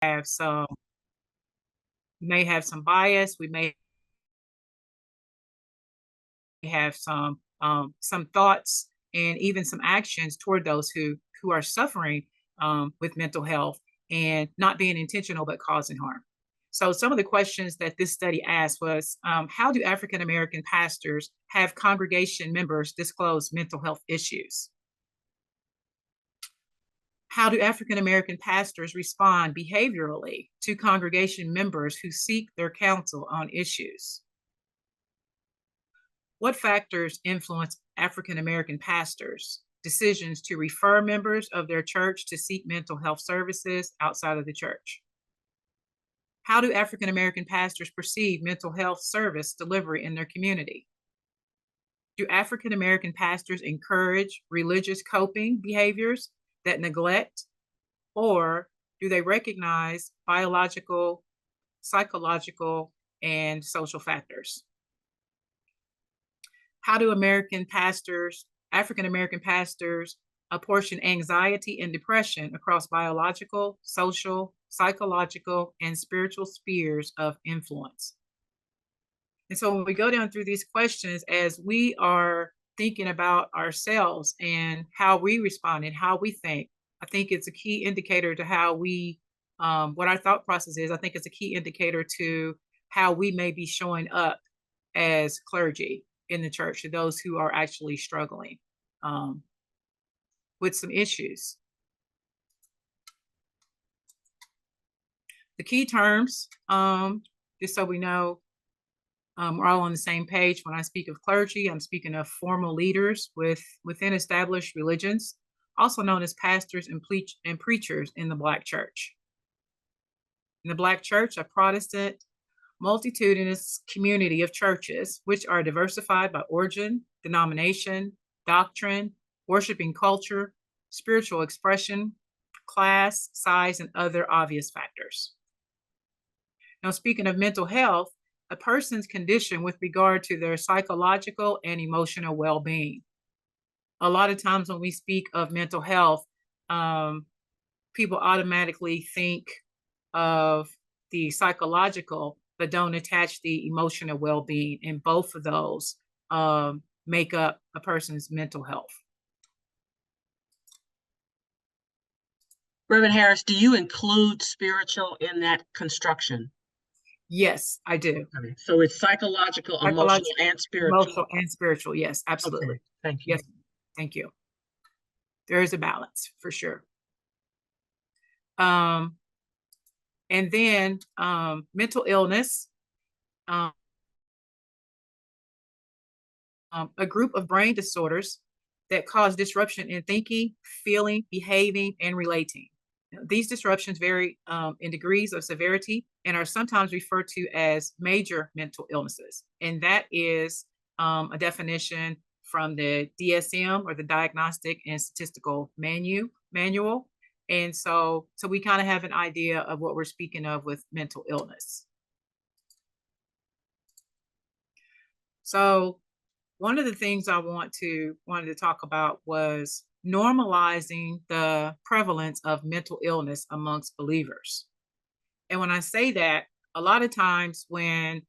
have some, we may have some bias, we may have some thoughts and even some actions toward those who are suffering with mental health and not being intentional but causing harm. So some of the questions that this study asked was, how do African American pastors have congregation members disclose mental health issues? How do African American pastors respond behaviorally to congregation members who seek their counsel on issues? What factors influence African American pastors' decisions to refer members of their church to seek mental health services outside of the church? How do African American pastors perceive mental health service delivery in their community? Do African American pastors encourage religious coping behaviors that neglect, or do they recognize biological, psychological, and social factors? How do African American pastors, apportion anxiety and depression across biological, social, psychological, and spiritual spheres of influence? And so when we go down through these questions, as we are thinking about ourselves and how we respond and how we think, I think it's a key indicator to how we, what our thought process is. I think it's a key indicator to how we may be showing up as clergy in the church to those who are actually struggling with some issues. The key terms, just so we know, we're all on the same page. When I speak of clergy, I'm speaking of formal leaders within established religions, also known as pastors and preachers in the Black church. In the Black church, a Protestant multitudinous community of churches, which are diversified by origin, denomination, doctrine, worshiping culture, spiritual expression, class, size, and other obvious factors. Now, speaking of mental health, a person's condition with regard to their psychological and emotional well-being. A lot of times when we speak of mental health, people automatically think of the psychological, but don't attach the emotional well-being, and both of those make up a person's mental health. Reverend Harris, do you include spiritual in that construction? Yes, I do. Okay. So it's psychological, emotional, and spiritual. Emotional and spiritual, yes, absolutely. Okay. Thank you. Yes, thank you. There is a balance for sure. And then mental illness, a group of brain disorders that cause disruption in thinking, feeling, behaving, and relating. These disruptions vary in degrees of severity and are sometimes referred to as major mental illnesses. And that is a definition from the DSM, or the Diagnostic and Statistical Manual. And so we kind of have an idea of what we're speaking of with mental illness. So one of the things I wanted to talk about was normalizing the prevalence of mental illness amongst believers. And when I say that, a lot of times when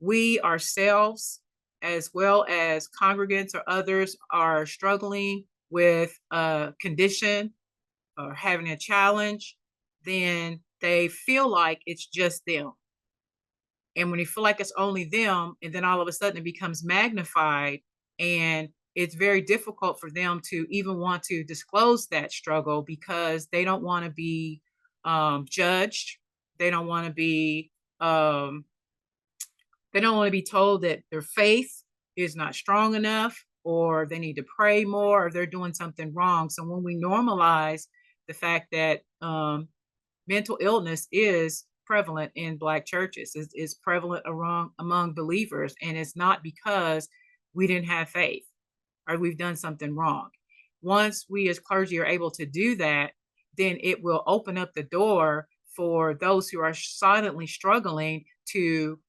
we ourselves, as well as congregants or others, are struggling with a condition or having a challenge, then they feel like it's just them. And when you feel like it's only them, and then all of a sudden it becomes magnified, and it's very difficult for them to even want to disclose that struggle because they don't want to be judged. They don't want to be told that their faith is not strong enough, or they need to pray more, or they're doing something wrong. So when we normalize the fact that mental illness is prevalent in Black churches, is prevalent among believers, and it's not because we didn't have faith or we've done something wrong. Once we as clergy are able to do that, then it will open up the door for those who are silently struggling to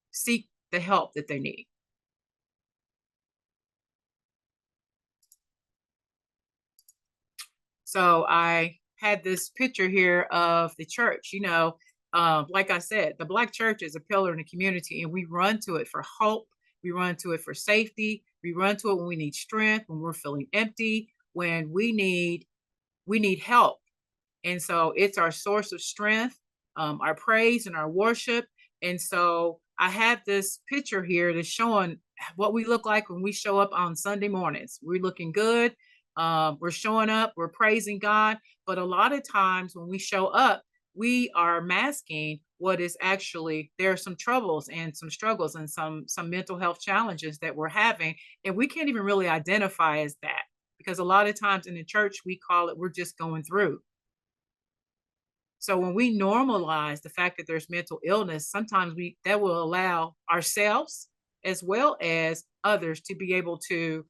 seek the help that they need. So I had this picture here of the church. Like I said, the Black church is a pillar in the community, and we run to it for hope. We run to it for safety. We run to it when we need strength, when we're feeling empty, when we need help. And so it's our source of strength, our praise and our worship. And so I have this picture here that's showing what we look like when we show up on Sunday mornings. We're looking good. We're showing up. We're praising God. But a lot of times when we show up, we are masking what is actually, there are some troubles and some struggles and some mental health challenges that we're having. And we can't even really identify as that, because a lot of times in the church, we call it, we're just going through. So when we normalize the fact that there's mental illness, sometimes that will allow ourselves as well as others to be able to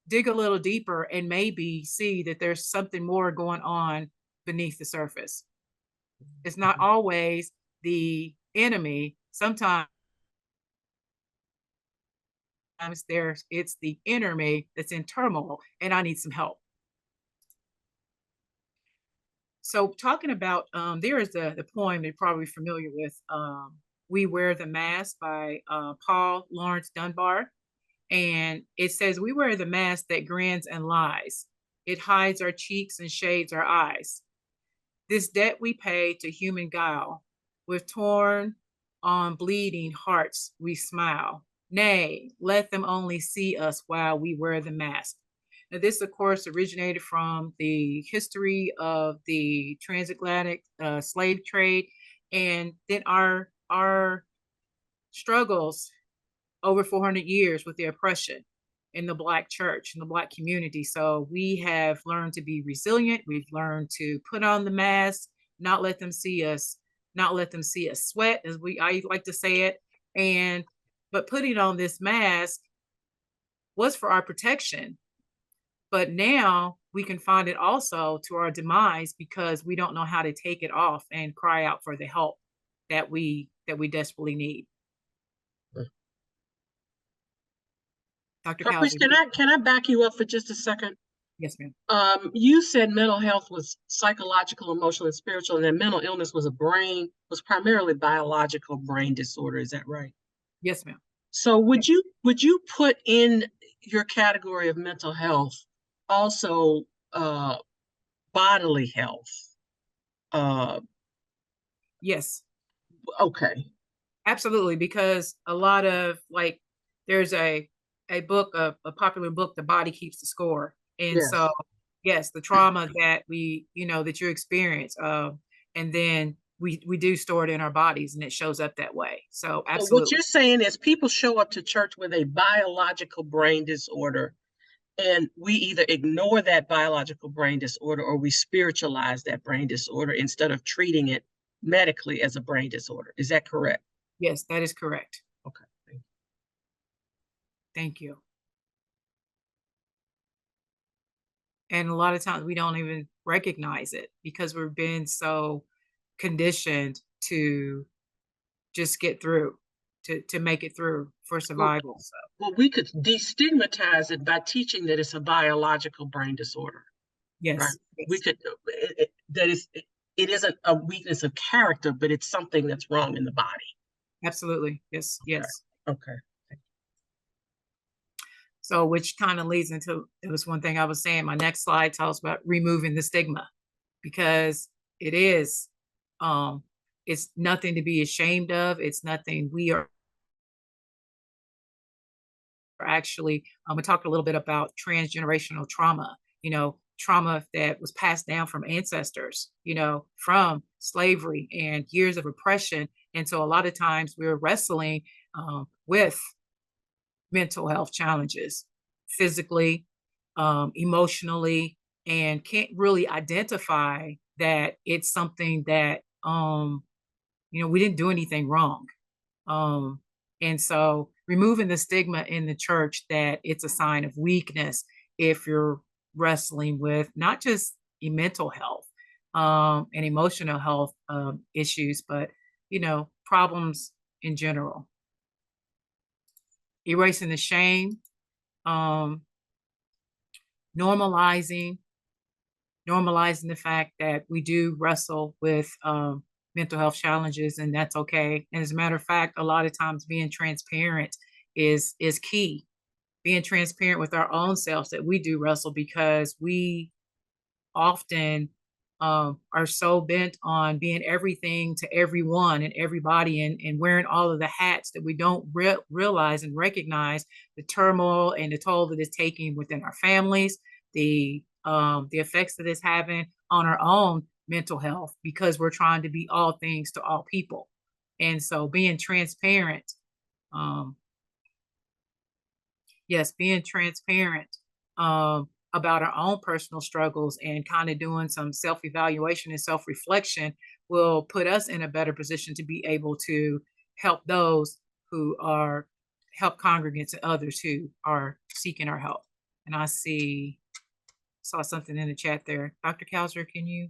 dig a little deeper and maybe see that there's something more going on beneath the surface. It's not always the enemy. Sometimes it's the inner me that's in turmoil, and I need some help. So talking about, there is the poem you're probably familiar with, We Wear the Mask by Paul Laurence Dunbar. And it says, we wear the mask that grins and lies. It hides our cheeks and shades our eyes. This debt we pay to human guile. With torn on bleeding hearts we smile. Nay, let them only see us while we wear the mask. Now, this, of course, originated from the history of the transatlantic slave trade, and then our struggles over 400 years with the oppression in the Black church, in the Black community. So we have learned to be resilient. We've learned to put on the mask, not let them see us sweat, as I like to say it. But putting on this mask was for our protection. But now we can find it also to our demise, because we don't know how to take it off and cry out for the help that we desperately need. Dr. Karpreace, Cowsey. can I back you up for just a second? Yes, ma'am. You said mental health was psychological, emotional, and spiritual, and then mental illness was primarily biological brain disorder. Is that right? Yes, ma'am. So would you put in your category of mental health also bodily health? Yes. Okay. Absolutely, because a lot of, like, there's a book, a popular book, The Body Keeps the Score. And Yes. so, yes, the trauma that that you experience, and then we do store it in our bodies, and it shows up that way. So So what absolutely. you're saying is people show up to church with a biological brain disorder, and we either ignore that biological brain disorder or we spiritualize that brain disorder instead of treating it medically as a brain disorder. Is that correct? Yes, that is correct. Okay. Thank you. And a lot of times we don't even recognize it because we've been so conditioned to just get through, to make it through for survival. So Well, we could destigmatize it by teaching that it's a biological brain disorder. yes, Right? yes. We could it isn't a weakness of character, but it's something that's wrong in the body. Absolutely. Yes, yes. Okay. So which kind of leads into, it was one thing I was saying, my next slide tells about removing the stigma, because it is, it's nothing to be ashamed of. It's nothing. We are actually, we talked a little bit about transgenerational trauma, trauma that was passed down from ancestors, from slavery and years of oppression. And so a lot of times we're wrestling with mental health challenges, physically, emotionally, and can't really identify that it's something that, we didn't do anything wrong. And so removing the stigma in the church that it's a sign of weakness if you're wrestling with not just mental health and emotional health issues, but, problems in general. Erasing the shame, normalizing normalizing the fact that we do wrestle with mental health challenges, and that's okay. And as a matter of fact, a lot of times being transparent is key. Being transparent with our own selves that we do wrestle, because we often are so bent on being everything to everyone and everybody, and wearing all of the hats, that we don't realize and recognize the turmoil and the toll that it's taking within our families, the effects that it's having on our own mental health, because we're trying to be all things to all people. And so being transparent, um, yes, being transparent about our own personal struggles and kind of doing some self-evaluation and self-reflection will put us in a better position to be able to help those who are help congregants and others who are seeking our help. And I saw something in the chat there. Dr. Kauser, can you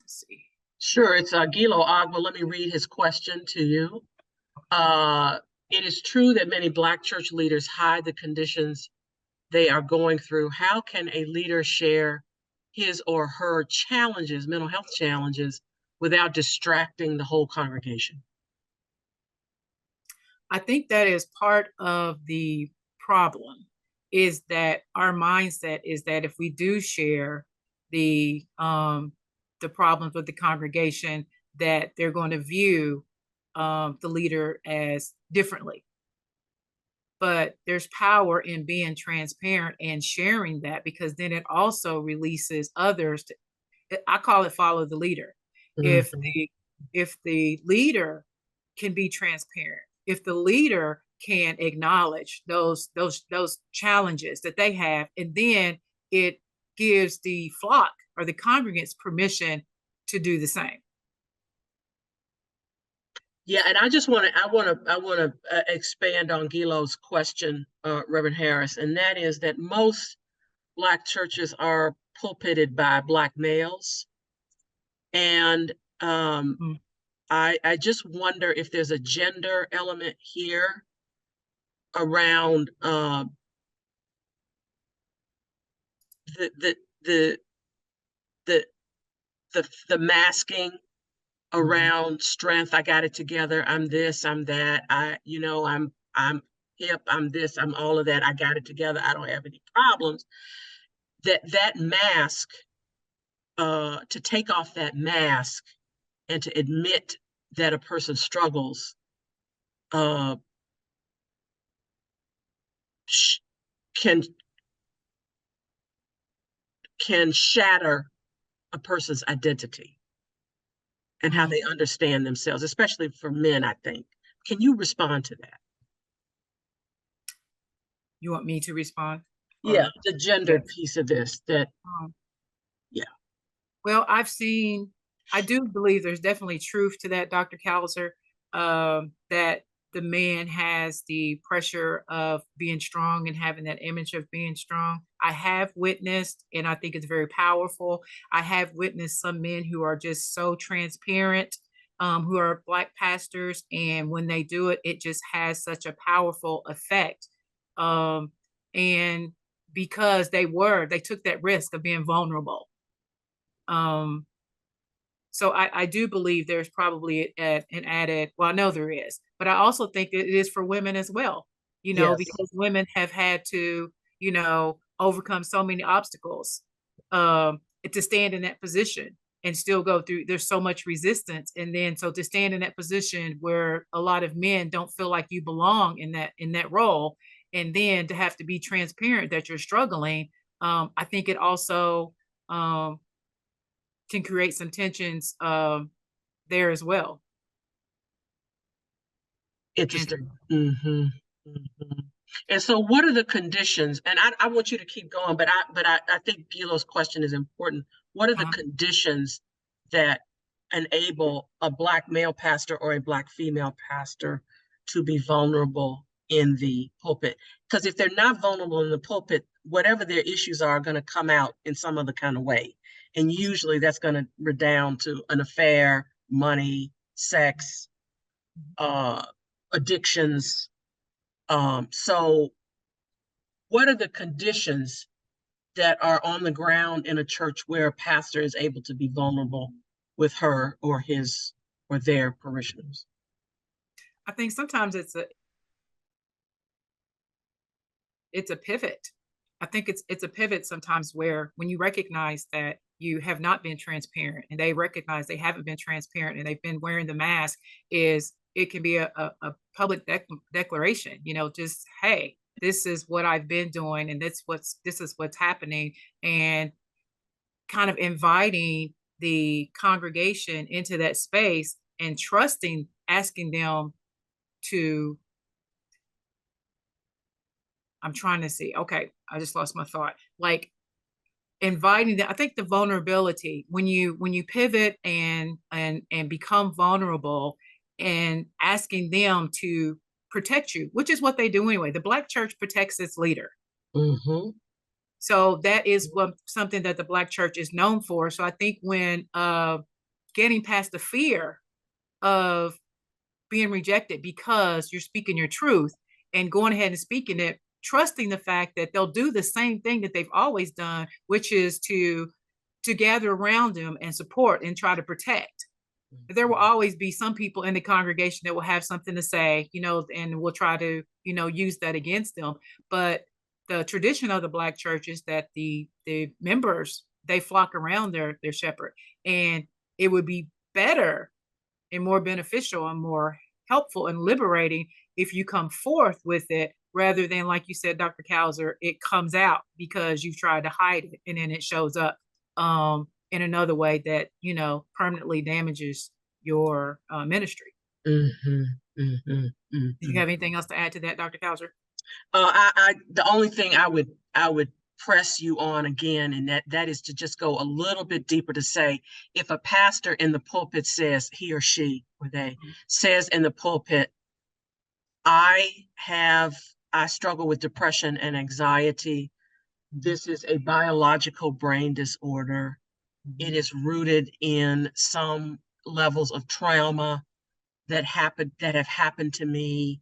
see? Sure, it's Gilo Agba. Let me read his question to you. It is true that many Black church leaders hide the conditions they are going through. How can a leader share his or her challenges, mental health challenges, without distracting the whole congregation? I think that is part of the problem, is that our mindset is that if we do share the problems with the congregation, that they're going to view the leader as differently. But there's power in being transparent and sharing that, because then it also releases others to, I call it follow the leader. If Mhm. the leader can be transparent, if the leader can acknowledge those challenges that they have, and then it gives the flock or the congregants permission to do the same. Yeah, and I want to expand on Gilo's question, Reverend Harris, and that is that most Black churches are pulpited by Black males, and Mm. I just wonder if there's a gender element here around the the the the the masking around strength. I got it together. I'm this. I'm that. I'm hip. I'm this. I'm all of that. I got it together. I don't have any problems. That mask, to take off that mask and to admit that a person struggles, uh, can shatter a person's identity and how Mm. they understand themselves, especially for men, I think. Can you respond to that? You want me to respond? Yeah, Or the gender yes. piece of this, that, Um, yeah. Well, I do believe there's definitely truth to that, Dr. Cowser, that the man has the pressure of being strong and having that image of being strong. I have witnessed, and I think it's very powerful. I have witnessed some men who are just so transparent, who are Black pastors, and when they do it, it just has such a powerful effect. And because they took that risk of being vulnerable. Um, so I do believe there's probably an added, well, I know there is, but I also think that it is for women as well, Yes. because women have had to, overcome so many obstacles to stand in that position and still go through. There's so much resistance. And then so to stand in that position where a lot of men don't feel like you belong in that role, and then to have to be transparent that you're struggling, I think it also um, can create some tensions there as well. And Interesting. Mm-hmm. Mm-hmm. And so what are the conditions? And I want you to keep going, but I think Gilo's question is important. What are the uh, conditions that enable a Black male pastor or a Black female pastor to be vulnerable in the pulpit? Because if they're not vulnerable in the pulpit, whatever their issues are going to come out in some other kind of way. And usually that's going to redound to an affair, money, sex, uh, addictions. So what are the conditions that are on the ground in a church where a pastor is able to be vulnerable with her or his or their parishioners? I think sometimes it's a pivot. I think it's a pivot sometimes where when you recognize that you have not been transparent and they recognize they haven't been transparent and they've been wearing the mask, is it can be a public declaration, just, hey, this is what I've been doing and this is what's happening, and kind of inviting the congregation into that space and trusting, asking them to, I'm trying to see. Okay, I just lost my thought. Like inviting them. I think the vulnerability when you pivot and become vulnerable and asking them to protect you, which is what they do anyway. The Black church protects its leader. Mm-hmm. So that is something that the Black church is known for. So I think when getting past the fear of being rejected because you're speaking your truth and going ahead and speaking it, trusting the fact that they'll do the same thing that they've always done, which is to gather around them and support and try to protect. There will always be some people in the congregation that will have something to say, and will try to, use that against them. But the tradition of the Black church is that the members, they flock around their shepherd, and it would be better and more beneficial and more helpful and liberating if you come forth with it, rather than, like you said, Dr. Kauser, it comes out because you've tried to hide it and then it shows up in another way that, permanently damages your ministry. Mm-hmm. Mm-hmm. Do you Mm-hmm. have anything else to add to that, Dr. Kauser? The only thing I would press you on again, and that is to just go a little bit deeper to say, if a pastor in the pulpit says, he or she or they says in the pulpit, I struggle with depression and anxiety. This is a biological brain disorder. It is rooted in some levels of trauma that have happened to me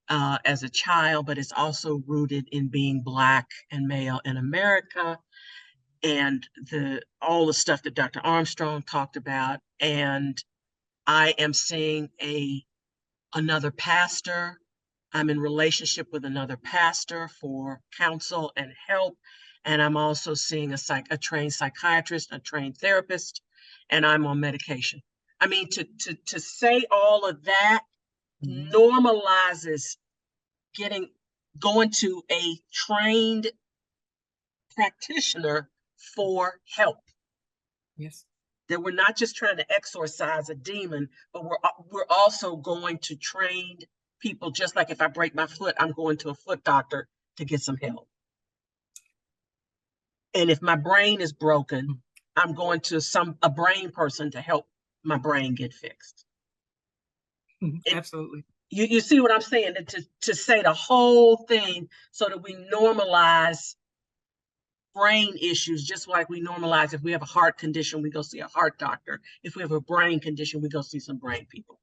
as a child, but it's also rooted in being Black and male in America, and all the stuff that Dr. Armstrong talked about. And I am seeing another pastor. I'm in relationship with another pastor for counsel and help. And I'm also seeing a trained psychiatrist, a trained therapist, and I'm on medication. I mean, to say all of that normalizes going to a trained practitioner for help. Yes. That we're not just trying to exorcise a demon, but we're also going to train people. Just like if I break my foot, I'm going to a foot doctor to get some help. And if my brain is broken, I'm going to a brain person to help my brain get fixed. Absolutely. You see what I'm saying? To say the whole thing so that we normalize brain issues, just like we normalize if we have a heart condition, we go see a heart doctor. If we have a brain condition, we go see some brain people.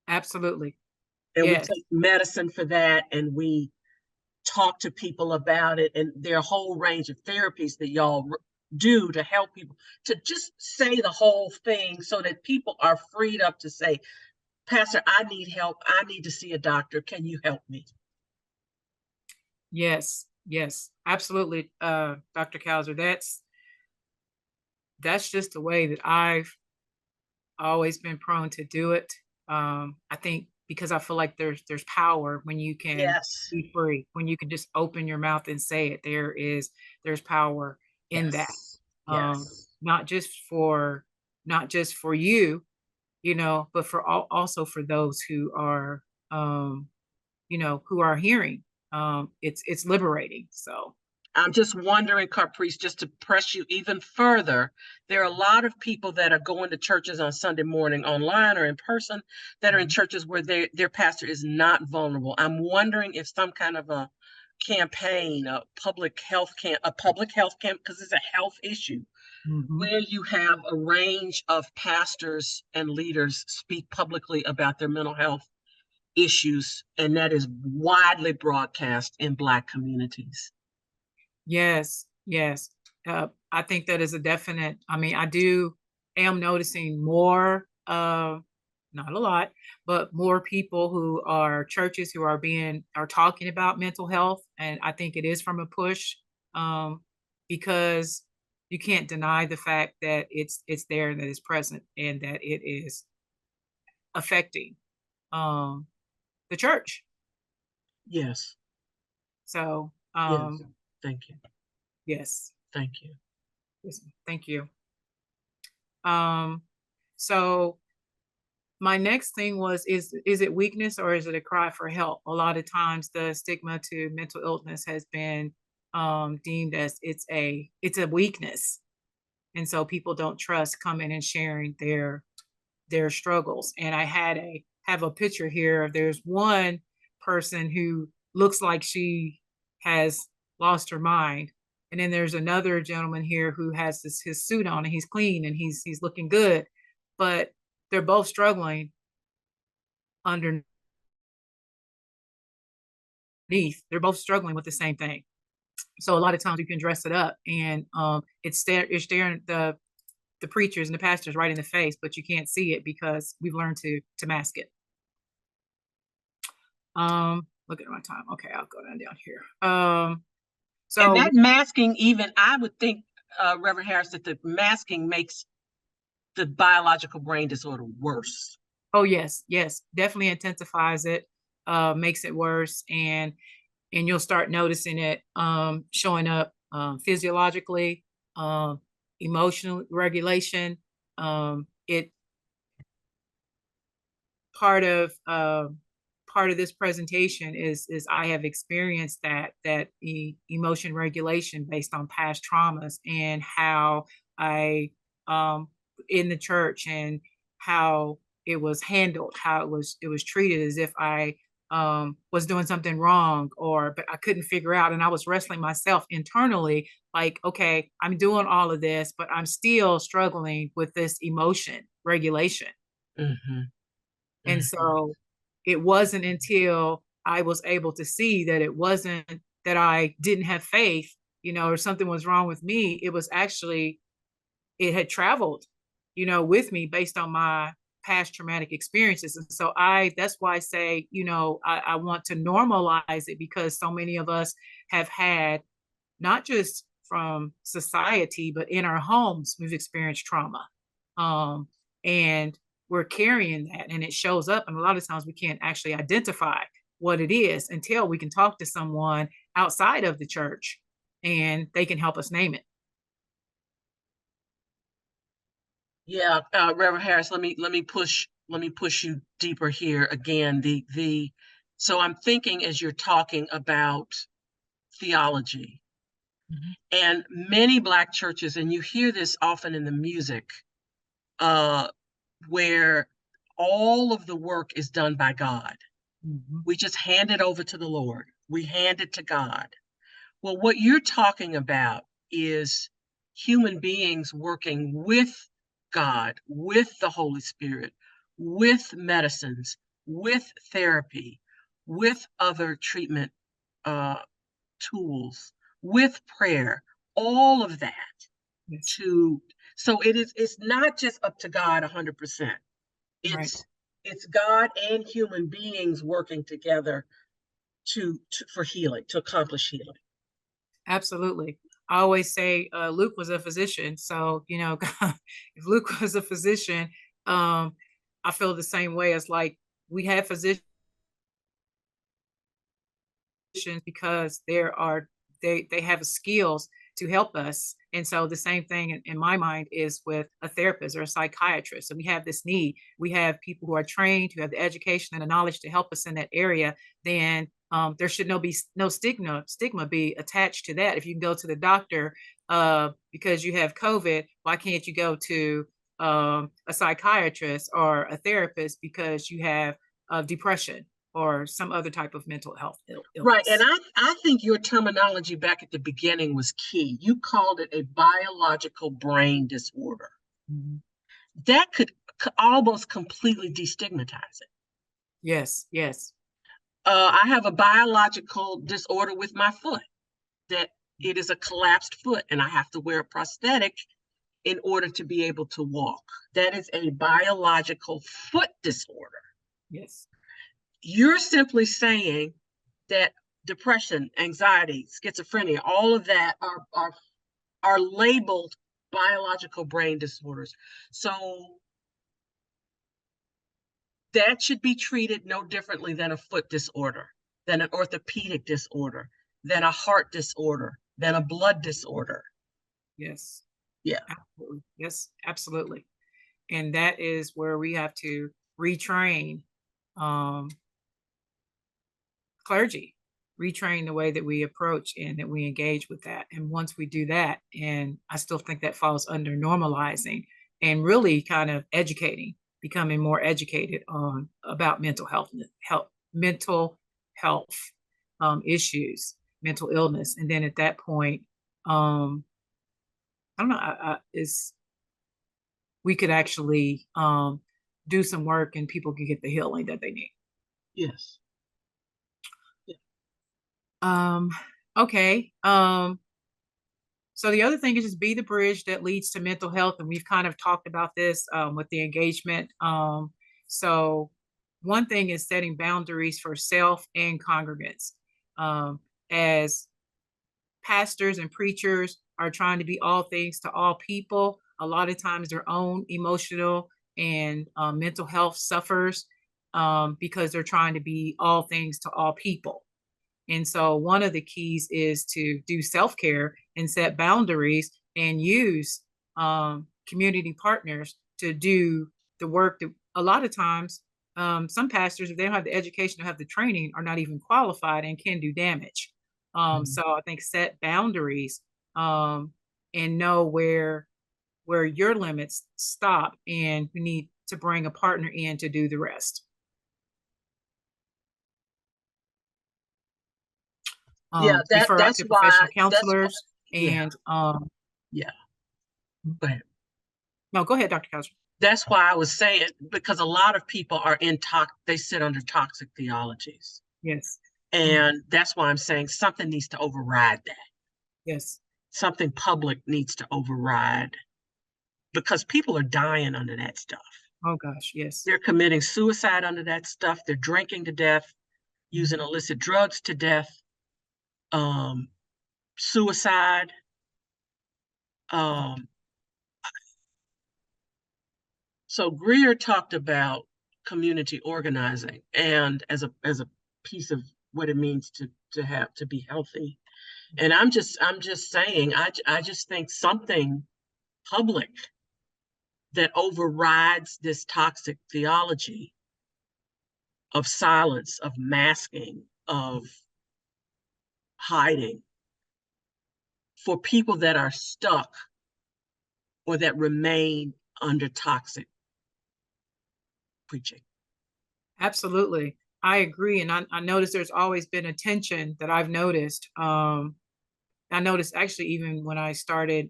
Absolutely. And yes. We take medicine for that, and we talk to people about it. And there are a whole range of therapies that y'all do to help people to just say the whole thing so that people are freed up to say, Pastor, I need help. I need to see a doctor. Can you help me? Yes, absolutely, Dr. Kauser. That's just the way that I've always been prone to do it. I think because I feel like there's power when you can be free, when you can just open your mouth and say it. There's power in that. Not just for you, but for also for those who are who are hearing. It's liberating. So I'm just wondering, Karpreace, just to press you even further, there are a lot of people that are going to churches on Sunday morning, online or in person, that are in churches where their pastor is not vulnerable. I'm wondering if some kind of a campaign, a public health camp, because it's a health issue, where you have a range of pastors and leaders speak publicly about their mental health issues, and that is widely broadcast in Black communities. Yes, yes. I think that is a definite. I mean, am noticing more, not a lot, but more people who are churches who are talking about mental health, and I think it is from a push, um, because you can't deny the fact that it's there and that it's present and that it is affecting um, the church. Yes. So, Yes. Thank you. yes, Thank you. yes, thank you. Um, so my next thing was, is it weakness or is it a cry for help? A lot of times the stigma to mental illness has been deemed as it's a weakness. And so people don't trust coming and sharing their struggles. And have a picture here. There's one person who looks like she has lost her mind. And then there's another gentleman here who has his suit on and he's clean and he's looking good. But they're both struggling underneath. They're both struggling with the same thing. So a lot of times you can dress it up and it's staring the preachers and the pastors right in the face, but you can't see it because we've learned to mask it. Look at my time. Okay, I'll go down here. And So that masking, even I would think, Reverend Harris, that the masking makes the biological brain disorder worse. oh yes, yes, definitely intensifies it, makes it worse, and you'll start noticing it showing up physiologically, emotional regulation. It part of part of this presentation is I have experienced that emotion regulation based on past traumas and how I in the church and how it was handled, how it was treated as if I was doing something wrong or but I couldn't figure out and I was wrestling myself internally like okay I'm doing all of this but I'm still struggling with this emotion regulation. Mm-hmm. And so it wasn't until I was able to see that it wasn't that I didn't have faith, or something was wrong with me. It was actually, it had traveled, with me based on my past traumatic experiences. And so that's why I say, I want to normalize it because so many of us have had, not just from society, but in our homes, we've experienced trauma. Um, and we're carrying that and it shows up. And a lot of times we can't actually identify what it is until we can talk to someone outside of the church and they can help us name it. Yeah, Reverend Harris, let me push you deeper here again. So I'm thinking as you're talking about theology Mm-hmm. and many Black churches, and you hear this often in the music, uh, where all of the work is done by God. Mm-hmm. We just hand it over to the Lord. We hand it to God. Well, what you're talking about is human beings working with God, with the Holy Spirit, with medicines, with therapy, with other treatment uh, tools, with prayer, all of that Yes. to so it's not just up to God 100%. Right. It's God and human beings working together for healing, to accomplish healing. Absolutely. I always say Luke was a physician. So, if Luke was a physician, I feel the same way as like we have physicians because they have skills to help us. And so the same thing in my mind is with a therapist or a psychiatrist. So we have this need. We have people who are trained, who have the education and the knowledge to help us in that area. Then there should no stigma be attached to that. If you can go to the doctor because you have COVID, why can't you go to a psychiatrist or a therapist because you have depression or some other type of mental health Right. And illness? I think your terminology back at the beginning was key. You called it a biological brain disorder. Mm-hmm. That could almost completely destigmatize it. Yes, yes. I have a biological disorder with my foot that It is a collapsed foot, and I have to wear a prosthetic in order to be able to walk. That is a biological foot disorder. Yes. You're simply saying that depression, anxiety, schizophrenia, all of that are labeled biological brain disorders. So that should be treated no differently than a foot disorder, than an orthopedic disorder, than a heart disorder, than a blood disorder. Yes. Yeah. Absolutely. Yes, absolutely. And that is where we have to retrain um, clergy, retrain the way that we approach and that we engage with that. And once we do that, and I still think that falls under normalizing and really kind of educating, becoming more educated on about mental health issues, mental illness. And then at that point, I don't know, is we could actually do some work and people can get the healing that they need. Yes. Um, okay. So the other thing is just be the bridge that leads to mental health. And we've kind of talked about this with the engagement. So one thing is setting boundaries for self and congregants. As pastors and preachers are trying to be all things to all people, a lot of times their own emotional and mental health suffers because they're trying to be all things to all people. And so one of the keys is to do self-care and set boundaries and use community partners to do the work that a lot of times some pastors, if they don't have the education or have the training, are not even qualified and can do damage. So I think set boundaries and know where your limits stop, and we need to bring a partner in to do the rest. Yeah, Refer out that's to why professional counselors yeah, and yeah. Go ahead. no, go ahead, Dr. Kaiser. That's why I was saying, because a lot of people are they sit under toxic theologies. Yes. And that's why I'm saying something needs to override that. Yes. Something public needs to override, because people are dying under that stuff. Oh gosh, yes. They're committing suicide under that stuff. They're drinking to death, using illicit drugs to death, suicide. So Greer talked about community organizing and as a piece of what it means to be healthy. And I'm just saying, I just think something public that overrides this toxic theology of silence, of masking, of hiding, for people that are stuck or that remain under toxic preaching. Absolutely. I agree. And I noticed there's always been a tension that I've noticed. I noticed actually even when I started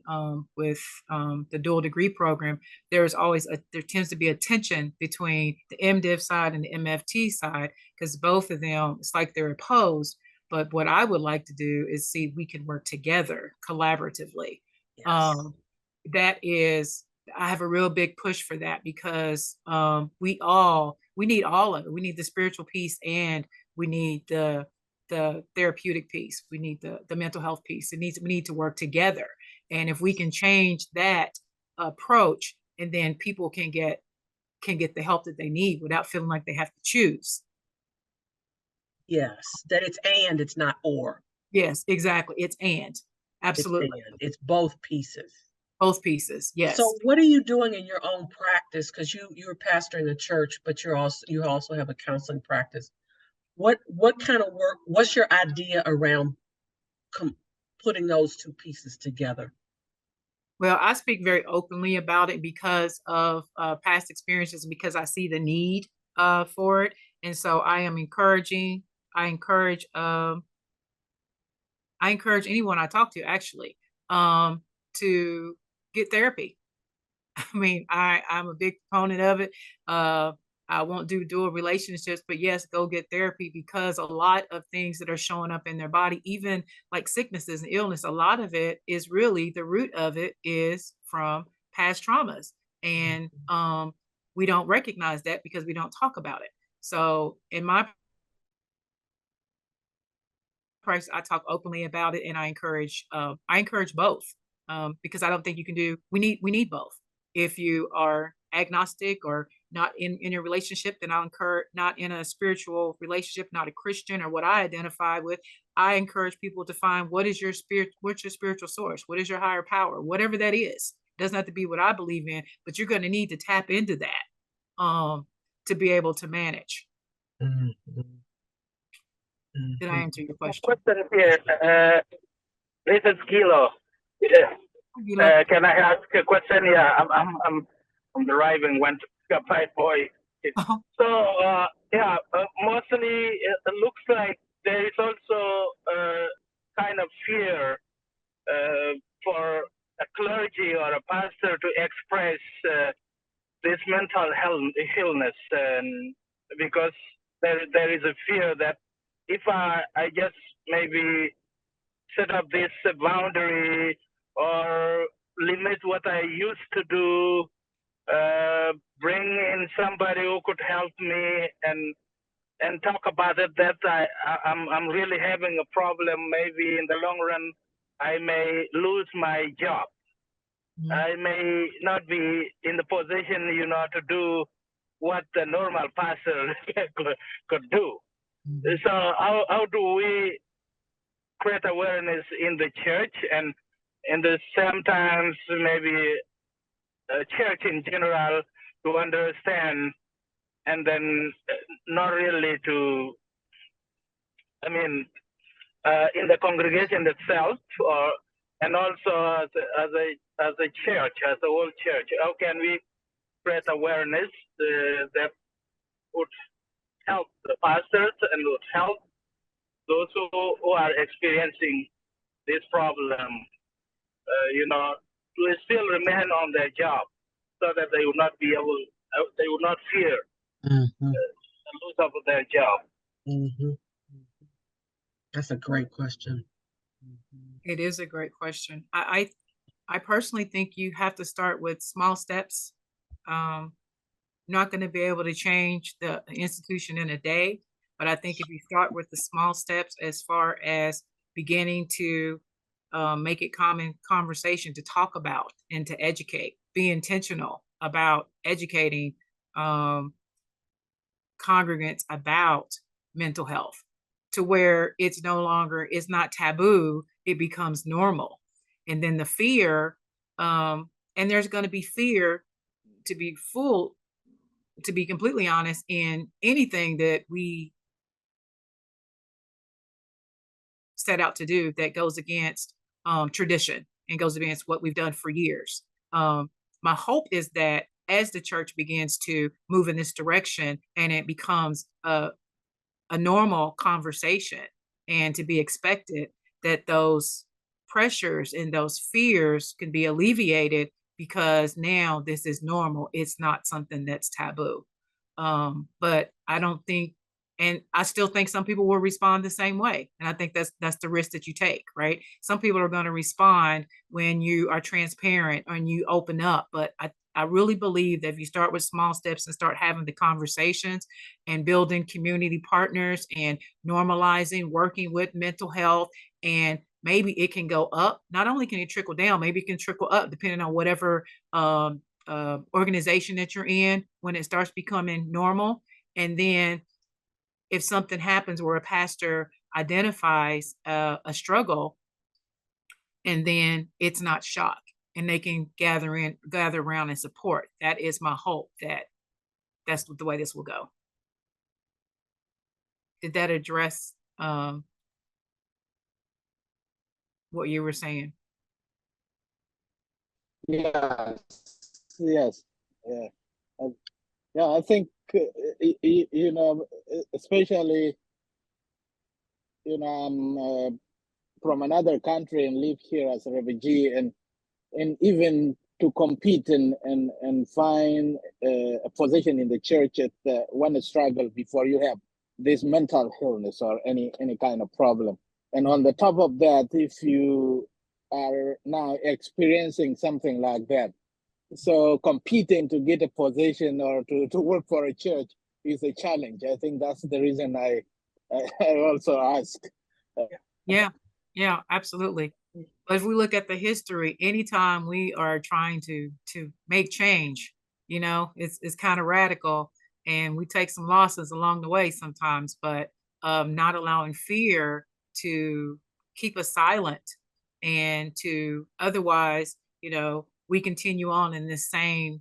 with the dual degree program, there tends to be a tension between the MDiv side and the MFT side, because both of them, it's like they're opposed. But what I would like to do is see we can work together collaboratively. Yes. That is, I have a real big push for that, because we need all of it. We need the spiritual piece, and we need the therapeutic piece. We need the mental health piece. We need to work together. And if we can change that approach, and then people can get the help that they need without feeling like they have to choose. Yes, that it's not or. Yes, exactly. It's absolutely. It's both pieces. Both pieces. Yes. So what are you doing in your own practice? Because you're pastoring a church, but you also have a counseling practice. What kind of work? What's your idea around putting those two pieces together? Well, I speak very openly about it because of past experiences, because I see the need for it, and so I am encouraging. I encourage. I encourage anyone I talk to actually to get therapy. I mean, I'm a big proponent of it. I won't do dual relationships, but yes, go get therapy, because a lot of things that are showing up in their body, even like sicknesses and illness, a lot of it is really, the root of it is from past traumas. And we don't recognize that because we don't talk about it. So in my practice, I talk openly about it, and I encourage both, because I don't think you can do. We need both. If you are agnostic or not in your relationship, then I'll encourage, not in a spiritual relationship, not a Christian or what I identify with. I encourage people to find what's your spiritual source, what is your higher power, whatever that is. It doesn't have to be what I believe in, but you're going to need to tap into that to be able to manage. Did I answer your question? Question here. This is Kilo. Yeah. Can I ask a question? Yeah, I'm driving. Went to pick up my boy. So mostly it looks like there is also kind of fear for a clergy or a pastor to express this mental illness, and because there is a fear that if I just maybe set up this boundary or limit what I used to do, bring in somebody who could help me and talk about it, that I'm really having a problem. Maybe in the long run, I may lose my job. I may not be in the position, to do what the normal pastor could do. So how do we create awareness in the church, and in the same times maybe church in general, to understand, and then not really to, in the congregation itself, and also as a church, as a whole church, how can we create awareness that would help the pastors and would help those who are experiencing this problem, to still remain on their job, so that they would not fear the loss of their job. That's a great question. It is a great question. I personally think you have to start with small steps. Not going to be able to change the institution in a day, but I think if you start with the small steps, as far as beginning to make it common conversation to talk about and to educate, be intentional about educating congregants about mental health, to where it's not taboo, it becomes normal. And then the fear, and there's going to be fear, to be completely honest, in anything that we set out to do that goes against tradition and goes against what we've done for years. My hope is that as the church begins to move in this direction, and it becomes a normal conversation and to be expected, that those pressures and those fears can be alleviated, because now this is normal. It's not something that's taboo. But I don't think, and I still think some people will respond the same way. And I think that's the risk that you take, right? Some people are going to respond when you are transparent and you open up. But I really believe that if you start with small steps and start having the conversations and building community partners and normalizing working with mental health, and maybe it can go up. Not only can it trickle down, maybe it can trickle up depending on whatever organization that you're in, when it starts becoming normal. And then if something happens where a pastor identifies a struggle, and then it's not shock, and they can gather around and support. That is my hope, that's the way this will go. Did that address what you were saying? Yes. Yeah. Yeah, I think especially I'm from another country and live here as a refugee, and even to compete and find a position in the church at one struggle before you have this mental illness or any kind of problem. And on the top of that, if you are now experiencing something like that, so competing to get a position or to work for a church is a challenge. I think that's the reason I also ask. Yeah, absolutely. But if we look at the history, anytime we are trying to make change, you know, it's kind of radical, and we take some losses along the way sometimes, but not allowing fear to keep us silent, and to otherwise, you know, we continue on in this the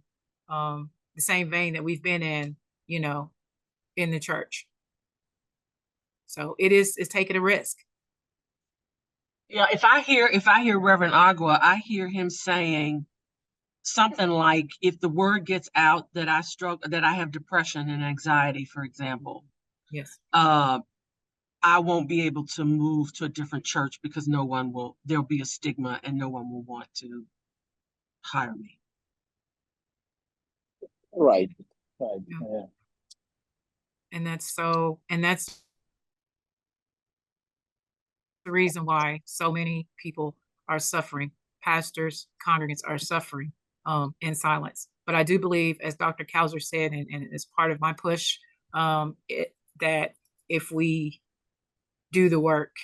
same vein that we've been in, you know, in the church. So it's taking a risk. Yeah, if I hear Reverend Agua, I hear him saying something like, if the word gets out that I have depression and anxiety, for example, Yes. I won't be able to move to a different church because there'll be a stigma and no one will want to hire me. Right. Yeah. And that's the reason why so many people are suffering. Pastors, congregants are suffering in silence. But I do believe, as Dr. Kauser said, and it's part of my push, that if we do the work,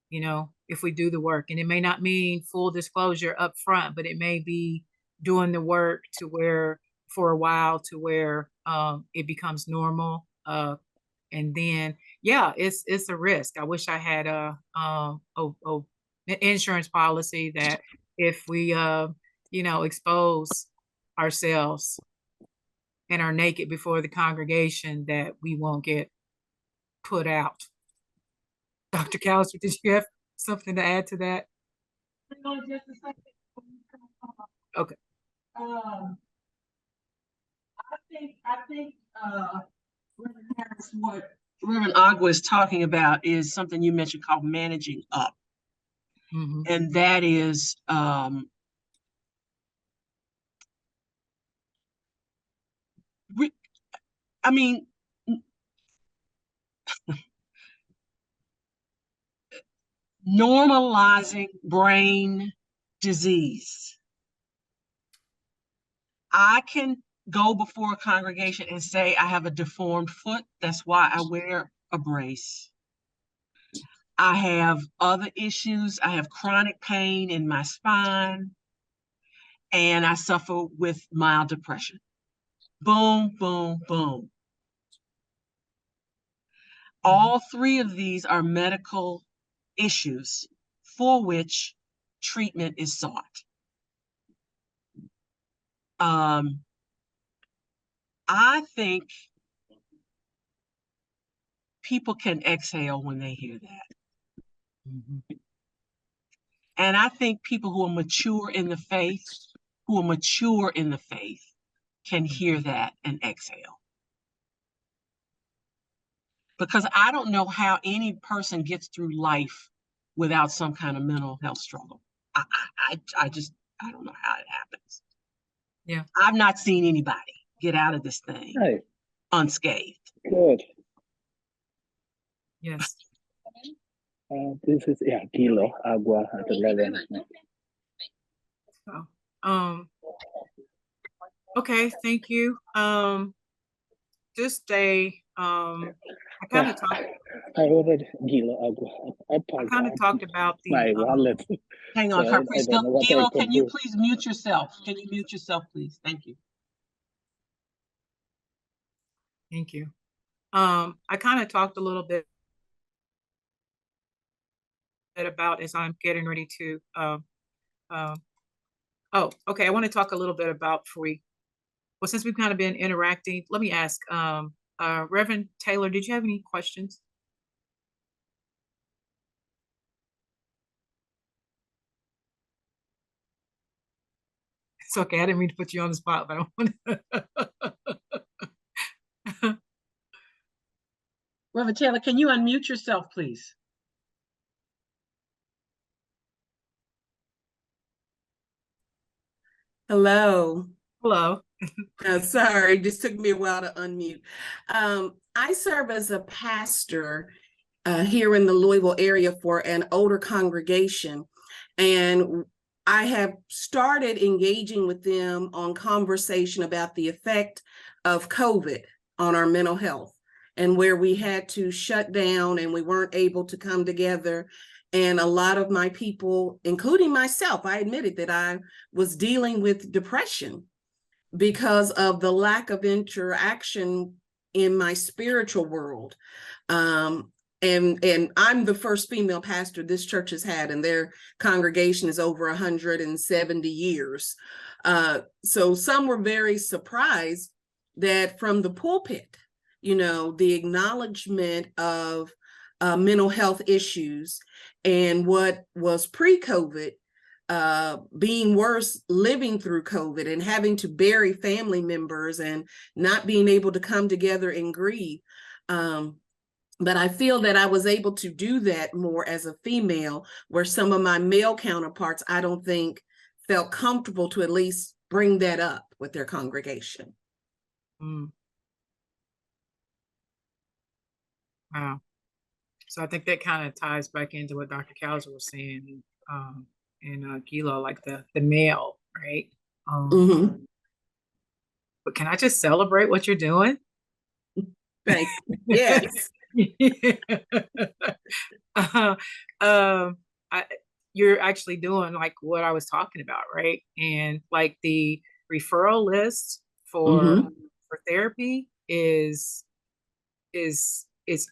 you know, if we do the work, and it may not mean full disclosure up front, but it may be doing the work to where, for a while, to where it becomes normal. And then, yeah, it's a risk. I wish I had an insurance policy that if we, you know, expose ourselves and are naked before the congregation, that we won't get put out. Dr. Kauser, did you have something to add to that? No, just a second. Okay. I think what Reverend Agua is talking about is something you mentioned called managing up. Mm-hmm. And that is I mean, normalizing brain disease. I can go before a congregation and say I have a deformed foot. That's why I wear a brace. I have other issues. I have chronic pain in my spine, and I suffer with mild depression. Boom, boom, boom. All three of these are medical issues for which treatment is sought. I think people can exhale when they hear that. Mm-hmm. And I think people who are mature in the faith, can hear that and exhale. Because I don't know how any person gets through life without some kind of mental health struggle. I don't know how it happens. Yeah. I've not seen anybody get out of this thing unscathed. Good. Yes. This is Kilo Agua at 11. So, okay, thank you. Just I kind of talked. I ordered Gilo Agua. I kind of talked about the my wallet. Hang on, So Karpreace. I don't know what Gilo, I could can you do. please mute yourself? Can you mute yourself, please? Thank you. Thank you. I kind of talked a little bit about, as I'm getting ready to. Oh, okay. I want to talk a little bit about well, since we've kind of been interacting, let me ask, Reverend Taylor, did you have any questions? It's okay. I didn't mean to put you on the spot, but I want to. Reverend Taylor, can you unmute yourself, please? Hello. Hello. Sorry, just took me a while to unmute. I serve as a pastor here in the Louisville area for an older congregation, and I have started engaging with them on conversation about the effect of COVID on our mental health, and where we had to shut down and we weren't able to come together. And a lot of my people, including myself, I admitted that I was dealing with depression because of the lack of interaction in my spiritual world. And I'm the first female pastor this church has had, and their congregation is over 170 years. So some were very surprised that from the pulpit, the acknowledgement of mental health issues and what was pre-COVID being worse, living through COVID and having to bury family members and not being able to come together and grieve. But I feel that I was able to do that more as a female, where some of my male counterparts, I don't think, felt comfortable to at least bring that up with their congregation. Wow. So I think that kind of ties back into what Dr. Cowser was saying, and Gila, like the male, right? But can I just celebrate what you're doing? Right. Yes. You're actually doing like what I was talking about, right? And like the referral list for therapy is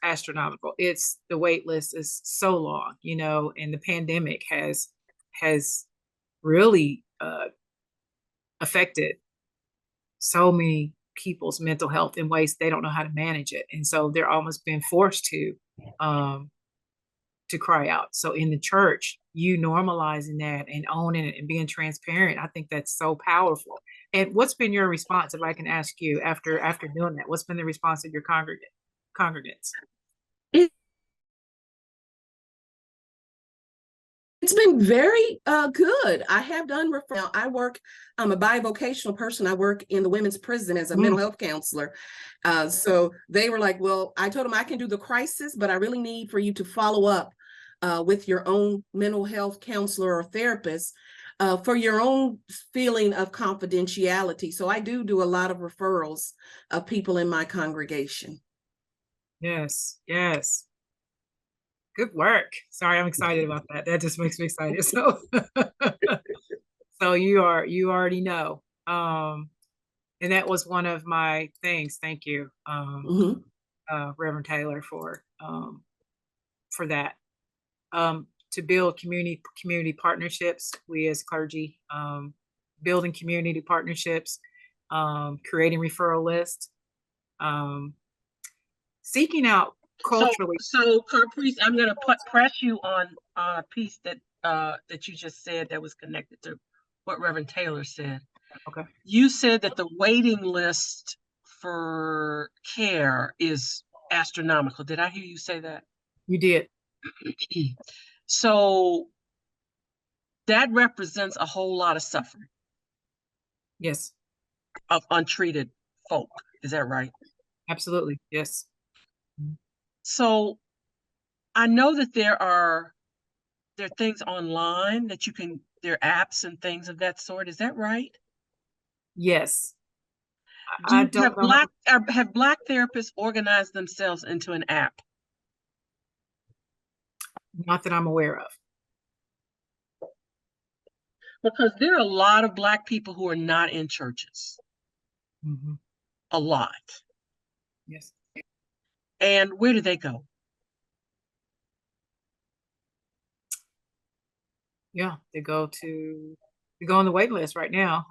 astronomical. It's the wait list is so long, and the pandemic has really affected so many people's mental health in ways they don't know how to manage it, and so they're almost been forced to cry out. So in the church, you normalizing that and owning it and being transparent, I think that's so powerful. And what's been your response, if I can ask you, after doing that? What's been the response of your congregants? It's been very good. I have done referral. I'm a bivocational person. I work in the women's prison as a mental health counselor. So they were like, well, I told them I can do the crisis, but I really need for you to follow up with your own mental health counselor or therapist for your own feeling of confidentiality. So I do a lot of referrals of people in my congregation. Yes. Good work. Sorry, I'm excited about that. That just makes me excited. So, so you already know. And that was one of my things. Thank you, Reverend Taylor, for that. To build community partnerships, we as clergy, building community partnerships, creating referral lists, seeking out culturally. So Karpreace, I'm going to press you on a piece that you just said that was connected to what Reverend Taylor said. Okay. You said that the waiting list for care is astronomical. Did I hear you say that? You did. So that represents a whole lot of suffering. Yes. Of untreated folk. Is that right? Absolutely. Yes. So I know that there are things online that there are apps and things of that sort. Is that right? Yes. I don't know. Have Black therapists organized themselves into an app? Not that I'm aware of. Because there are a lot of Black people who are not in churches. A lot. Yes. And where do they go? Yeah, they go on the wait list right now.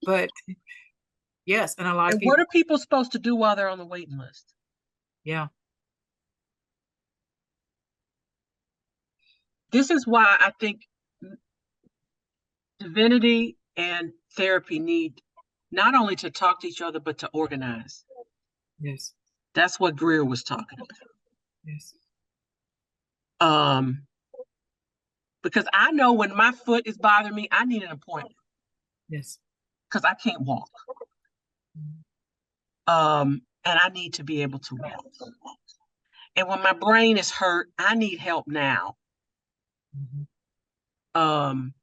But yes, and a lot of people. What are people supposed to do while they're on the waiting list? Yeah. This is why I think divinity and therapy need not only to talk to each other, but to organize. Yes. That's what Greer was talking about. Yes. Because I know when my foot is bothering me, I need an appointment. Yes. because I can't walk. And I need to be able to walk. And when my brain is hurt, I need help now. Um,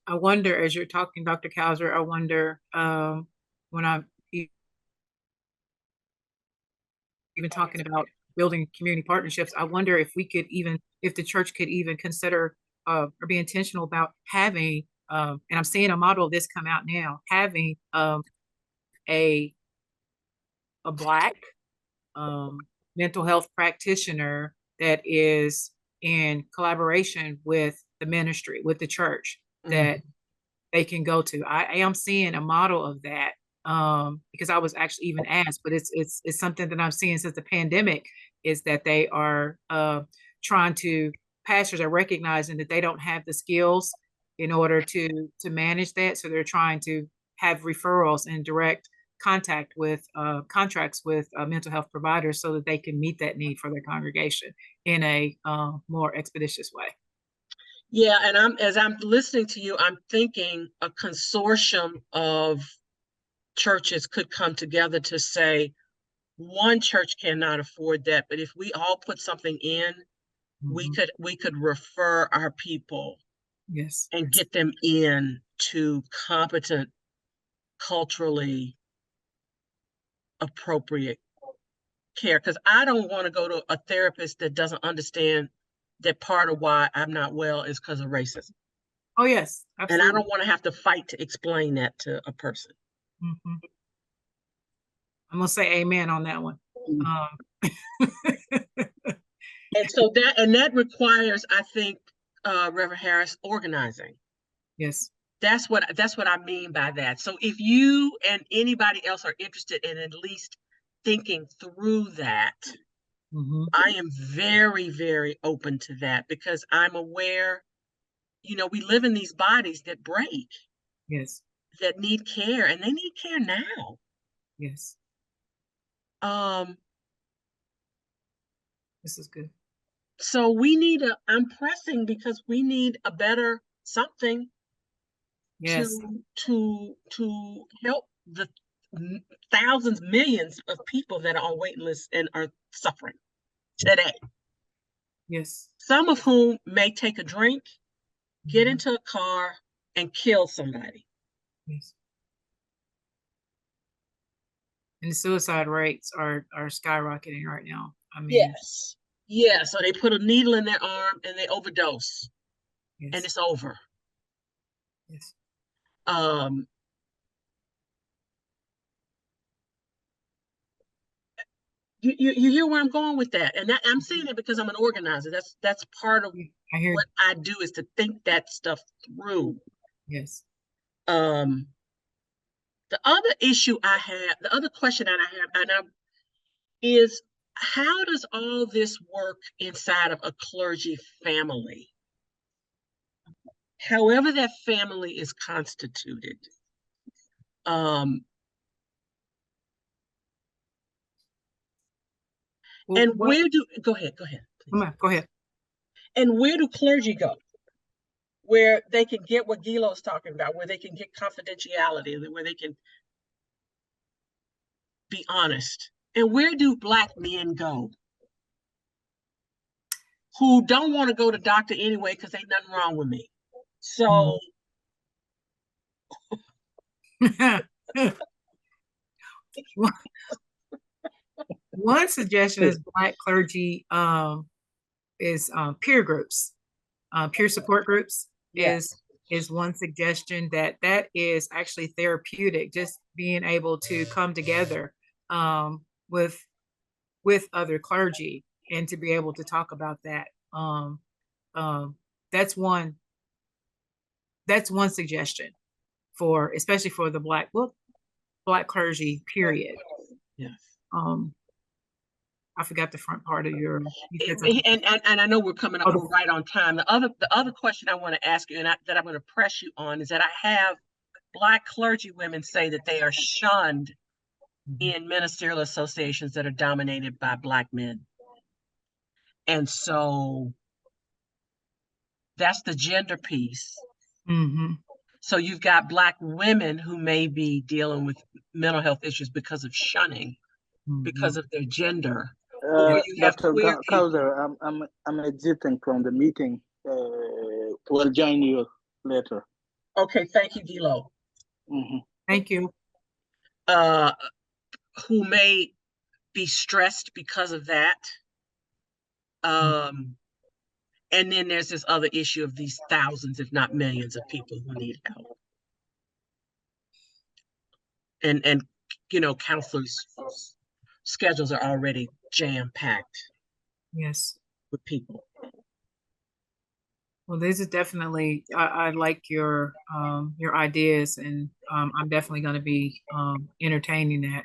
I wonder, as you're talking, Dr. Kauser, I wonder when I'm even talking about building community partnerships, I wonder if we could even, if the church could even consider or be intentional about having, and I'm seeing a model of this come out now, having a Black mental health practitioner that is in collaboration with the ministry, with the church, that they can go to. I am seeing a model of that because I was actually even asked, but it's something that I'm seeing since the pandemic, is that they are trying to, pastors are recognizing that they don't have the skills in order to manage that, so they're trying to have referrals and direct contact with contracts with mental health providers so that they can meet that need for their congregation in a more expeditious way. Yeah, and as I'm listening to you, I'm thinking a consortium of churches could come together to say, one church cannot afford that, but if we all put something in, we could refer our people, yes, and get them in to competent, culturally appropriate care. Because I don't want to go to a therapist that doesn't understand that part of why I'm not well is because of racism. Oh yes, absolutely. And I don't want to have to fight to explain that to a person. I'm gonna say amen on that one. And so that requires, I think, Reverend Harris, organizing. Yes. That's what I mean by that. So if you and anybody else are interested in at least thinking through that, I am very, very open to that, because I'm aware, we live in these bodies that break. Yes. That need care, and they need care now. Yes. This is good. So I'm pressing because we need a better something. Yes. To help the thousands, millions of people that are on waiting lists and are suffering today. Yes. Some of whom may take a drink, get into a car, and kill somebody. Yes. And the suicide rates are skyrocketing right now. I mean, yes. Yeah. So they put a needle in their arm and they overdose. Yes. And it's over. Yes. You hear where I'm going with that, and I'm saying it because I'm an organizer. That's part of what I do, is to think that stuff through. Yes. The other issue I have, the other question that I have, is how does all this work inside of a clergy family? However that family is constituted. And go ahead. Go ahead. And where do clergy go? Where they can get what Dilys talking about, where they can get confidentiality, where they can be honest. And where do Black men go who don't want to go to doctor anyway because ain't nothing wrong with me? So one suggestion is Black clergy is peer groups, peer support groups. Yes. is one suggestion that is actually therapeutic, just being able to come together with other clergy and to be able to talk about that. That's one suggestion for, especially for the Black clergy, period. Yes. I forgot the front part of your. And I know we're coming up, we're right on time. The other question I want to ask you, and that I'm going to press you on, is that I have Black clergy women say that they are shunned in ministerial associations that are dominated by Black men. And so That's the gender piece. Mm-hmm. So you've got Black women who may be dealing with mental health issues because of shunning, because of their gender. Or you have Dr. queer people. Kauser, I'm exiting from the meeting. We'll join you later. Okay, thank you, Dilo. Thank you. Who may be stressed because of that. And then there's this other issue of these thousands, if not millions, of people who need help. And you know, counselors' schedules are already jam-packed. Yes. With people. Well, this is definitely, I like your ideas, and I'm definitely going to be entertaining that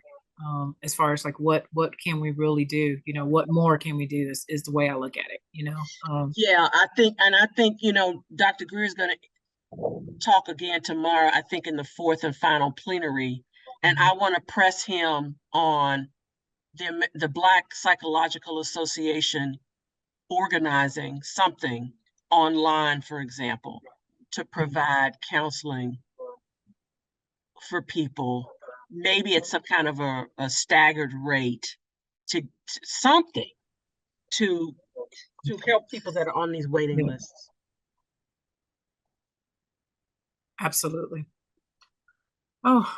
as far as like what can we really do? You know, what more can we do is the way I look at it, you know? Yeah, I think, you know, Dr. Greer is going to talk again tomorrow, I think in the fourth and final plenary. And I want to press him on the Black Psychological Association organizing something online, for example, to provide counseling for people, maybe at some kind of a staggered rate to something to help people that are on these waiting lists. Absolutely. Oh,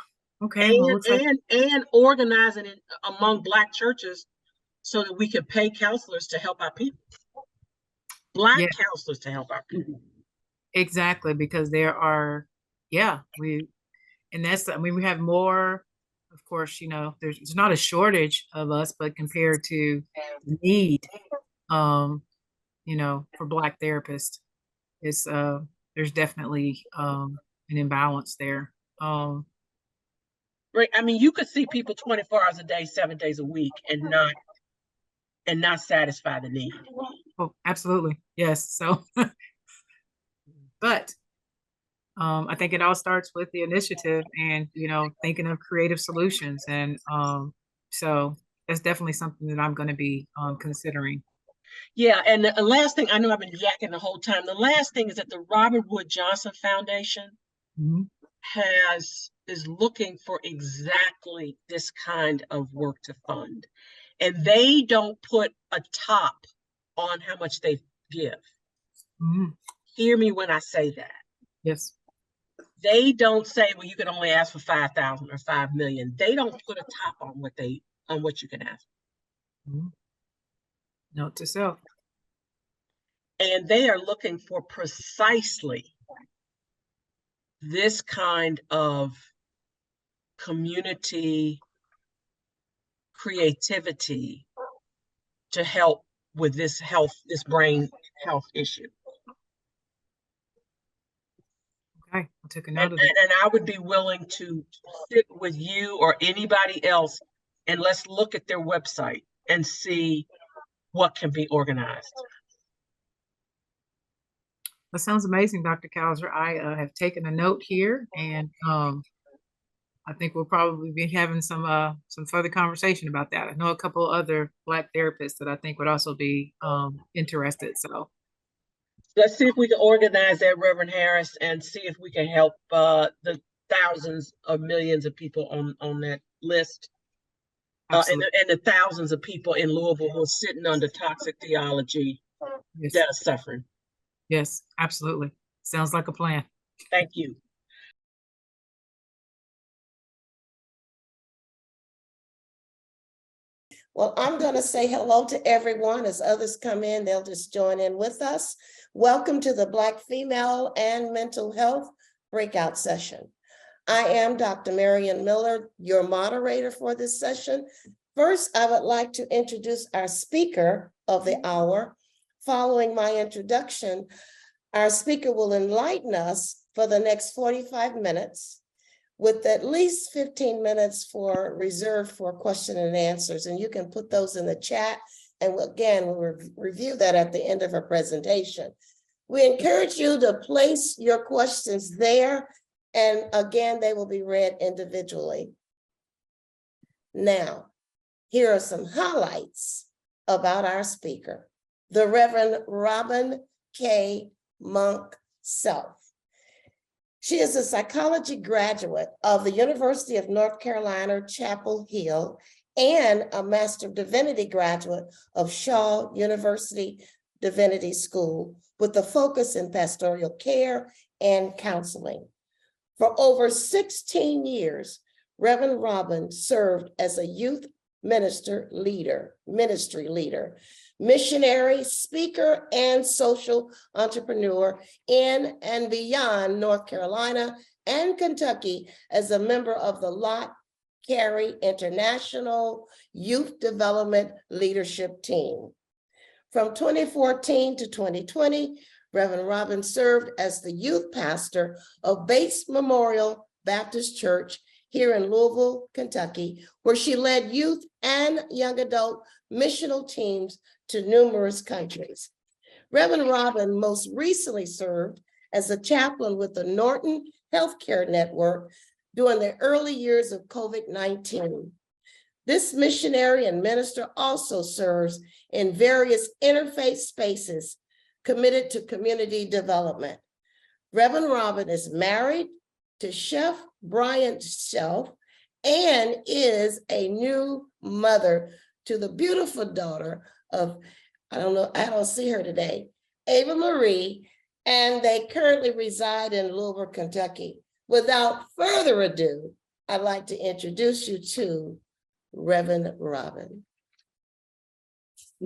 okay. Well, and organizing it among Black churches so that we can pay counselors to help our people. Black counselors to help our people. Exactly, because there are, and that's, I mean, we have more, of course, you know, there's not a shortage of us, but compared to the need, you know, for Black therapists, it's, there's definitely an imbalance there. Right. I mean, you could see people 24 hours a day, 7 days a week and not satisfy the need. Oh, absolutely. Yes. So, but I think it all starts with the initiative and, you know, thinking of creative solutions. And so that's definitely something that I'm going to be considering. Yeah. And the last thing, I know I've been yakking the whole time. The last thing is that the Robert Wood Johnson Foundation is looking for exactly this kind of work to fund. And they don't put a top on how much they give. Hear me when I say that. Yes. They don't say, well, you can only ask for 5,000 or 5 million. They don't put a top on what you can ask. Note to self. And they are looking for precisely this kind of community creativity to help with this brain health issue. Okay, I'll take a note of it. And I would be willing to sit with you or anybody else and let's look at their website and see what can be organized. That sounds amazing, Dr. Kauser. I have taken a note here, and I think we'll probably be having some further conversation about that. I know a couple other Black therapists that I think would also be interested. So let's see if we can organize that, Reverend Harris, and see if we can help the thousands of millions of people on that list. And the thousands of people in Louisville who are sitting under toxic theology that are suffering. Yes, absolutely. Sounds like a plan. Thank you. Well, I'm going to say hello to everyone. As others come in, they'll just join in with us. Welcome to the Black Female and Mental Health Breakout Session. I am Dr. Marion Miller, your moderator for this session. First, I would like to introduce our speaker of the hour. Following my introduction, our speaker will enlighten us for the next 45 minutes, with at least 15 minutes reserved for question and answers. And you can put those in the chat. And again, we'll review that at the end of our presentation. We encourage you to place your questions there. And again, they will be read individually. Now, here are some highlights about our speaker. The Reverend Robin K. Monk Self. She is a psychology graduate of the University of North Carolina, Chapel Hill, and a Master of Divinity graduate of Shaw University Divinity School with a focus in pastoral care and counseling. For over 16 years, Reverend Robin served as a youth ministry leader, missionary, speaker, and social entrepreneur in and beyond North Carolina and Kentucky as a member of the Lot Carey International Youth Development Leadership Team. From 2014 to 2020, Reverend Robin served as the youth pastor of Bates Memorial Baptist Church here in Louisville, Kentucky, where she led youth and young adult missional teams to numerous countries. Reverend Robin most recently served as a chaplain with the Norton Healthcare Network during the early years of COVID-19. This missionary and minister also serves in various interfaith spaces committed to community development. Reverend Robin is married to Chef Brian Shelf and is a new mother to the beautiful daughter of, I don't see her today, Ava Marie, and they currently reside in Louisville, Kentucky. Without further ado, I'd like to introduce you to Reverend Robin.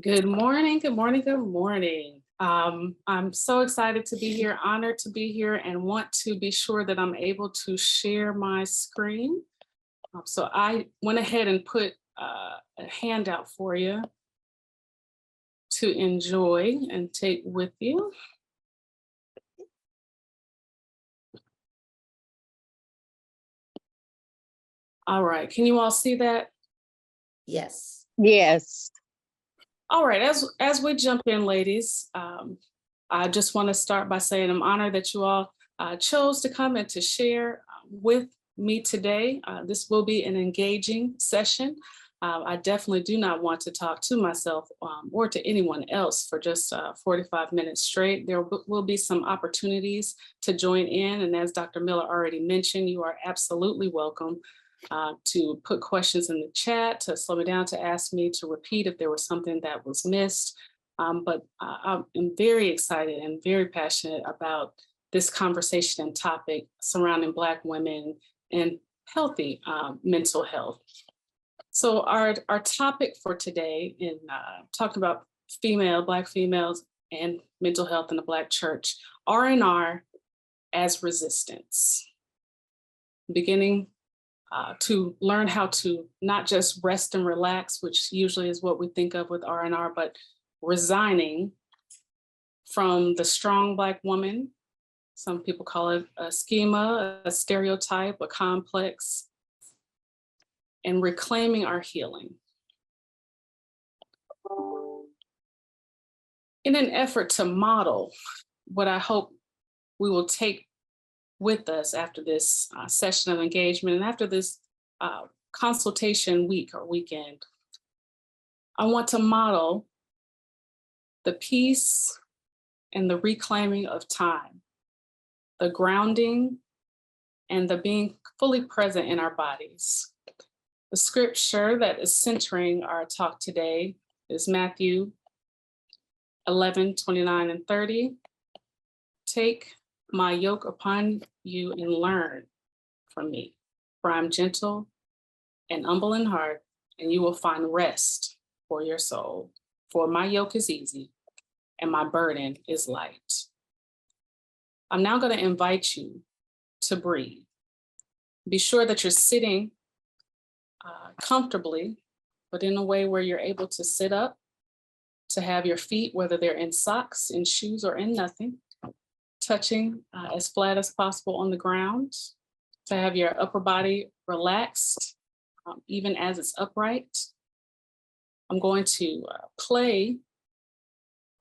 Good morning, good morning, good morning. I'm so excited to be here, honored to be here, and want to be sure that I'm able to share my screen. So I went ahead and put a handout for you to enjoy and take with you. All right, can you all see that? Yes. Yes. All right, as we jump in, ladies, I just want to start by saying I'm honored that you all chose to come and to share with me today. This will be an engaging session. I definitely do not want to talk to myself or to anyone else for just 45 minutes straight. There will be some opportunities to join in, and as Dr. Miller already mentioned, you are absolutely welcome to put questions in the chat, to slow me down, to ask me to repeat if there was something that was missed. But I'm very excited and very passionate about this conversation and topic surrounding Black women and healthy mental health. So our topic for today in talking about Black females and mental health in the Black church, R&R as resistance. Beginning to learn how to not just rest and relax, which usually is what we think of with R&R, but resigning from the strong Black woman. Some people call it a schema, a stereotype, a complex, and reclaiming our healing. In an effort to model what I hope we will take with us after this session of engagement and after this consultation week or weekend, I want to model the peace and the reclaiming of time, the grounding and the being fully present in our bodies. The scripture that is centering our talk today is Matthew 11:29 and 30. Take my yoke upon you and learn from me, for I'm gentle and humble in heart, and you will find rest for your soul. For my yoke is easy and my burden is light. I'm now going to invite you to breathe. Be sure that you're sitting comfortably, but in a way where you're able to sit up, to have your feet, whether they're in socks, in shoes, or in nothing, touching as flat as possible on the ground, to have your upper body relaxed, even as it's upright. I'm going to play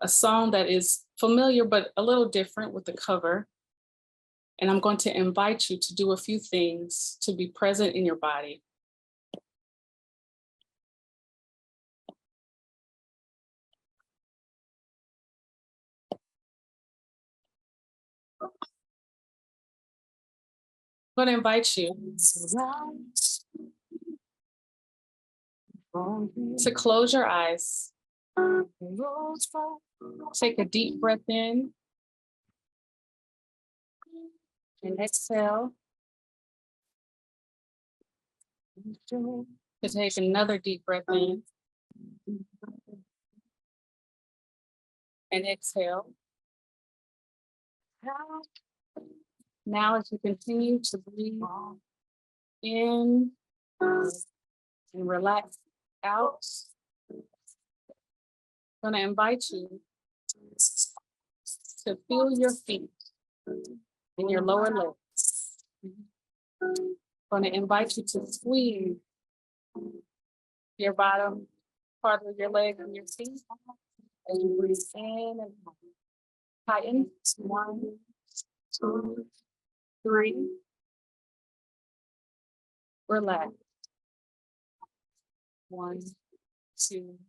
a song that is familiar, but a little different with the cover. And I'm going to invite you to do a few things to be present in your body. going to invite you to close your eyes. Take a deep breath in and exhale. To take another deep breath in and exhale. Now, as you continue to breathe in and relax out, I'm going to invite you to feel your feet and your lower legs. I'm going to invite you to squeeze your bottom part of your leg and your feet as you breathe in and out. Tighten. 1, 2, 3. Relax. 1, 2,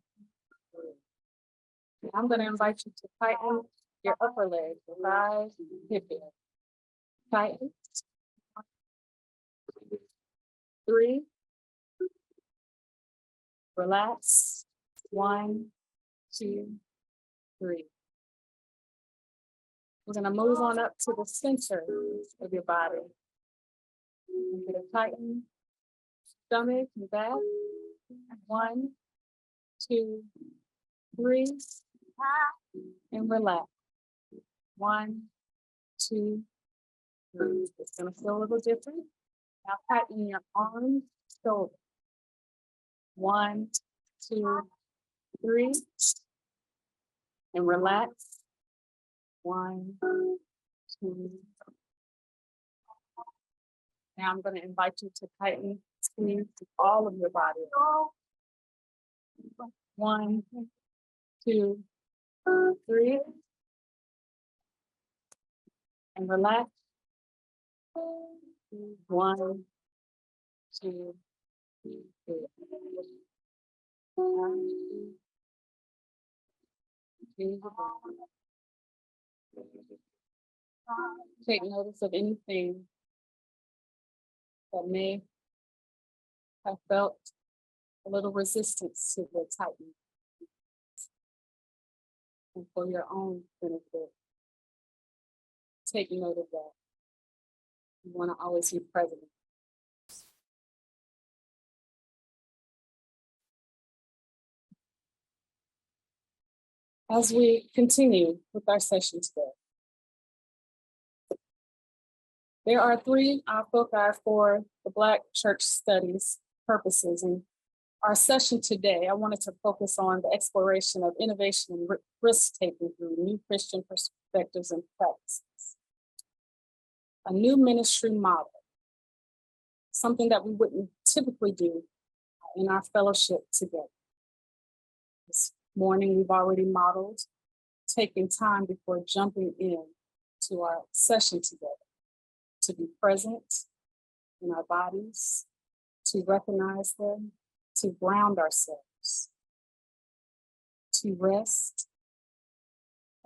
3. I'm going to invite you to tighten your upper leg, your thighs, hip it. Tighten. 3. Relax. 1, 2, 3. We're going to move on up to the center of your body. You're going to tighten stomach and back. 1, 2, 3. And relax. 1, 2, 3. It's going to feel a little different. Now tighten your arms, shoulders. 1, 2, 3. And relax. 1, 2. Now I'm going to invite you to tighten, squeeze all of your body. 1, 2, 3. And relax. 1, 2, 3. Take notice of anything that may have felt a little resistance to the tightening. And for your own benefit, take note of that. You want to always be present. As we continue with our session today, there are 3 foci for the Black church studies purposes. And our session today, I wanted to focus on the exploration of innovation and risk-taking through new Christian perspectives and practices. A new ministry model, something that we wouldn't typically do in our fellowship together. This morning, we've already modeled taking time before jumping in to our session together, to be present in our bodies, to recognize them, to ground ourselves, to rest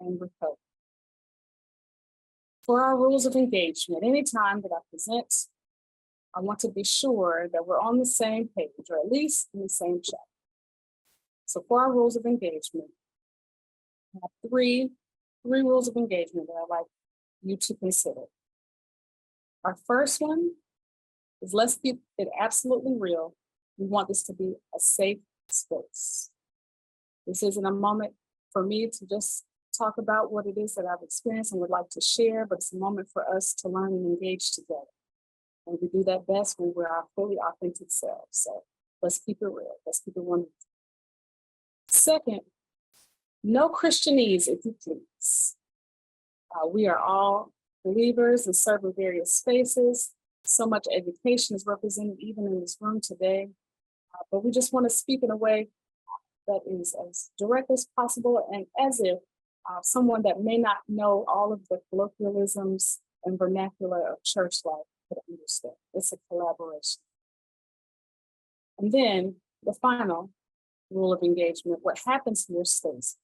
and recover. For our rules of engagement, anytime that I present, I want to be sure that we're on the same page, or at least in the same chapter. So for our rules of engagement, I have three rules of engagement that I'd like you to consider. Our first one is, let's keep it absolutely real. We want this to be a safe space. This isn't a moment for me to just talk about what it is that I've experienced and would like to share, but it's a moment for us to learn and engage together. And we do that best when we're our fully authentic selves. So let's keep it real. Let's keep it one. Second, no Christianese, if you please. We are all believers and serve in various spaces. So much education is represented even in this room today. But we just want to speak in a way that is as direct as possible, and as if someone that may not know all of the colloquialisms and vernacular of church life could understand. It's a collaboration. And then the final rule of engagement, what happens in your space,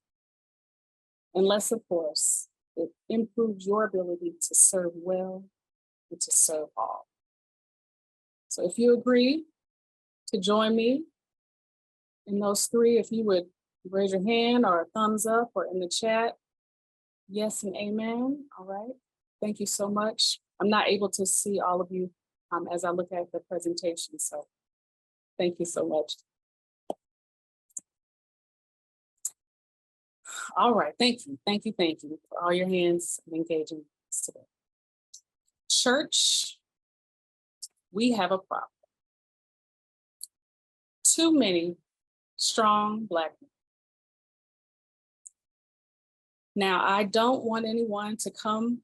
unless, of course, it improves your ability to serve well and to serve all. So if you agree to join me in those three, if you would raise your hand or a thumbs up or in the chat, yes and amen. All right. Thank you so much. I'm not able to see all of you as I look at the presentation. So thank you so much. All right. Thank you. Thank you. Thank you for all your hands and engaging today. Church, we have a problem. Too many strong Black men. Now, I don't want anyone to come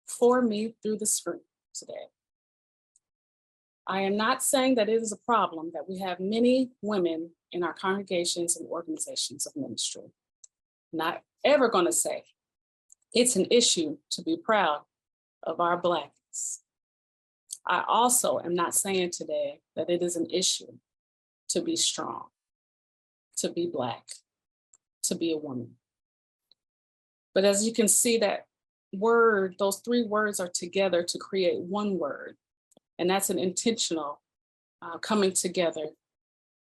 for me through the screen today. I am not saying that it is a problem that we have many women in our congregations and organizations of ministry. Not ever going to say it's an issue to be proud of our Blackness. I also am not saying today that it is an issue to be strong, to be Black, to be a woman. But as you can see, that word, those three words are together to create one word. And that's an intentional coming together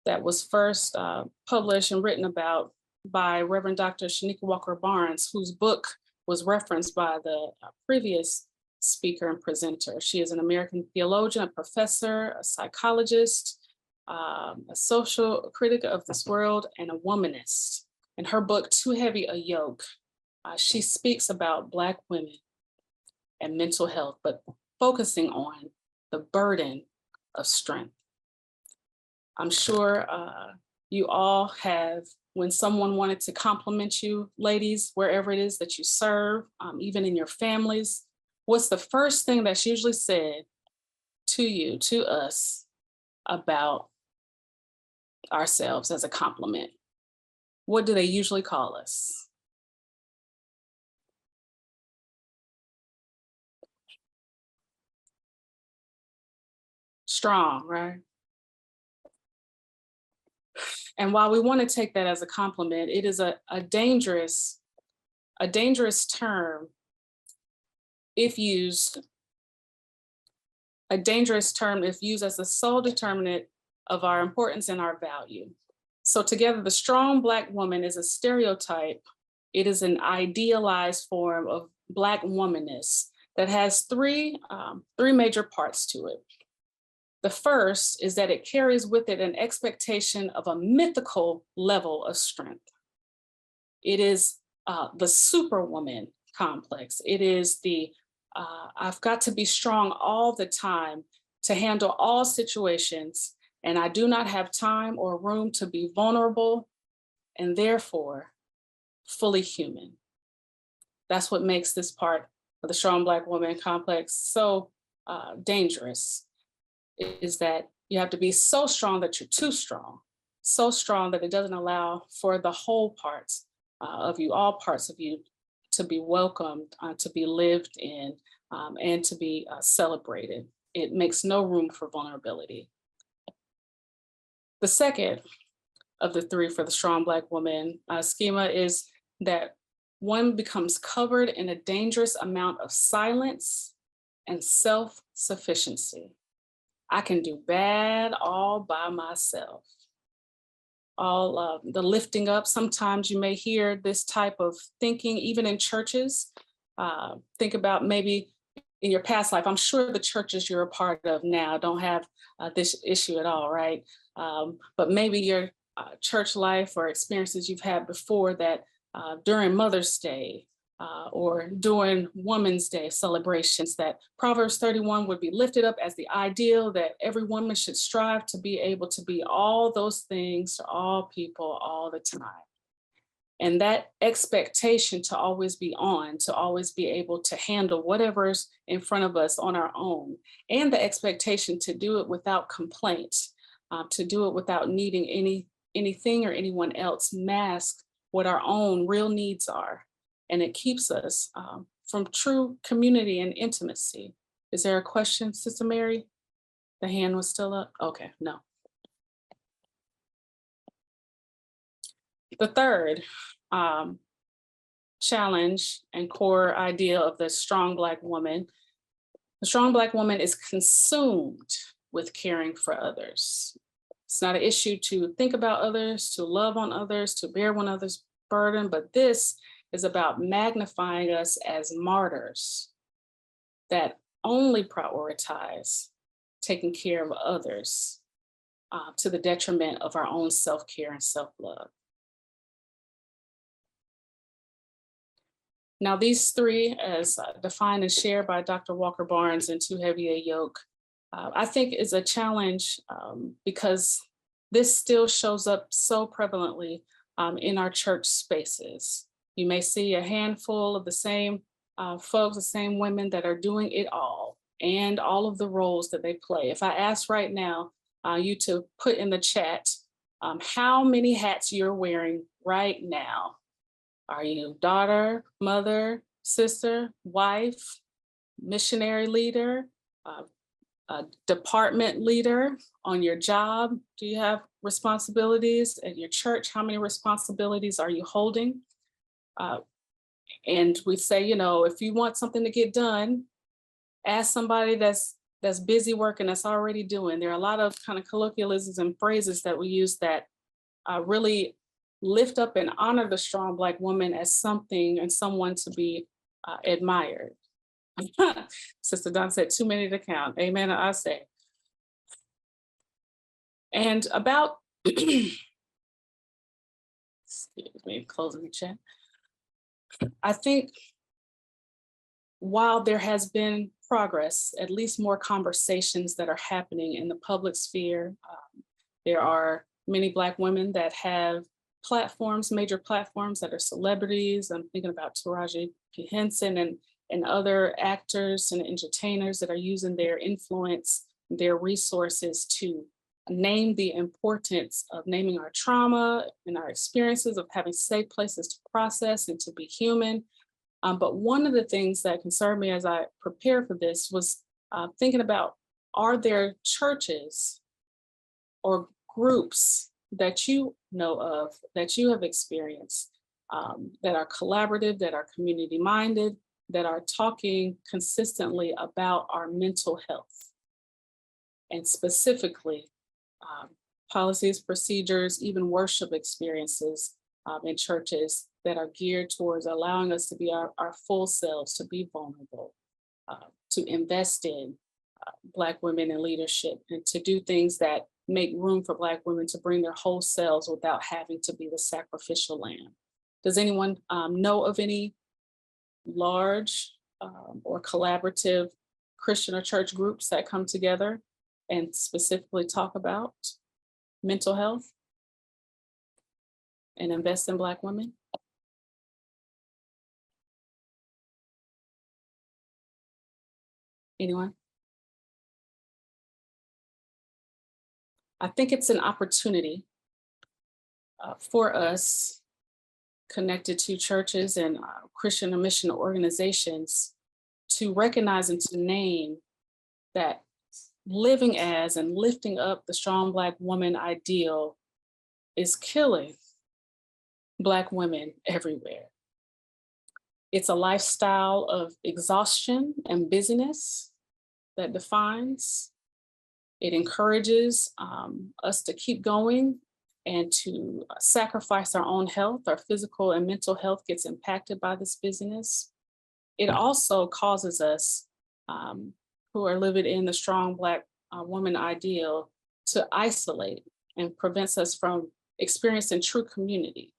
that was first published and written about by Reverend Dr. Shanika Walker Barnes, whose book was referenced by the previous speaker and presenter. She is an American theologian, a professor, a psychologist, a social critic of this world, and a womanist. In her book, Too Heavy a Yoke, she speaks about Black women and mental health, but focusing on the burden of strength. I'm sure you all have, when someone wanted to compliment you, ladies, wherever it is that you serve, even in your families, what's the first thing that's usually said to you, to us, about ourselves as a compliment? What do they usually call us? Strong, right? And while we want to take that as a compliment, it is a dangerous term if used, as the sole determinant of our importance and our value. So together, the strong Black woman is a stereotype. It is an idealized form of Black womanness that has three major parts to it. The first is that it carries with it an expectation of a mythical level of strength. It is the superwoman complex. It is the, I've got to be strong all the time to handle all situations, and I do not have time or room to be vulnerable, and therefore fully human. That's what makes this part of the strong Black woman complex so dangerous. Is that you have to be so strong that you're too strong, so strong that it doesn't allow for the whole parts of you, all parts of you, to be welcomed, to be lived in, and to be celebrated. It makes no room for vulnerability. The second of the three for the strong Black woman schema is that one becomes covered in a dangerous amount of silence and self-sufficiency. I can do bad all by myself. All the lifting up, sometimes you may hear this type of thinking, even in churches. Think about maybe in your past life. I'm sure the churches you're a part of now don't have this issue at all, right? But maybe your church life or experiences you've had before that during Mother's Day, or during Women's Day celebrations, that Proverbs 31 would be lifted up as the ideal that every woman should strive to be able to be all those things to all people all the time. And that expectation to always be on, to always be able to handle whatever's in front of us on our own, and the expectation to do it without complaint, to do it without needing anything or anyone else, mask what our own real needs are. And it keeps us from true community and intimacy. Is there a question, Sister Mary? The hand was still up? Okay, no. The third challenge and core idea of the strong Black woman, the strong Black woman is consumed with caring for others. It's not an issue to think about others, to love on others, to bear one another's burden, but this is about magnifying us as martyrs that only prioritize taking care of others to the detriment of our own self-care and self-love. Now, these three, as defined and shared by Dr. Walker Barnes in Too Heavy a Yoke, I think is a challenge because this still shows up so prevalently in our church spaces. You may see a handful of the same folks, the same women that are doing it all and all of the roles that they play. If I ask right now, you to put in the chat how many hats you're wearing right now. Are you daughter, mother, sister, wife, missionary leader, a department leader on your job? Do you have responsibilities at your church? How many responsibilities are you holding? And we say, you know, if you want something to get done, ask somebody that's busy working, that's already doing. There are a lot of kind of colloquialisms and phrases that we use that really lift up and honor the strong Black woman as something and someone to be admired. Sister Dawn said, too many to count. Amen, I say. And about, excuse me, closing the chat. I think while there has been progress, at least more conversations that are happening in the public sphere, there are many Black women that have platforms, major platforms that are celebrities. I'm thinking about Taraji P. Henson and other actors and entertainers that are using their influence, their resources to name the importance of naming our trauma and our experiences, of having safe places to process and to be human. But one of the things that concerned me as I prepared for this was thinking about, are there churches or groups that you know of, that you have experienced, that are collaborative, that are community minded, that are talking consistently about our mental health, and specifically policies, procedures, even worship experiences in churches that are geared towards allowing us to be our full selves, to be vulnerable, to invest in Black women in leadership, and to do things that make room for Black women to bring their whole selves without having to be the sacrificial lamb. Does anyone know of any large or collaborative Christian or church groups that come together and specifically talk about mental health and invest in Black women? Anyone? I think it's an opportunity for us connected to churches and Christian or mission organizations to recognize and to name that living as and lifting up the strong Black woman ideal is killing Black women everywhere. It's a lifestyle of exhaustion and busyness that defines. It encourages us to keep going and to sacrifice our own health. Our physical and mental health gets impacted by this busyness. It also causes us, who are living in the strong Black woman ideal, to isolate and prevents us from experiencing true community.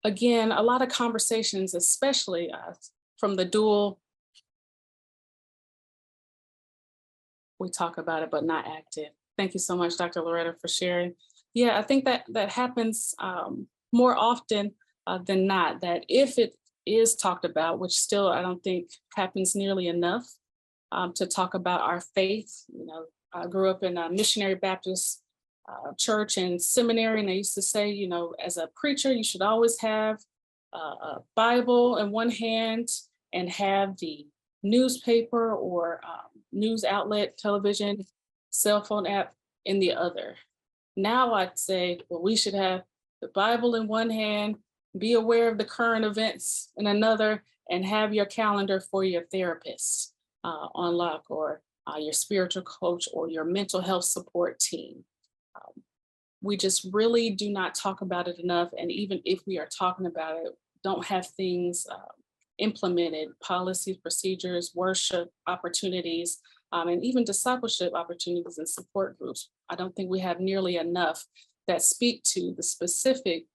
Again, a lot of conversations, especially from the dual, we talk about it, but not active. Thank you so much, Dr. Loretta, for sharing. Yeah, I think that happens more often than not, that if it is talked about, which still I don't think happens nearly enough, to talk about our faith. You know, I grew up in a missionary Baptist church and seminary, and they used to say, you know, as a preacher, you should always have a Bible in one hand and have the newspaper or news outlet, television, cell phone app in the other. Now I'd say, well, we should have the Bible in one hand, be aware of the current events in another, and have your calendar for your therapist on lock, or your spiritual coach, or your mental health support team. We just really do not talk about it enough. And even if we are talking about it, don't have things implemented, policies, procedures, worship opportunities, and even discipleship opportunities and support groups. I don't think we have nearly enough that speak to the specific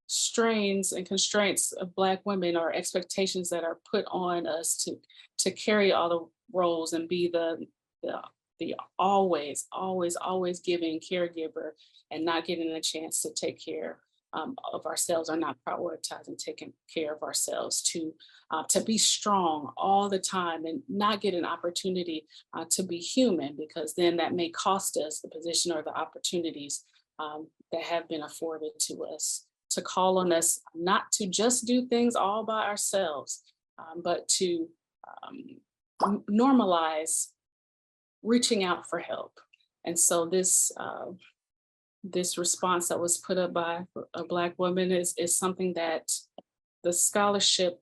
strains and constraints of Black women, or expectations that are put on us to carry all the roles and be the always giving caregiver, and not getting a chance to take care of ourselves, or not prioritizing taking care of ourselves, to be strong all the time and not get an opportunity to be human, because then that may cost us the position or the opportunities that have been afforded to us, to call on us not to just do things all by ourselves, but to normalize reaching out for help. And so this response that was put up by a Black woman is something that the scholarship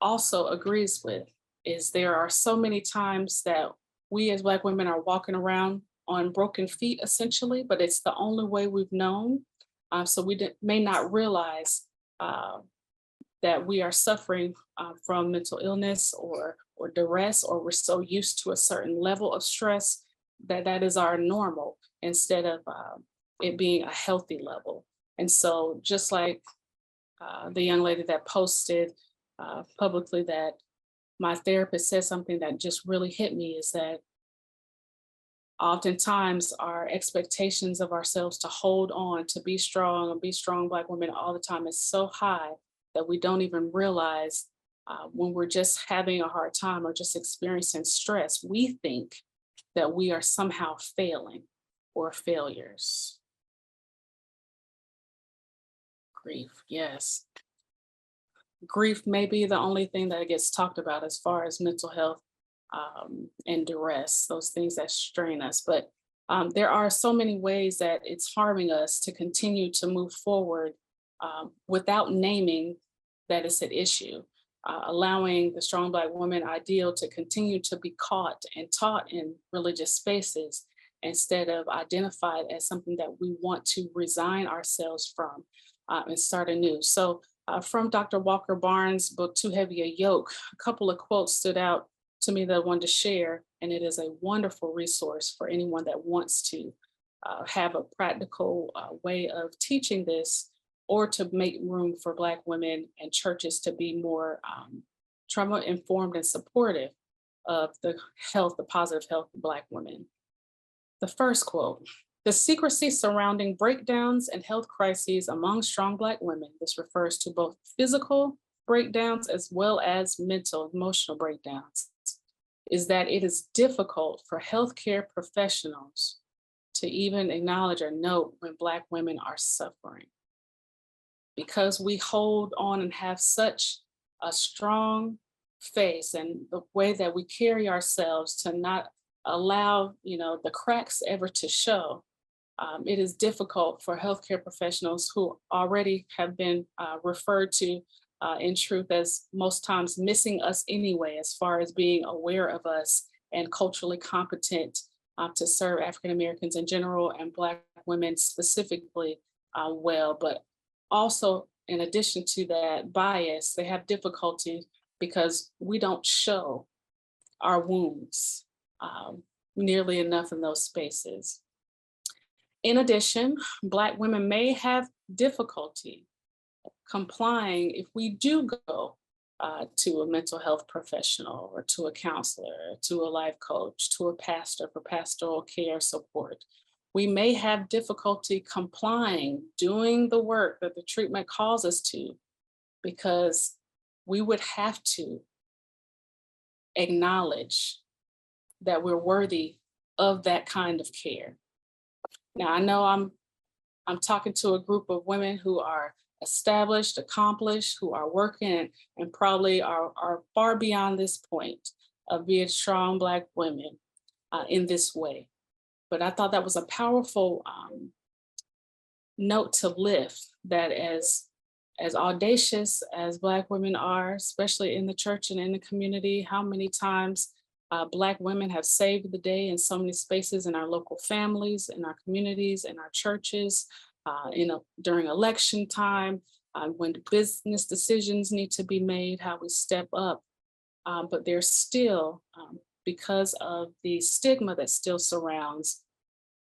also agrees with. Is there are so many times that we as Black women are walking around on broken feet, essentially, but it's the only way we've known. So we may not realize that we are suffering from mental illness or duress, or we're so used to a certain level of stress that is our normal, instead of it being a healthy level. And so just like the young lady that posted publicly that my therapist said something that just really hit me, is that oftentimes our expectations of ourselves to hold on, to be strong and be strong Black women all the time is so high that we don't even realize when we're just having a hard time or just experiencing stress, we think that we are somehow failing or failures. Grief, yes. Grief may be the only thing that gets talked about as far as mental health and duress, those things that strain us. But there are so many ways that it's harming us to continue to move forward without naming that it's an issue. Allowing the strong Black woman ideal to continue to be caught and taught in religious spaces, instead of identified as something that we want to resign ourselves from and start anew. So from Dr. Walker Barnes' book, Too Heavy a Yoke, a couple of quotes stood out to me that I wanted to share, and it is a wonderful resource for anyone that wants to have a practical way of teaching this, or to make room for Black women and churches to be more trauma-informed and supportive of the positive health of Black women. The first quote: "The secrecy surrounding breakdowns and health crises among strong Black women," this refers to both physical breakdowns as well as mental, emotional breakdowns, "is that it is difficult for healthcare professionals to even acknowledge or note when Black women are suffering. Because we hold on and have such a strong face, and the way that we carry ourselves to not allow, the cracks ever to show, it is difficult for healthcare professionals who already have been referred to in truth as most times missing us anyway, as far as being aware of us and culturally competent to serve African Americans in general and Black women specifically well. But also, in addition to that bias, they have difficulty because we don't show our wounds nearly enough in those spaces. In addition, Black women may have difficulty complying if we do go to a mental health professional, or to a counselor, to a life coach, to a pastor for pastoral care support. We may have difficulty complying, doing the work that the treatment calls us to, because we would have to acknowledge that we're worthy of that kind of care. Now, I know I'm talking to a group of women who are established, accomplished, who are working and probably are far beyond this point of being strong Black women in this way. But I thought that was a powerful note to lift, that as as audacious as Black women are, especially in the church and in the community, how many times Black women have saved the day in so many spaces in our local families, in our communities, in our churches, during election time, when business decisions need to be made, how we step up. But there's still, because of the stigma that still surrounds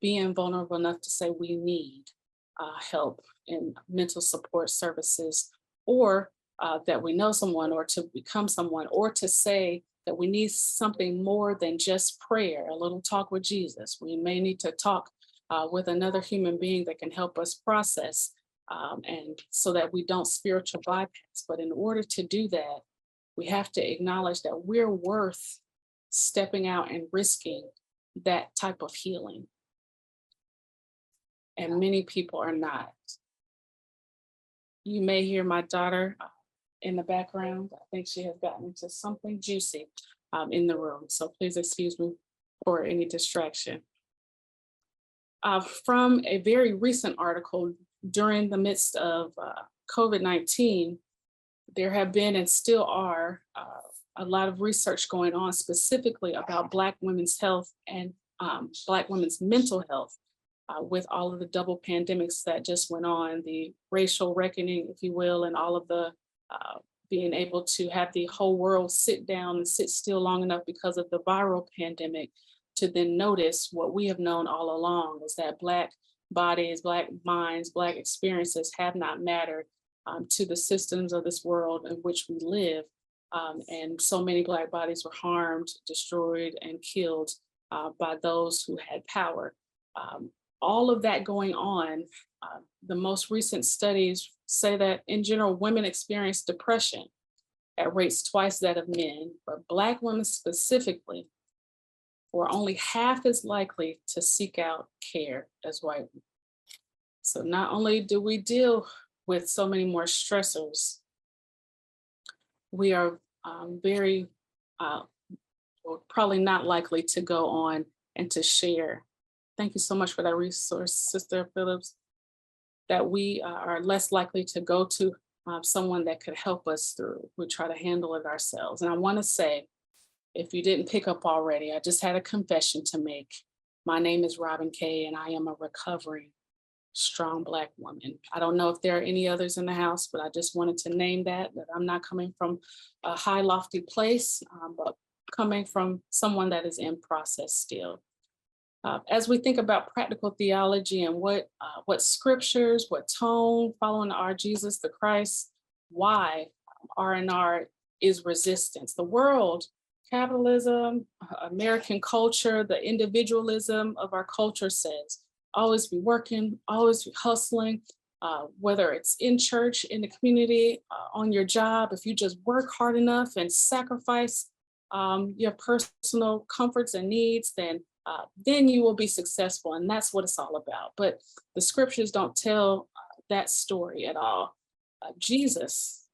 being vulnerable enough to say we need help in mental support services, or that we know someone, or to become someone, or to say that we need something more than just prayer, a little talk with Jesus. We may need to talk with another human being that can help us process, and so that we don't spiritual bypass. But in order to do that, we have to acknowledge that we're worth stepping out and risking that type of healing. And many people are not. You may hear my daughter in the background. I think she has gotten into something juicy in the room. So please excuse me for any distraction. From a very recent article, during the midst of COVID-19, there have been and still are a lot of research going on specifically about Black women's health and Black women's mental health with all of the double pandemics that just went on, the racial reckoning, if you will, and all of the being able to have the whole world sit down and sit still long enough because of the viral pandemic to then notice what we have known all along is that Black bodies, Black minds, Black experiences have not mattered to the systems of this world in which we live. And so many Black bodies were harmed, destroyed, and killed by those who had power. All of that going on, the most recent studies say that in general, women experience depression at rates twice that of men, but Black women specifically were only half as likely to seek out care as white women. So not only do we deal with so many more stressors, we are very, probably not likely to go on and to share. Thank you so much for that resource, Sister Phillips, that we are less likely to go to someone that could help us through. We try to handle it ourselves. And I want to say, if you didn't pick up already, I just had a confession to make. My name is Robin Kay, and I am a recovering, strong Black woman. I don't know if there are any others in the house, but I just wanted to name that I'm not coming from a high, lofty place, but coming from someone that is in process still. As we think about practical theology and what scriptures, what tone, following our Jesus the Christ, why R&R is resistance. The world, capitalism, American culture, the individualism of our culture says, always be working, always be hustling, whether it's in church, in the community, on your job. If you just work hard enough and sacrifice your personal comforts and needs, then you will be successful. And that's what it's all about. But the scriptures don't tell that story at all. Jesus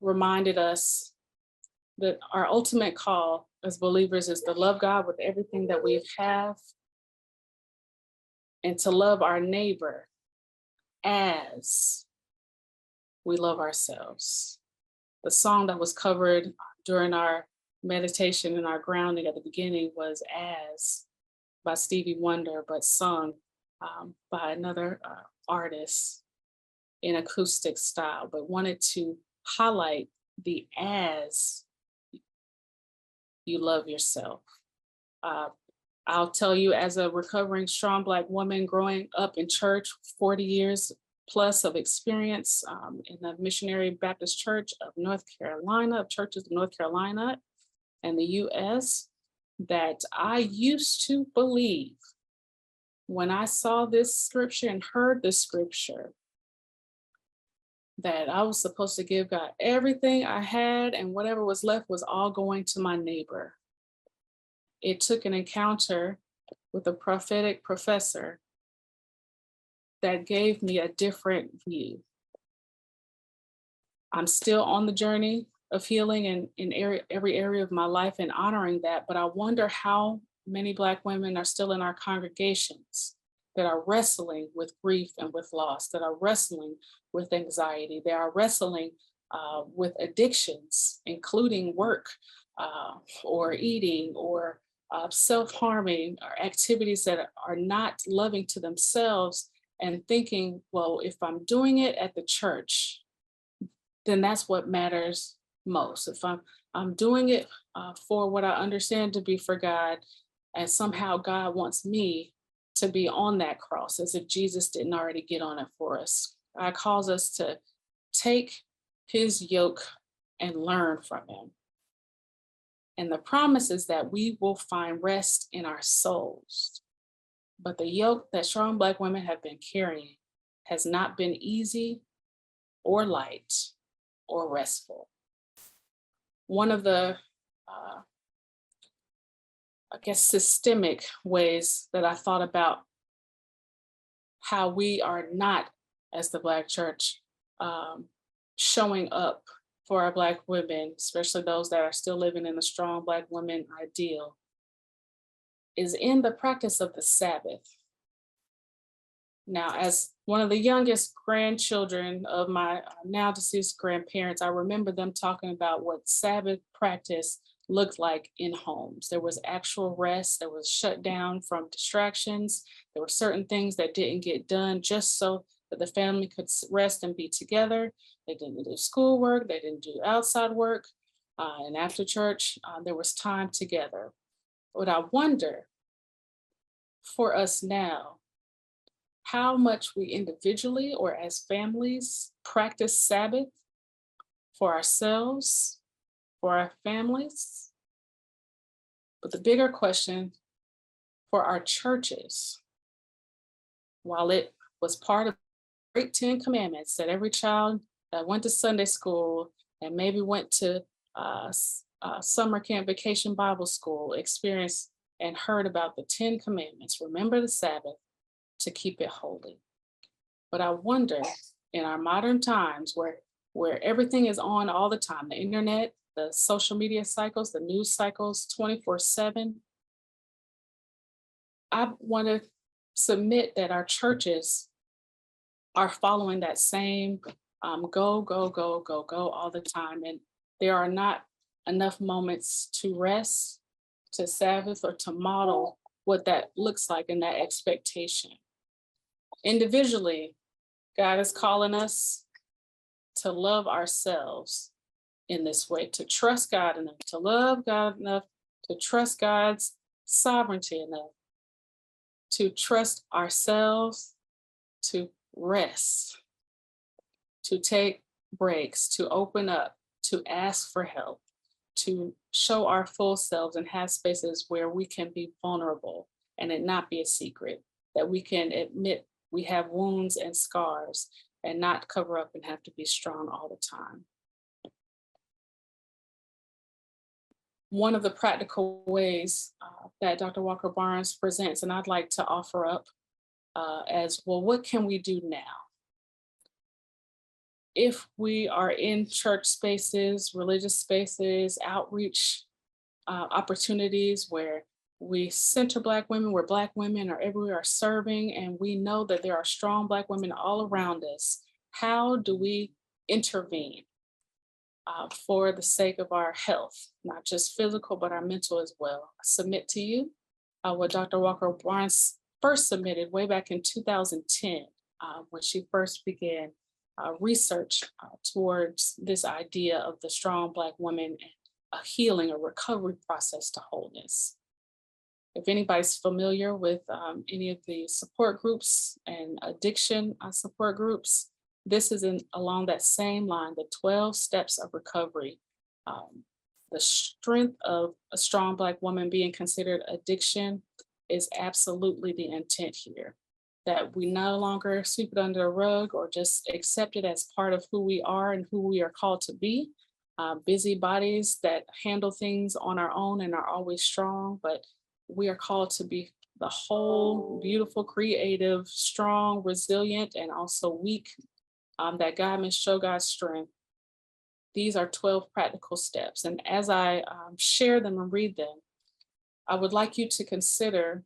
reminded us that our ultimate call as believers is to love God with everything that we have and to love our neighbor as we love ourselves. The song that was covered during our meditation and our grounding at the beginning was As by Stevie Wonder, but sung by another artist in acoustic style, but wanted to highlight the as you love yourself. I'll tell you, as a recovering strong Black woman growing up in church, 40 years plus of experience in the Missionary Baptist Church of North Carolina, of churches of North Carolina and the US, that I used to believe when I saw this scripture and heard this scripture that I was supposed to give God everything I had, and whatever was left was all going to my neighbor. It took an encounter with a prophetic professor that gave me a different view. I'm still on the journey of healing in every area of my life and honoring that, but I wonder how many Black women are still in our congregations that are wrestling with grief and with loss, that are wrestling with anxiety, they are wrestling with addictions, including work or eating or self-harming or activities that are not loving to themselves, and thinking, well, if I'm doing it at the church, then that's what matters most. If I'm doing it for what I understand to be for God, and somehow God wants me to be on that cross, as if Jesus didn't already get on it for us. God calls us to take his yoke and learn from him. And the promise is that we will find rest in our souls. But the yoke that strong Black women have been carrying has not been easy or light or restful. One of the, systemic ways that I thought about how we are not, as the Black church, showing up for our Black women, especially those that are still living in the strong Black women ideal, is in the practice of the Sabbath. Now, as one of the youngest grandchildren of my now deceased grandparents, I remember them talking about what Sabbath practice looked like in homes. There was actual rest, there was shut down from distractions, there were certain things that didn't get done just so that the family could rest and be together. They didn't do schoolwork, they didn't do outside work, and after church, there was time together. But I wonder, for us now, how much we individually or as families practice Sabbath for ourselves, for our families. But the bigger question for our churches, while it was part of the great 10 commandments that every child that went to Sunday school and maybe went to summer camp, vacation Bible school, experienced and heard about the 10 commandments, remember the Sabbath, to keep it holy. But I wonder, in our modern times where everything is on all the time, the internet, the social media cycles, the news cycles 24/7, I want to submit that our churches are following that same go, go, go, go, go all the time. And there are not enough moments to rest, to Sabbath, or to model what that looks like in that expectation. Individually, God is calling us to love ourselves in this way, to trust God enough, to love God enough, to trust God's sovereignty enough, to trust ourselves, to rest, to take breaks, to open up, to ask for help, to show our full selves and have spaces where we can be vulnerable and it not be a secret, that we can admit we have wounds and scars and not cover up and have to be strong all the time. One of the practical ways that Dr. Walker Barnes presents, and I'd like to offer up as well, what can we do now? If we are in church spaces, religious spaces, outreach opportunities where we center Black women, where Black women are everywhere serving, and we know that there are strong Black women all around us, how do we intervene for the sake of our health, not just physical, but our mental as well? I submit to you what Dr. Walker Barnes first submitted way back in 2010, when she first began research towards this idea of the strong Black woman and a healing, a recovery process to wholeness. If anybody's familiar with any of the support groups and addiction support groups, this is along that same line, the 12 steps of recovery. The strength of a strong Black woman being considered addiction is absolutely the intent here, that we no longer sweep it under the rug or just accept it as part of who we are and who we are called to be. Busy bodies that handle things on our own and are always strong, but we are called to be the whole, beautiful, creative, strong, resilient, and also weak, that God may show God's strength. These are 12 practical steps. And as I share them and read them, I would like you to consider,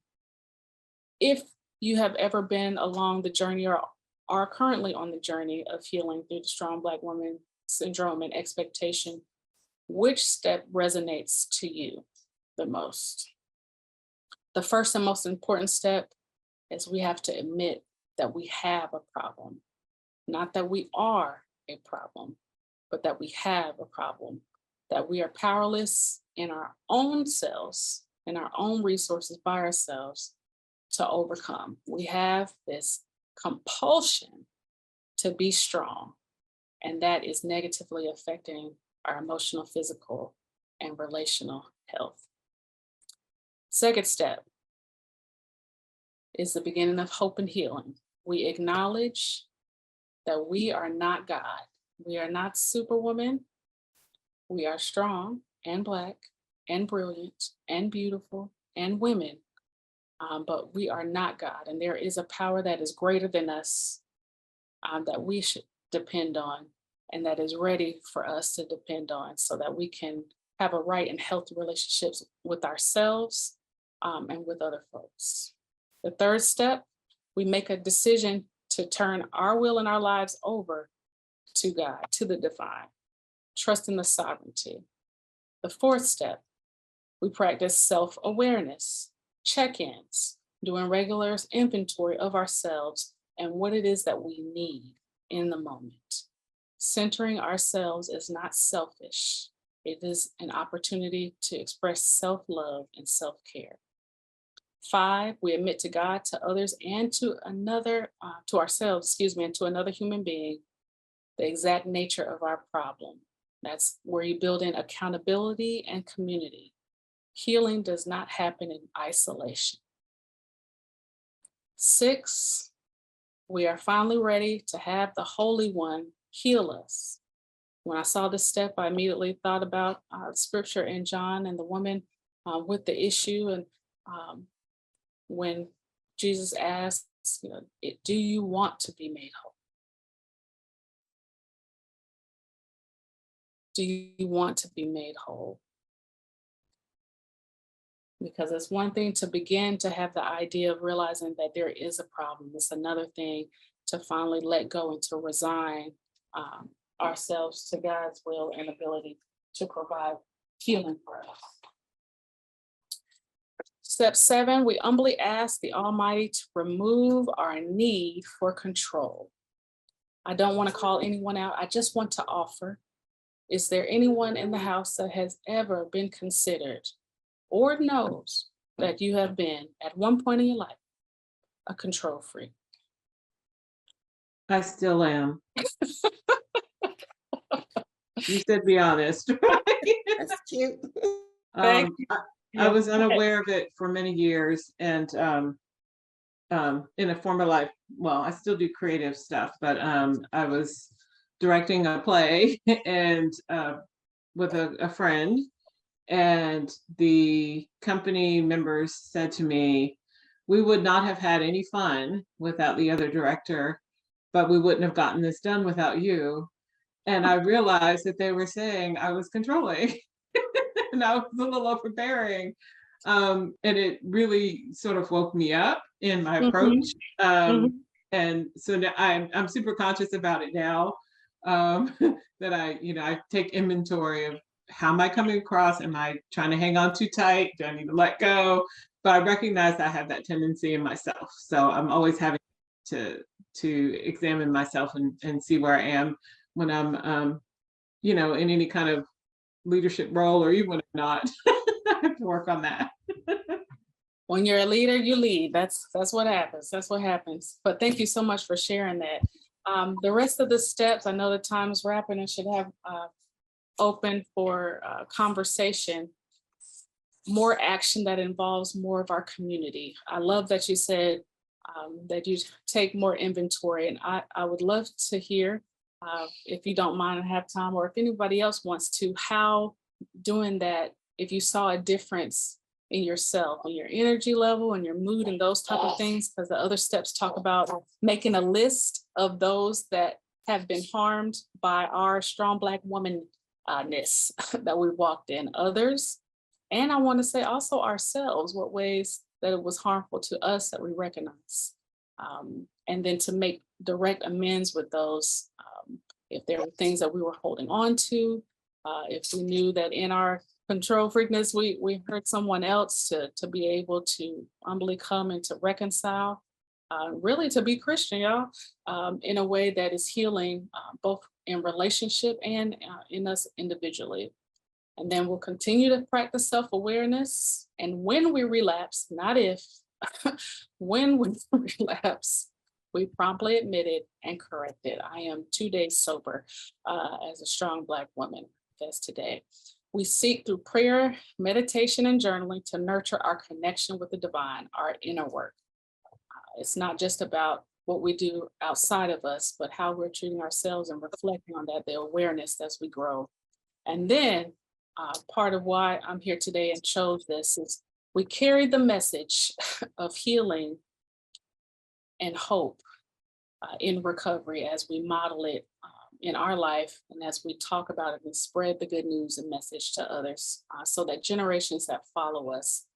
if you have ever been along the journey or are currently on the journey of healing through the Strong Black Woman Syndrome and expectation, which step resonates to you the most? The first and most important step is we have to admit that we have a problem. Not that we are a problem, but that we have a problem, that we are powerless in our own selves, in our own resources by ourselves to overcome. We have this compulsion to be strong, and that is negatively affecting our emotional, physical, and relational health. Second step is the beginning of hope and healing. We acknowledge that we are not God. We are not Superwoman. We are strong and Black and brilliant and beautiful and women, but we are not God. And there is a power that is greater than us that we should depend on and that is ready for us to depend on so that we can have a right and healthy relationships with ourselves and with other folks. The third step, we make a decision to turn our will and our lives over to God, to the divine, trusting the sovereignty. The fourth step, we practice self-awareness, check-ins, doing regular inventory of ourselves and what it is that we need in the moment. Centering ourselves is not selfish. It is an opportunity to express self-love and self-care. 5, we admit to God, to others, and to ourselves, and to another human being, the exact nature of our problem. That's where you build in accountability and community. Healing does not happen in isolation. 6, we are finally ready to have the Holy One heal us. When I saw this step, I immediately thought about scripture in John and the woman with the issue, and when Jesus asked, do you want to be made whole? Do you want to be made whole? Because it's one thing to begin to have the idea of realizing that there is a problem. It's another thing to finally let go and to resign ourselves to God's will and ability to provide healing for us. Step 7, we humbly ask the Almighty to remove our need for control. I don't want to call anyone out. I just want to offer. Is there anyone in the house that has ever been considered or knows that you have been at one point in your life a control freak? I still am. You said be honest. That's cute. Thank you. I was unaware of it for many years, and in a former life, well, I still do creative stuff, but I was directing a play and with a friend, and the company members said to me, we would not have had any fun without the other director, but we wouldn't have gotten this done without you. And I realized that they were saying I was controlling. And I was a little overbearing. And it really sort of woke me up in my approach. And so now I'm super conscious about it now, that I take inventory of how am I coming across? Am I trying to hang on too tight? Do I need to let go? But I recognize I have that tendency in myself. So I'm always having to examine myself and see where I am when I'm, in any kind of leadership role, or even when I'm not. I have to work on that. When you're a leader, you lead. That's what happens. That's what happens. But thank you so much for sharing that. The rest of the steps, I know the time is wrapping and should have open for conversation, more action that involves more of our community. I love that you said that you take more inventory, and I would love to hear, if you don't mind and have time, or if anybody else wants to, how doing that, if you saw a difference in yourself, on your energy level and your mood and those type of things, because the other steps talk about making a list of those that have been harmed by our strong Black woman-ness that we walked in, others. And I want to say also ourselves, what ways that it was harmful to us that we recognize. And then to make direct amends with those, if there were things that we were holding on to, if we knew that in our control freakness, we hurt someone else, to be able to humbly come and to reconcile, really to be Christian, y'all, in a way that is healing, both in relationship and in us individually. And then we'll continue to practice self-awareness. And when we relapse, not if, when we relapse, we promptly admit it and correct it. I am 2 days sober as a strong Black woman, as today. We seek through prayer, meditation, and journaling to nurture our connection with the divine, our inner work. It's not just about what we do outside of us, but how we're treating ourselves and reflecting on that, the awareness as we grow. And then part of why I'm here today and chose this is we carry the message of healing and hope in recovery as we model it in our life, and as we talk about it and spread the good news and message to others, so that generations that follow us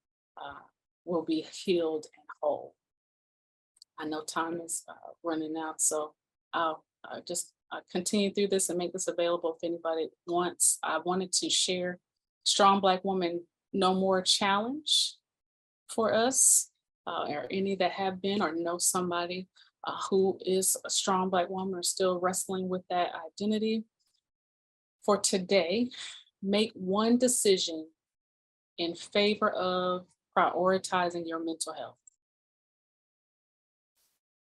will be healed and whole. I know time is running out, so I'll just continue through this and make this available if anybody wants. I wanted to share Strong Black Woman No More Challenge for us, or any that have been or know somebody who is a strong Black woman or still wrestling with that identity. For today, make one decision in favor of prioritizing your mental health.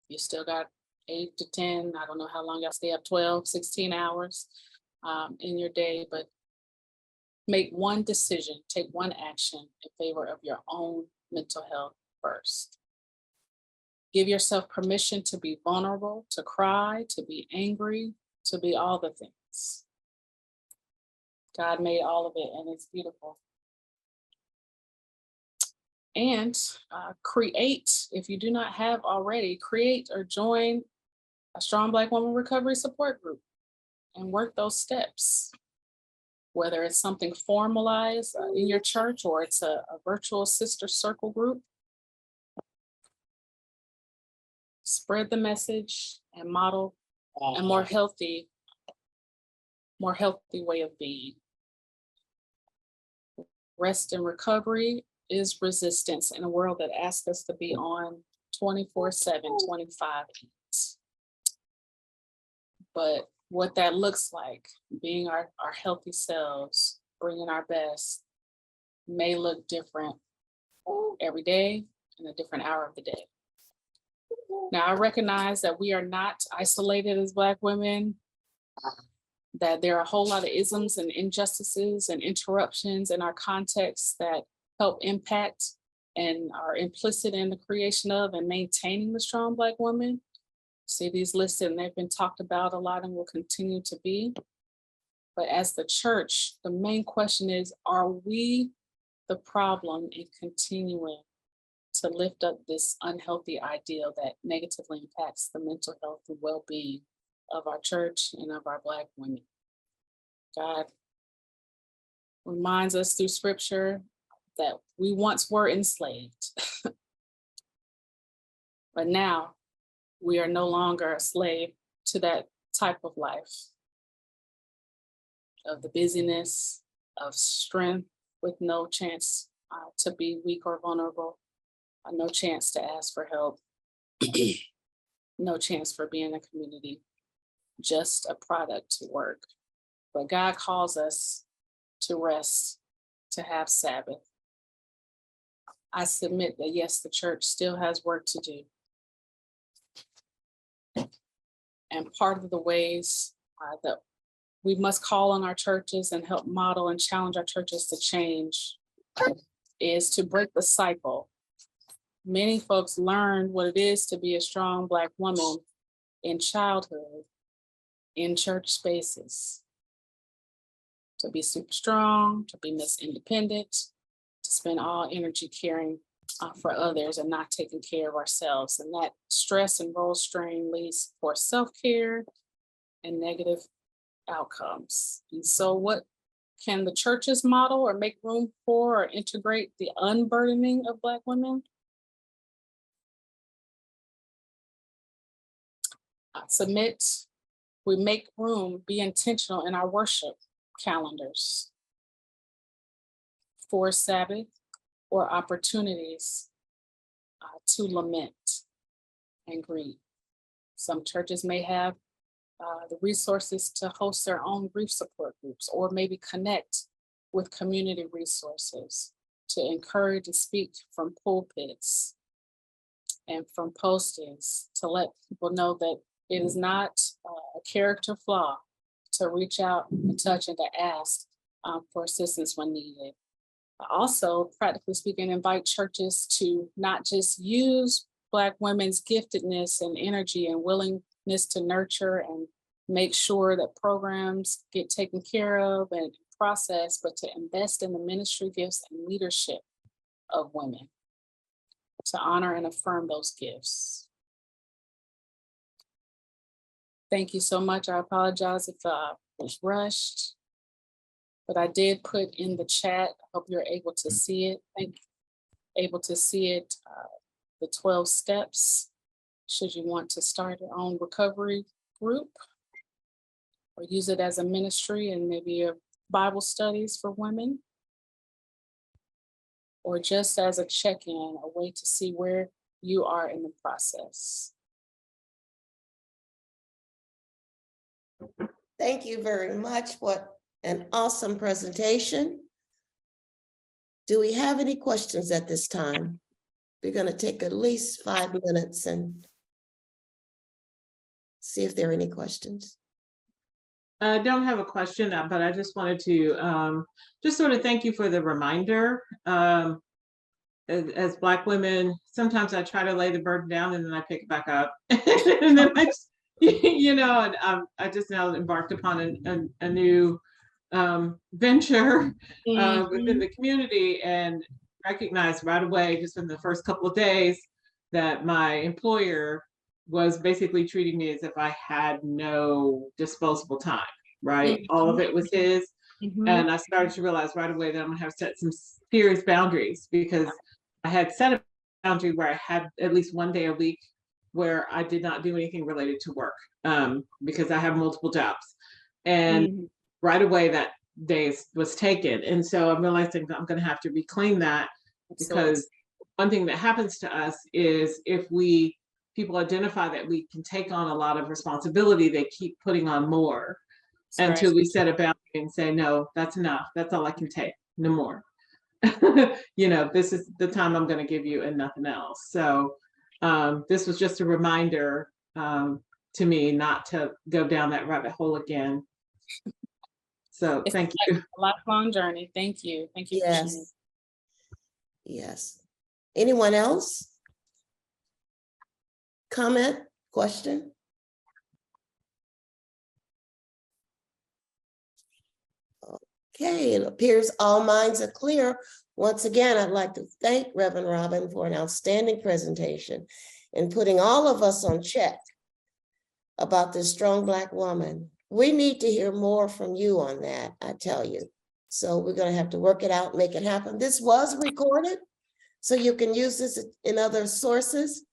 You still got 8 to 10, I don't know how long y'all stay up, 12, 16 hours in your day, but make one decision, take one action in favor of your own mental health first. Give yourself permission to be vulnerable, to cry, to be angry, to be all the things. God made all of it and it's beautiful. And create, if you do not have already, create or join a Strong Black Woman Recovery Support Group and work those steps. Whether it's something formalized in your church or it's a virtual sister circle group. Spread the message and model a more healthy way of being. Rest and recovery is resistance in a world that asks us to be on 24/7, 25/8. But what that looks like, being our healthy selves, bringing our best, may look different every day in a different hour of the day. Now, I recognize that we are not isolated as Black women, that there are a whole lot of isms and injustices and interruptions in our context that help impact and are implicit in the creation of and maintaining the strong Black woman. See these listed and they've been talked about a lot and will continue to be. But as the church, the main question is, are we the problem in continuing to lift up this unhealthy ideal that negatively impacts the mental health and well-being of our church and of our Black women? God reminds us through scripture that we once were enslaved, but now we are no longer a slave to that type of life, of the busyness, of strength with no chance to be weak or vulnerable, no chance to ask for help, no chance for being a community, just a product to work. But God calls us to rest, to have Sabbath. I submit that yes, the church still has work to do. And part of the ways that we must call on our churches and help model and challenge our churches to change is to break the cycle. Many folks learned what it is to be a strong Black woman in childhood, in church spaces. To be super strong, to be Miss Independent, to spend all energy caring for others and not taking care of ourselves. And that stress and role strain leads for self-care and negative outcomes. And so what can the churches model or make room for or integrate the unburdening of Black women? submit, we make room, be intentional in our worship calendars for Sabbath or opportunities to lament and grieve. Some churches may have the resources to host their own grief support groups, or maybe connect with community resources to encourage and speak from pulpits and from postings to let people know that it is not a character flaw to reach out and touch and to ask for assistance when needed. Also, practically speaking, invite churches to not just use Black women's giftedness and energy and willingness to nurture and make sure that programs get taken care of and processed, but to invest in the ministry gifts and leadership of women, to honor and affirm those gifts. Thank you so much. I apologize if I was rushed, but I did put in the chat. I hope you're able to see it. Able to see it, the 12 steps, should you want to start your own recovery group or use it as a ministry and maybe a Bible studies for women, or just as a check-in, a way to see where you are in the process. Thank you very much. What an awesome presentation. Do we have any questions at this time? We're going to take at least 5 minutes and see if there are any questions. I don't have a question, but I just wanted to just sort of thank you for the reminder. As Black women, sometimes I try to lay the burden down and then I pick it back up. And then I just now embarked upon a new venture within the community, and recognized right away, just in the first couple of days, that my employer was basically treating me as if I had no disposable time, right? All of it was his. And I started to realize right away that I'm gonna have to set some serious boundaries, because I had set a boundary where I had at least one day a week where I did not do anything related to work, because I have multiple jobs. And right away that day was taken. And so I'm realizing that I'm gonna have to reclaim that, because one thing that happens to us is if people identify that we can take on a lot of responsibility, they keep putting on more until we set a boundary and say, no, that's enough. That's all I can take, no more. This is the time I'm going to give you and nothing else. So this was just a reminder to me not to go down that rabbit hole again. So thank you. A lifelong journey. Thank you. Thank you. Yes. Yes. Anyone else? Comment, question? Okay, it appears all minds are clear. Once again, I'd like to thank Reverend Robin for an outstanding presentation and putting all of us on check about this strong Black woman. We need to hear more from you on that, I tell you. So we're going to have to work it out, make it happen. This was recorded, so you can use this in other sources.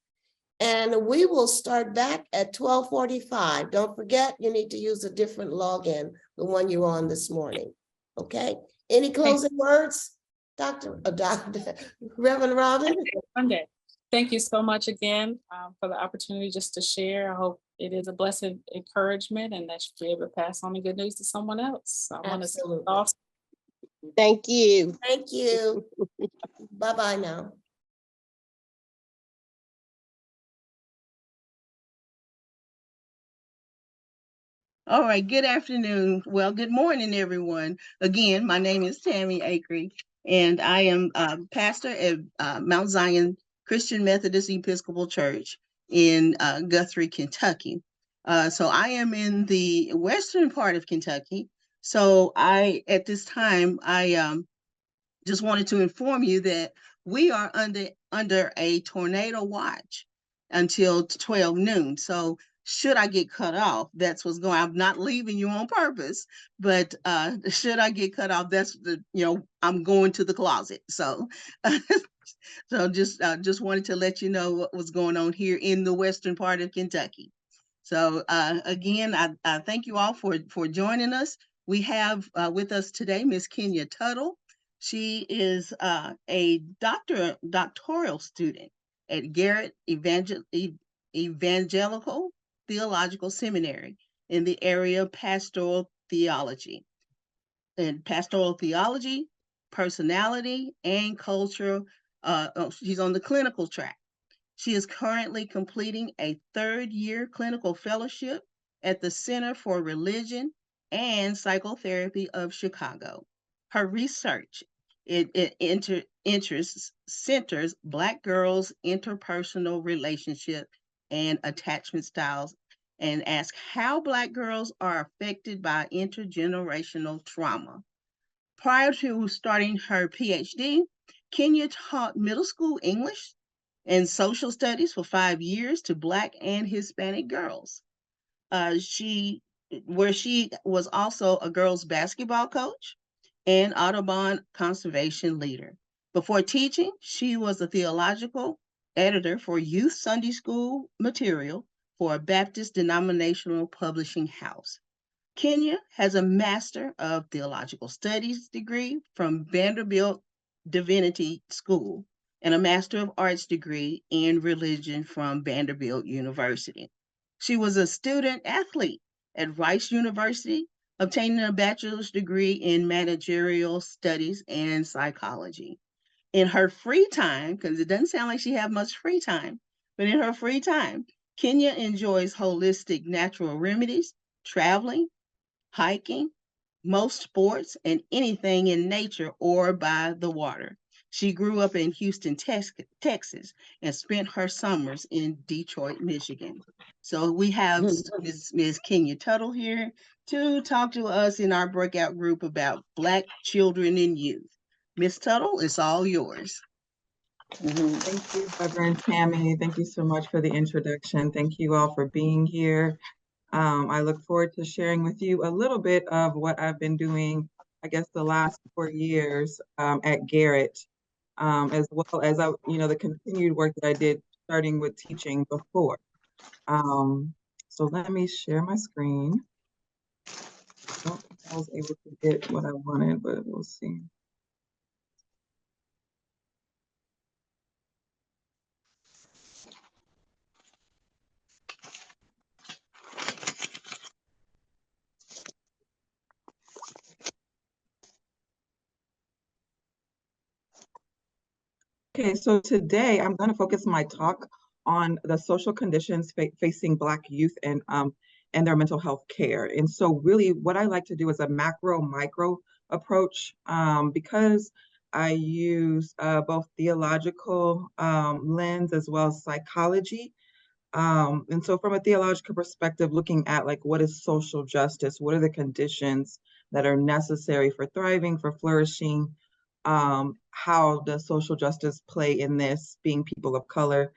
And we will start back at 12:45. Don't forget, you need to use a different login, the one you're on this morning. Okay. Any closing words, Dr. Reverend Robin? Monday. Thank you so much again for the opportunity just to share. I hope it is a blessed encouragement and that you'll be able to pass on the good news to someone else. I want to say awesome. Thank you. Thank you. Bye-bye now. All right, good afternoon. Well, good morning, everyone. Again, my name is Tammy Acree, and I am pastor at Mount Zion Christian Methodist Episcopal Church in Guthrie, Kentucky. So I am in the western part of Kentucky. So at this time, I just wanted to inform you that we are under a tornado watch until 12 noon. So should I get cut off, that's what's going on. I'm not leaving you on purpose, but should I get cut off, that's I'm going to the closet. So so just wanted to let you know what was going on here in the western part of Kentucky. So again, I thank you all for joining us. We have with us today Miss Kenya Tuttle. She is a doctoral student at Garrett Evangelical Theological Seminary in the area of pastoral theology. And pastoral theology, personality, and culture. She's on the clinical track. She is currently completing a third-year clinical fellowship at the Center for Religion and Psychotherapy of Chicago. Her research centers Black girls' interpersonal relationship and attachment styles, and asks how Black girls are affected by intergenerational trauma. Prior to starting her PhD, Kenya taught middle school English and social studies for 5 years to Black and Hispanic girls. She was also a girls basketball coach and Audubon conservation leader. Before teaching, she was a theological editor for youth Sunday school material for a Baptist denominational publishing house. Kenya has a Master of Theological Studies degree from Vanderbilt Divinity School and a Master of Arts degree in religion from Vanderbilt University. She was a student athlete at Rice University, obtaining a bachelor's degree in managerial studies and psychology. In her free time, because it doesn't sound like she has much free time, but in her free time, Kenya enjoys holistic natural remedies, traveling, hiking, most sports, and anything in nature or by the water. She grew up in Houston, Texas, and spent her summers in Detroit, Michigan. So we have Ms. Kenya Tuttle here to talk to us in our breakout group about Black children and youth. Ms. Tuttle, it's all yours. Thank you, Reverend Tammy. Thank you so much for the introduction. Thank you all for being here. I look forward to sharing with you a little bit of what I've been doing, I guess, the last 4 years at Garrett, as well as the continued work that I did starting with teaching before. So let me share my screen. I don't think I was able to get what I wanted, but we'll see. Okay, so today I'm going to focus my talk on the social conditions facing Black youth and their mental health care. And so really what I like to do is a macro-micro approach because I use both theological lens as well as psychology. And so from a theological perspective, looking at like what is social justice, what are the conditions that are necessary for thriving, for flourishing, how does social justice play in this, being people of color,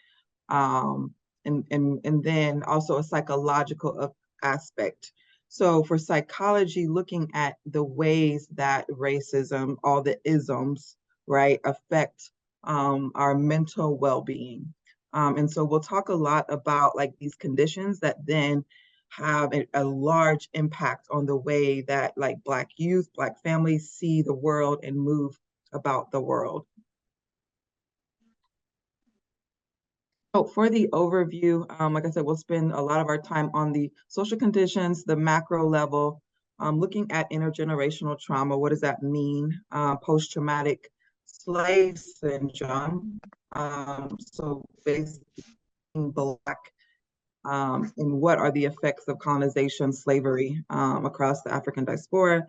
and then also a psychological aspect. So for psychology, looking at the ways that racism, all the isms, right, affect our mental well-being. And so we'll talk a lot about like these conditions that then have a large impact on the way that like Black youth, Black families see the world and move about the world. So for the overview, like I said, we'll spend a lot of our time on the social conditions, the macro level, looking at intergenerational trauma. What does that mean? Post-traumatic slave syndrome. So basically Black, and what are the effects of colonization, slavery across the African diaspora.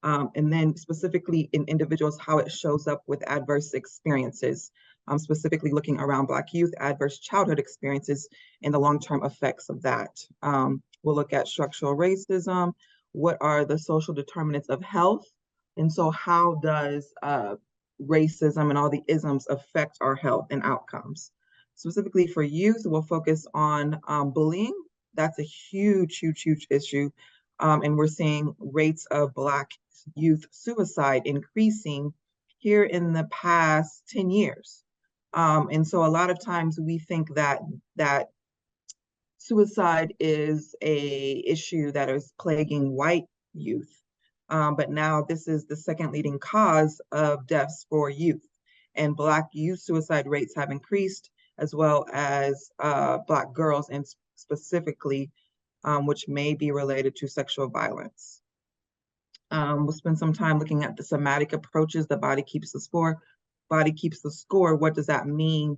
And then specifically in individuals, how it shows up with adverse experiences, specifically looking around Black youth, adverse childhood experiences, and the long-term effects of that. We'll look at structural racism, what are the social determinants of health, and so how does racism and all the isms affect our health and outcomes. Specifically for youth, we'll focus on bullying. That's a huge, huge, huge issue. And we're seeing rates of Black youth suicide increasing here in the past 10 years. And so a lot of times we think that suicide is a issue that is plaguing white youth. But now this is the second leading cause of deaths for youth. And Black youth suicide rates have increased, as well as Black girls, and specifically, which may be related to sexual violence. We'll spend some time looking at the somatic approaches. The body keeps the score. Body keeps the score. What does that mean?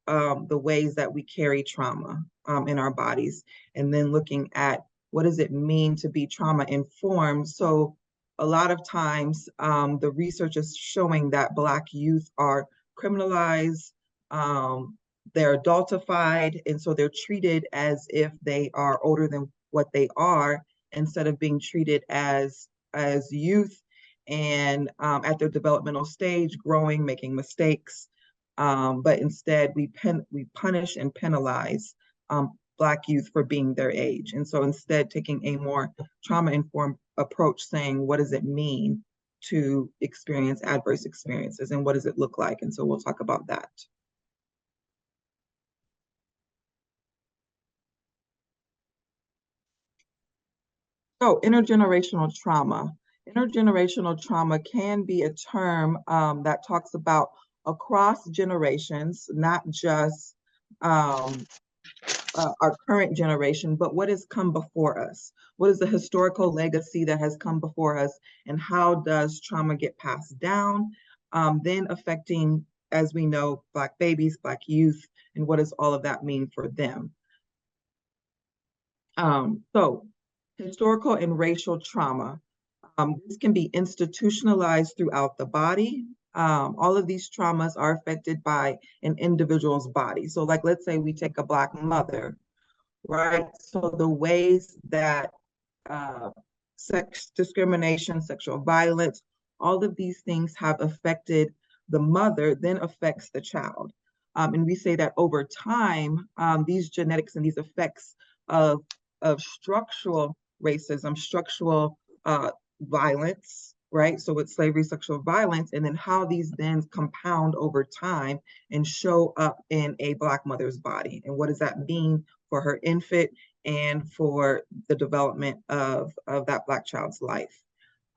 The ways that we carry trauma in our bodies, and then looking at what does it mean to be trauma informed. So a lot of times the research is showing that Black youth are criminalized, they're adultified, and so they're treated as if they are older than what they are, instead of being treated as youth and at their developmental stage, growing, making mistakes. But instead we punish and penalize Black youth for being their age. And so instead taking a more trauma-informed approach, saying, what does it mean to experience adverse experiences, and what does it look like? And so we'll talk about that. So intergenerational trauma. Intergenerational trauma can be a term that talks about across generations, not just our current generation, but what has come before us. What is the historical legacy that has come before us, and how does trauma get passed down, then affecting, as we know, Black babies, Black youth, and what does all of that mean for them? So historical and racial trauma. This can be institutionalized throughout the body. All of these traumas are affected by an individual's body. So like, let's say we take a Black mother, right? So the ways that sex discrimination, sexual violence, all of these things have affected the mother, then affects the child. And we say that over time, these genetics and these effects of structural racism, structural violence, right? So with slavery, sexual violence, and then how these then compound over time and show up in a Black mother's body. And what does that mean for her infant and for the development of that Black child's life?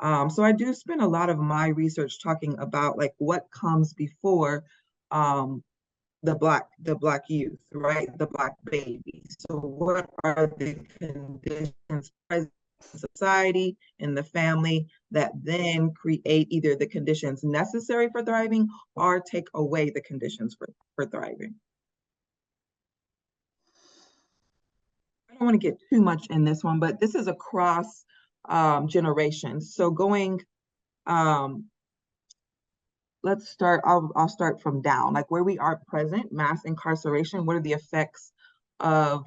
So I do spend a lot of my research talking about like what comes before the Black youth, right? The Black baby. So what are the conditions present in society, in the family, that then create either the conditions necessary for thriving or take away the conditions for thriving? I don't want to get too much in this one, but this is across generations. So going, let's start, I'll start from down, like where we are present, mass incarceration. What are the effects of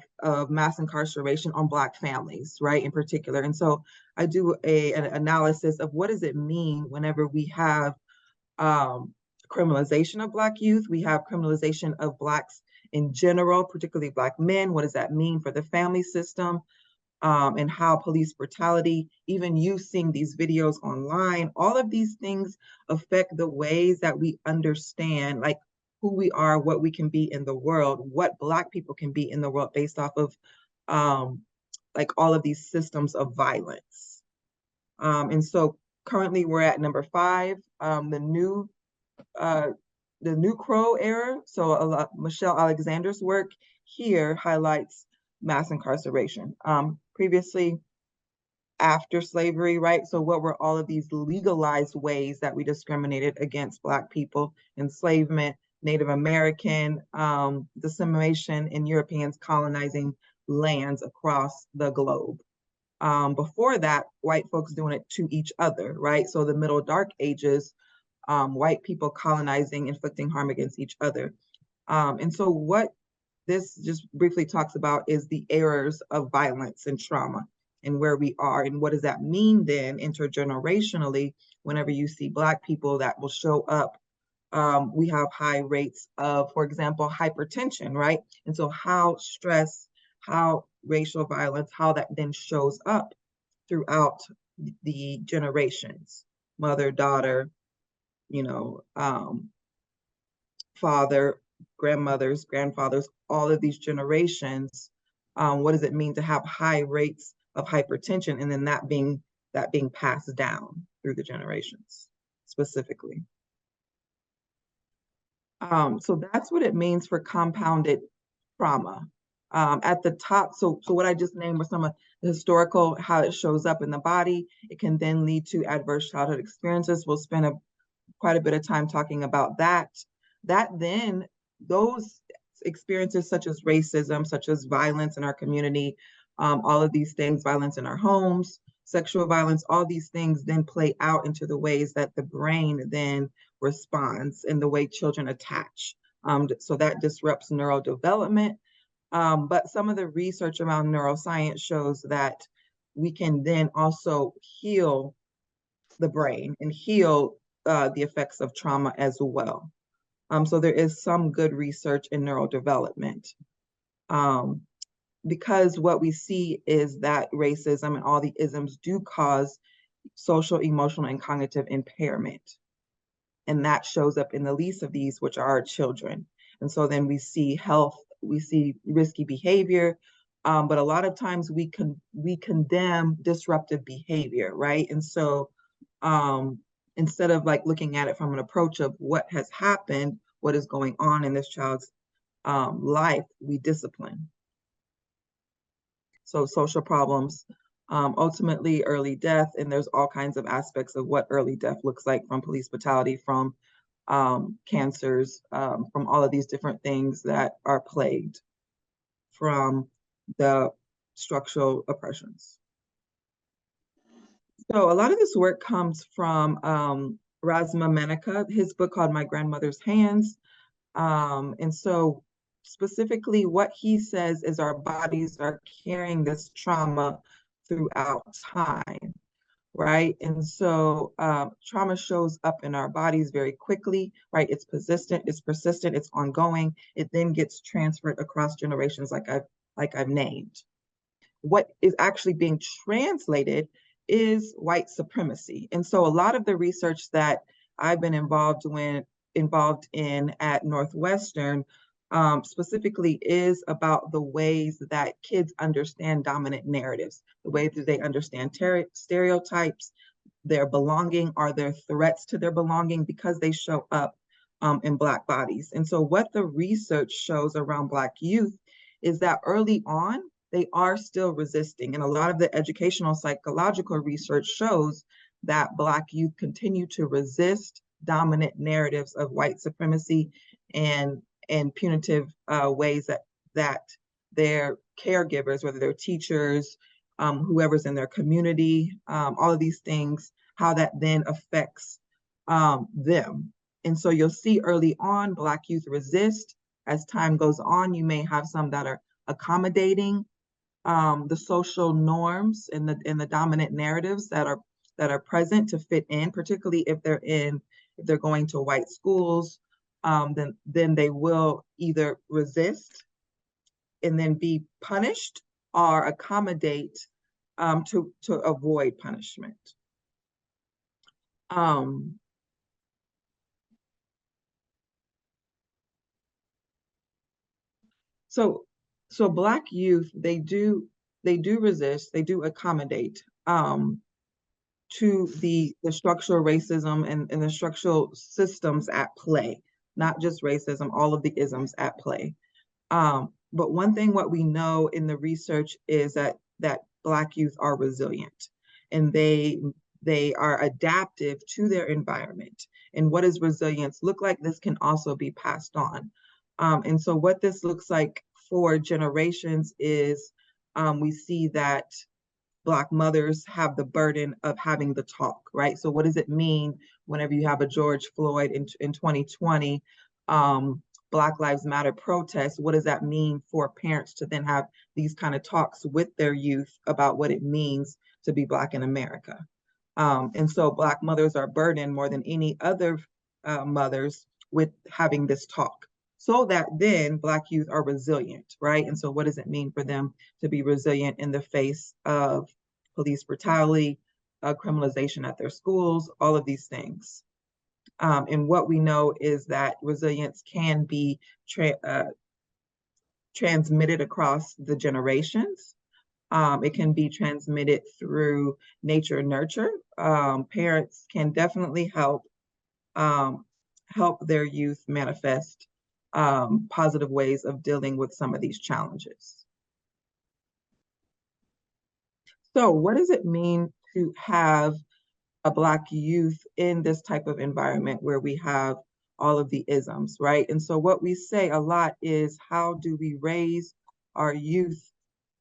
mass incarceration on Black families, right, in particular? And so I do an analysis of what does it mean whenever we have criminalization of Black youth, we have criminalization of Blacks in general, particularly Black men. What does that mean for the family system? And how police brutality, even you seeing these videos online, all of these things affect the ways that we understand like who we are, what we can be in the world, what Black people can be in the world based off of like all of these systems of violence. And so currently we're at number 5, the New Crow era. So Michelle Alexander's work here highlights mass incarceration. Previously, after slavery, right? So what were all of these legalized ways that we discriminated against Black people? Enslavement, Native American, dissemination, and Europeans colonizing lands across the globe. Before that, white folks doing it to each other, right? So the Middle Dark Ages, white people colonizing, inflicting harm against each other. And so what this just briefly talks about is the errors of violence and trauma and where we are, and what does that mean then intergenerationally whenever you see Black people that will show up. We have high rates of, for example, hypertension, right? And so how stress, how racial violence, how that then shows up throughout the generations, mother, daughter, you know, father, grandmothers, grandfathers, all of these generations What does it mean to have high rates of hypertension, and then that being passed down through the generations specifically. So that's what it means for compounded trauma. At the top, so what I just named were some of the historical, how it shows up in the body. It can then lead to adverse childhood experiences. We'll spend quite a bit of time talking about that. Then those experiences such as racism, such as violence in our community, all of these things, violence in our homes, sexual violence, all these things then play out into the ways that the brain then responds and the way children attach. So that disrupts neurodevelopment. But some of the research around neuroscience shows that we can then also heal the brain and heal the effects of trauma as well. So there is some good research in neurodevelopment. Because what we see is that racism and all the isms do cause social, emotional, and cognitive impairment. And that shows up in the least of these, which are our children. And so then we see health, we see risky behavior, but a lot of times we condemn disruptive behavior, right? And so instead of like looking at it from an approach of what has happened, what is going on in this child's life, we discipline. So social problems, ultimately early death, and there's all kinds of aspects of what early death looks like, from police brutality, from cancers, from all of these different things that are plagued from the structural oppressions. So a lot of this work comes from Rasma Menica, his book called My Grandmother's Hands. And so specifically what he says is our bodies are carrying this trauma throughout time, right? And so trauma shows up in our bodies very quickly, right? It's persistent, it's ongoing. It then gets transferred across generations like I've named. What is actually being translated is white supremacy. And so a lot of the research that I've been involved in at Northwestern specifically is about the ways that kids understand dominant narratives, the way that they understand stereotypes, their belonging, are there threats to their belonging because they show up in Black bodies. And so what the research shows around Black youth is that early on, they are still resisting. And a lot of the educational psychological research shows that Black youth continue to resist dominant narratives of white supremacy and punitive ways that their caregivers, whether they're teachers, whoever's in their community, all of these things, how that then affects them. And so you'll see early on Black youth resist. As time goes on, you may have some that are accommodating the social norms and the dominant narratives that are present to fit in, particularly if they're going to white schools. Then they will either resist and then be punished, or accommodate to avoid punishment. So Black youth, they do resist, they do accommodate to the structural racism and the structural systems at play, not just racism, all of the isms at play. But one thing what we know in the research is that Black youth are resilient, and they are adaptive to their environment. And what does resilience look like? This can also be passed on. And so what this looks like for generations is we see that Black mothers have the burden of having the talk, right? So what does it mean whenever you have a George Floyd in 2020, Black Lives Matter protests? What does that mean for parents to then have these kind of talks with their youth about what it means to be Black in America? And so Black mothers are burdened more than any other mothers with having this talk, so that then Black youth are resilient, right? And so what does it mean for them to be resilient in the face of police brutality, criminalization at their schools, all of these things? And what we know is that resilience can be transmitted across the generations. It can be transmitted through nature nurture. Parents can definitely help their youth manifest positive ways of dealing with some of these challenges. So what does it mean to have a Black youth in this type of environment where we have all of the isms, right? And so what we say a lot is, how do we raise our youth,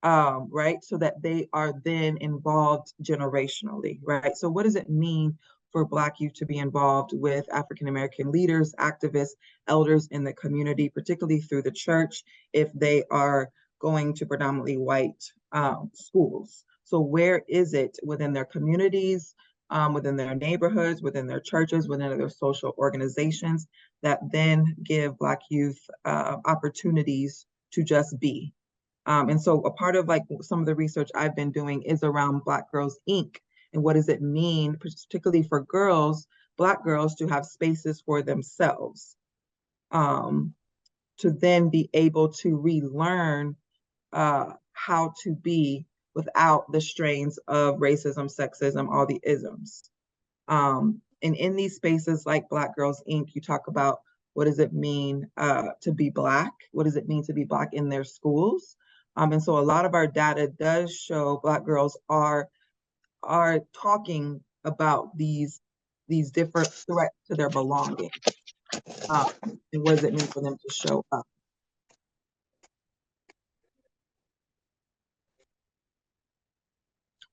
right, so that they are then involved generationally, right? So what does it mean for Black youth to be involved with African-American leaders, activists, elders in the community, particularly through the church, if they are going to predominantly white schools? So where is it within their communities, within their neighborhoods, within their churches, within their social organizations that then give Black youth opportunities to just be? And so a part of like some of the research I've been doing is around Black Girls Inc. And what does it mean, particularly for girls, Black girls, to have spaces for themselves, to then be able to relearn how to be without the strains of racism, sexism, all the isms. And in these spaces like Black Girls Inc., you talk about what does it mean to be Black? What does it mean to be Black in their schools? And so a lot of our data does show Black girls are talking about these different threats to their belonging. And what does it mean for them to show up?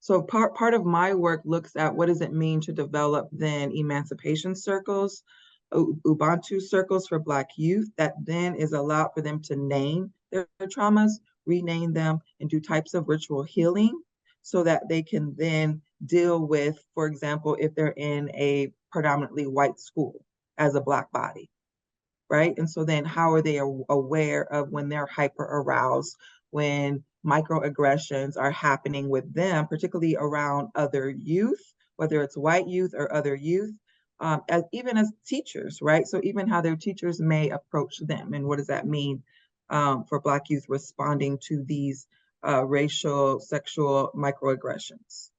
So part of my work looks at what does it mean to develop then emancipation circles, Ubuntu circles for Black youth, that then is allowed for them to name their traumas, rename them, and do types of ritual healing so that they can then deal with, for example, if they're in a predominantly white school as a Black body, right? And so then how are they aware of when they're hyper aroused, when microaggressions are happening with them, particularly around other youth, whether it's white youth or other youth, even as teachers, right? So even how their teachers may approach them, and what does that mean for Black youth responding to these racial, sexual microaggressions?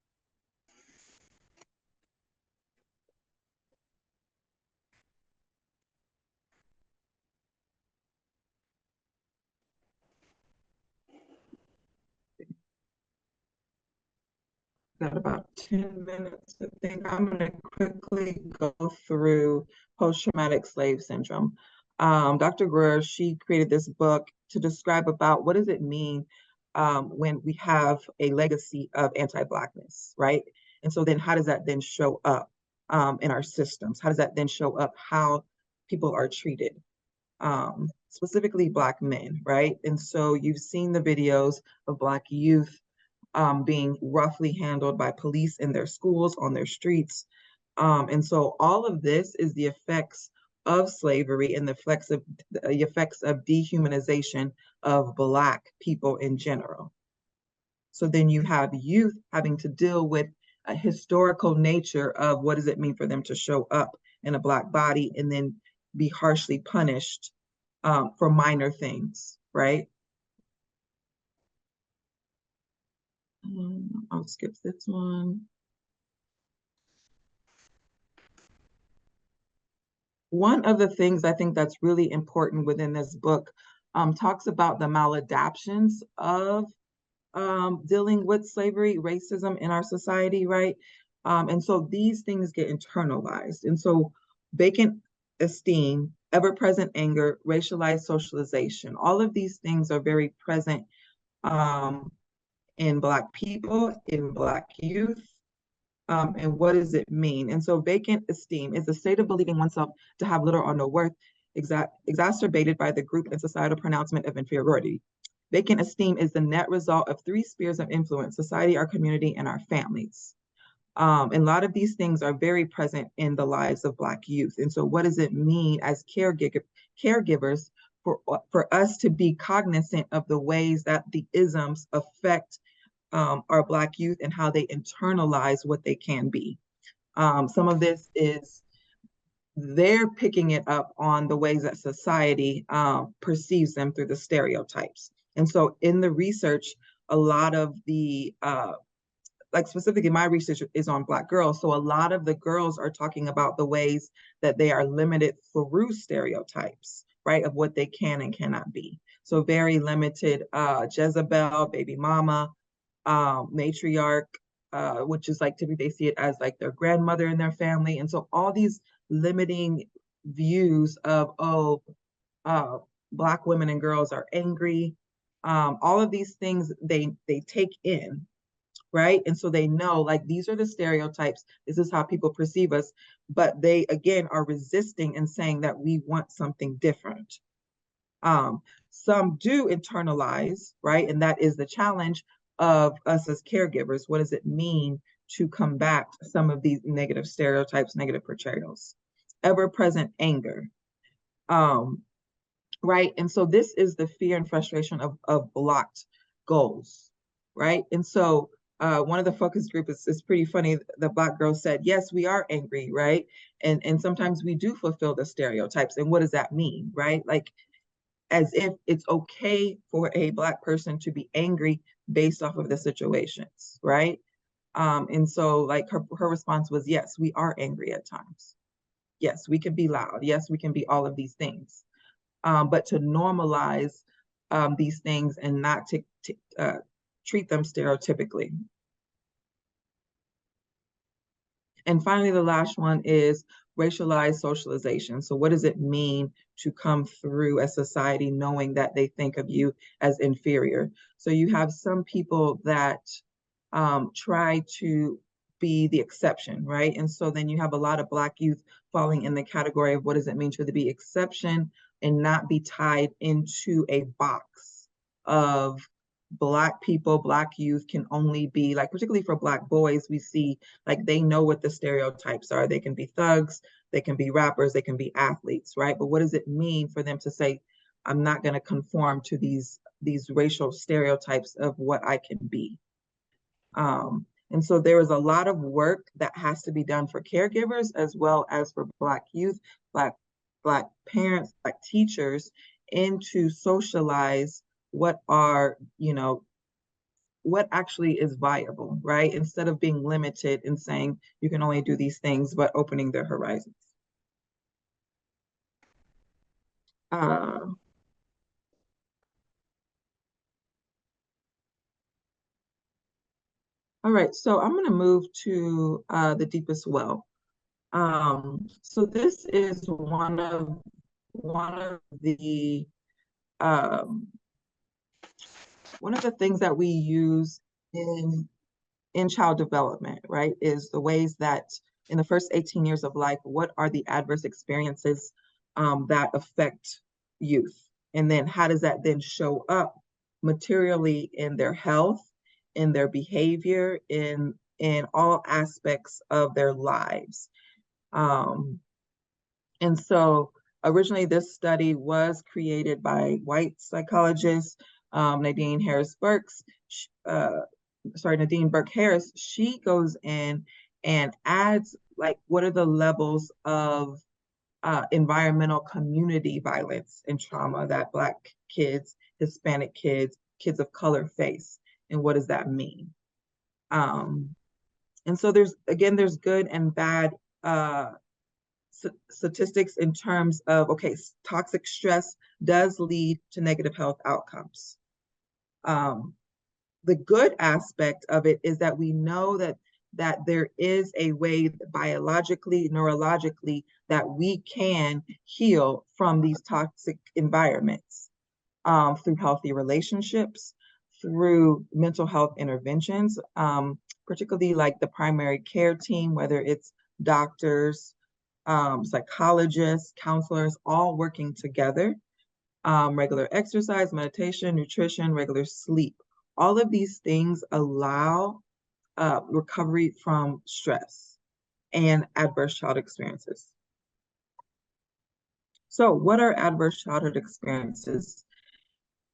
Got about 10 minutes, I think. I'm going to quickly go through post-traumatic slave syndrome. Dr. Greer, she created this book to describe about what does it mean when we have a legacy of anti-Blackness, right? And so then how does that then show up in our systems? How does that then show up how people are treated? Specifically Black men, right? And so you've seen the videos of Black youth being roughly handled by police in their schools, on their streets. And so all of this is the effects of slavery and the effects of dehumanization of Black people in general. So then you have youth having to deal with a historical nature of what does it mean for them to show up in a Black body and then be harshly punished for minor things, right? I'll skip this one. One of the things I think that's really important within this book talks about the maladaptions of dealing with slavery, racism in our society, right? And so these things get internalized. And so vacant esteem, ever-present anger, racialized socialization, all of these things are very present in Black people, in Black youth, and what does it mean? And so vacant esteem is the state of believing oneself to have little or no worth, exacerbated by the group and societal pronouncement of inferiority. Vacant esteem is the net result of three spheres of influence: society, our community, and our families. And a lot of these things are very present in the lives of Black youth. And so what does it mean as caregivers for us to be cognizant of the ways that the isms affect our Black youth and how they internalize what they can be? Some of this is they're picking it up on the ways that society perceives them through the stereotypes. And so in the research, a lot of the, like specifically my research is on Black girls. So a lot of the girls are talking about the ways that they are limited through stereotypes, right, of what they can and cannot be. So very limited, Jezebel, baby mama, matriarch, which is like typically they see it as like their grandmother in their family. And so all these limiting views of, Black women and girls are angry. All of these things they take in, right? And so they know, like, these are the stereotypes. This is how people perceive us. But they, again, are resisting and saying that we want something different. Some do internalize, right? And that is the challenge of us as caregivers. What does it mean to combat some of these negative stereotypes, negative portrayals? Ever-present anger, right? And so this is the fear and frustration of blocked goals, right? And so one of the focus groups is pretty funny. The Black girl said, yes, we are angry, right? And sometimes we do fulfill the stereotypes. And what does that mean, right? Like, as if it's okay for a Black person to be angry based off of the situations, right? And so like her response was, yes, we are angry at times. Yes, we can be loud. Yes, we can be all of these things. But to normalize these things and not to treat them stereotypically. And finally, the last one is racialized socialization. So what does it mean to come through a society knowing that they think of you as inferior? So you have some people that try to be the exception, right? And so then you have a lot of Black youth falling in the category of what does it mean to be exception and not be tied into a box of Black people. Black youth can only be, like, particularly for Black boys, we see like they know what the stereotypes are. They can be thugs, they can be rappers, they can be athletes, right? But what does it mean for them to say, I'm not going to conform to these racial stereotypes of what I can be? And so there is a lot of work that has to be done for caregivers as well as for Black youth, Black parents, Black teachers, and to socialize what are, what actually is viable, right? Instead of being limited and saying you can only do these things, but opening their horizons. All right, so I'm going to move to the deepest well. So this is one of the things that we use in child development, right, is the ways that in the first 18 years of life, what are the adverse experiences that affect youth? And then how does that then show up materially in their health, in their behavior, in all aspects of their lives? And so originally this study was created by white psychologist Nadine Burke-Harris. She goes in and adds, like, what are the levels of environmental community violence and trauma that Black kids, Hispanic kids, kids of color face, and what does that mean? And so there's good and bad statistics in terms of, okay, toxic stress does lead to negative health outcomes. The good aspect of it is that we know that there is a way biologically, neurologically, that we can heal from these toxic environments through healthy relationships, through mental health interventions, particularly like the primary care team, whether it's doctors, psychologists, counselors, all working together, regular exercise, meditation, nutrition, regular sleep. All of these things allow recovery from stress and adverse childhood experiences. So what are adverse childhood experiences?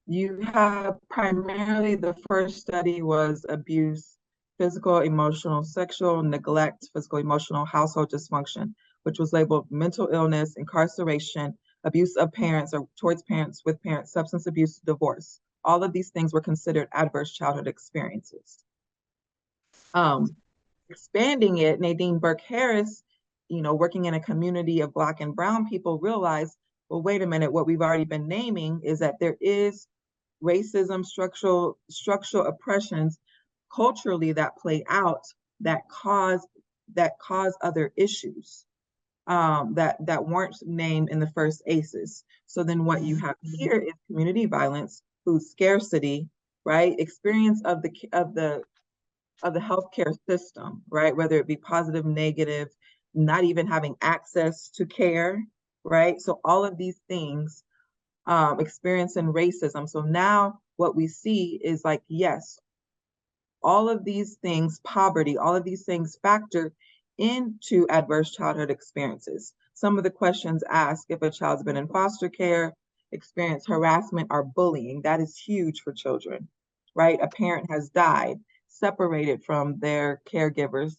You have primarily, the first study was abuse, physical, emotional, sexual, neglect, physical, emotional, household dysfunction, which was labeled mental illness, incarceration, abuse of parents or towards parents with parents, substance abuse, divorce. All of these things were considered adverse childhood experiences. Expanding it, Nadine Burke-Harris, working in a community of Black and Brown people, realized, well, wait a minute, what we've already been naming is that there is racism, structural oppressions culturally that play out that cause other issues that weren't named in the first ACEs. So then what you have here is community violence, food scarcity, right? Experience of the healthcare system, right? Whether it be positive, negative, not even having access to care, right? So all of these things, experiencing racism. So now what we see is like, yes, all of these things, poverty, all of these things factor into adverse childhood experiences. Some of the questions ask if a child's been in foster care, experienced harassment or bullying. That is huge for children, right? A parent has died, separated from their caregivers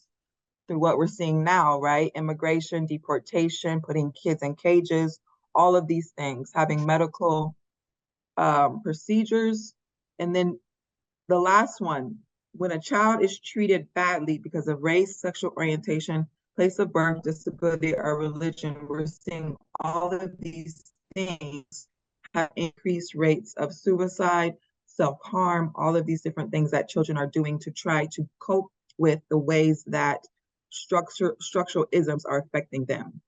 through what we're seeing now, right? Immigration, deportation, putting kids in cages, all of these things, having medical procedures. And then the last one, when a child is treated badly because of race, sexual orientation, place of birth, disability, or religion, we're seeing all of these things have increased rates of suicide, self-harm, all of these different things that children are doing to try to cope with the ways that structural isms are affecting them.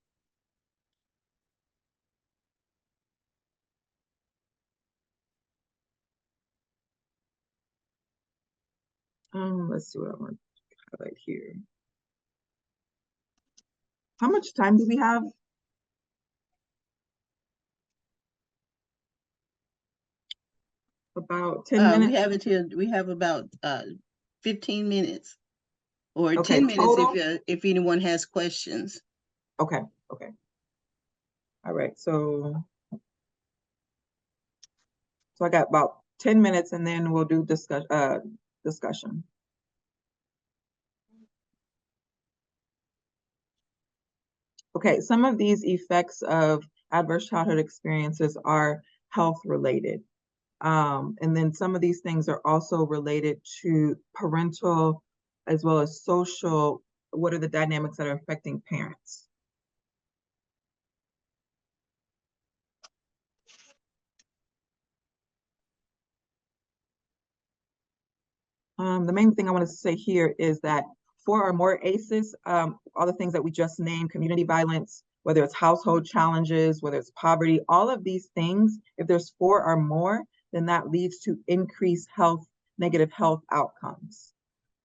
Let's see what I want to highlight here. How much time do we have? About 10 minutes? We have about 15 minutes or Okay, 10 minutes total? if anyone has questions. Okay. All right, so I got about 10 minutes and then we'll do discussion. Okay, some of these effects of adverse childhood experiences are health related. And then some of these things are also related to parental as well as social. What are the dynamics that are affecting parents? The main thing I want to say here is that 4 or more ACEs, all the things that we just named, community violence, whether it's household challenges, whether it's poverty, all of these things, if there's 4 or more, then that leads to increased negative health outcomes.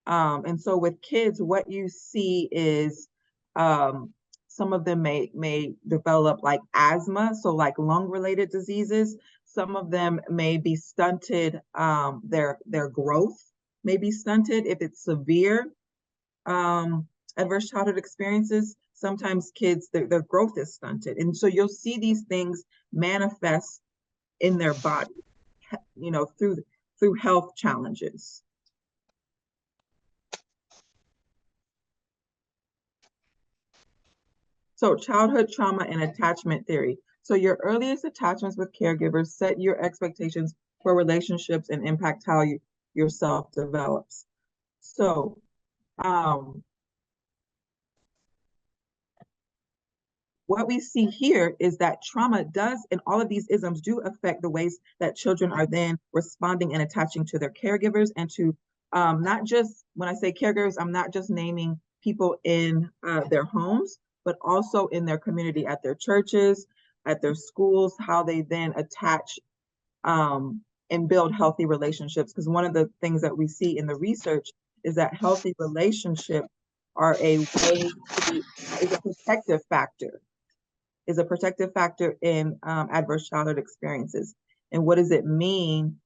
And so with kids, what you see is some of them may develop like asthma, so like lung-related diseases. Some of them may be stunted, their growth may be stunted if it's severe adverse childhood experiences. Sometimes kids, their growth is stunted. And so you'll see these things manifest in their body, through health challenges. So childhood trauma and attachment theory. So your earliest attachments with caregivers set your expectations for relationships and impact how yourself develops. So what we see here is that trauma does, and all of these isms do affect the ways that children are then responding and attaching to their caregivers and to not just, when I say caregivers, I'm not just naming people in their homes, but also in their community, at their churches, at their schools, how they then attach and build healthy relationships. Because one of the things that we see in the research is that healthy relationships are a way to, is a protective factor in adverse childhood experiences. And what does it mean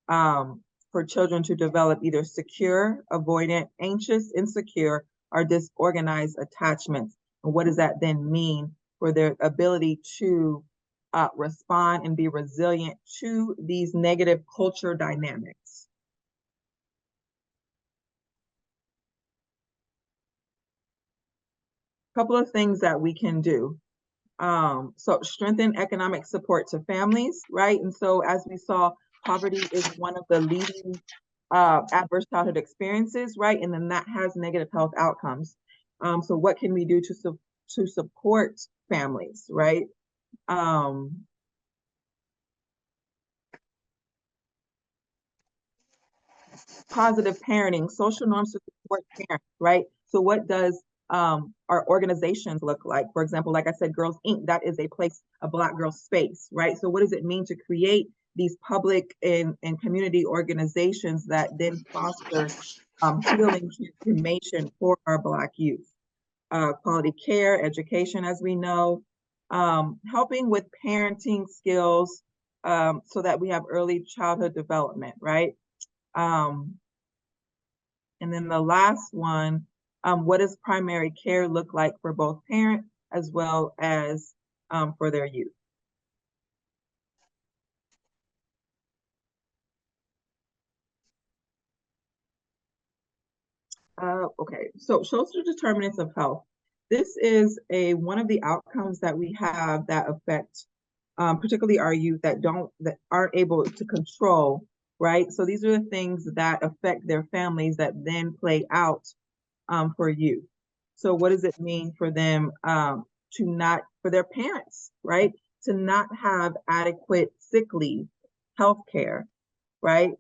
for children to develop either secure, avoidant, anxious, insecure, or disorganized attachments? And what does that then mean for their ability to respond and be resilient to these negative culture dynamics? couple of things that we can do. So strengthen economic support to families, right? And so as we saw, poverty is one of the leading adverse childhood experiences, right? And then that has negative health outcomes. So what can we do to support families, right? Positive parenting, social norms to support parents, right? So what does our organizations look like? For example, like I said, Girls Inc., that is a place, a Black girl space, right? So what does it mean to create these public and community organizations that then foster healing transformation for our Black youth? Quality care, education, as we know, helping with parenting skills so that we have early childhood development, right? And then the last one, what does primary care look like for both parents as well as for their youth? Okay, so social determinants of health. This is one of the outcomes that we have that affect particularly our youth that aren't able to control, right? So these are the things that affect their families that then play out for youth. So what does it mean for them for their parents, right? To not have adequate sick leave, health care, right?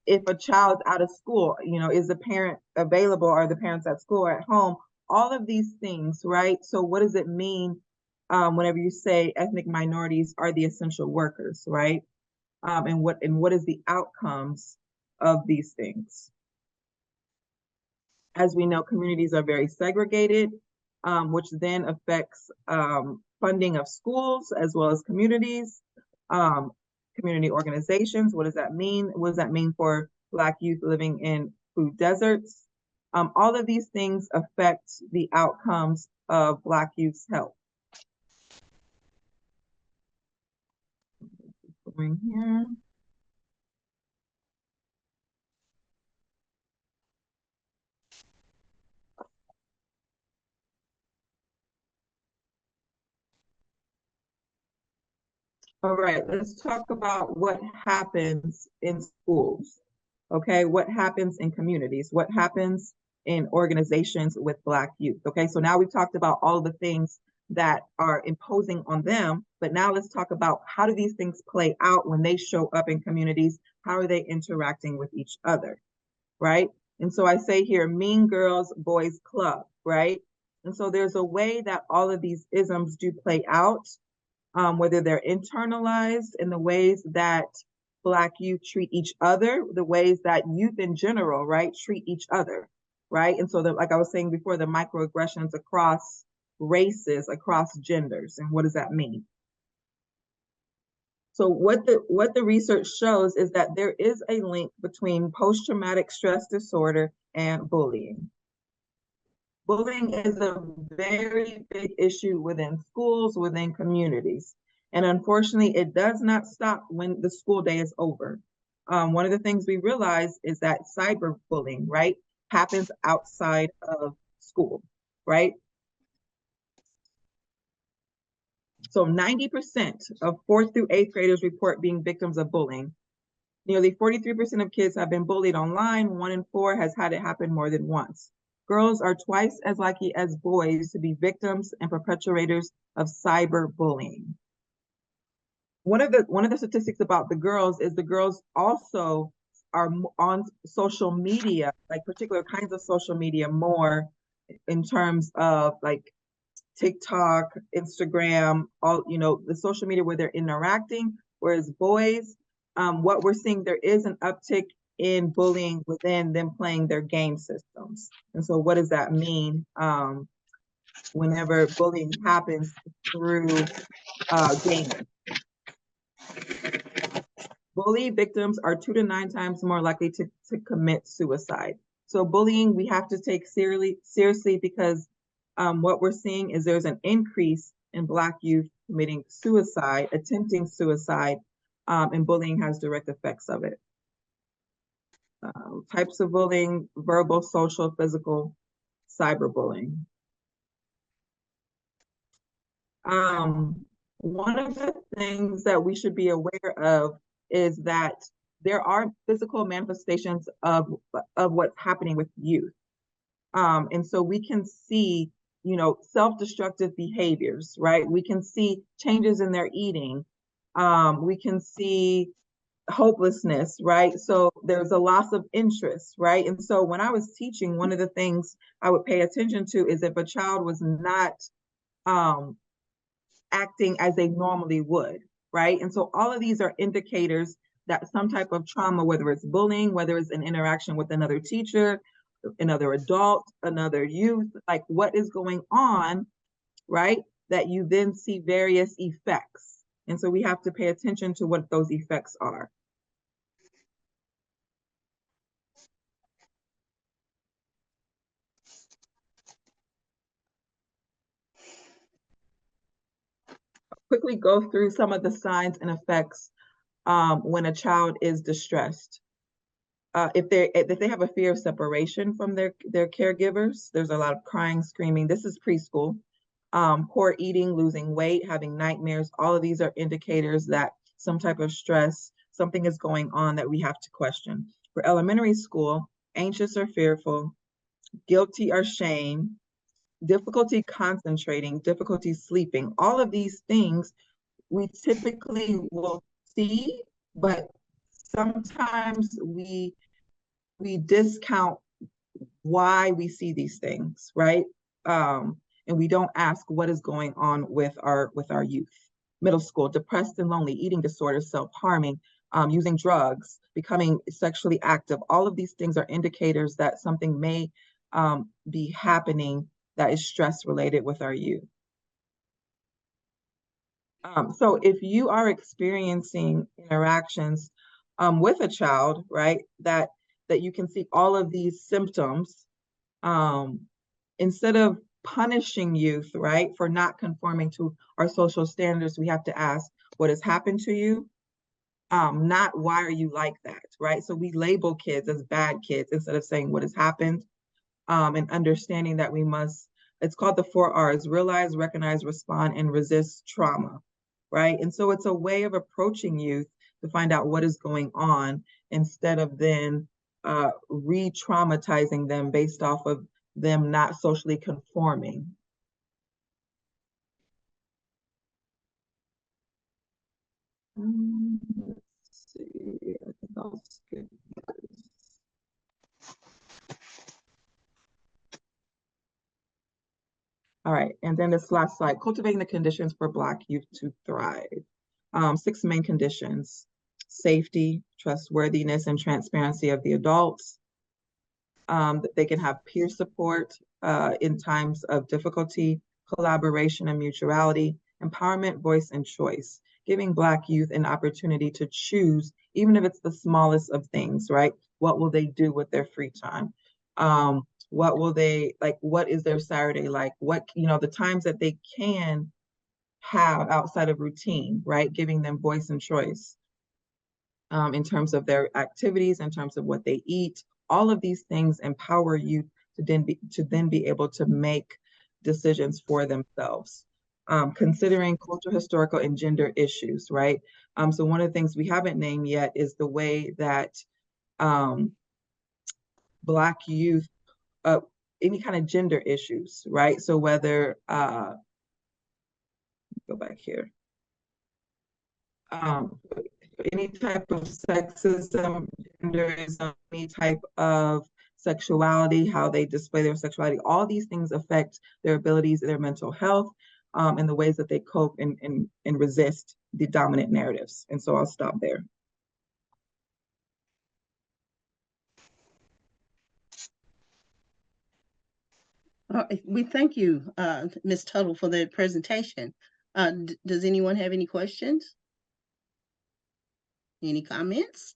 If a child's out of school, is the parent available? Are the parents at school or at home? All of these things, right? So what does it mean whenever you say ethnic minorities are the essential workers, right? And what is the outcomes of these things? As we know, communities are very segregated, which then affects funding of schools as well as communities, community organizations. What does that mean? What does that mean for Black youth living in food deserts? All of these things affect the outcomes of Black youth's health. Going here. All right, let's talk about what happens in schools. Okay, what happens in communities? What happens in organizations with Black youth? Okay, so now we've talked about all of the things that are imposing on them, but now let's talk about how do these things play out when they show up in communities? How are they interacting with each other, right? And so I say here, Mean Girls Boys Club, right? And so there's a way that all of these isms do play out, whether they're internalized in the ways that Black youth treat each other, the ways that youth in general, right, treat each other, right? And so like I was saying before, the microaggressions across races, across genders, and what does that mean? So what the research shows is that there is a link between post-traumatic stress disorder and bullying. Bullying is a very big issue within schools, within communities. And unfortunately, it does not stop when the school day is over. One of the things we realize is that cyberbullying, right, happens outside of school, right? So 90% of 4th through 8th graders report being victims of bullying. Nearly 43% of kids have been bullied online. 1 in 4 has had it happen more than once. Girls are twice as likely as boys to be victims and perpetrators of cyberbullying. One of the statistics about the girls is the girls also are on social media, like particular kinds of social media more in terms of like TikTok, Instagram, all, the social media where they're interacting, whereas boys, what we're seeing, there is an uptick in bullying within them playing their game systems. And so what does that mean whenever bullying happens through gaming? Bully victims are 2 to 9 times more likely to commit suicide. So bullying, we have to take seriously because what we're seeing is there's an increase in Black youth committing suicide, attempting suicide, and bullying has direct effects of it. Types of bullying: verbal, social, physical, cyberbullying. One of the things that we should be aware of is that there are physical manifestations of what's happening with youth. And so we can see, you know, self-destructive behaviors, right? We can see changes in their eating. We can see hopelessness, right? So there's a loss of interest, right? And so when I was teaching, one of the things I would pay attention to is if a child was not acting as they normally would, right? And so all of these are indicators that some type of trauma, whether it's bullying, whether it's an interaction with another teacher, another adult, another youth, like what is going on, right? That you then see various effects. And so we have to pay attention to what those effects are. Quickly go through some of the signs and effects when a child is distressed. If they have a fear of separation from their caregivers, there's a lot of crying, screaming. This is preschool. Poor eating, losing weight, having nightmares. All of these are indicators that some type of stress, something is going on that we have to question. For elementary school, anxious or fearful, guilty or shame, difficulty concentrating, difficulty sleeping. All of these things we typically will see, but sometimes we discount why we see these things, right? And we don't ask what is going on with our youth. Middle school, depressed and lonely, eating disorders, self-harming, using drugs, becoming sexually active. All of these things are indicators that something may be happening that is stress related with our youth. So if you are experiencing interactions with a child, right, that you can see all of these symptoms, instead of punishing youth, right, for not conforming to our social standards, we have to ask what has happened to you, not why are you like that, right? So we label kids as bad kids instead of saying what has happened, and understanding that we must, it's called the 4 R's, realize, recognize, respond, and resist trauma, right? And so it's a way of approaching youth to find out what is going on instead of then re-traumatizing them based off of them not socially conforming. Let's see, I think I'll skip this. All right, and then this last slide, cultivating the conditions for Black youth to thrive. 6 main conditions: safety, trustworthiness, and transparency of the adults. That they can have peer support in times of difficulty, collaboration and mutuality, empowerment, voice, and choice, giving Black youth an opportunity to choose, even if it's the smallest of things, right? What will they do with their free time? What will they, like, what is their Saturday like? What, you know, the times that they can have outside of routine, right? Giving them voice and choice in terms of their activities, in terms of what they eat. All of these things empower you to then be able to make decisions for themselves. Considering cultural, historical, and gender issues, right? So one of the things we haven't named yet is the way that Black youth, any kind of gender issues, right? So whether, go back here. Any type of sexism, genderism, any type of sexuality, how they display their sexuality, all these things affect their abilities, their mental health, and the ways that they cope and resist the dominant narratives. And so I'll stop there. We thank you, Ms. Tuttle, for the presentation. Does anyone have any questions? Any comments?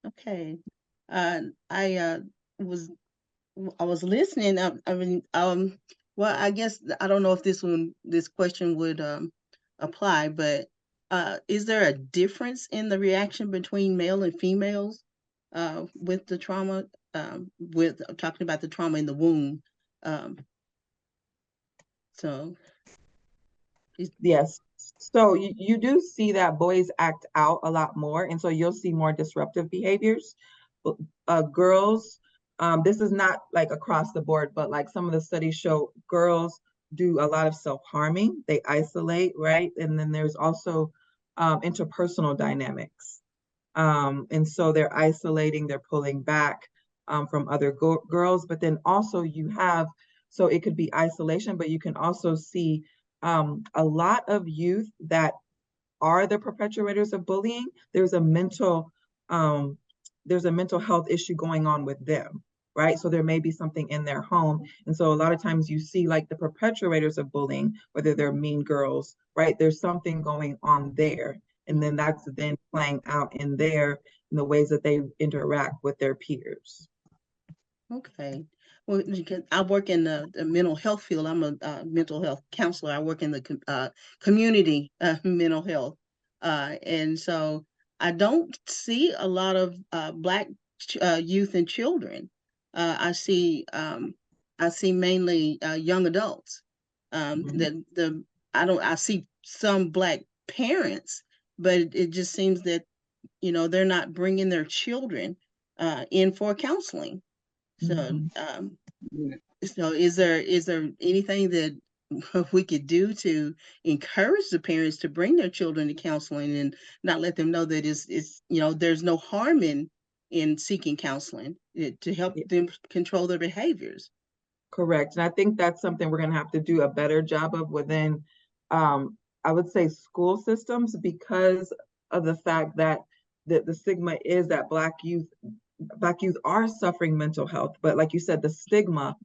Okay. I was listening. I mean, well, I guess I don't know if this question would apply, but is there a difference in the reaction between male and females with the trauma with talking about the trauma in the womb. So. Yes. So you do see that boys act out a lot more, and so you'll see more disruptive behaviors. Girls, this is not like across the board, but like some of the studies show girls do a lot of self-harming. They isolate, right? And then there's also interpersonal dynamics. And so they're isolating, they're pulling back from other girls, but then also you have, so it could be isolation, but you can also see a lot of youth that are the perpetrators of bullying. There's a mental health issue going on with them, right? So there may be something in their home. And so a lot of times you see like the perpetrators of bullying, whether they're mean girls, right? There's something going on there. And then that's then playing out in the ways that they interact with their peers. Okay. Well, I work in the mental health field. I'm a mental health counselor. I work in the community mental health. And so I don't see a lot of Black youth and children. I see mainly young adults. I see some Black parents, but it just seems that, they're not bringing their children in for counseling. So, so is there anything that we could do to encourage the parents to bring their children to counseling and not let them know that it's there's no harm in seeking counseling to help them control their behaviors? Correct. And I think that's something we're going to have to do a better job of within, I would say, school systems, because of the fact that the stigma is that Black youth are suffering mental health. But like you said, the stigma,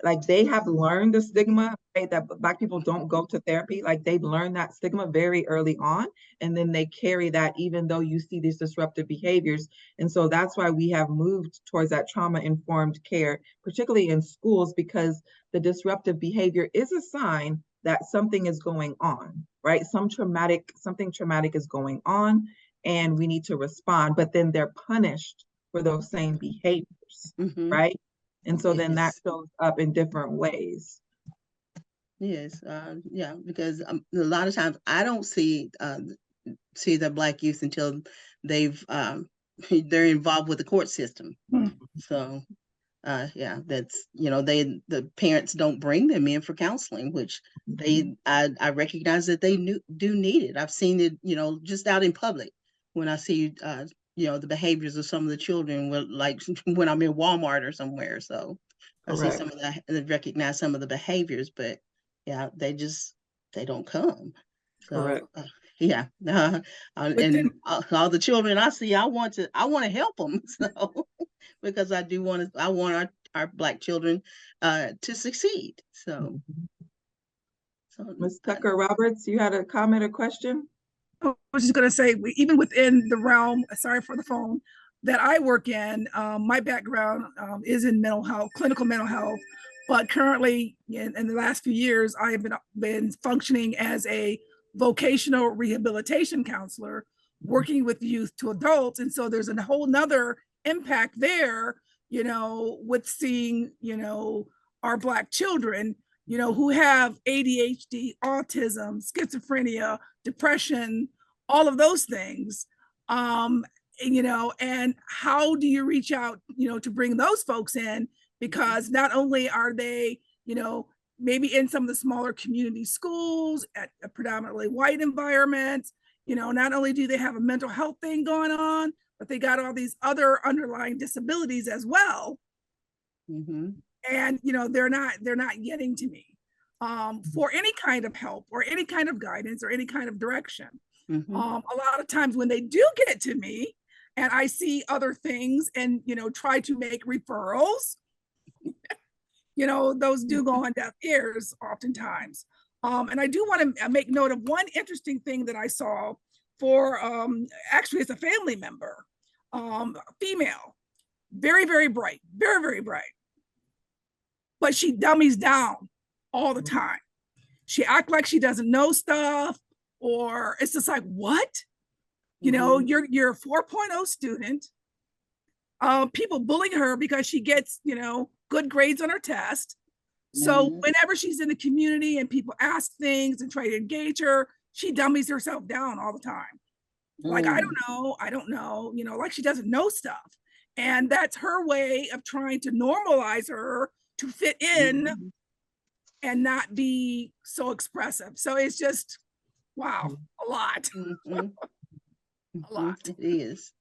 like they have learned the stigma, right? That Black people don't go to therapy. Like they've learned that stigma very early on. And then they carry that even though you see these disruptive behaviors. And so that's why we have moved towards that trauma-informed care, particularly in schools, because the disruptive behavior is a sign that something is going on, right? Something traumatic is going on and we need to respond, but then they're punished for those same behaviors, right? And so then that shows up in different ways. Yes, yeah, because a lot of times I don't see the Black youth until they're involved with the court system. So yeah, that's the parents don't bring them in for counseling, which I recognize that they do need it. I've seen it, just out in public when I see the behaviors of some of the children, like when I'm in Walmart or somewhere. So Correct. I see some of that, and recognize some of the behaviors, but yeah, they don't come. So yeah, and all the children I see, I want to help them. So because I want our Black children to succeed. So, Ms. Tucker Roberts, you had a comment or question? I was just going to say, even within the realm, sorry for the phone, that I work in, my background is in mental health, clinical mental health, but currently in the last few years, I have been functioning as a vocational rehabilitation counselor, working with youth to adults. And so there's a whole nother impact there, with seeing, our Black children, who have ADHD, autism, schizophrenia, depression, all of those things. And how do you reach out, to bring those folks in? Because not only are they, maybe in some of the smaller community schools at a predominantly white environments, not only do they have a mental health thing going on, but they got all these other underlying disabilities as well. And, they're not getting to me for any kind of help or any kind of guidance or any kind of direction. A lot of times when they do get to me and I see other things and, try to make referrals, those do go on deaf ears oftentimes. And I do want to make note of one interesting thing that I saw for, actually it's a family member, female, very, very bright, very, very bright. But she dummies down all the time. She acts like she doesn't know stuff, or it's just like, what? You're a 4.0 student. people bullying her because she gets, good grades on her test. So whenever she's in the community and people ask things and try to engage her, she dummies herself down all the time. Like, I don't know, like she doesn't know stuff. And that's her way of trying to normalize her to fit in and not be so expressive. So it's just, wow, a lot. A lot. It is.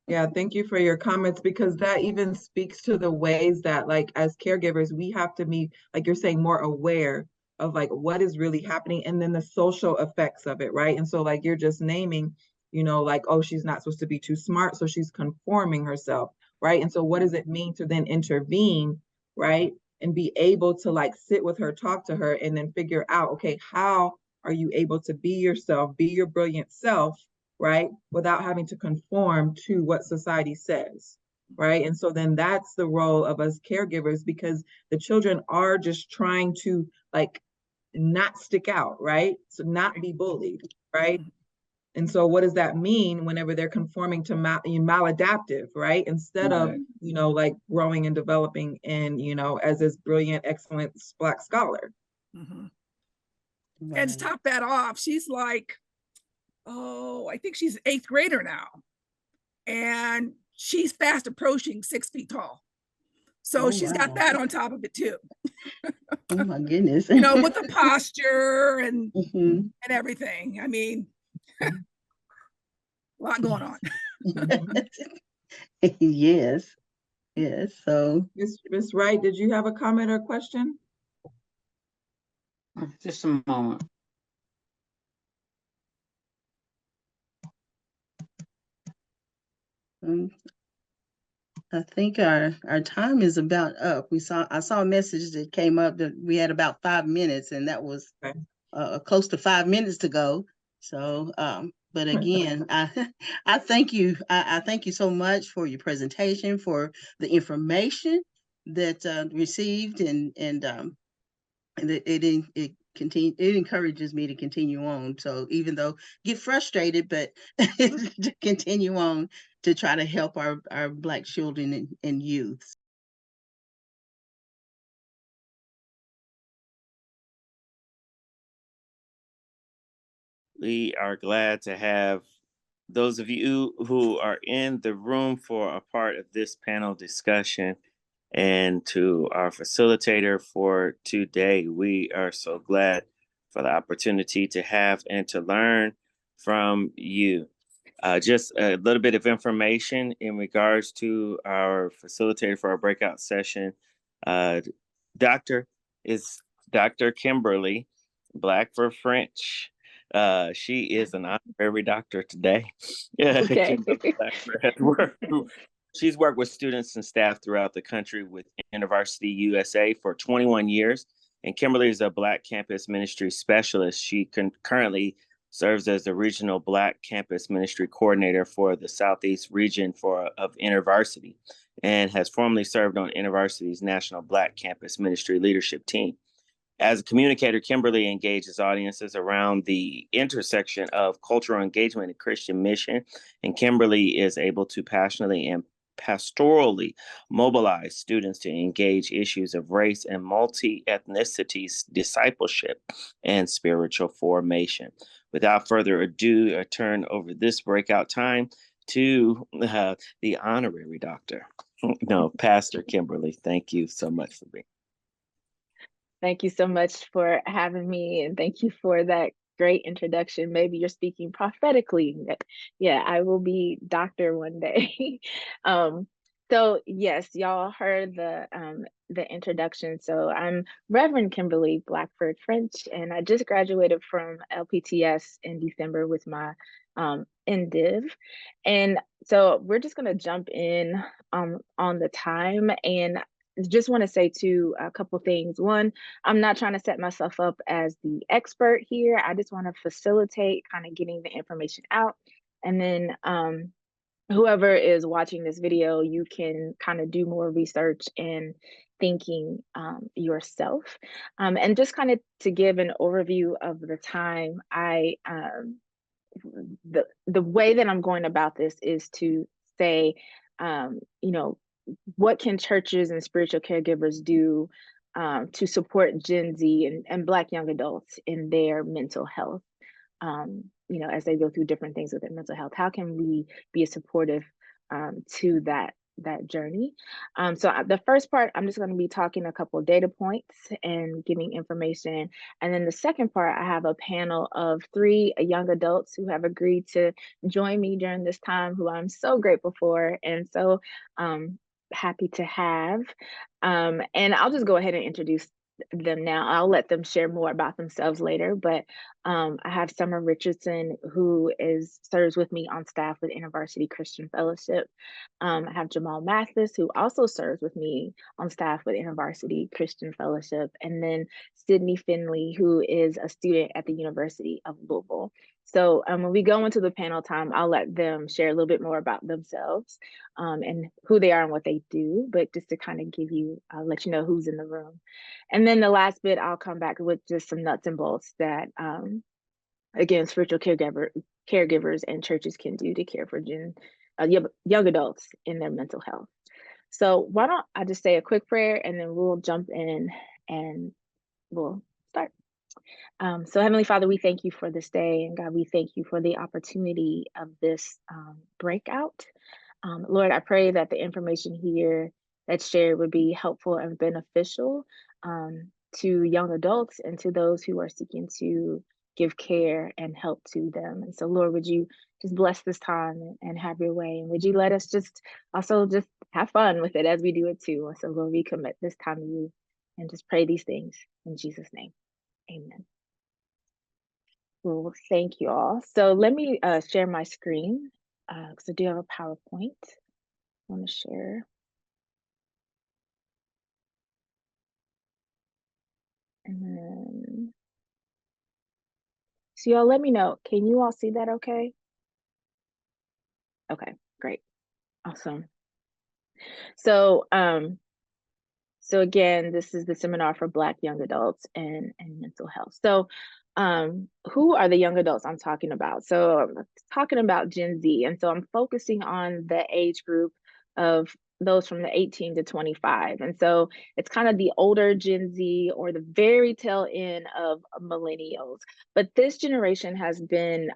Yeah, thank you for your comments, because that even speaks to the ways that, like, as caregivers, we have to be, like you're saying, more aware of like what is really happening and then the social effects of it, right? And so like you're just naming, like, oh, she's not supposed to be too smart, so she's conforming herself, right? And so what does it mean to then intervene, right? And be able to like sit with her, talk to her, and then figure out, okay, how are you able to be yourself, be your brilliant self, right? Without having to conform to what society says, right? And so then that's the role of us caregivers, because the children are just trying to like not stick out, right? So not be bullied, right? And so what does that mean whenever they're conforming to maladaptive, right? Instead of, like growing and developing and, as this brilliant, excellent Black scholar. And to top that off, she's like, I think she's 8th grader now. And she's fast approaching 6 feet tall. So she's got that on top of it too. Oh my goodness. With the posture and everything. I mean, a lot going on. Yes. So Miss Wright, did you have a comment or question? Just a moment. I think our time is about up. I saw a message that came up that we had about 5 minutes, and that was close to 5 minutes to go. So, but again, I thank you. I thank you so much for your presentation, for the information that received, and it encourages me to continue on. So even though get frustrated, but to continue on to try to help our Black children and youth. We are glad to have those of you who are in the room for a part of this panel discussion, and to our facilitator for today. We are so glad for the opportunity to have and to learn from you. Just a little bit of information in regards to our facilitator for our breakout session. Dr. Kimberly Blackford French. She is an honorary doctor today. Okay. She's worked with students and staff throughout the country with University USA for 21 years. And Kimberly is a Black campus ministry specialist. She currently serves as the regional Black campus ministry coordinator for the Southeast region of InterVarsity, and has formerly served on InterVarsity's national Black campus ministry leadership team. As a communicator, Kimberly engages audiences around the intersection of cultural engagement and Christian mission. And Kimberly is able to passionately and pastorally mobilize students to engage issues of race and multi-ethnicities, discipleship, and spiritual formation. Without further ado, I turn over this breakout time to the honorary doctor. No, Pastor Kimberly. Thank you so much for being. Thank you so much for having me, and thank you for that great introduction. Maybe you're speaking prophetically. Yeah, I will be doctor one day. So yes, y'all heard the introduction. So I'm Reverend Kimberly Blackford French, and I just graduated from LPTS in December with my MDiv. And so we're just gonna jump in on the time, and just want to say too a couple things. One, I'm not trying to set myself up as the expert here. I just want to facilitate kind of getting the information out. And then whoever is watching this video, you can kind of do more research and thinking yourself. And just kind of to give an overview of the time, the way that I'm going about this is to say you know, what can churches and spiritual caregivers do to support Gen Z and Black young adults in their mental health? You know, as they go through different things with their mental health, how can we be supportive to that journey? So the first part, I'm just going to be talking a couple of data points and giving information. And then the second part, I have a panel of 3 young adults who have agreed to join me during this time, who I'm so grateful for and so happy to have. And I'll just go ahead and introduce them now. I'll let them share more about themselves later, but I have Summer Richardson, who serves with me on staff with InterVarsity Christian Fellowship. I have Jamal Mathis, who also serves with me on staff with InterVarsity Christian Fellowship, and then Sydney Finley, who is a student at the University of Louisville. So when we go into the panel time, I'll let them share a little bit more about themselves and who they are and what they do, but just to kind of give you, let you know who's in the room. And then the last bit, I'll come back with just some nuts and bolts that, again, spiritual caregivers and churches can do to care for young adults in their mental health. So why don't I just say a quick prayer and then we'll jump in and we'll start. So Heavenly Father, we thank you for this day, and God, we thank you for the opportunity of this breakout. Lord, I pray that the information here that's shared would be helpful and beneficial to young adults and to those who are seeking to give care and help to them. And so, Lord, would you just bless this time and have your way? And would you let us just have fun with it as we do it too? And so, Lord, we commit this time to you and just pray these things in Jesus' name. Amen. Well, thank you all. So let me share my screen because I do have a PowerPoint I want to share. And then, so y'all let me know, can you all see that okay? Okay, great, awesome. So, so again, this is the seminar for Black young adults and mental health. So who are the young adults I'm talking about? So I'm talking about Gen Z. And so I'm focusing on the age group of those from the 18 to 25. And so it's kind of the older Gen Z or the very tail end of millennials. But this generation has been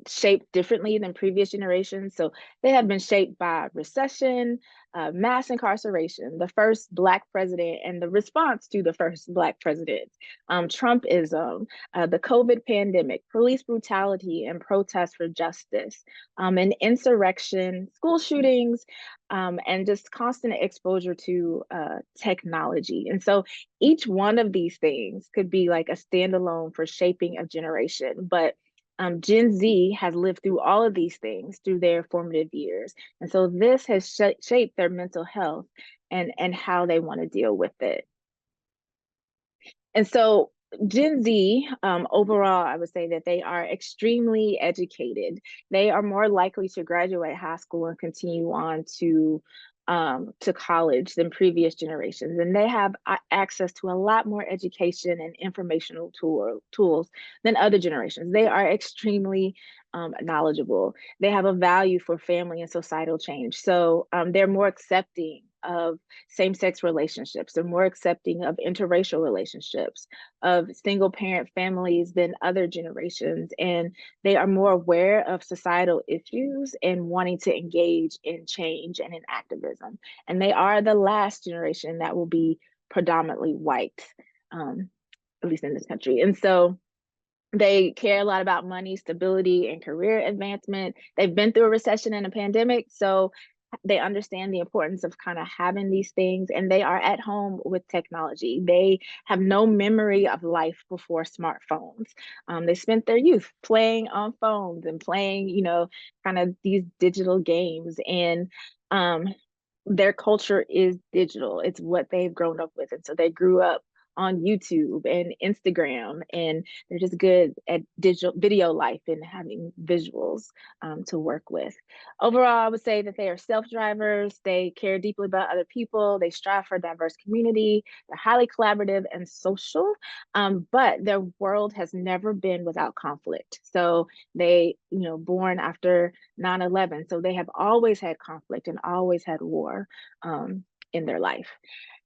shaped differently than previous generations. So they have been shaped by recession, mass incarceration, the first Black president and the response to the first Black president, Trumpism, the COVID pandemic, police brutality and protests for justice, and insurrection, school shootings, and just constant exposure to technology. And so each one of these things could be like a standalone for shaping a generation, but Gen Z has lived through all of these things through their formative years. And so this has shaped their mental health and how they want to deal with it. And so Gen Z, overall, I would say that they are extremely educated. They are more likely to graduate high school and continue on to college than previous generations. And they have access to a lot more education and informational tools than other generations. They are extremely knowledgeable. They have a value for family and societal change. So they're more accepting of same-sex relationships. They're more accepting of interracial relationships, of single parent families than other generations. And they are more aware of societal issues and wanting to engage in change and in activism. And they are the last generation that will be predominantly white, at least in this country. And so they care a lot about money, stability, and career advancement. They've been through a recession and a pandemic, so they understand the importance of kind of having these things, and they are at home with technology. They have no memory of life before smartphones. They spent their youth playing on phones and playing, you know, kind of these digital games, and their culture is digital. It's what they've grown up with. And so they grew up on YouTube and Instagram, and they're just good at digital video life and having visuals to work with. Overall, I would say that they are self-drivers, they care deeply about other people, they strive for a diverse community, they're highly collaborative and social, but their world has never been without conflict. So they, born after 9/11, so they have always had conflict and always had war in their life.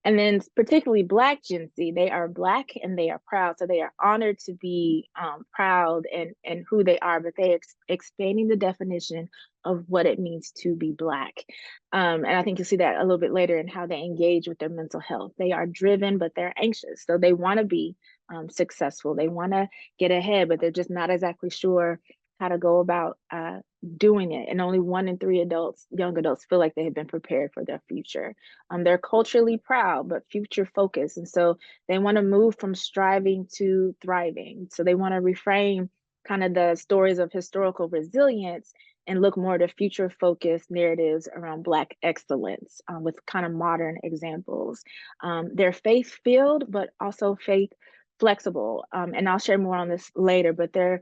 And then particularly Black Gen Z, they are Black and they are proud. So they are honored to be proud and who they are, but they expanding the definition of what it means to be Black. And I think you'll see that a little bit later in how they engage with their mental health. They are driven, but they're anxious. So they want to be successful. They want to get ahead, but they're just not exactly sure how to go about doing it. And only 1 in 3 young adults feel like they have been prepared for their future. They're culturally proud, but future focused. And so they want to move from striving to thriving. So they want to reframe kind of the stories of historical resilience and look more to future focused narratives around Black excellence with kind of modern examples. They're faith filled, but also faith flexible. And I'll share more on this later, but they're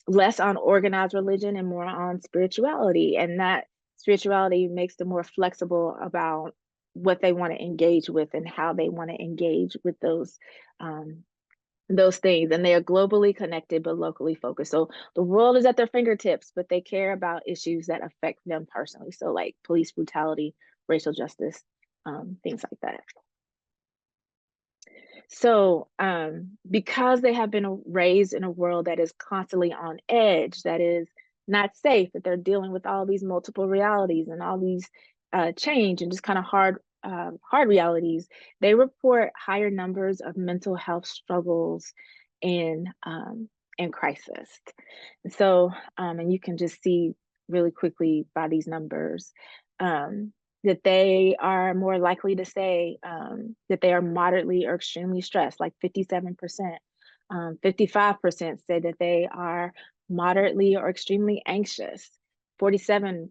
less on organized religion and more on spirituality. And that spirituality makes them more flexible about what they want to engage with and how they want to engage with those things. And they are globally connected, but locally focused. So the world is at their fingertips, but they care about issues that affect them personally. So like police brutality, racial justice, things like that. So because they have been raised in a world that is constantly on edge, that is not safe, that they're dealing with all these multiple realities and all these change and just kind of hard realities, they report higher numbers of mental health struggles and crisis. So, and you can just see really quickly by these numbers, that they are more likely to say that they are moderately or extremely stressed, like 57%. 55% say that they are moderately or extremely anxious. 47%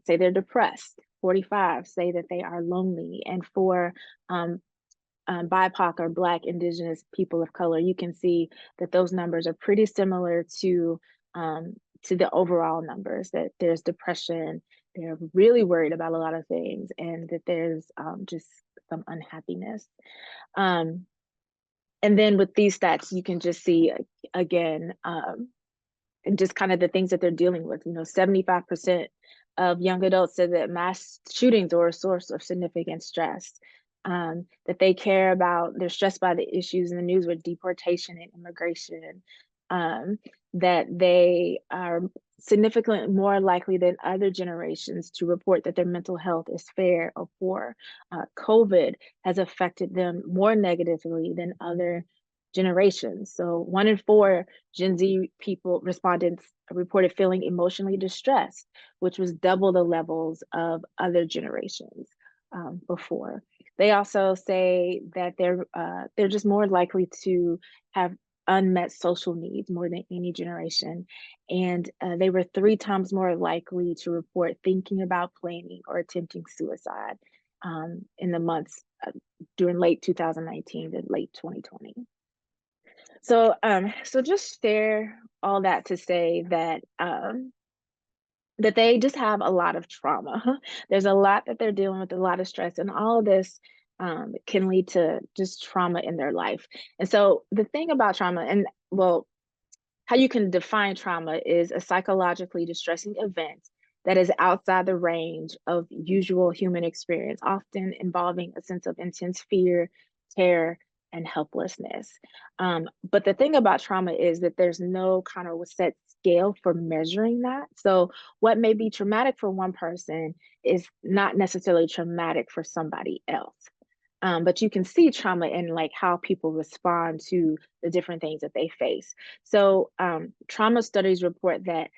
say they're depressed. 45% say that they are lonely. And for BIPOC or Black, Indigenous people of color, you can see that those numbers are pretty similar to the overall numbers, that there's depression, they're really worried about a lot of things, and that there's just some unhappiness. And then with these stats, you can just see again, and just kind of the things that they're dealing with. 75% of young adults said that mass shootings are a source of significant stress. That they care about, they're stressed by the issues in the news with deportation and immigration. That they are significantly more likely than other generations to report that their mental health is fair or poor. COVID has affected them more negatively than other generations. So 1 in 4 Gen Z respondents reported feeling emotionally distressed, which was double the levels of other generations before. They also say that they're just more likely to have unmet social needs more than any generation. And they were 3 times more likely to report thinking about planning or attempting suicide in the months during late 2019 to late 2020. So, so just share all that to say that that they just have a lot of trauma. There's a lot that they're dealing with, a lot of stress, and all of this can lead to just trauma in their life. And so the thing about trauma, and well, how you can define trauma is a psychologically distressing event that is outside the range of usual human experience, often involving a sense of intense fear, terror, and helplessness. But the thing about trauma is that there's no kind of set scale for measuring that. So what may be traumatic for one person is not necessarily traumatic for somebody else. But you can see trauma in like how people respond to the different things that they face. So trauma studies report that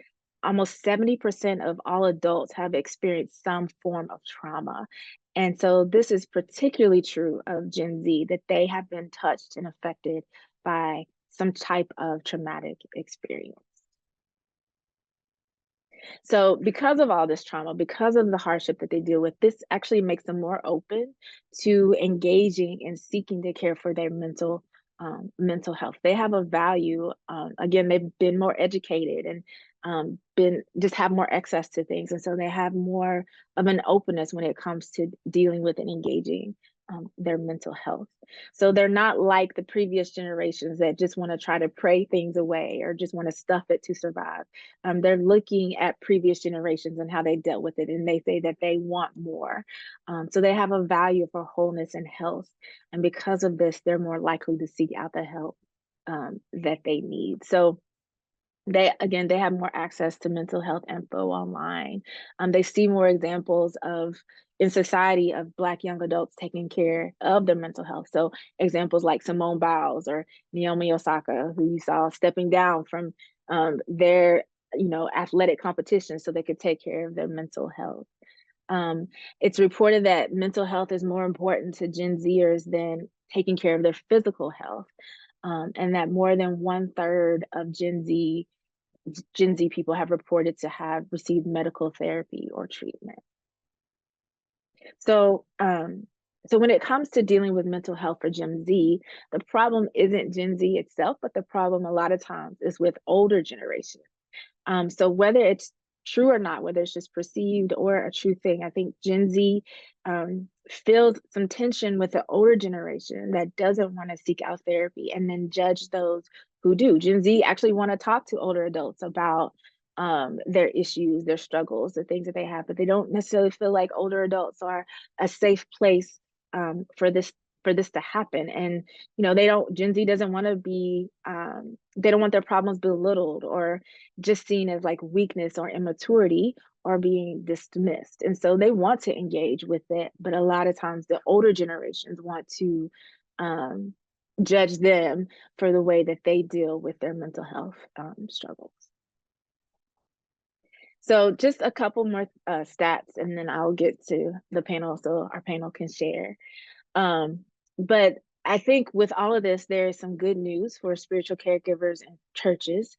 almost 70% of all adults have experienced some form of trauma. And so this is particularly true of Gen Z, that they have been touched and affected by some type of traumatic experience. So because of all this trauma, because of the hardship that they deal with, this actually makes them more open to engaging and seeking to care for their mental health. They have a value. Again, they've been more educated and been just have more access to things, and so they have more of an openness when it comes to dealing with and engaging their mental health. So they're not like the previous generations that just want to try to pray things away or just want to stuff it to survive. They're looking at previous generations and how they dealt with it, and they say that they want more. So they have a value for wholeness and health, and because of this, they're more likely to seek out the help that they need. So they have more access to mental health info online. They see more examples in society of Black young adults taking care of their mental health. So examples like Simone Biles or Naomi Osaka, who you saw stepping down from their athletic competitions so they could take care of their mental health. It's reported that mental health is more important to Gen Zers than taking care of their physical health, and that more than 1/3 of Gen Z people have reported to have received medical therapy or treatment. So, so when it comes to dealing with mental health for Gen Z, the problem isn't Gen Z itself, but the problem a lot of times is with older generations. So whether it's true or not, whether it's just perceived or a true thing, I think Gen Z feels some tension with the older generation that doesn't want to seek out therapy and then judge those who do. Gen Z actually want to talk to older adults about their issues, their struggles, the things that they have, but they don't necessarily feel like older adults are a safe place for this to happen. And Gen Z doesn't want to be they don't want their problems belittled or just seen as like weakness or immaturity or being dismissed. And so they want to engage with it, but a lot of times the older generations want to judge them for the way that they deal with their mental health struggles. So just a couple more stats, and then I'll get to the panel so our panel can share. But I think with all of this, there is some good news for spiritual caregivers and churches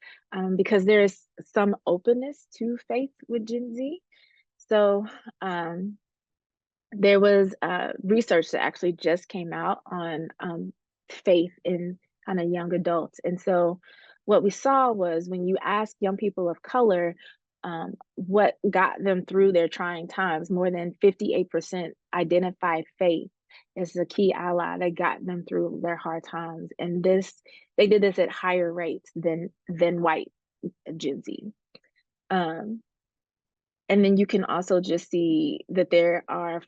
because there is some openness to faith with Gen Z. So there was research that actually just came out on faith in kind of young adults. And so what we saw was when you ask young people of color what got them through their trying times, more than 58% identified faith as a key ally that got them through their hard times. And they did this at higher rates than white Gen Z. And then you can also just see that there are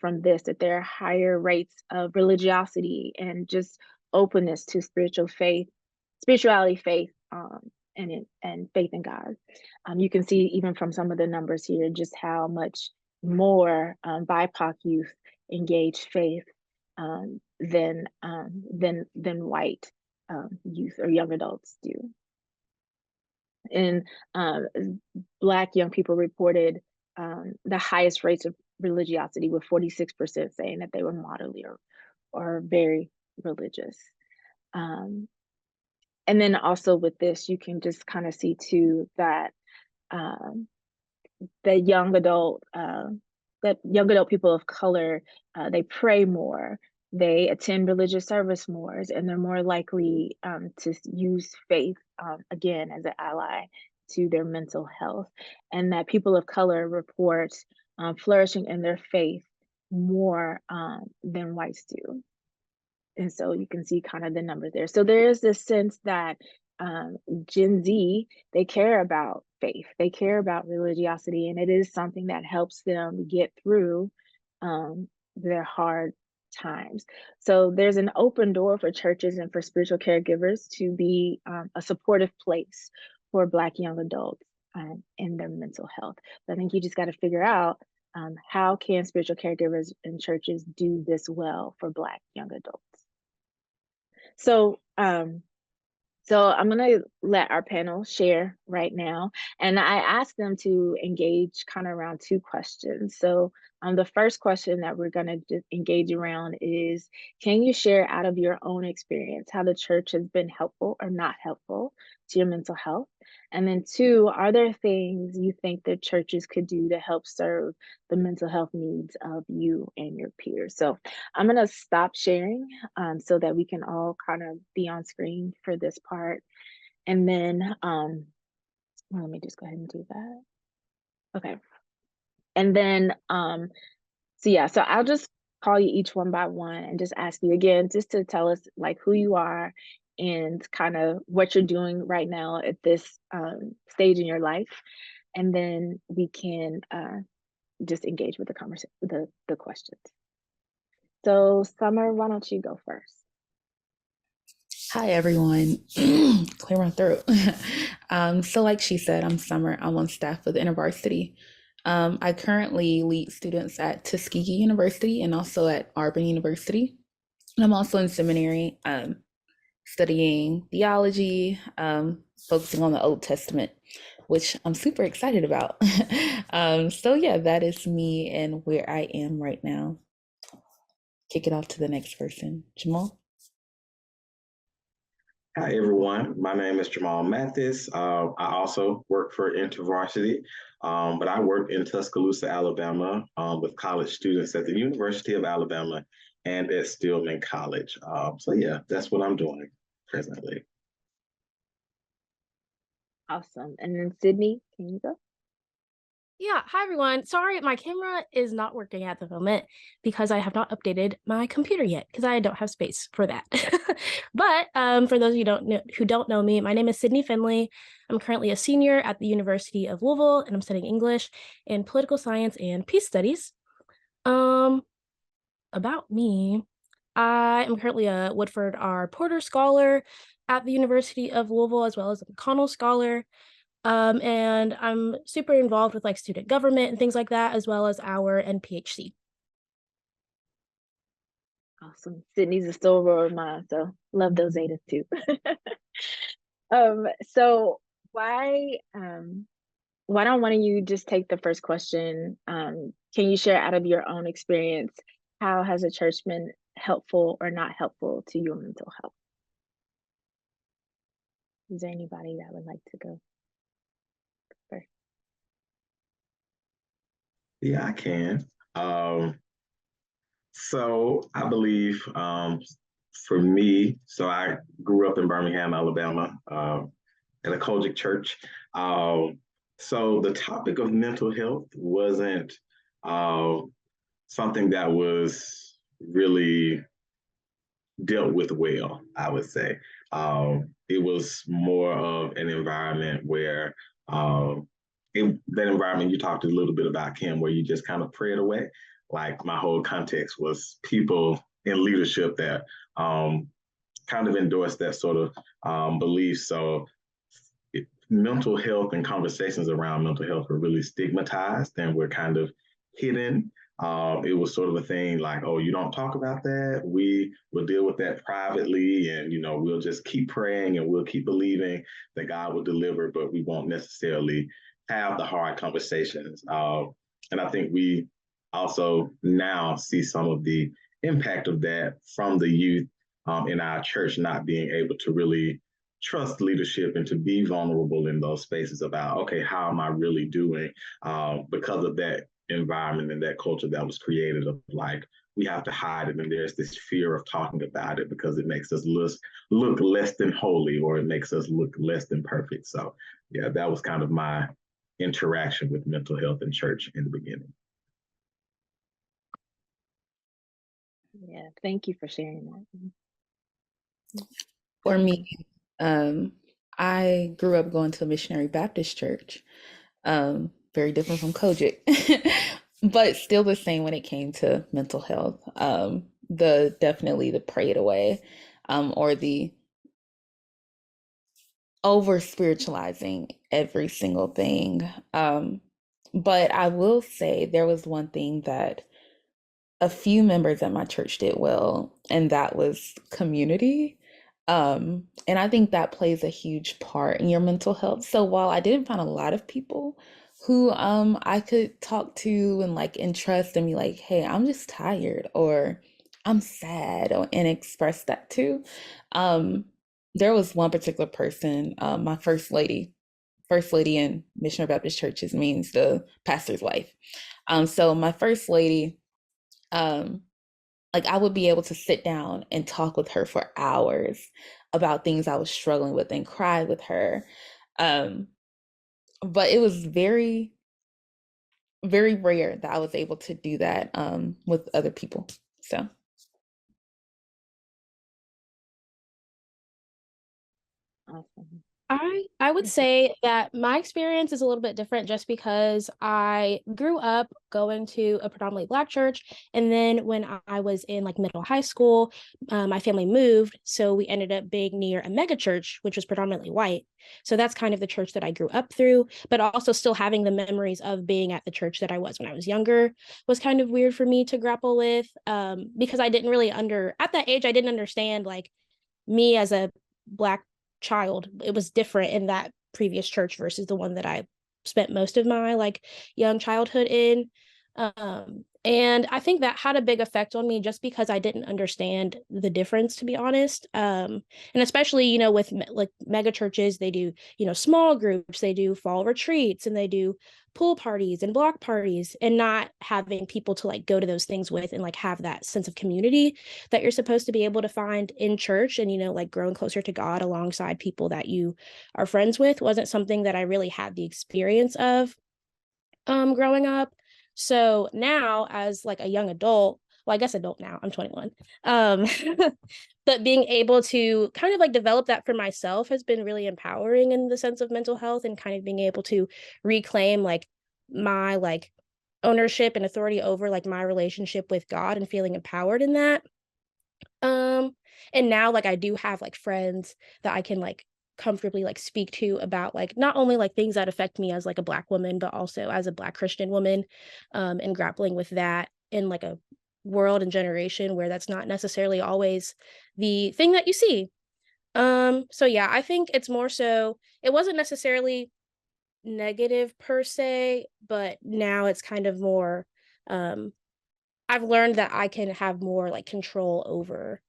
higher rates of religiosity and just openness to spirituality, faith, and faith in God. You can see even from some of the numbers here just how much more BIPOC youth engage faith than white youth or young adults do. And Black young people reported the highest rates of religiosity, with 46% saying that they were moderately or very religious. And then also with this, you can just kind of see too that the young adult people of color, they pray more, they attend religious service more, and they're more likely to use faith again as an ally to their mental health, and that people of color report flourishing in their faith more than whites do. And so you can see kind of the number there. So there is this sense that Gen Z, they care about faith, they care about religiosity, and it is something that helps them get through their hard times. So there's an open door for churches and for spiritual caregivers to be a supportive place for Black young adults in their mental health. But I think you just got to figure out how can spiritual caregivers and churches do this well for Black young adults. So I'm going to let our panel share right now. And I asked them to engage kind of around two questions. So The first question that we're going to just engage around is, can you share out of your own experience how the church has been helpful or not helpful to your mental health? And then two, are there things you think that churches could do to help serve the mental health needs of you and your peers? So I'm going to stop sharing so that we can all kind of be on screen for this part. And then let me just go ahead and do that. Okay. And then, so I'll just call you each one by one and just ask you again, just to tell us like who you are and kind of what you're doing right now at this stage in your life. And then we can just engage with the conversation, the questions. So Summer, why don't you go first? Hi, everyone. Clear my throat. So like she said, I'm Summer. I'm on staff with InterVarsity. I currently lead students at Tuskegee University and also at Auburn University. And I'm also in seminary, studying theology, focusing on the Old Testament, which I'm super excited about. So yeah, that is me and where I am right now. Kick it off to the next person. Jamal? Hi, everyone. My name is Jamal Mathis. I also work for InterVarsity, but I work in Tuscaloosa, Alabama, with college students at the University of Alabama and at Stillman College. So yeah, that's what I'm doing presently. Awesome. And then Sydney, can you go? Yeah, hi everyone. Sorry, my camera is not working at the moment because I have not updated my computer yet because I don't have space for that. But for those of you who don't know me, my name is Sydney Finley. I'm currently a senior at the University of Louisville, and I'm studying English and political science and peace studies. About me, I am currently a Woodford R. Porter Scholar at the University of Louisville, as well as a McConnell Scholar. And I'm super involved with like student government and things like that, as well as our NPHC. Awesome. Sydney's a silver of mine, so love those Zetas too. So why don't one of you just take the first question? Can you share out of your own experience, how has a church been helpful or not helpful to your mental health? Is there anybody that would like to go first? Yeah, I can. So I believe for me, so I grew up in Birmingham, Alabama, at a Kojic church. So the topic of mental health wasn't something that was really dealt with well, I would say. It was more of an environment where that environment you talked a little bit about, Kim, where you just kind of prayed away. Like my whole context was people in leadership that kind of endorsed that sort of belief. So mental health and conversations around mental health were really stigmatized and were kind of hidden. It was sort of a thing like, oh, you don't talk about that. We will deal with that privately, and we'll just keep praying and we'll keep believing that God will deliver, but we won't necessarily have the hard conversations. And I think we also now see some of the impact of that from the youth in our church not being able to really trust leadership and to be vulnerable in those spaces about, okay, how am I really doing? Because of that environment and that culture that was created of like, we have to hide it. And there's this fear of talking about it because it makes us look less than holy, or it makes us look less than perfect. So yeah, that was kind of my interaction with mental health in church in the beginning. Yeah, thank you for sharing that. For me, I grew up going to a missionary Baptist church, very different from Kojic, but still the same when it came to mental health. Definitely the pray it away, or the over spiritualizing every single thing. But I will say there was one thing that a few members at my church did well, and that was community. And I think that plays a huge part in your mental health. So while I didn't find a lot of people who I could talk to and like entrust and be like, hey, I'm just tired or I'm sad and express that too. There was one particular person, my first lady in Missionary Baptist Churches means the pastor's wife. So my first lady, like I would be able to sit down and talk with her for hours about things I was struggling with and cry with her. But it was very, very rare that I was able to do that with other people. So. Awesome. I would say that my experience is a little bit different just because I grew up going to a predominantly Black church. And then when I was in like middle high school, my family moved. So we ended up being near a mega church, which was predominantly white. So that's kind of the church that I grew up through, but also still having the memories of being at the church that I was when I was younger was kind of weird for me to grapple with because I didn't really at that age, I didn't understand like me as a Black child. It was different in that previous church versus the one that I spent most of my like young childhood in. And I think that had a big effect on me just because I didn't understand the difference, to be honest. And especially, you know, with like mega churches, they do, you know, small groups, they do fall retreats, and they do pool parties and block parties, and not having people to like go to those things with and like have that sense of community that you're supposed to be able to find in church, and, you know, like growing closer to God alongside people that you are friends with wasn't something that I really had the experience of growing up. So now as like a young adult, well, I guess adult now, I'm 21. But being able to kind of like develop that for myself has been really empowering in the sense of mental health, and kind of being able to reclaim like my like ownership and authority over like my relationship with God and feeling empowered in that. And now like I do have like friends that I can like comfortably like speak to about like not only like things that affect me as like a Black woman, but also as a Black Christian woman, and grappling with that in like a world and generation where that's not necessarily always the thing that you see. So yeah, I think it's more so it wasn't necessarily negative per se, but now it's kind of more I've learned that I can have more like control over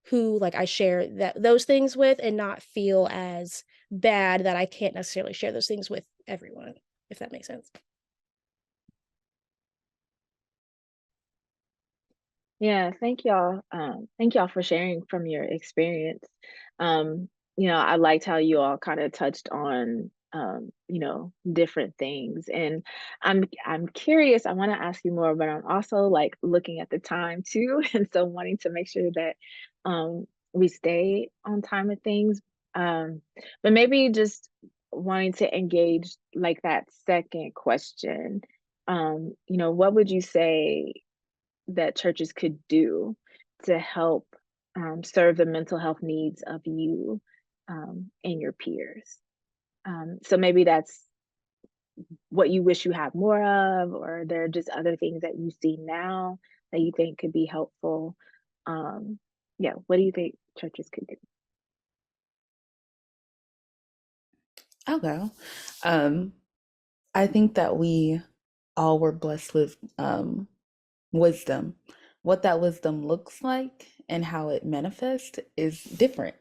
who like I share those things with, and not feel as bad that I can't necessarily share those things with everyone, if that makes sense. Yeah, thank y'all. Thank y'all for sharing from your experience. You know, I liked how you all kind of touched on you know, different things. And I'm curious, I want to ask you more, but I'm also like looking at the time too. And so wanting to make sure that we stay on time with things. But maybe just wanting to engage like that second question. You know, what would you say that churches could do to help serve the mental health needs of you and your peers? So maybe that's what you wish you had more of, or there are just other things that you see now that you think could be helpful. Yeah, what do you think churches could do? I'll go. I think that we all were blessed with wisdom. What that wisdom looks like and how it manifests is different.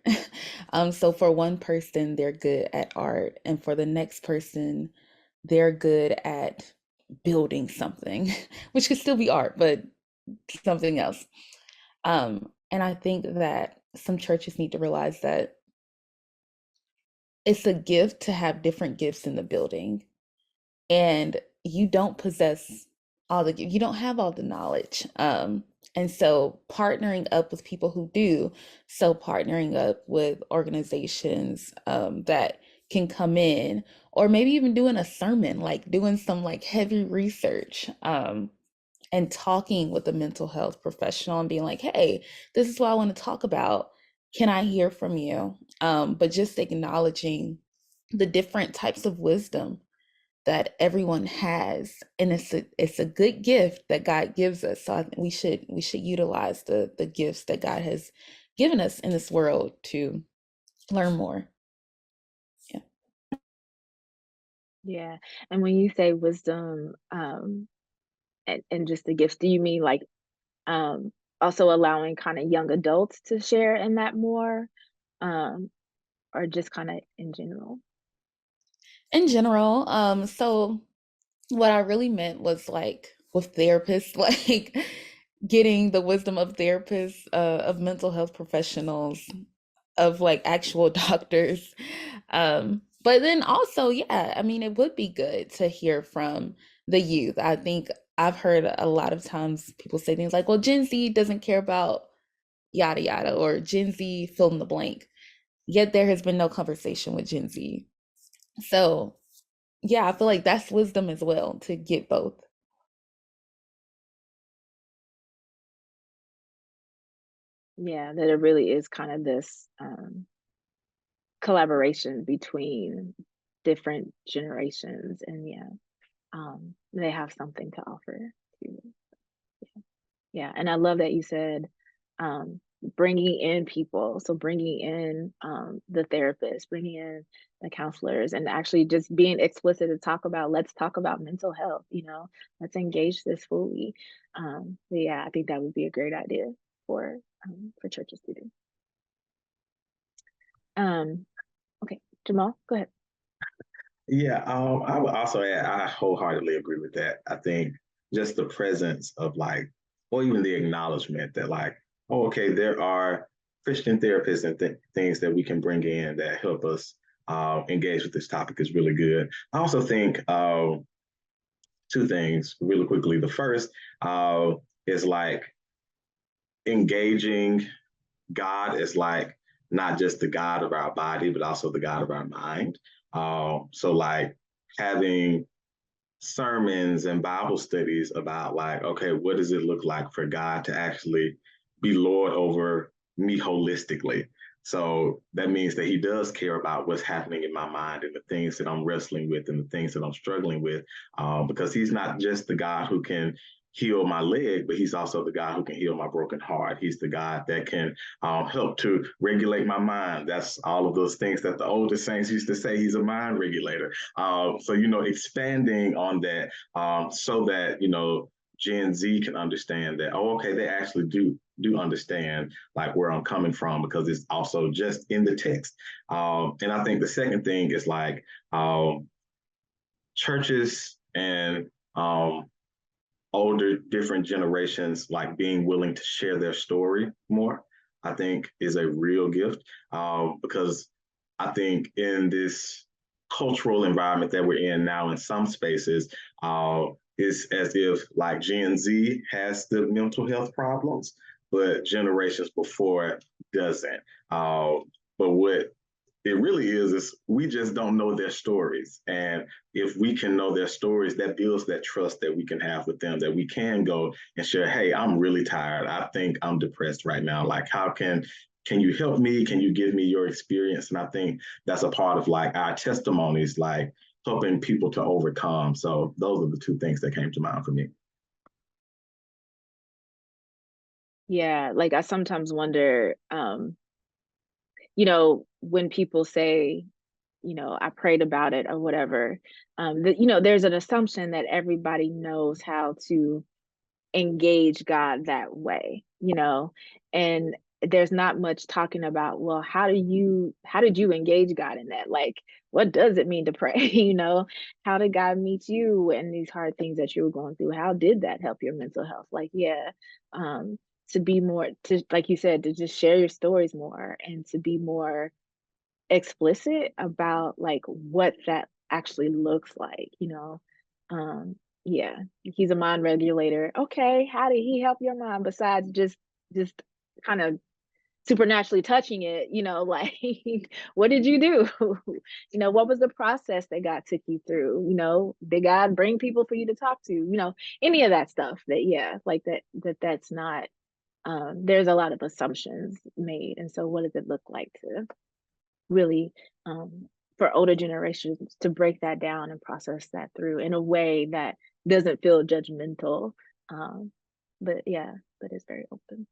So for one person, they're good at art, and for the next person, they're good at building something, which could still be art, but something else. And I think that some churches need to realize that it's a gift to have different gifts in the building, and you don't possess you don't have all the knowledge. And so partnering up with people who do, so partnering up with organizations that can come in, or maybe even doing a sermon, like doing some like heavy research, and talking with a mental health professional and being like, hey, this is what I want to talk about. Can I hear from you? But just acknowledging the different types of wisdom that everyone has, and it's a good gift that God gives us. So I think we should utilize the gifts that God has given us in this world to learn more. Yeah. And when you say wisdom, and just the gifts, do you mean like um also allowing kind of young adults to share in that more? Um, or just kind of in general? In general, so what I really meant was like with therapists, like getting the wisdom of therapists, of mental health professionals, of like actual doctors. But then also, yeah, I mean, it would be good to hear from the youth. I think I've heard a lot of times people say things like, well, Gen Z doesn't care about yada yada, or Gen Z fill in the blank. Yet there has been no conversation with Gen Z. So yeah, I feel like that's wisdom as well, to get both. Yeah, that it really is kind of this collaboration between different generations, and yeah, they have something to offer too. Yeah, and I love that you said bringing in people, so bringing in the therapists, bringing in the counselors, and actually just being explicit to talk about, let's talk about mental health, let's engage this fully. But yeah, I think that would be a great idea for churches to do. Okay, Jamal, go ahead. Yeah, I would also add, I wholeheartedly agree with that. I think just the presence of like, or even the acknowledgement that like, oh, okay, there are Christian therapists and things that we can bring in that help us engage with this topic is really good. I also think two things really quickly. The first is like engaging God as like not just the God of our body, but also the God of our mind. So like having sermons and Bible studies about like, okay, what does it look like for God to actually be Lord over me holistically? So that means that he does care about what's happening in my mind and the things that I'm wrestling with and the things that I'm struggling with, because he's not just the God who can heal my leg, but he's also the God who can heal my broken heart. He's the God that can help to regulate my mind. That's all of those things that the older saints used to say. He's a mind regulator. So, expanding on that so that, Gen Z can understand that, oh, okay, they actually do understand like where I'm coming from, because it's also just in the text. And I think the second thing is like churches and older, different generations, like being willing to share their story more, I think is a real gift, because I think in this cultural environment that we're in now, in some spaces, it's as if like Gen Z has the mental health problems, but generations before doesn't. But what it really is we just don't know their stories. And if we can know their stories, that builds that trust that we can have with them, that we can go and share, hey, I'm really tired. I think I'm depressed right now. Like, how can you help me? Can you give me your experience? And I think that's a part of like our testimonies, like helping people to overcome. So those are the two things that came to mind for me. Yeah, like I sometimes wonder, when people say, I prayed about it or whatever, there's an assumption that everybody knows how to engage God that way, and there's not much talking about, well, how did you engage God in that? Like, what does it mean to pray? How did God meet you and these hard things that you were going through? How did that help your mental health? Like, yeah, to be more, to, like you said, to just share your stories more and to be more explicit about like what that actually looks like, yeah, he's a mind regulator. Okay, how did he help your mind besides just kind of supernaturally touching it, like what did you do? What was the process that God took you through? Did God bring people for you to talk to? Any of that stuff that, yeah, like that's not there's a lot of assumptions made. And so what does it look like to really for older generations to break that down and process that through in a way that doesn't feel judgmental, but it's very open.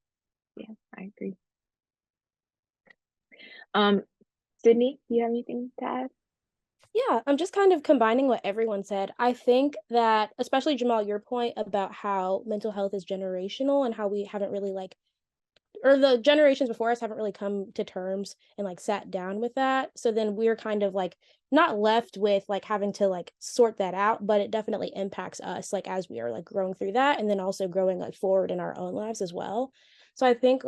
Yeah, I agree. Sydney, do you have anything to add? Yeah, I'm just kind of combining what everyone said. I think that, especially Jamal, your point about how mental health is generational and how we haven't really or the generations before us haven't really come to terms and sat down with that. So then we're kind of not left with having to sort that out, but it definitely impacts us as we are growing through that, and then also growing forward in our own lives as well. So I think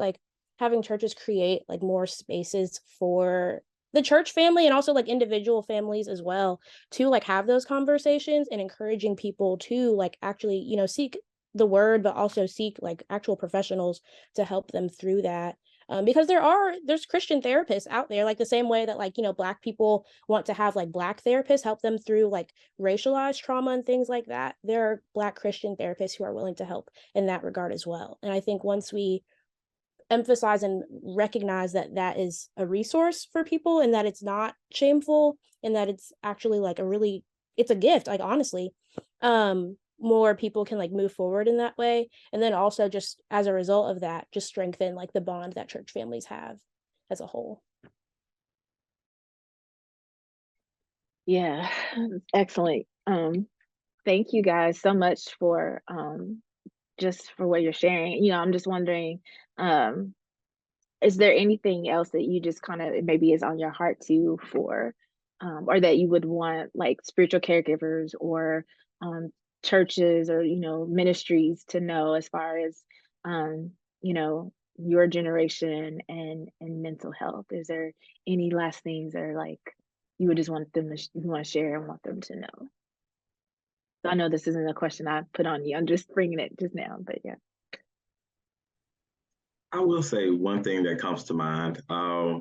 having churches create more spaces for the church family and also individual families as well to have those conversations, and encouraging people to actually seek the word, but also seek actual professionals to help them through that. Because there's Christian therapists out there, the same way that Black people want to have Black therapists help them through racialized trauma and things like that. There are Black Christian therapists who are willing to help in that regard as well. And I think once we emphasize and recognize that that is a resource for people, and that it's not shameful, and that it's actually it's a gift, honestly, more people can move forward in that way. And then also, just as a result of that, just strengthen the bond that church families have as a whole. Yeah, excellent. Thank you guys so much for just for what you're sharing. I'm just wondering, is there anything else that you just kind of maybe is on your heart too for, or that you would want spiritual caregivers or churches or ministries to know as far as your generation and mental health? Is there any last things that you would just want them to you want to share and want them to know? So I know this isn't a question I put on you. I'm just bringing it just now, but yeah. I will say one thing that comes to mind. I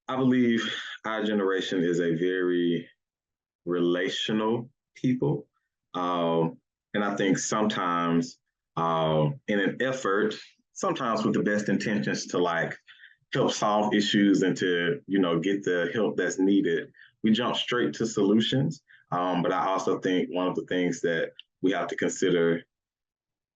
believe our generation is a very relational people. And I think sometimes in an effort, sometimes with the best intentions to help solve issues and to, get the help that's needed, we jump straight to solutions. But I also think one of the things that we have to consider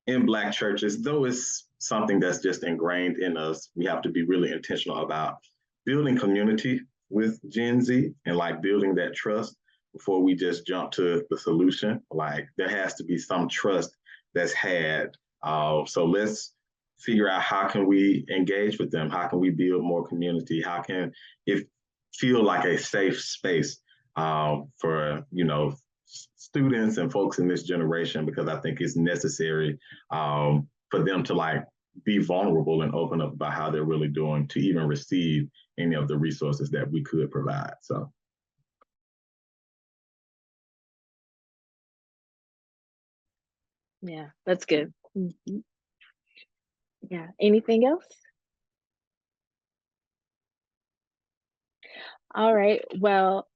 in Black churches, though it's something that's just ingrained in us, we have to be really intentional about building community with Gen Z and building that trust before we just jump to the solution. There has to be some trust that's had. So let's figure out how can we engage with them? How can we build more community? How can it feel like a safe space for, students and folks in this generation? Because I think it's necessary for them to be vulnerable and open up about how they're really doing to even receive any of the resources that we could provide. So. Yeah, that's good. Mm-hmm. Yeah. Anything else? All right. Well,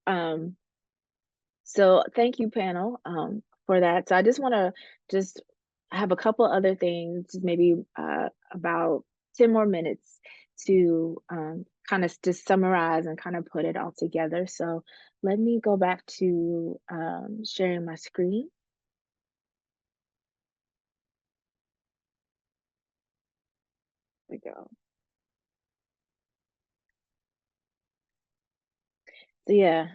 so thank you, panel, for that. So I just want to just have a couple other things, maybe about 10 more minutes to kind of just summarize and kind of put it all together. So let me go back to sharing my screen. There we go. So yeah,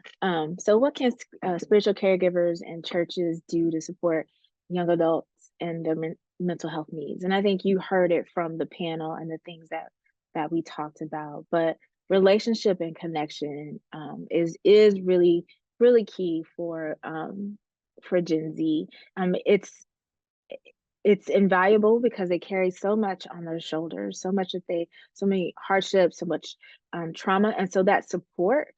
so what can spiritual caregivers and churches do to support young adults and their mental health needs? And I think you heard it from the panel and the things that we talked about. But relationship and connection is really key for Gen Z. It's invaluable because they carry so much on their shoulders, so many hardships, so much trauma, and so that support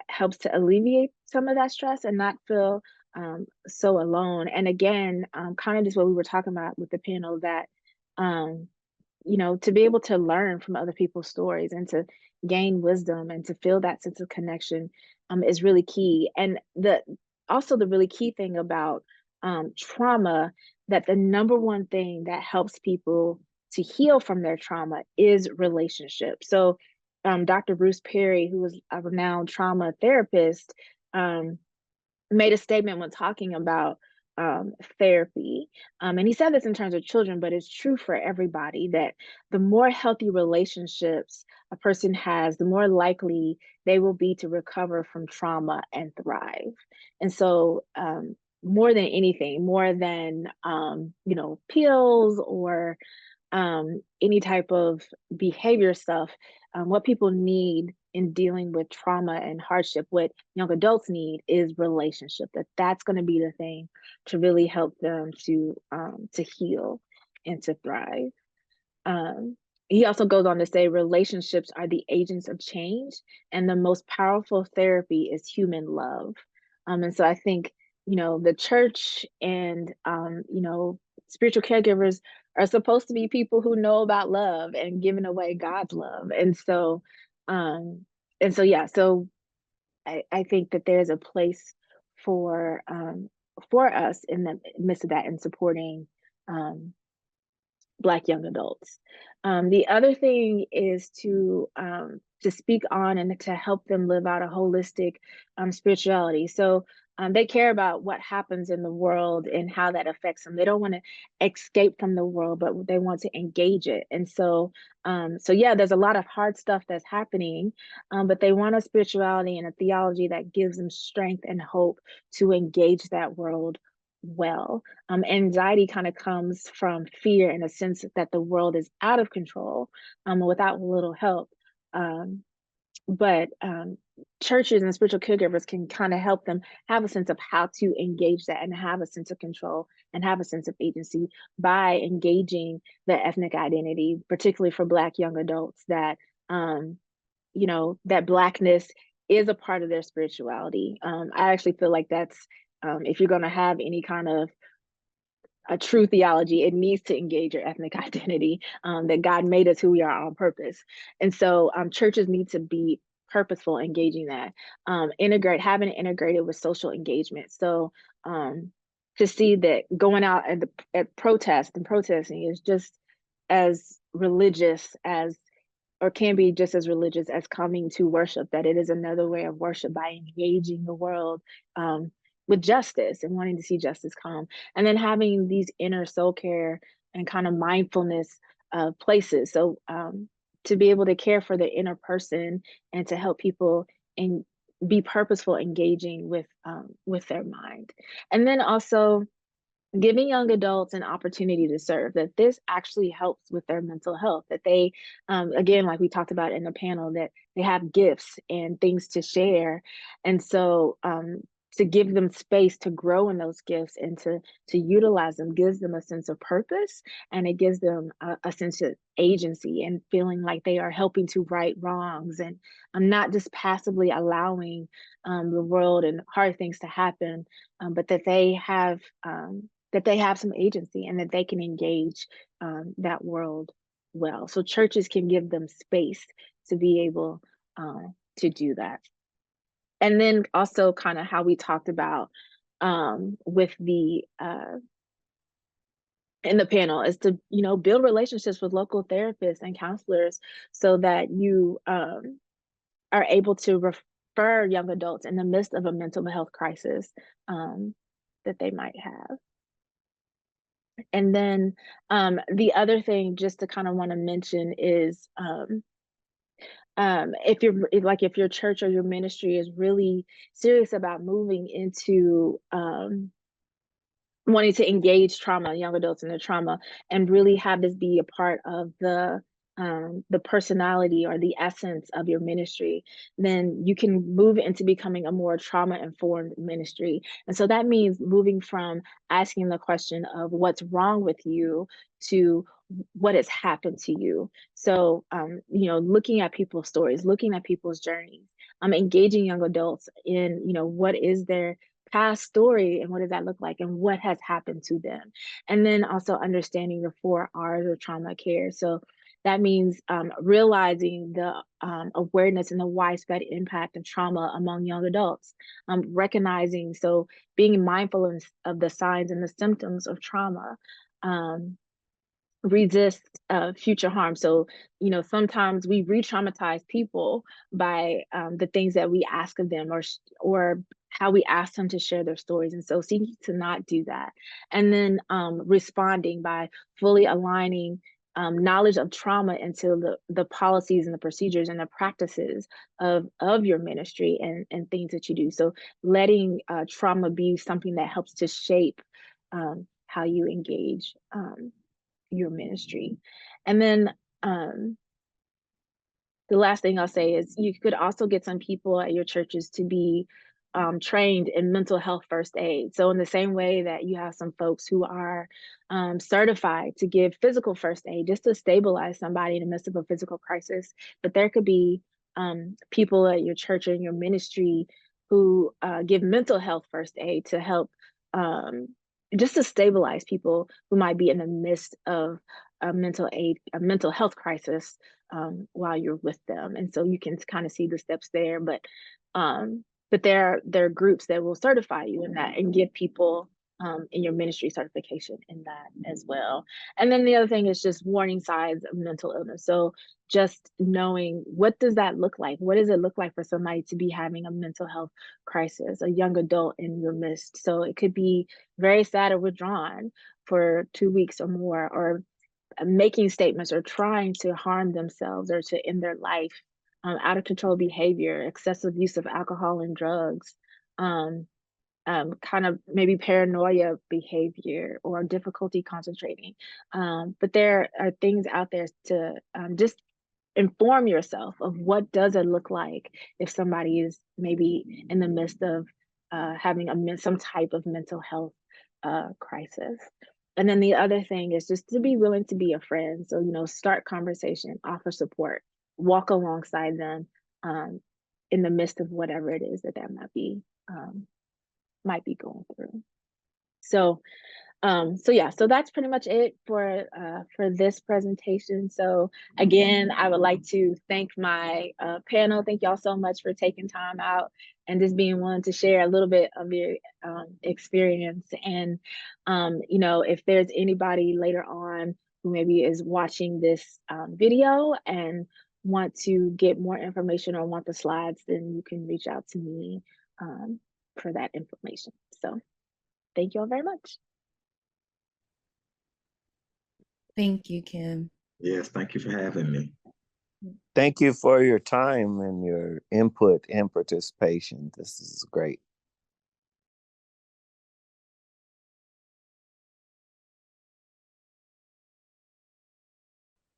helps to alleviate some of that stress and not feel so alone. And again, kind of just what we were talking about with the panel, that to be able to learn from other people's stories and to gain wisdom and to feel that sense of connection is really key. And also the really key thing about trauma, that the number one thing that helps people to heal from their trauma is relationship. So Dr. Bruce Perry, who was a renowned trauma therapist, made a statement when talking about therapy. And he said this in terms of children, but it's true for everybody, that the more healthy relationships a person has, the more likely they will be to recover from trauma and thrive. And so more than anything, more than pills or any type of behavior stuff, what people need in dealing with trauma and hardship, what young adults need is relationship. That's going to be the thing to really help them to heal and to thrive. He also goes on to say relationships are the agents of change, and the most powerful therapy is human love. And so I think, the church and, spiritual caregivers are supposed to be people who know about love and giving away God's love. Yeah, so I think that there's a place for us in the midst of that and supporting Black young adults. The other thing is to speak on and to help them live out a holistic spirituality. So they care about what happens in the world and how that affects them. They don't want to escape from the world, but they want to engage it. And so yeah, there's a lot of hard stuff that's happening, but they want a spirituality and a theology that gives them strength and hope to engage that world well. Anxiety kind of comes from fear and a sense that the world is out of control without a little help. But churches and spiritual caregivers can kind of help them have a sense of how to engage that and have a sense of control and have a sense of agency by engaging the ethnic identity, particularly for Black young adults, that that Blackness is a part of their spirituality. I actually feel like that's if you're going to have any kind of a true theology, it needs to engage your ethnic identity, that God made us who we are on purpose. And so churches need to be purposeful engaging that, having it integrated with social engagement. So to see that going out at protesting is just as religious as, or can be just as religious as coming to worship, that it is another way of worship by engaging the world with justice and wanting to see justice come. And then having these inner soul care and kind of mindfulness places. So to be able to care for the inner person and to help people and be purposeful engaging with their mind. And then also giving young adults an opportunity to serve, that this actually helps with their mental health, that they, again, like we talked about in the panel, that they have gifts and things to share. And so to give them space to grow in those gifts and to utilize them gives them a sense of purpose, and it gives them a sense of agency and feeling like they are helping to right wrongs, and not just passively allowing the world and hard things to happen, but that they have some agency and that they can engage that world well. So churches can give them space to be able to do that. And then also kind of how we talked about with the in the panel is to build relationships with local therapists and counselors so that you are able to refer young adults in the midst of a mental health crisis that they might have. And then the other thing just to kind of want to mention is if your church or your ministry is really serious about moving into wanting to engage young adults in their trauma, and really have this be a part of the personality or the essence of your ministry, then you can move into becoming a more trauma-informed ministry. And so that means moving from asking the question of what's wrong with you to what has happened to you. So, looking at people's stories, looking at people's journeys, engaging young adults in, what is their past story and what does that look like and what has happened to them. And then also understanding the 4 R's of trauma care. So that means realizing the awareness and the widespread impact of trauma among young adults, recognizing, so being mindful of the signs and the symptoms of trauma, resist future harm. So, you know, sometimes we re-traumatize people by the things that we ask of them, or how we ask them to share their stories. And so seeking to not do that. And then responding by fully aligning knowledge of trauma into the policies and the procedures and the practices of your ministry and things that you do. So letting trauma be something that helps to shape how you engage your ministry. And then the last thing I'll say is you could also get some people at your churches to be trained in mental health first aid. So in the same way that you have some folks who are certified to give physical first aid, just to stabilize somebody in the midst of a physical crisis, but there could be people at your church or in your ministry who give mental health first aid to help just to stabilize people who might be in the midst of a mental health crisis while you're with them. And so you can kind of see the steps there, but there are groups that will certify you in that and give people in your ministry certification in that as well. And then the other thing is just warning signs of mental illness. So just knowing, what does that look like? What does it look like for somebody to be having a mental health crisis, a young adult in your midst? So it could be very sad or withdrawn for 2 weeks or more, or making statements or trying to harm themselves or to end their life, out of control behavior, excessive use of alcohol and drugs, kind of maybe paranoia behavior or difficulty concentrating. But there are things out there to just inform yourself of what does it look like if somebody is maybe in the midst of having some type of mental health crisis. And then the other thing is just to be willing to be a friend. So, you know, start conversation, offer support, walk alongside them in the midst of whatever it is that might be going through. So that's pretty much it for this presentation. So again, I would like to thank my panel. Thank y'all so much for taking time out and just being willing to share a little bit of your experience. And you know, if there's anybody later on who maybe is watching this video and want to get more information or want the slides, then you can reach out to me for that information. So thank you all very much. Thank you, Kim. Yes, thank you for having me. Thank you for your time and your input and participation. This is great.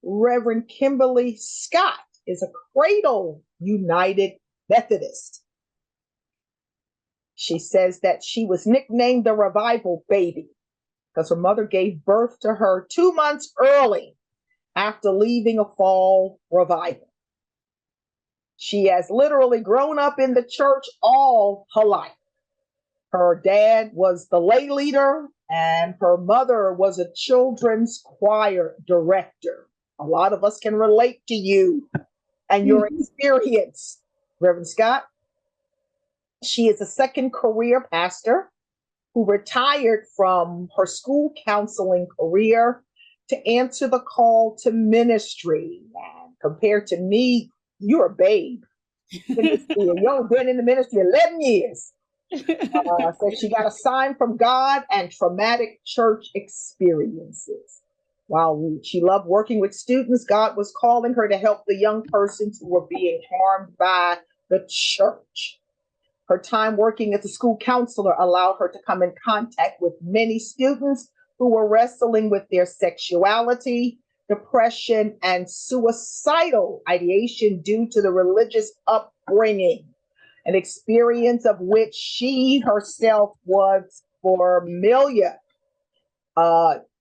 Reverend Kimberly Scott is a Cradle United Methodist. She says that she was nicknamed the Revival Baby because her mother gave birth to her 2 months early after leaving a fall revival. She has literally grown up in the church all her life. Her dad was the lay leader and her mother was a children's choir director. A lot of us can relate to you and your experience, Reverend Scott. She is a second career pastor who retired from her school counseling career to answer the call to ministry. And compared to me, you're a babe. You've been in the ministry 11 years. So she got a sign from God and traumatic church experiences. While she loved working with students, God was calling her to help the young persons who were being harmed by the church. Her time working as a school counselor allowed her to come in contact with many students who were wrestling with their sexuality, depression, and suicidal ideation due to the religious upbringing, an experience of which she herself was familiar.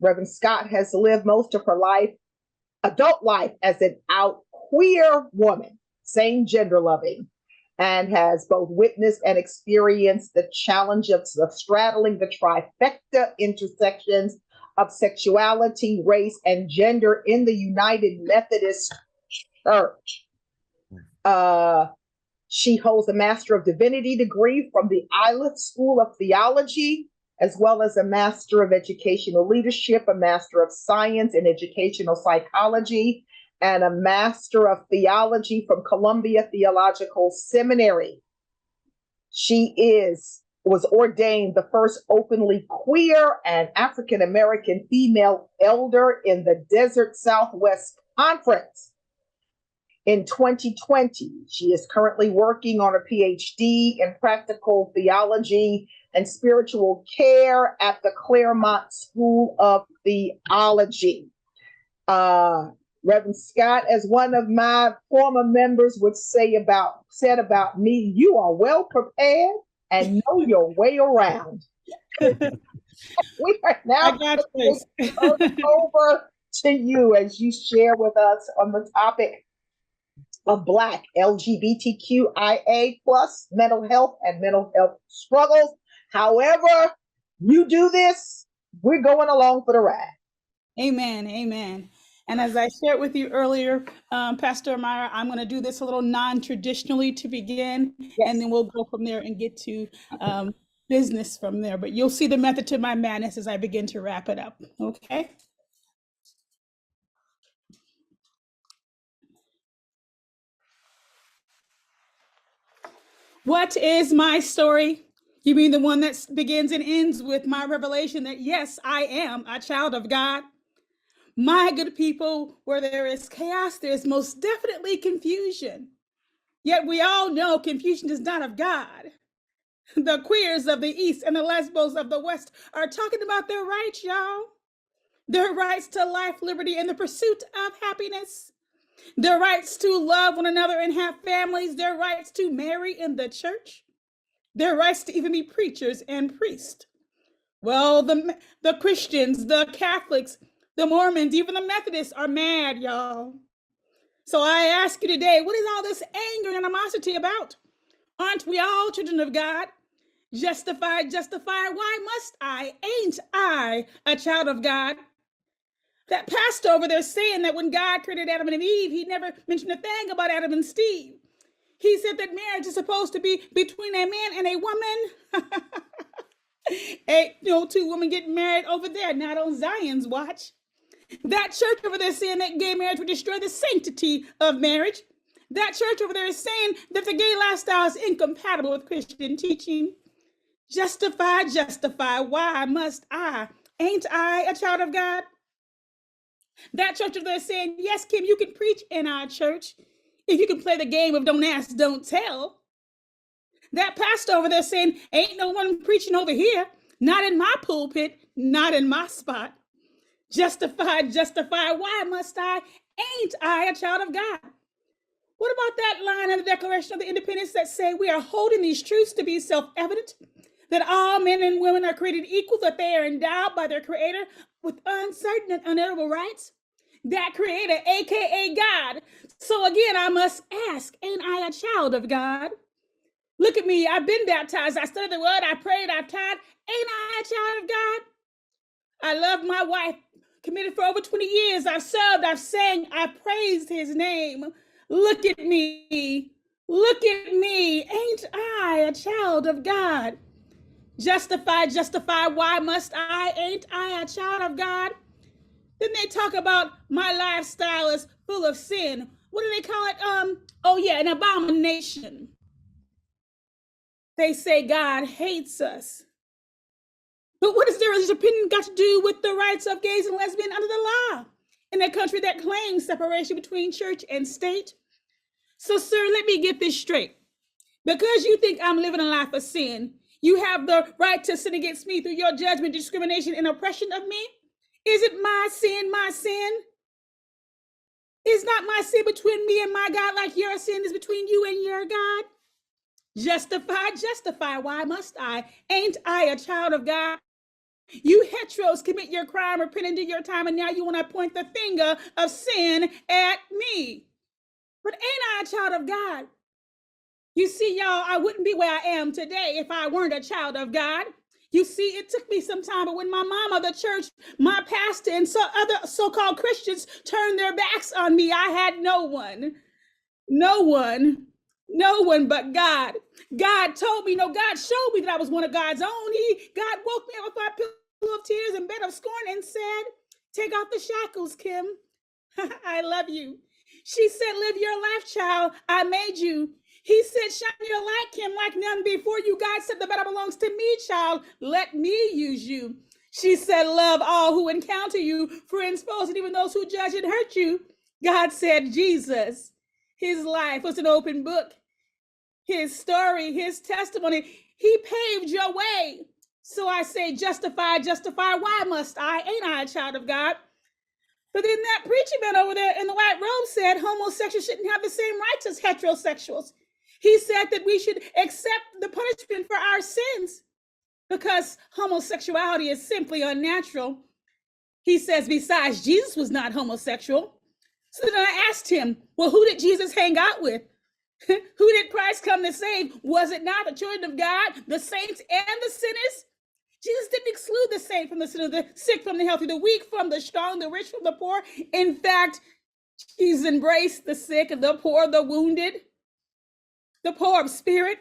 Reverend Scott has lived most of her life, adult life, as an out queer woman, same gender loving, and has both witnessed and experienced the challenge of straddling the trifecta intersections of sexuality, race, and gender in the United Methodist Church. She holds a Master of Divinity degree from the Iliff School of Theology as well as a Master of Educational Leadership, a Master of Science in Educational Psychology, and a Master of Theology from Columbia Theological Seminary. She was ordained the first openly queer and African-American female elder in the Desert Southwest Conference. In 2020, she is currently working on a PhD in practical theology and spiritual care at the Claremont School of Theology. Reverend Scott, as one of my former members would said about me, you are well prepared and know your way around. We are now over to you as you share with us on the topic of Black LGBTQIA plus mental health and mental health struggles. However you do this, we're going along for the ride. Amen, amen. And as I shared with you earlier, Pastor Amira, I'm going to do this a little non-traditionally to begin, and then we'll go from there and get to business from there. But you'll see the method to my madness as I begin to wrap it up, okay? What is my story? You mean the one that begins and ends with my revelation that, yes, I am a child of God? My good people, where there is chaos, there is most definitely confusion. Yet we all know confusion is not of God. The queers of the East and the lesbos of the West are talking about their rights, y'all. Their rights to life, liberty, and the pursuit of happiness. Their rights to love one another and have families. Their rights to marry in the church. Their rights to even be preachers and priests. Well, the Christians, the Catholics, the Mormons, even the Methodists are mad, y'all. So I ask you today, what is all this anger and animosity about? Aren't we all children of God? Justified, why must I? Ain't I a child of God? That pastor over there saying that when God created Adam and Eve, he never mentioned a thing about Adam and Steve. He said that marriage is supposed to be between a man and a woman. Two women getting married over there, not on Zion's watch. That church over there saying that gay marriage would destroy the sanctity of marriage. That church over there is saying that the gay lifestyle is incompatible with Christian teaching. Justify, why must I? Ain't I a child of God? That church over there is saying, yes, Kim, you can preach in our church if you can play the game of don't ask, don't tell. That pastor over there saying, ain't no one preaching over here, not in my pulpit, not in my spot. Justify, why must I? Ain't I a child of God? What about that line in the Declaration of the Independence that say we are holding these truths to be self-evident, that all men and women are created equal, that they are endowed by their Creator with uncertain and unalienable rights? That Creator, AKA God. So again, I must ask, ain't I a child of God? Look at me, I've been baptized, I studied the word, I prayed, I've tithed. Ain't I a child of God? I love my wife, committed for over 20 years. I've served, I've sang, I've praised his name. Look at me, ain't I a child of God? Justify, why must I? Ain't I a child of God? Then they talk about my lifestyle is full of sin. What do they call it? An abomination. They say God hates us. But what does their religious opinion got to do with the rights of gays and lesbians under the law in a country that claims separation between church and state? So, sir, let me get this straight. Because you think I'm living a life of sin, you have the right to sin against me through your judgment, discrimination, and oppression of me? Is it my sin, my sin? Is not my sin between me and my God like your sin is between you and your God? Justify, why must I? Ain't I a child of God? You heteros commit your crime, repent and do your time, and now you want to point the finger of sin at me. But ain't I a child of God? You see, y'all, I wouldn't be where I am today if I weren't a child of God. You see, it took me some time, but when my mama, the church, my pastor, and other so-called Christians turned their backs on me, I had no one but God. God told me, no, God showed me that I was one of God's own. God woke me up with my pillow of tears and bed of scorn and said, take off the shackles, Kim. I love you. She said, live your life, child. I made you. He said, shine your light, Kim, like none before you. God said, the battle belongs to me, child. Let me use you. She said, love all who encounter you, friends, foes, and even those who judge and hurt you. God said, Jesus, his life was an open book. His story, his testimony, he paved your way. So I say, justify, justify. Why must I? Ain't I a child of God? But then that preacher man over there in the white robe said homosexuals shouldn't have the same rights as heterosexuals. He said that we should accept the punishment for our sins because homosexuality is simply unnatural. He says, besides, Jesus was not homosexual. So then I asked him, well, who did Jesus hang out with? Who did Christ come to save? Was it not the children of God, the saints and the sinners? Jesus didn't exclude the saint from the sinner, the sick from the healthy, the weak from the strong, the rich from the poor. In fact, Jesus embraced the sick, the poor, the wounded, the poor of spirit.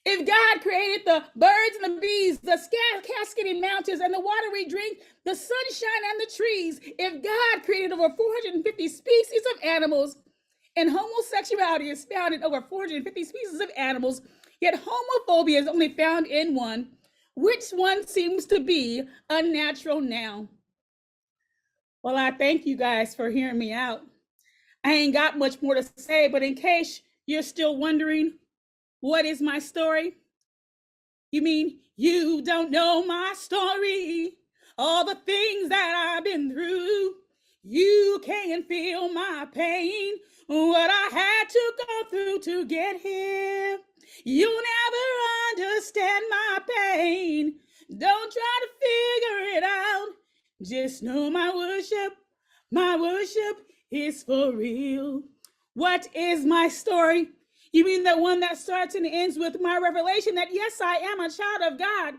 If God created the birds and the bees, the cascading mountains and the water we drink, the sunshine and the trees, if God created over 450 species of animals, and homosexuality is found in over 450 species of animals, yet homophobia is only found in one. Which one seems to be unnatural now? Well, I thank you guys for hearing me out. I ain't got much more to say, but in case you're still wondering, what is my story? You mean you don't know my story? All the things that I've been through. You can't feel my pain. What I had to go through to get here. You never understand my pain. Don't try to figure it out. Just know my worship is for real. What is my story? You mean the one that starts and ends with my revelation that yes, I am a child of God.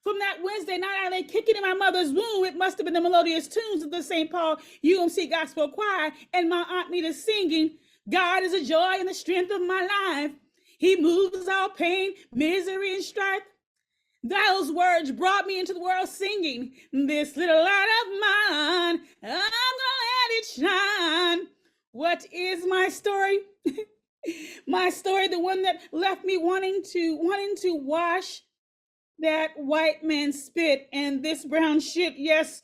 From that Wednesday night I lay kicking in my mother's womb, it must have been the melodious tunes of the St. Paul UMC Gospel Choir and my Aunt Nita singing, God is a joy and the strength of my life. He moves all pain, misery, and strife. Those words brought me into the world singing, this little light of mine, I'm gonna let it shine. What is my story? My story, the one that left me wanting to wash that white man's spit and this brown shit, yes,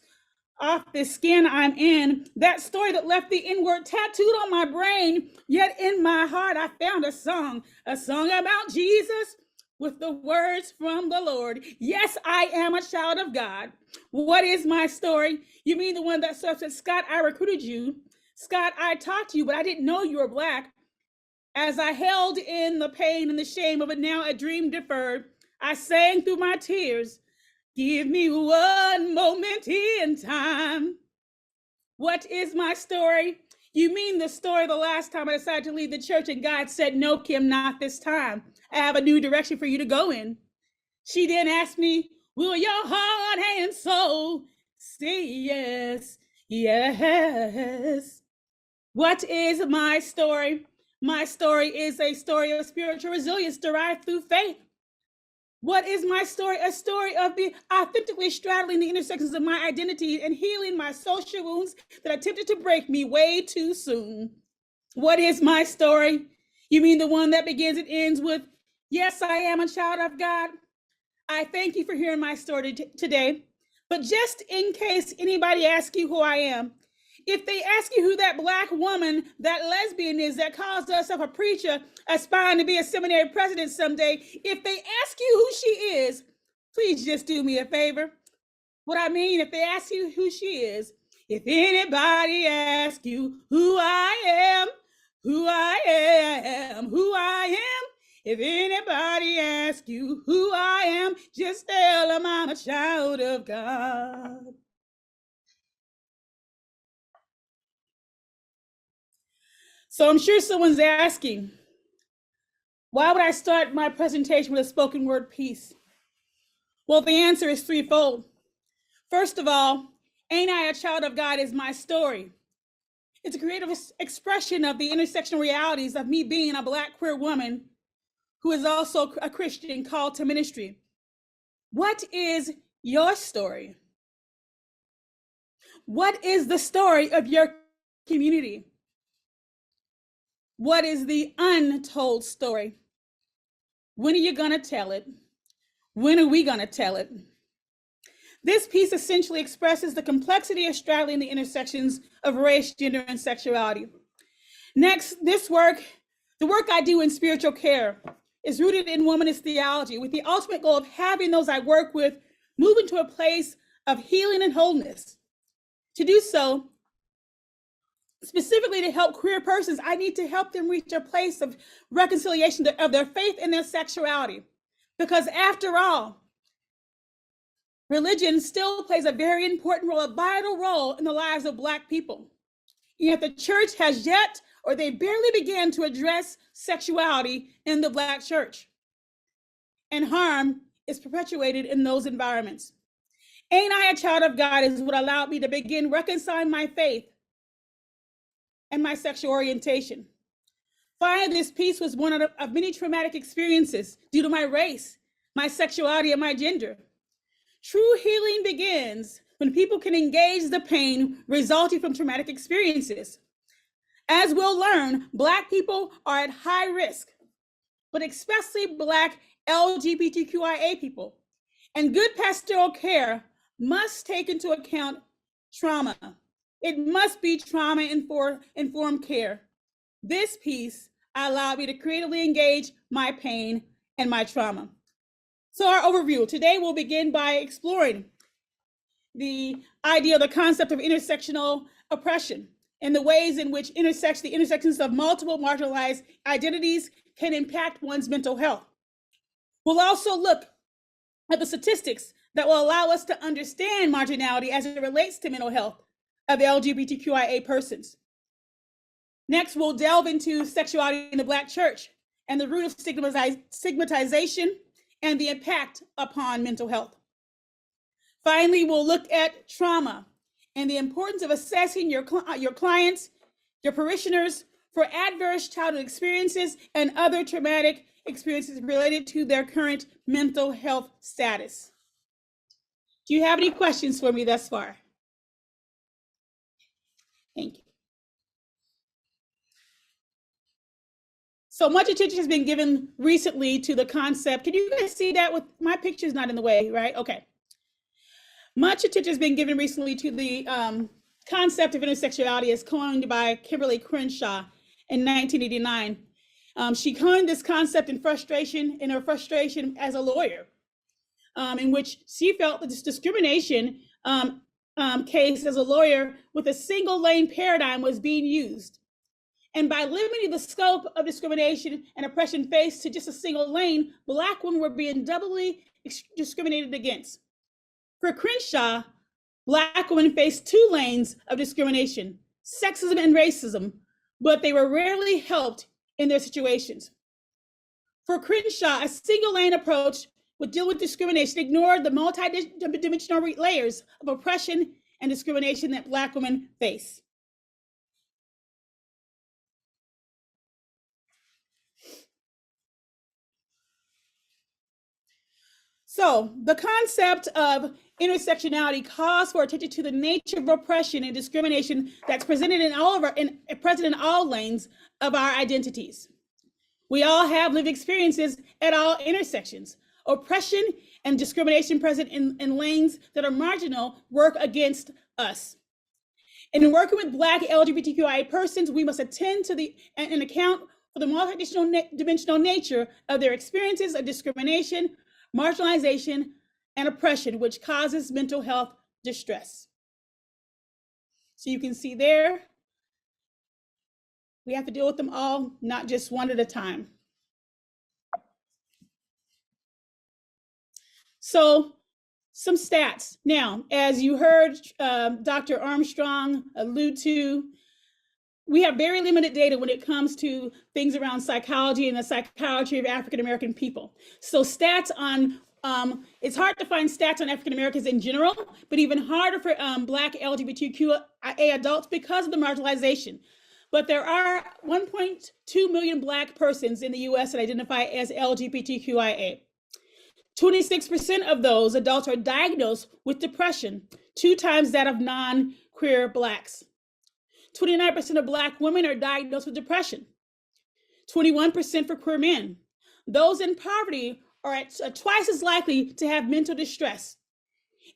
off the skin I'm in. That story that left the N-word tattooed on my brain, yet in my heart I found a song about Jesus with the words from the Lord. Yes, I am a child of God. What is my story? You mean the one that said, Scott, I recruited you. Scott, I talked to you, but I didn't know you were Black. As I held in the pain and the shame of it now a dream deferred, I sang through my tears, give me one moment in time. What is my story? You mean the story the last time I decided to leave the church and God said, no, Kim, not this time. I have a new direction for you to go in. She then asked me, will your heart and soul say yes, yes? What is my story? My story is a story of spiritual resilience derived through faith. What is my story? A story of the authentically straddling the intersections of my identity and healing my social wounds that attempted to break me way too soon. What is my story? You mean the one that begins and ends with, yes, I am a child of God. I thank you for hearing my story today. But just in case anybody asks you who I am, if they ask you who that Black woman, that lesbian is that calls herself a preacher, aspiring to be a seminary president someday, if they ask you who she is, please just do me a favor. What I mean, if they ask you who she is, if anybody asks you who I am, who I am, who I am, if anybody asks you who I am, just tell them I'm a child of God. So I'm sure someone's asking, why would I start my presentation with a spoken word piece? Well, the answer is threefold. First of all, Ain't I a Child of God is my story. It's a creative expression of the intersectional realities of me being a Black queer woman who is also a Christian called to ministry. What is your story? What is the story of your community? What is the untold story? When are you going to tell it? When are we going to tell it? This piece essentially expresses the complexity of straddling the intersections of race, gender, and sexuality. Next, the work I do in spiritual care is rooted in womanist theology, with the ultimate goal of having those I work with move into a place of healing and wholeness. To do so, specifically to help queer persons, I need to help them reach a place of reconciliation of their faith and their sexuality. Because after all, religion still plays a very important role, a vital role in the lives of Black people. Yet the church has yet, or they barely began to address sexuality in the Black church. And harm is perpetuated in those environments. Ain't I a child of God is what allowed me to begin reconciling my faith and my sexual orientation. Finally, this piece was one of many traumatic experiences due to my race, my sexuality, and my gender. True healing begins when people can engage the pain resulting from traumatic experiences. As we'll learn, Black people are at high risk, but especially Black LGBTQIA people. And good pastoral care must take into account trauma. It must be trauma-informed care. This piece allowed me to creatively engage my pain and my trauma. So our overview. Today we'll begin by exploring the idea of the concept of intersectional oppression and the ways in which the intersections of multiple marginalized identities can impact one's mental health. We'll also look at the statistics that will allow us to understand marginality as it relates to mental health of LGBTQIA persons. Next, we'll delve into sexuality in the Black church and the root of stigmatization and the impact upon mental health. Finally, we'll look at trauma and the importance of assessing your clients, your parishioners for adverse childhood experiences and other traumatic experiences related to their current mental health status. Do you have any questions for me thus far? Thank you. So much attention has been given recently to the concept. Can you guys see that? With my picture's not in the way, right? Okay. Much attention has been given recently to the concept of intersexuality as coined by Kimberly Crenshaw in 1989. She coined this concept in her frustration as a lawyer, in which she felt that this discrimination case as a lawyer with a single lane paradigm was being used. And by limiting the scope of discrimination and oppression faced to just a single lane, Black women were being doubly discriminated against. For Crenshaw, Black women faced two lanes of discrimination, sexism and racism, but they were rarely helped in their situations. For Crenshaw, a single lane approach would deal with discrimination, ignored the multi-dimensional layers of oppression and discrimination that Black women face. So the concept of intersectionality calls for attention to the nature of oppression and discrimination that's presented present in all lanes of our identities. We all have lived experiences at all intersections. Oppression and discrimination present in lanes that are marginal work against us. And in working with Black LGBTQIA persons, we must attend to and account for the multi-dimensional nature of their experiences of discrimination, marginalization, and oppression, which causes mental health distress. So you can see there, we have to deal with them all, not just one at a time. So some stats. Now, as you heard Dr. Armstrong allude to, we have very limited data when it comes to things around psychology and the psychology of African-American people. So stats on, it's hard to find stats on African-Americans in general, but even harder for Black LGBTQIA adults because of the marginalization. but there are 1.2 million Black persons in the US that identify as LGBTQIA. 26% of those adults are diagnosed with depression, 2 times that of non-queer Blacks. 29% of Black women are diagnosed with depression, 21% for queer men. Those in poverty are twice as likely to have mental distress,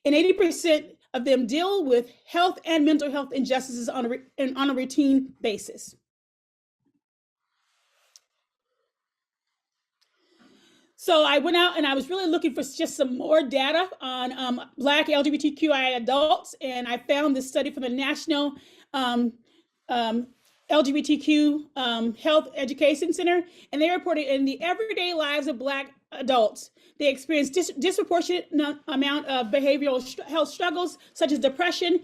and 80% of them deal with health and mental health injustices on a routine basis. So I went out and I was really looking for just some more data on Black LGBTQIA adults, and I found this study from the National LGBTQ Health Education Center, and they reported in the everyday lives of Black adults, they experience disproportionate amount of behavioral health struggles such as depression,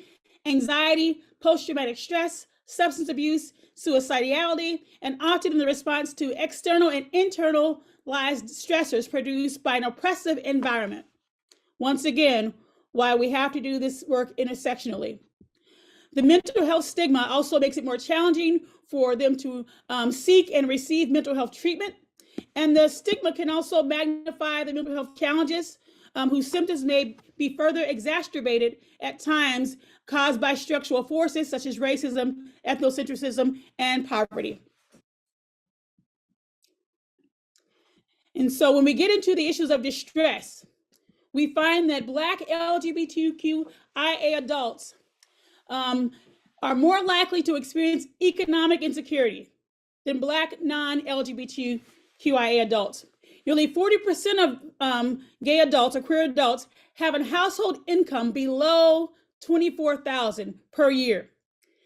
anxiety, post-traumatic stress, substance abuse, suicidality, and often in the response to external and internalized stressors produced by an oppressive environment. Once again, why we have to do this work intersectionally. The mental health stigma also makes it more challenging for them to seek and receive mental health treatment. And the stigma can also magnify the mental health challenges whose symptoms may be further exacerbated at times caused by structural forces such as racism, ethnocentrism, and poverty. And so when we get into the issues of distress, we find that Black LGBTQIA adults are more likely to experience economic insecurity than Black non-LGBTQIA adults. Nearly 40% of gay adults or queer adults have a household income below $24,000 per year.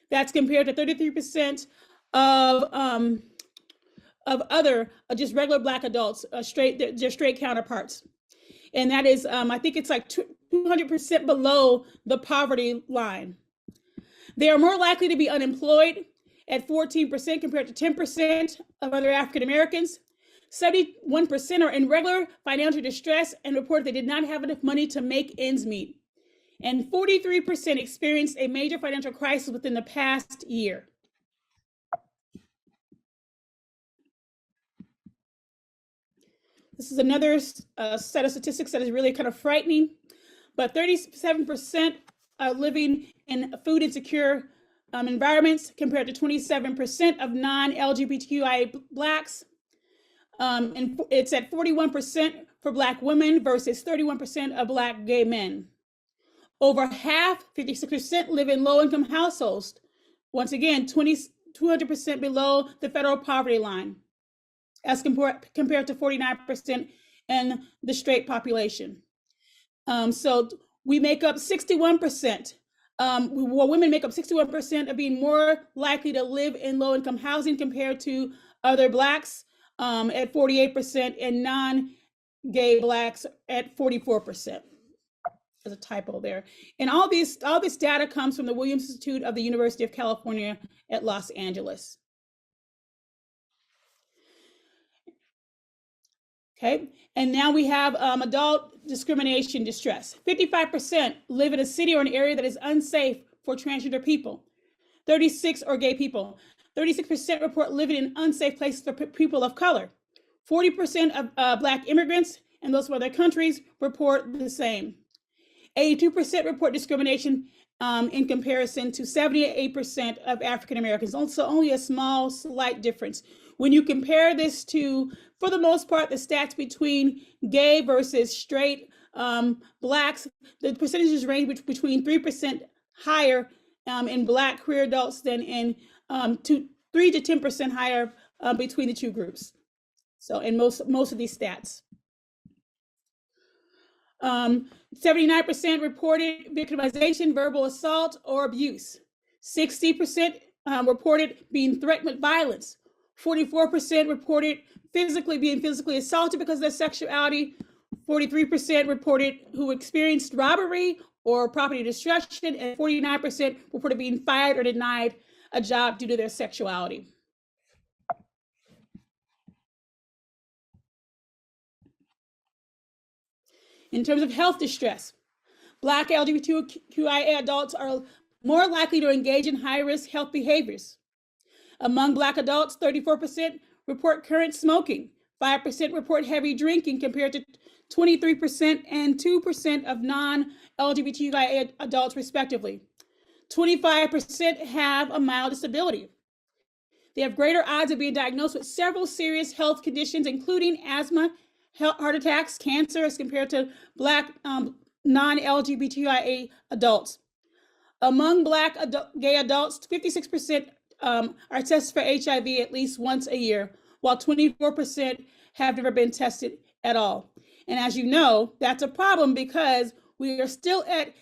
That's compared to 33% of other just regular Black adults, their straight counterparts. And that is, I think it's like 200% below the poverty line. They are more likely to be unemployed at 14% compared to 10% of other African Americans. 71% are in regular financial distress and report they did not have enough money to make ends meet. And 43% experienced a major financial crisis within the past year. This is another set of statistics that is really kind of frightening, but 37% are living in food insecure environments compared to 27% of non-LGBTQIA Blacks. And it's at 41% for Black women versus 31% of Black gay men. Over half, 56%, live in low-income households. Once again, 200% below the federal poverty line, as compared to 49% in the straight population. So we make up 61%. Women make up 61% of being more likely to live in low-income housing compared to other Blacks at 48% and non-gay Blacks at 44%. There's a typo there. And all this data comes from the Williams Institute of the University of California at Los Angeles. Okay, and now we have adult discrimination distress. 55% live in a city or an area that is unsafe for transgender people. 36 or gay people. 36% report living in unsafe places for people of color. 40% of Black immigrants and those from other countries report the same. 82% report discrimination in comparison to 78% of African Americans. Also only a small, slight difference. When you compare this to, for the most part, the stats between gay versus straight Blacks, the percentages range between 3% higher in Black queer adults than in 3 to 10% higher between the two groups. So in most of these stats. 79% reported victimization, verbal assault, or abuse. 60% reported being threatened with violence. 44% reported being physically assaulted because of their sexuality. 43% reported who experienced robbery or property destruction, and 49% reported being fired or denied a job due to their sexuality. In terms of health distress, Black LGBTQIA adults are more likely to engage in high-risk health behaviors. Among Black adults, 34% report current smoking, 5% report heavy drinking compared to 23% and 2% of non-LGBTQIA adults respectively. 25% have a mild disability. They have greater odds of being diagnosed with several serious health conditions, including asthma, heart attacks, cancer, as compared to Black non-LGBTQIA adults. Among Black gay adults, 56% are tested for HIV at least once a year, while 24% have never been tested at all. And as you know, that's a problem because we are still at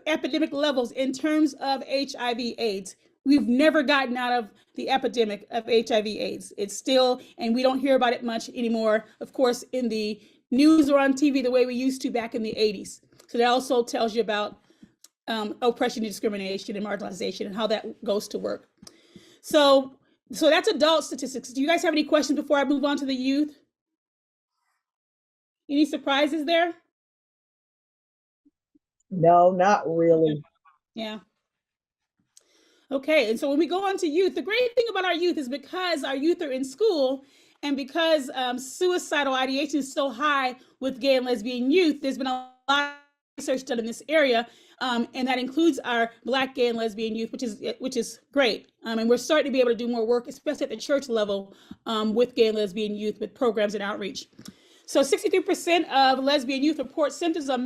epidemic levels in terms of HIV/AIDS. We've never gotten out of the epidemic of HIV/AIDS. It's still, and we don't hear about it much anymore, of course, in the news or on TV the way we used to back in the 80s. So that also tells you about oppression and discrimination and marginalization and how that goes to work. So that's adult statistics. Do you guys have any questions before I move on to the youth? Any surprises there? No, not really. Yeah. Okay, and so when we go on to youth, the great thing about our youth is because our youth are in school and because suicidal ideation is so high with gay and lesbian youth, there's been a lot of research done in this area, and that includes our Black gay and lesbian youth, which is great. And we're starting to be able to do more work, especially at the church level, with gay and lesbian youth with programs and outreach. So 63% of lesbian youth report symptoms of,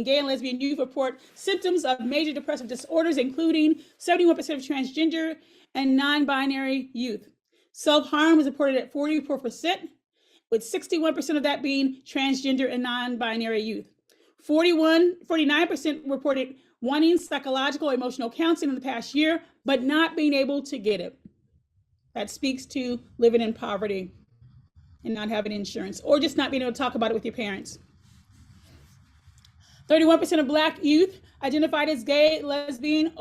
gay and lesbian youth report symptoms of major depressive disorders, including 71% of transgender and non-binary youth. Self-harm is reported at 44%, with 61% of that being transgender and non-binary youth. 49% reported wanting psychological or emotional counseling in the past year, but not being able to get it. That speaks to living in poverty and not having insurance, or just not being able to talk about it with your parents. 31% of Black youth identified as gay, lesbian,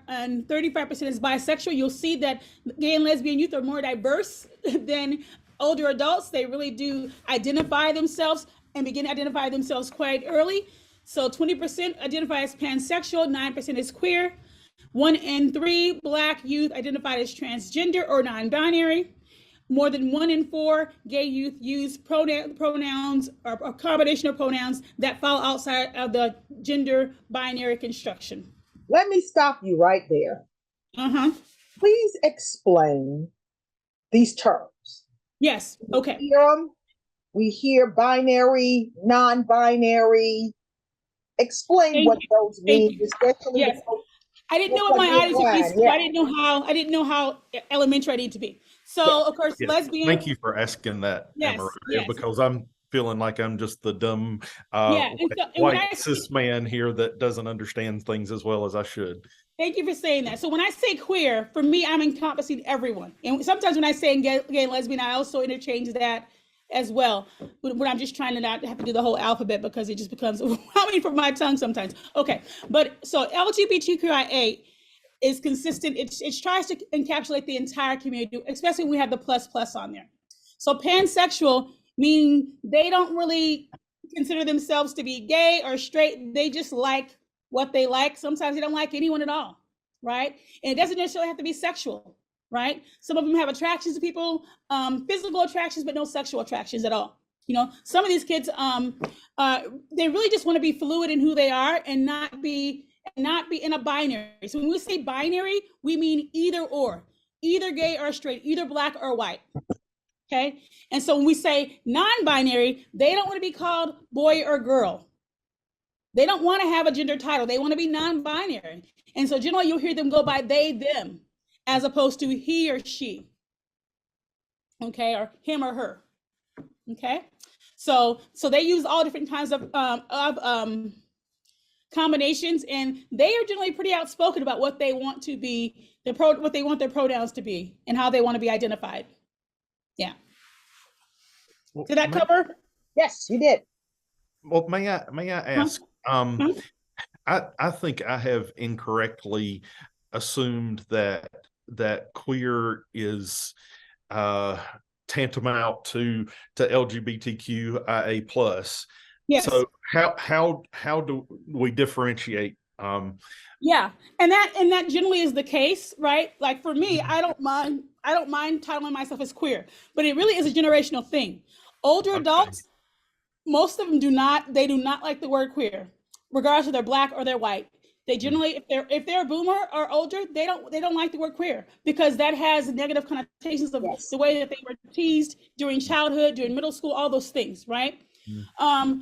and 35% is bisexual. You'll see that gay and lesbian youth are more diverse than older adults. They really do identify themselves and begin to identify themselves quite early. So 20% identify as pansexual, 9% is queer. 1 in 3 Black youth identified as transgender or non-binary. More than 1 in 4 gay youth use pronouns or a combination of pronouns that fall outside of the gender binary construction. Let me stop you right there. Please explain these terms. Yes, okay. We hear binary, non-binary. Explain what those mean, especially. Yes. I didn't know what my audience would be, so I didn't know how elementary I need to be. So of course, lesbian. Thank you for asking that, Mariah, because I'm feeling like I'm just the dumb white cis man here that doesn't understand things as well as I should. Thank you for saying that. So when I say queer, for me, I'm encompassing everyone. And sometimes when I say gay and lesbian, I also interchange that as well, when I'm just trying to not have to do the whole alphabet because it just becomes overwhelming for my tongue sometimes. Okay, but so LGBTQIA is consistent. It tries to encapsulate the entire community, especially when we have the plus on there. So pansexual, meaning they don't really consider themselves to be gay or straight. They just like what they like. Sometimes they don't like anyone at all, right? And it doesn't necessarily have to be sexual, right? Some of them have attractions to people, physical attractions, but no sexual attractions at all. You know, some of these kids, they really just want to be fluid in who they are and not be in a binary. So when we say binary, we mean either or, either gay or straight, either Black or white. Okay. And so when we say non-binary, they don't want to be called boy or girl. They don't want to have a gender title. They want to be non-binary. And so generally you'll hear them go by they, them, as opposed to he or she. Okay. Or him or her. Okay. So they use all different kinds of combinations, and they are generally pretty outspoken about what they want to be, what they want their pronouns to be, and how they want to be identified. Yeah. Did that cover? Yes, you did. Well, may I ask? I think I have incorrectly assumed that queer is tantamount to LGBTQIA plus. Yes. So how do we differentiate? Yeah, and that generally is the case, right? Like for me, I don't mind I don't mind titling myself as queer, but it really is a generational thing. Older adults, most of them do not like the word queer, regardless if they're Black or they're white. They generally, if they're a boomer or older, they don't like the word queer, because that has negative connotations of the way that they were teased during childhood, during middle school, all those things, right? The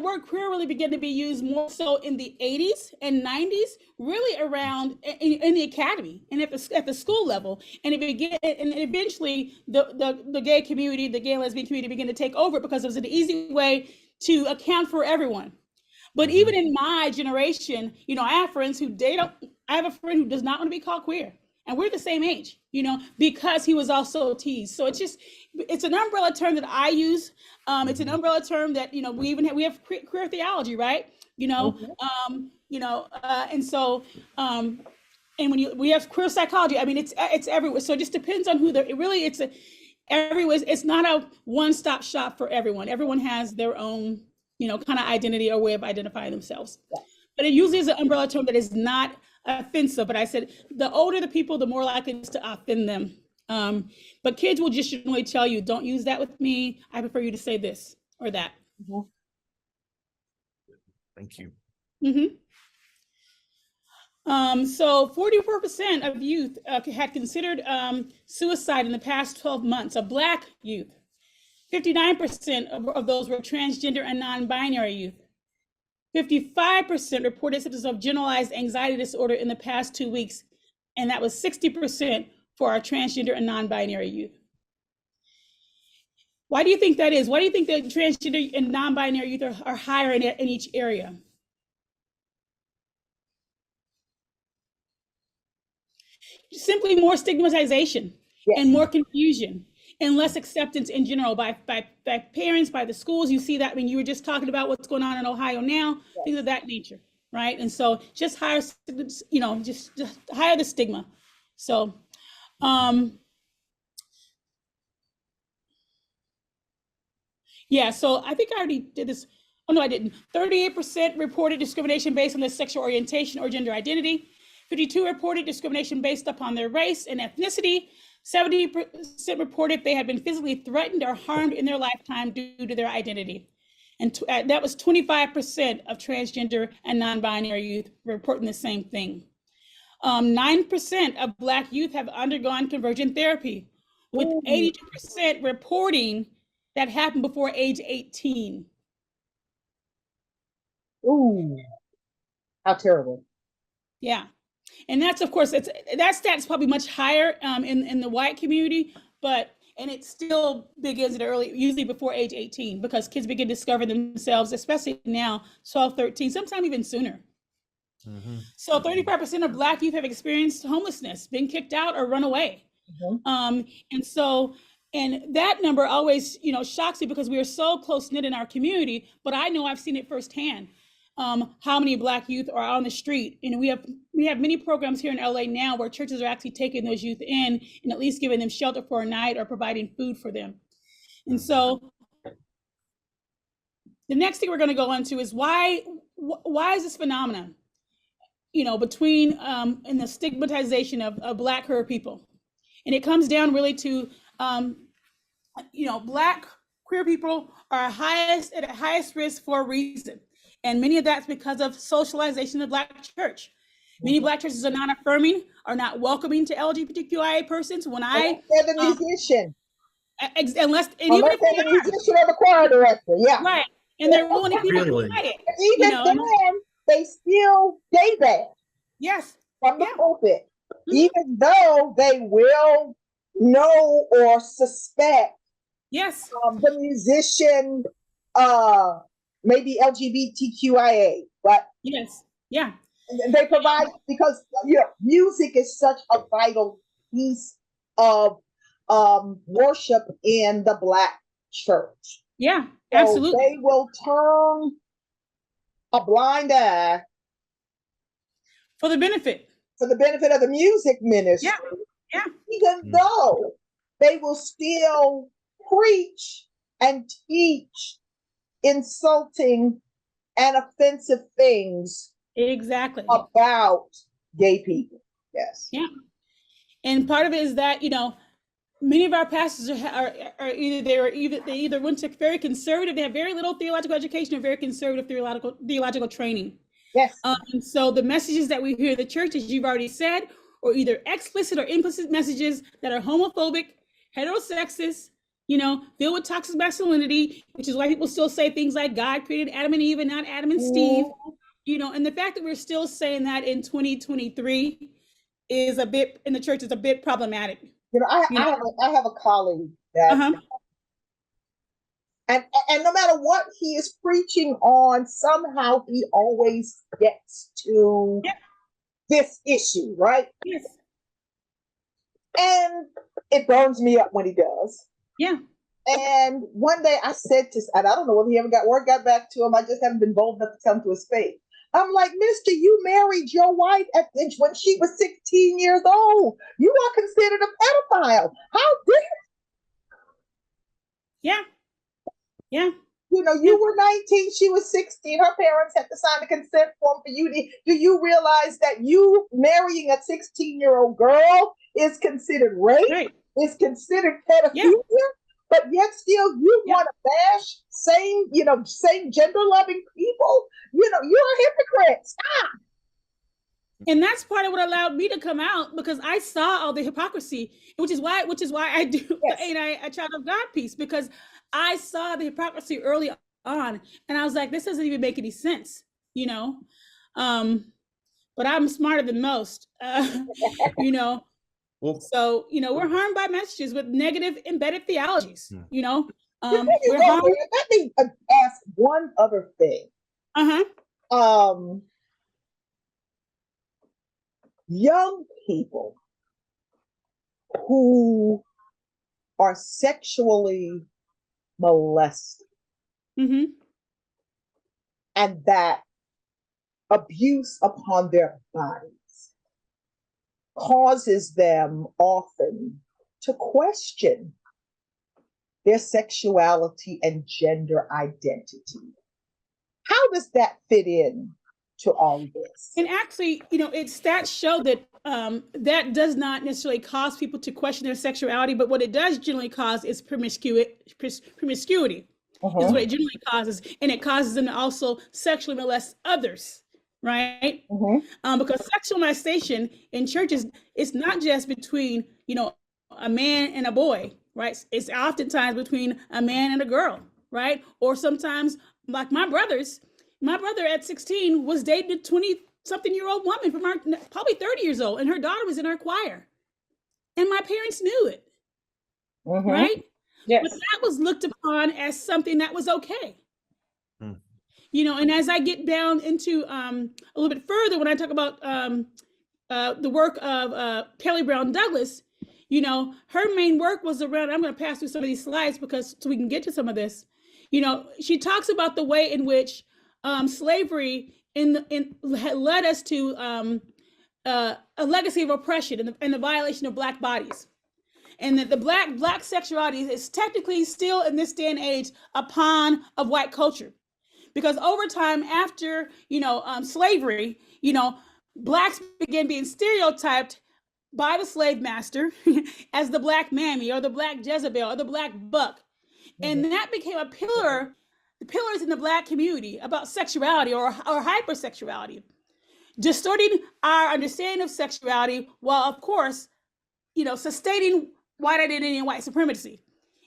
word queer really began to be used more so in the 80s and 90s, really around in the academy and at the school level. And eventually the gay community, the gay and lesbian community began to take over, because it was an easy way to account for everyone. But even in my generation, I have friends I have a friend who does not want to be called queer, and we're the same age, because he was also teased. So it's an umbrella term that I use. It's an umbrella term that, we have queer theology, right? And we have queer psychology. I mean, it's everywhere. So it just depends on who it's not a one-stop shop for everyone. Everyone has their own kind of identity or way of identifying themselves. But it usually is an umbrella term that is not offensive. But I said, the older the people, the more likely it is to offend them. But kids will just generally tell you, don't use that with me. I prefer you to say this or that. Thank you. So 44% of youth had considered suicide in the past 12 months of Black youth. 59% of those were transgender and non-binary youth. 55% reported symptoms of generalized anxiety disorder in the past 2 weeks, and that was 60% for our transgender and non-binary youth. Why do you think that is? Why do you think that transgender and non-binary youth are higher in each area? Simply more stigmatization and more confusion and less acceptance in general by parents, by the schools. You see that, I mean, you were just talking about what's going on in Ohio now, things of that nature, right? And so just higher, just higher the stigma. So, yeah, so I think I already did this. Oh, no, I didn't. 38% reported discrimination based on their sexual orientation or gender identity. 52% reported discrimination based upon their race and ethnicity. 70% reported they had been physically threatened or harmed in their lifetime due to their identity. And that was 25% of transgender and non-binary youth reporting the same thing. 9% of Black youth have undergone conversion therapy, with 82% reporting that happened before age 18. Ooh, how terrible. Yeah. And that's, of course, that stat's probably much higher in the white community, and it still begins usually before age 18, because kids begin to discover themselves, especially now, 12, 13, sometimes even sooner. So 35% of Black youth have experienced homelessness, been kicked out or run away. And that number always, shocks me, because we are so close knit in our community, but I know I've seen it firsthand. How many Black youth are on the street. And we have many programs here in LA now where churches are actually taking those youth in and at least giving them shelter for a night or providing food for them. And so the next thing we're going to go into is why is this phenomenon, between and the stigmatization of Black queer people. And it comes down really to, Black queer people are at highest risk for a reason. And many of that's because of socialization in the Black church. Many Black churches are not affirming, are not welcoming to LGBTQIA persons. When I they're the musician, unless they're the musician or the choir director, right, and they're willing to keep it quiet. Even then, they still say that. Yes, from the pulpit, even though they will know or suspect. Yes, the musician. Maybe LGBTQIA, but they provide, because music is such a vital piece of worship in the Black church. Yeah, so absolutely. They will turn a blind eye for the benefit of the music ministry. Even though they will still preach and teach insulting and offensive things exactly about gay people. Yes. Yeah. And part of it is that, many of our pastors are they either went to very conservative, they have very little theological education, or very conservative theological training. Yes. So the messages that we hear in the church, as you've already said, or either explicit or implicit messages that are homophobic, heterosexist, filled with toxic masculinity, which is why people still say things like God created Adam and Eve and not Adam and Steve. And the fact that we're still saying that in 2023 is a bit in the church is a bit problematic. I have a colleague that, and no matter what he is preaching on, somehow he always gets to this issue, right? Yes. And it burns me up when he does. Yeah. And one day I said and I don't know whether he ever got back to him. I just haven't been bold enough to tell him to his face. I'm like, Mister, you married your wife when she was 16 years old. You are considered a pedophile. How dare you? Yeah. You were 19, she was 16. Her parents had to sign a consent form for you. Do you realize that you marrying a 16-year-old girl is considered rape? Right. Is considered pedophilia? Yeah. But yet still you want to bash same gender-loving people? You're a hypocrite. Stop. And that's part of what allowed me to come out, because I saw all the hypocrisy, which is why I do a Child of God piece, because I saw the hypocrisy early on, and I was like, this doesn't even make any sense, but I'm smarter than most, Well, so, we're harmed by messages with negative embedded theologies, we're harmed. Let me ask one other thing. Young people who are sexually molested, and that abuse upon their bodies causes them often to question their sexuality and gender identity. How does that fit in to all this? And actually, stats show that that does not necessarily cause people to question their sexuality, but what it does generally cause is promiscuity. Is what it generally causes, and it causes them to also sexually molest others. Right? Because sexual molestation in churches, it's not just between, a man and a boy, right? It's oftentimes between a man and a girl, right? Or sometimes, like my brother at 16 was dating a 20-something-year-old woman from probably 30 years old, and her daughter was in our choir. And my parents knew it, right? Yes. But that was looked upon as something that was okay. And as I get down into a little bit further, when I talk about the work of Kelly Brown Douglas, her main work was around, I'm going to pass through some of these slides so we can get to some of this. She talks about the way in which slavery led us to a legacy of oppression and the violation of Black bodies. And that the Black sexuality is technically still in this day and age a pawn of white culture. Because over time, after, slavery, Blacks began being stereotyped by the slave master as the Black mammy or the Black Jezebel or the Black buck. And that became the pillars in the Black community about sexuality or hypersexuality, distorting our understanding of sexuality while, of course, sustaining white identity and white supremacy.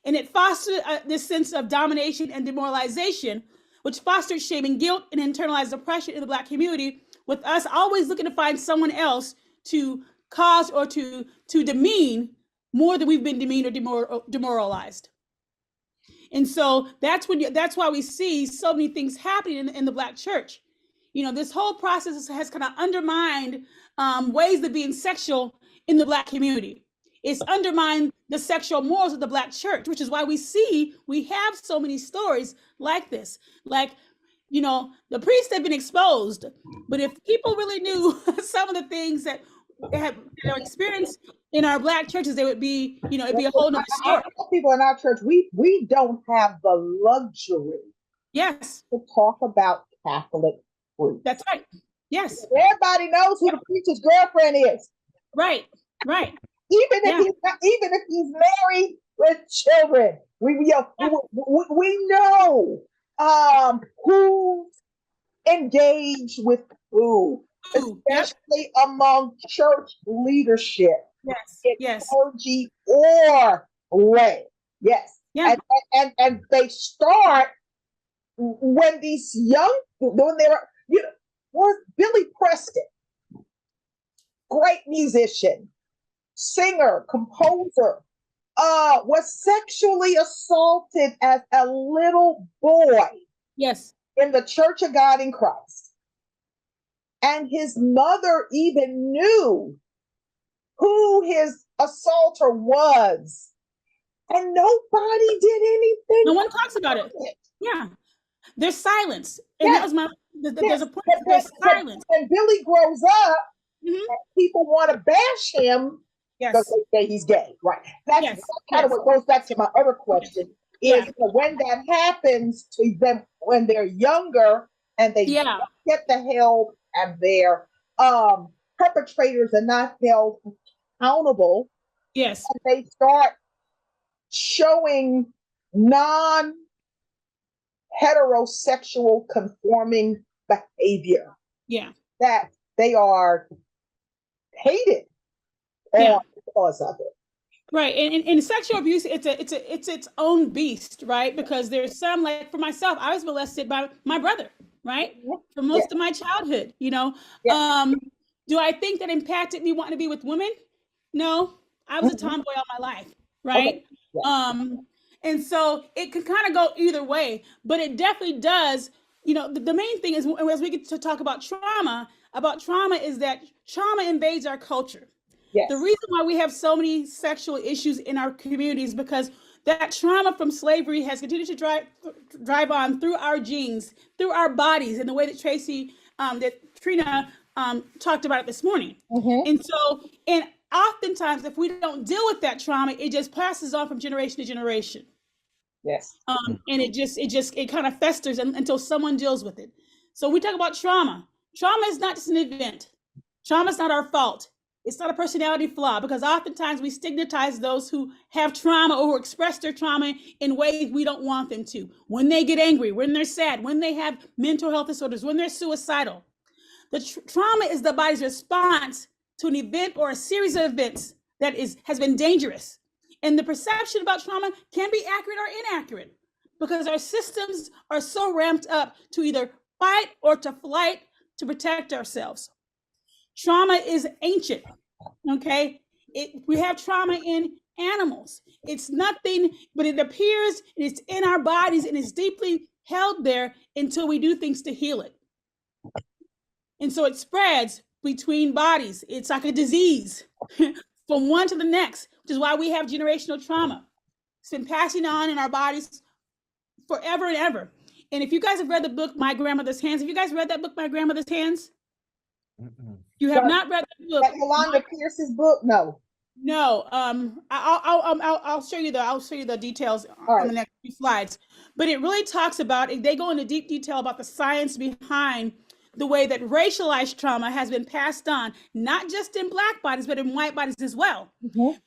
And it fostered this sense of domination and demoralization, which fostered shame and guilt and internalized oppression in the Black community, with us always looking to find someone else to cause or to demean more than we've been demeaned or demoralized. And so that's why we see so many things happening in the Black church. This whole process has kind of undermined ways of being sexual in the Black community. It's undermined the sexual morals of the Black church, which is why we have so many stories like this. Like, the priests have been exposed, but if people really knew some of the things that have experienced in our Black churches, they would be, it'd be a whole nother story. People in our church, we don't have the luxury. Yes. To talk about Catholic priests. That's right. Yes. Everybody knows who the preacher's girlfriend is. Right. even if he's married with children. We know who engaged with who, especially among church leadership. Yes. Clergy or lay. Yes. Yeah. And they start when these when they were, was Billy Preston, great musician, singer, composer, was sexually assaulted as a little boy. Yes. In the Church of God in Christ. And his mother even knew who his assaulter was. And nobody did anything. No one talks about it. Yeah. There's silence. And that was there's a point. There's silence. When Billy grows up, and people want to bash him because they say he's gay. Right. That's kind of what goes back to my other question. Is when that happens to them when they're younger and they get the help and their perpetrators are not held accountable. Yes. And they start showing non-heterosexual conforming behavior. Yeah. That they are hated because of it. Right. And sexual abuse, it's its own beast, right? Because there's some, like for myself, I was molested by my brother, right? For most of my childhood, Do I think that impacted me wanting to be with women? No, I was a tomboy all my life, right? Okay. And so it can kind of go either way, but it definitely does. The main thing is, as we get to talk about trauma is that trauma invades our culture. Yes. The reason why we have so many sexual issues in our communities is because that trauma from slavery has continued to drive on through our genes, through our bodies, in the way that Trina talked about it this morning. And oftentimes, if we don't deal with that trauma, it just passes on from generation to generation. Yes. And it kind of festers until someone deals with it. So we talk about trauma. Trauma is not just an event. Trauma is not our fault. It's not a personality flaw, because oftentimes we stigmatize those who have trauma or who express their trauma in ways we don't want them to. When they get angry, when they're sad, when they have mental health disorders, when they're suicidal. The trauma is the body's response to an event or a series of events that has been dangerous. And the perception about trauma can be accurate or inaccurate, because our systems are so ramped up to either fight or to flight to protect ourselves. Trauma is ancient, okay? We have trauma in animals. It's nothing, but it appears, and it's in our bodies, and it's deeply held there until we do things to heal it. And so it spreads between bodies. It's like a disease from one to the next, which is why we have generational trauma. It's been passing on in our bodies forever and ever. And if you guys have read the book, My Grandmother's Hands, have you guys read that book, My Grandmother's Hands? You have not read the book. Yolanda Pierce's book? No. I'll show you the details on the next few slides. But it really talks about, they go into deep detail about the science behind the way that racialized trauma has been passed on, not just in Black bodies, but in white bodies as well.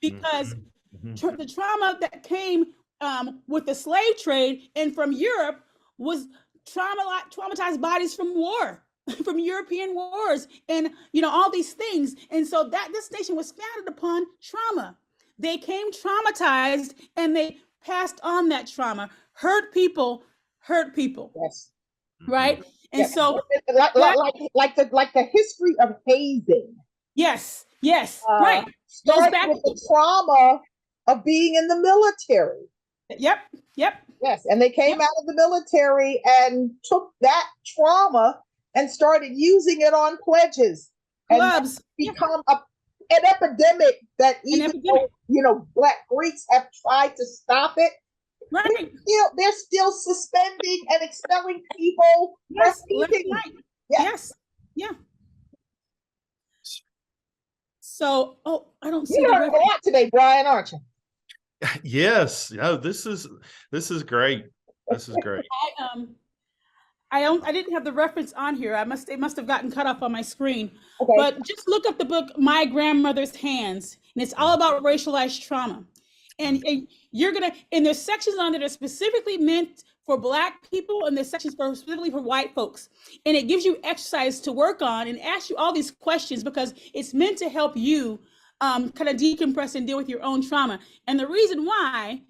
Because the trauma that came with the slave trade and from Europe was traumatized bodies from war. From European wars and all these things. And so that this nation was founded upon trauma. They came traumatized and they passed on that trauma. Hurt people. Yes. Right. And so like the history of hazing. Yes. Right. Started with the trauma of being in the military. Yep. Yes. And they came out of the military and took that trauma and started using it on pledges, clubs, and become an epidemic that even though Black Greeks have tried to stop it, right? They're still suspending and expelling people. Yes, right. Yes. Yeah. So, I don't see. You learned a lot today, Brian, aren't you? Yes. This is great. This is great. I didn't have the reference on here. It must have gotten cut off on my screen. Okay. But just look up the book My Grandmother's Hands, and it's all about racialized trauma. And there's sections on it that are specifically meant for Black people, and there's sections specifically for white folks. And it gives you exercise to work on and ask you all these questions because it's meant to help you kind of decompress and deal with your own trauma. And the reason why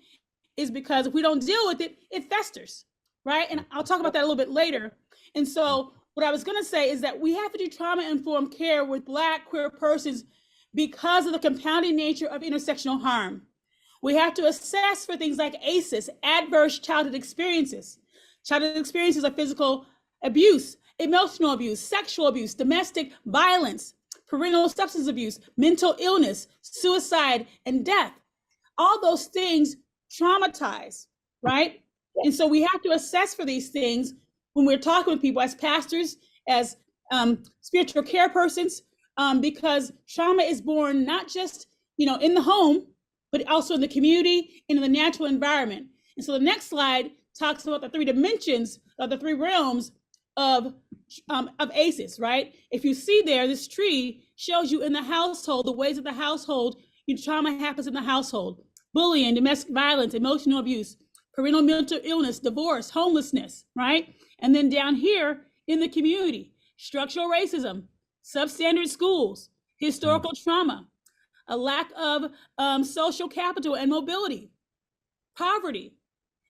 is because if we don't deal with it, it festers, right? And I'll talk about that a little bit later. And so what I was gonna say is that we have to do trauma-informed care with Black queer persons because of the compounding nature of intersectional harm. We have to assess for things like ACEs, adverse childhood experiences. Childhood experiences are physical abuse, emotional abuse, sexual abuse, domestic violence, parental substance abuse, mental illness, suicide, and death. All those things traumatize, right? And so we have to assess for these things when we're talking with people as pastors, as spiritual care persons, because trauma is born not just, in the home, but also in the community and in the natural environment. And so the next slide talks about the 3 dimensions of the 3 realms of ACEs, right? If you see there, this tree shows you in the household, the ways of the household, trauma happens in the household: bullying, domestic violence, emotional abuse, parental mental illness, divorce, homelessness, right? And then down here in the community, structural racism, substandard schools, historical trauma, a lack of social capital and mobility, poverty,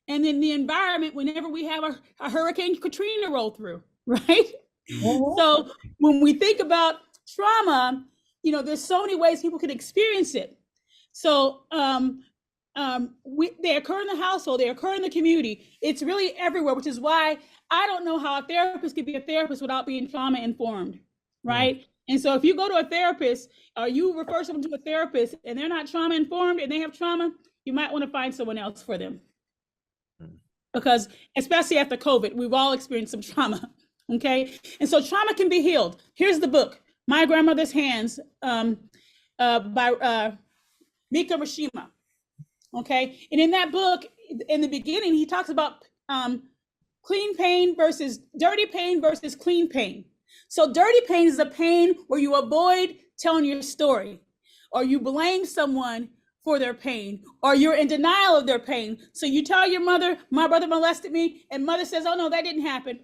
and then the environment whenever we have a Hurricane Katrina roll through, right? So when we think about trauma, there's so many ways people can experience it. So they occur in the household, they occur in the community. It's really everywhere, which is why I don't know how a therapist could be a therapist without being trauma informed, right? And so if you go to a therapist or you refer someone to a therapist and they're not trauma informed and they have trauma, you might want to find someone else for them. Because especially after COVID, we've all experienced some trauma, okay? And so trauma can be healed. Here's the book, My Grandmother's Hands, by Mika Mishima, okay? And in that book, in the beginning, he talks about clean pain versus dirty pain versus clean pain. So dirty pain is a pain where you avoid telling your story, or you blame someone for their pain, or you're in denial of their pain. So you tell your mother, my brother molested me, and mother says, oh no, that didn't happen.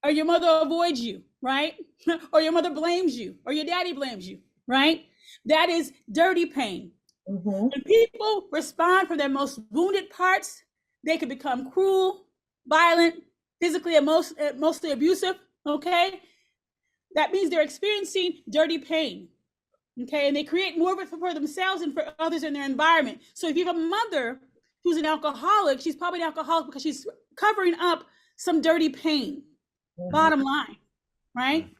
Or your mother avoids you, right? Or your mother blames you, or your daddy blames you, right? That is dirty pain. When people respond from their most wounded parts, they can become cruel, violent, physically, mostly abusive, okay? That means they're experiencing dirty pain, okay? And they create more of it for themselves and for others in their environment. So if you have a mother who's an alcoholic, she's probably an alcoholic because she's covering up some dirty pain, bottom line, right?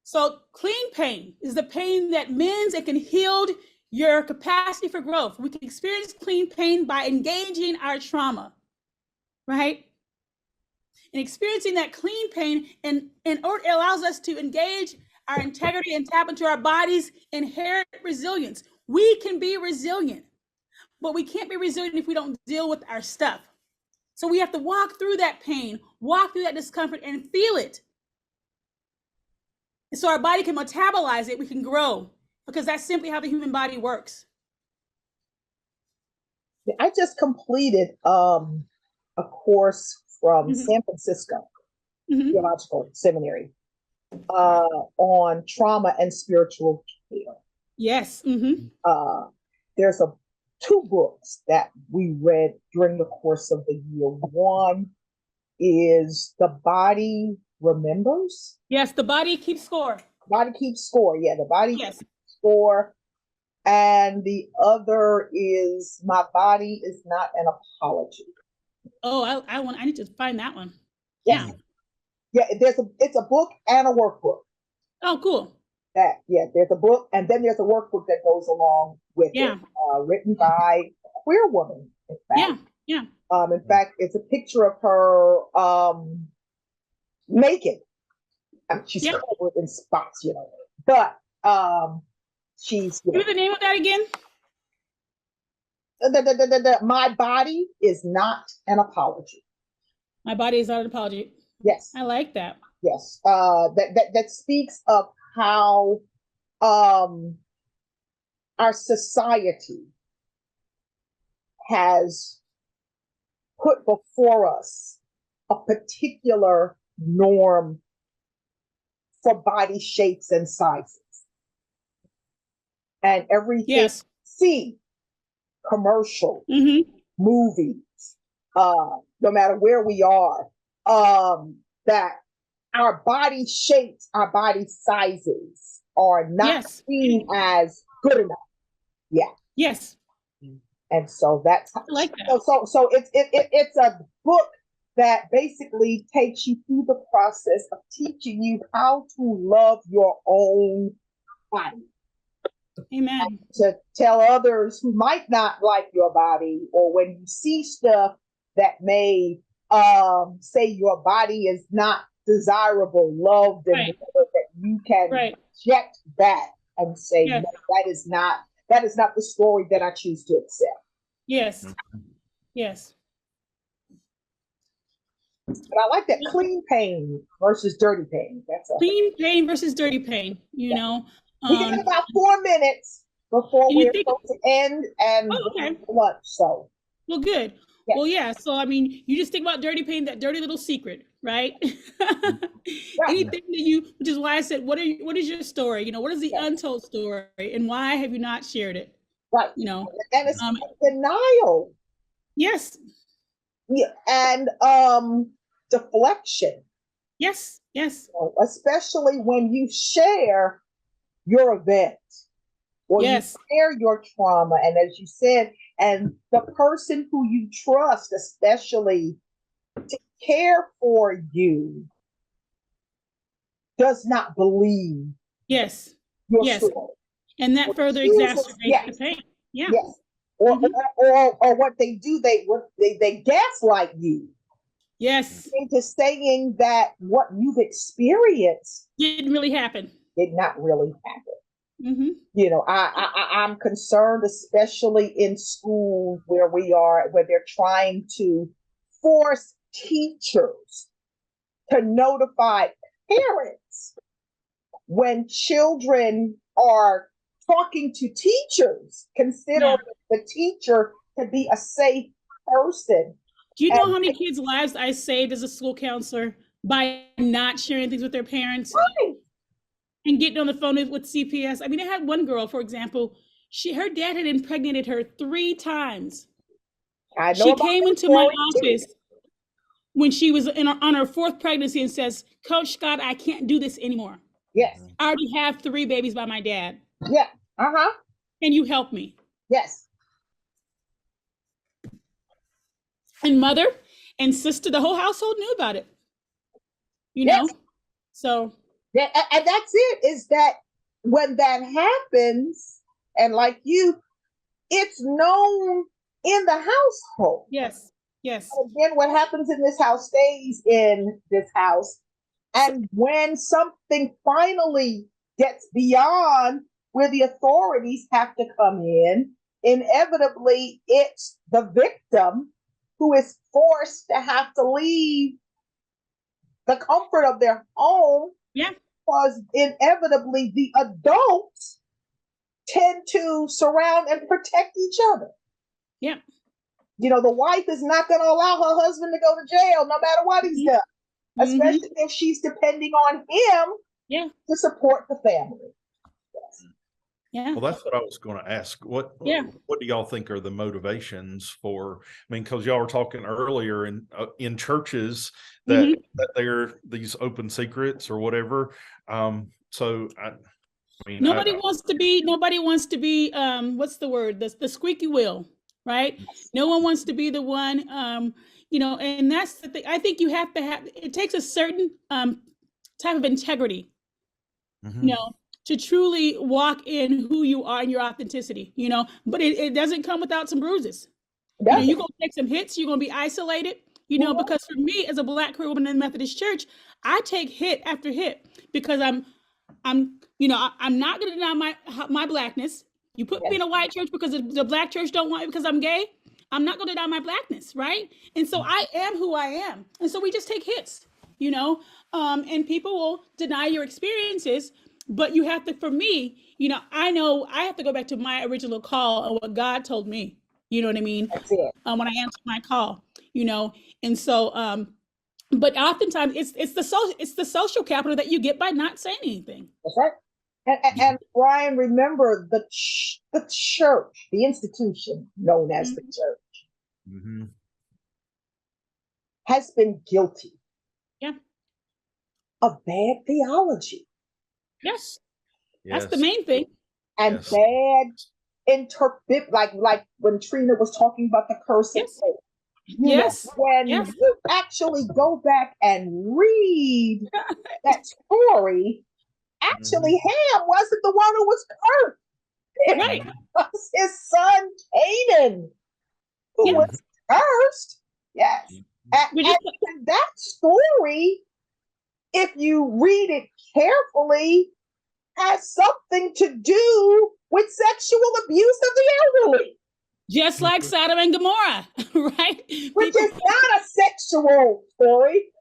So clean pain is the pain that mends and can heal your capacity for growth. We can experience clean pain by engaging our trauma, right? And experiencing that clean pain and it allows us to engage our integrity and tap into our body's inherent resilience. We can be resilient, but we can't be resilient if we don't deal with our stuff. So we have to walk through that pain, walk through that discomfort and feel it. And so our body can metabolize it, we can grow, because that's simply how the human body works. I just completed a course from San Francisco Theological Seminary on trauma and spiritual care. Yes. There's 2 books that we read during the course of the year. One is The Body Remembers. Yes, The Body Keeps Score. Body Keeps Score. Yeah, The Body Keeps Score. And the other is My Body Is Not an Apology. Oh, I need to find that one. Yeah. Yeah, it's a book and a workbook. Oh, cool. There's a book and then there's a workbook that goes along with it, written by a queer woman, in fact. In fact, it's a picture of her naked. She's covered in spots, but she's. Give me the name of that again. My Body Is Not an Apology. My body is not an apology. Yes. I like that. Yes. That speaks of how our society has put before us a particular norm for body shapes and sizes. And everything yes. see, commercial, movies, no matter where we are, that our body shapes, our body sizes are not seen as good enough. Yeah. Yes. And so that's I like that. So it's a book that basically takes you through the process of teaching you how to love your own body. Amen. And to tell others who might not like your body, or when you see stuff that may say your body is not desirable, loved, and that you can reject that and say, no, that is not the story that I choose to accept. Yes. Yes. But I like that clean pain versus dirty pain. That's a clean pain versus dirty pain, you know. We got about 4 minutes before we're supposed to end and lunch. So well, good. Yes. Well, yeah. So I mean, you just think about dirty pain, that dirty little secret, right? Anything that you, which is why I said, what is your story? You know, what is the untold story, and why have you not shared it? Right. You know, and it's denial. Yes. Yeah, and deflection. Yes. Yes. Especially when you share your event, or you share your trauma, and as you said, and the person who you trust, especially to care for you, does not believe your story. And that further exacerbates the pain. Yeah. Yes. Or what they do, they gaslight you. Yes. Into saying that what you've experienced didn't really happen. Did not really happen. You know, I'm concerned, especially in schools where they're trying to force teachers to notify parents when children are talking to teachers, considering the teacher to be a safe person. Do you know how many kids' lives I saved as a school counselor by not sharing things with their parents? Right. And getting on the phone with CPS. I mean, I had one girl, for example, her dad had impregnated her 3 times. She came into my office when she was on her 4th pregnancy and says, Coach Scott, I can't do this anymore. Yes. I already have 3 babies by my dad. Yeah. Can you help me? Yes. And mother and sister, the whole household knew about it. You know? So. Yeah, and that's it, is that when that happens, and like you, it's known in the household. Yes. Yes. And then what happens in this house stays in this house. And when something finally gets beyond where the authorities have to come in, inevitably it's the victim who is forced to have to leave the comfort of their home. Yeah. Because inevitably the adults tend to surround and protect each other. Yeah. You know, the wife is not going to allow her husband to go to jail no matter what he's done, especially if she's depending on him to support the family. Yes. Yeah. Well, that's what I was going to ask. What do y'all think are the motivations for? I mean, because y'all were talking earlier in churches that they're these open secrets or whatever. So I mean, nobody wants to be. What's the word? The squeaky wheel, right? No one wants to be the one. You know, and that's the thing. I think you have to have. It takes a certain type of integrity. You know, to truly walk in who you are and your authenticity, you know, but it doesn't come without some bruises. You know, you're going to take some hits, you're going to be isolated, you know, because for me as a Black queer woman in the Methodist Church, I take hit after hit because I'm not going to deny my Blackness. You put me in a white church because the Black church don't want me because I'm gay. I'm not going to deny my Blackness, right? And so I am who I am. And so we just take hits, you know, and people will deny your experiences, but you have to, for me, you know I have to go back to my original call and what God told me, you know what I mean? That's it. When I answered my call, you know, and so, but oftentimes it's the social capital that you get by not saying anything. That's right. And Brian, remember the church, the institution known as the church, has been guilty of bad theology. Yes. That's the main thing. And bad interpret, like when Trina was talking about the curse of faith. You know, when you actually go back and read that story, actually Ham wasn't the one who was cursed. It was his son Canaan who was cursed. Yes. And that story, if you read it carefully, has something to do with sexual abuse of the elderly. Just like Sodom and Gomorrah, right? Which is not a sexual story.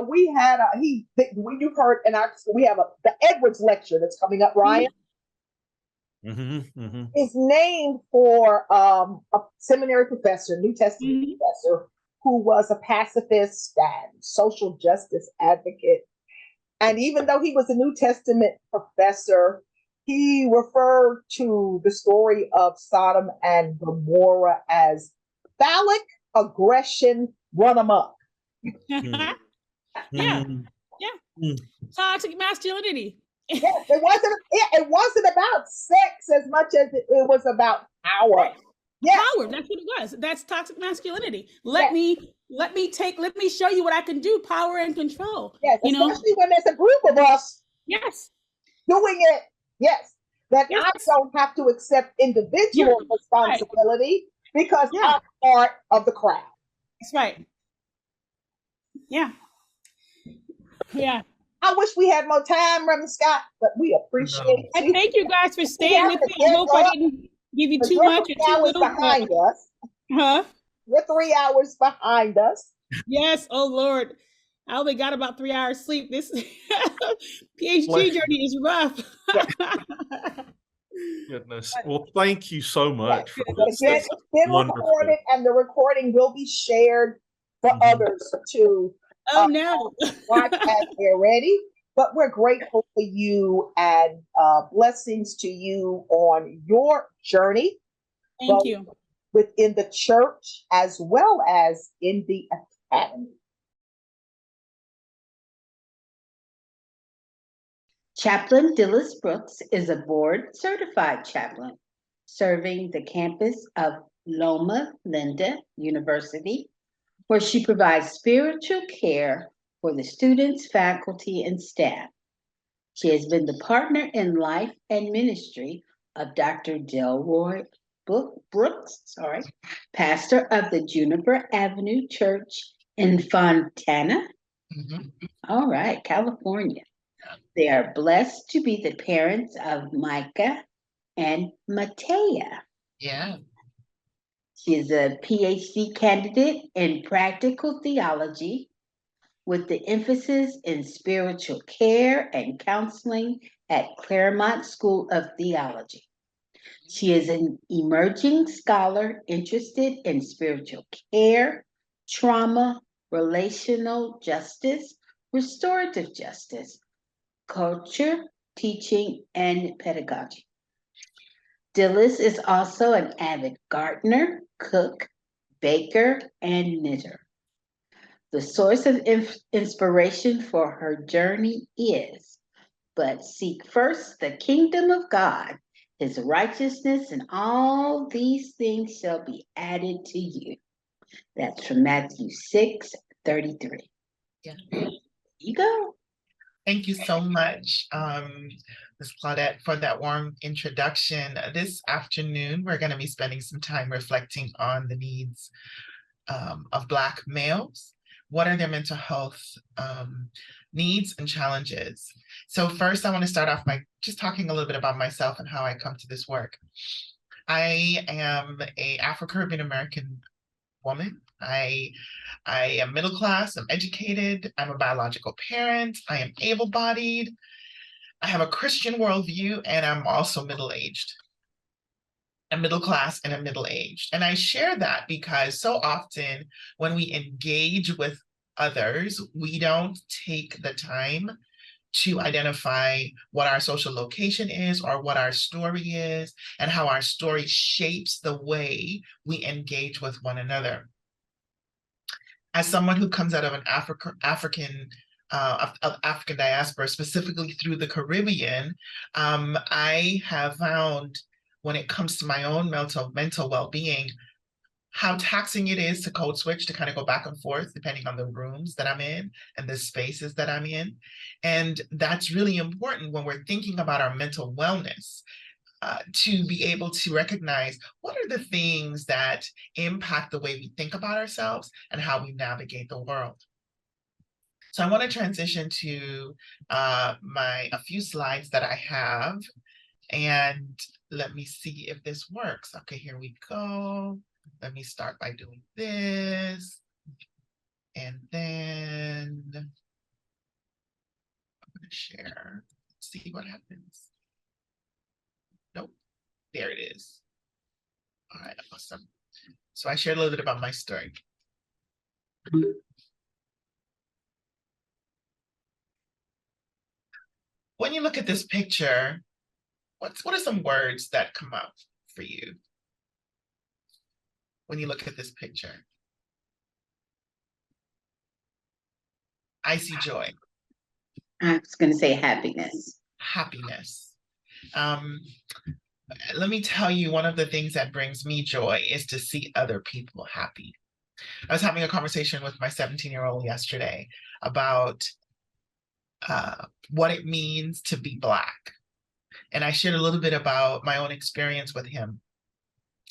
We had you've heard in our school, we have the Edwards lecture that's coming up, Ryan. Is named for a seminary professor, New Testament professor, who was a pacifist and social justice advocate. And even though he was a New Testament professor, he referred to the story of Sodom and Gomorrah as phallic aggression run amok. Toxic masculinity. It wasn't about sex as much as it was about power. Power, that's what it was. That's toxic masculinity. Let me show you what I can do, power and control. Yes, especially when there's a group of us doing it. Yes. That I don't have to accept individual responsibility because I'm part of the crowd. That's right. Yeah. Yeah. I wish we had more time, Reverend Scott, but we appreciate you. And thank you guys for staying with me. I hope I didn't give you too much or too little. Behind us. Huh? We're 3 hours behind us. Yes. Oh, Lord. I only got about 3 hours sleep. This PhD journey is rough. Goodness. Well, thank you so much for this. It's been recorded, and the recording will be shared for others to watch as they're ready. But we're grateful for you and blessings to you on your journey. Thank you. Within the church as well as in the academy. Chaplain Dilys Brooks is a board-certified chaplain serving the campus of Loma Linda University, where she provides spiritual care for the students, faculty, and staff. She has been the partner in life and ministry of Dr. Delroy Brooks, pastor of the Juniper Avenue Church in Fontana, California. They are blessed to be the parents of Micah and Matea. Yeah. She is a PhD candidate in practical theology with the emphasis in spiritual care and counseling at Claremont School of Theology. She is an emerging scholar interested in spiritual care, trauma, relational justice, restorative justice, culture, teaching, and pedagogy. Dilys is also an avid gardener, cook, baker, and knitter. The source of inspiration for her journey is, but seek first the kingdom of God, his righteousness, and all these things shall be added to you. That's from Matthew 6:33. Yeah. There you go. Thank you so much, Ms. Claudette, for that warm introduction. This afternoon, we're going to be spending some time reflecting on the needs of Black males. What are their mental health needs and challenges? So first, I want to start off by just talking a little bit about myself and how I come to this work. I am an Afro-Caribbean American woman. I am middle class, I'm educated, I'm a biological parent, I am able-bodied, I have a Christian worldview, and I'm also middle-aged. I'm middle class and I'm middle-aged. And I share that because so often when we engage with others, we don't take the time to identify what our social location is or what our story is and how our story shapes the way we engage with one another. As someone who comes out of an African diaspora, specifically through the Caribbean, I have found when it comes to my own mental well-being, how taxing it is to code switch, to kind of go back and forth depending on the rooms that I'm in and the spaces that I'm in. And that's really important when we're thinking about our mental wellness, to be able to recognize what are the things that impact the way we think about ourselves and how we navigate the world. So I want to transition to a few slides that I have, and let me see if this works. Okay, here we go. Let me start by doing this, and then I'm going to share, see what happens. Nope, there it is. All right, awesome. So I shared a little bit about my story. When you look at this picture, what are some words that come up for you when you look at this picture? I see joy. I was going to say happiness. Happiness. Let me tell you, one of the things that brings me joy is to see other people happy. I was having a conversation with my 17-year-old yesterday about what it means to be Black. And I shared a little bit about my own experience with him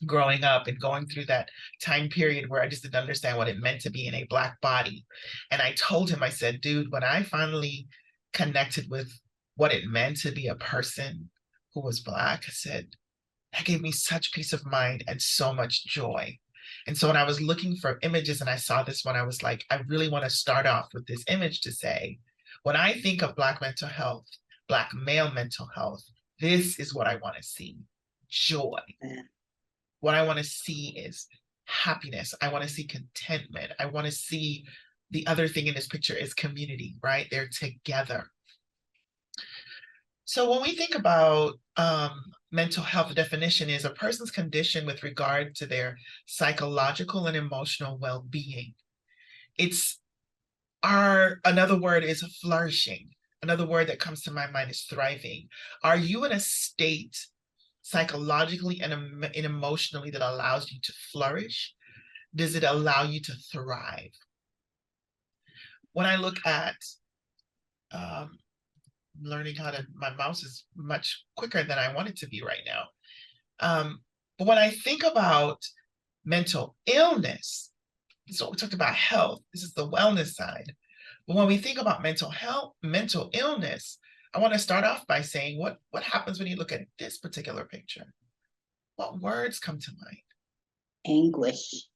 growing up and going through that time period where I just didn't understand what it meant to be in a Black body. And I told him, I said, dude, when I finally connected with what it meant to be a person who was Black, I said, that gave me such peace of mind and so much joy. And so when I was looking for images and I saw this one, I was like, I really want to start off with this image to say, when I think of Black mental health, Black male mental health, this is what I want to see, joy. What I want to see is happiness. I want to see contentment. I want to see, the other thing in this picture is community, right? They're together. So when we think about mental health, the definition is a person's condition with regard to their psychological and emotional well-being. Another word is flourishing. Another word that comes to my mind is thriving. Are you in a state psychologically and emotionally that allows you to flourish? Does it allow you to thrive? When I look at learning my mouse is much quicker than I want it to be right now. But when I think about mental illness, so we talked about health, this is the wellness side. But when we think about mental illness, I want to start off by saying what happens when you look at this particular picture? What words come to mind? Anguish.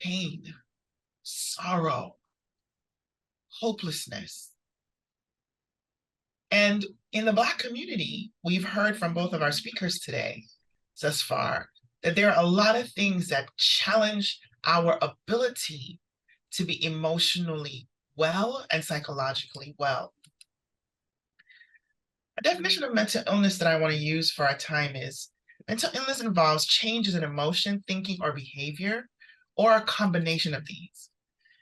Pain, sorrow, hopelessness. And in the Black community, we've heard from both of our speakers today thus far that there are a lot of things that challenge our ability to be emotionally well and psychologically well. A definition of mental illness that I want to use for our time is mental illness involves changes in emotion, thinking, or behavior, or a combination of these.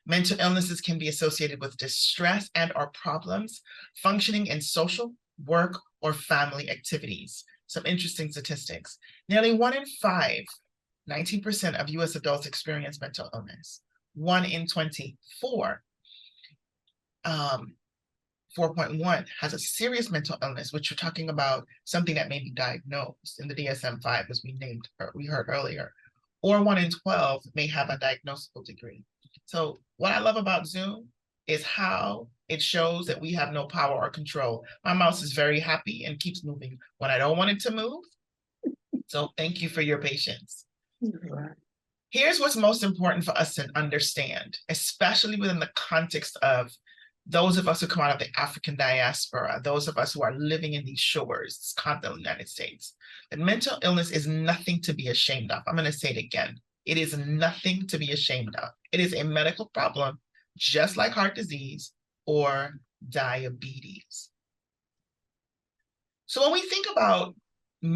Mental illnesses can be associated with distress and or problems functioning in social, work, or family activities. Some interesting statistics. Nearly 1 in 5, 19% of US adults experience mental illness. 1 in 24, 4.1 has a serious mental illness, which you're talking about something that may be diagnosed in the DSM-5 as we heard earlier, or 1 in 12 may have a diagnosable degree. So what I love about Zoom is how it shows that we have no power or control. My mouse is very happy and keeps moving when I don't want it to move. So thank you for your patience. Here's what's most important for us to understand, especially within the context of those of us who come out of the African diaspora, those of us who are living in these shores, this continental United States, that mental illness is nothing to be ashamed of. I'm going to say it again. It is nothing to be ashamed of. It is a medical problem, just like heart disease or diabetes. So when we think about the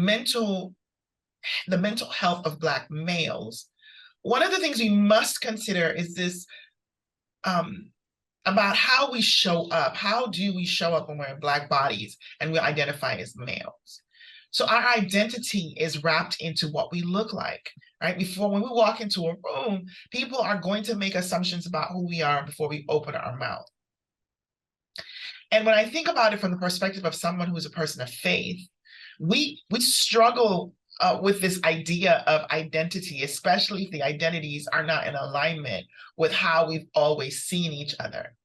mental health of Black males, one of the things we must consider is this about how we show up. How do we show up when we're in Black bodies and we identify as males? So our identity is wrapped into what we look like, right? When we walk into a room, people are going to make assumptions about who we are before we open our mouth. And when I think about it from the perspective of someone who's a person of faith, we struggle with this idea of identity, especially if the identities are not in alignment with how we've always seen each other.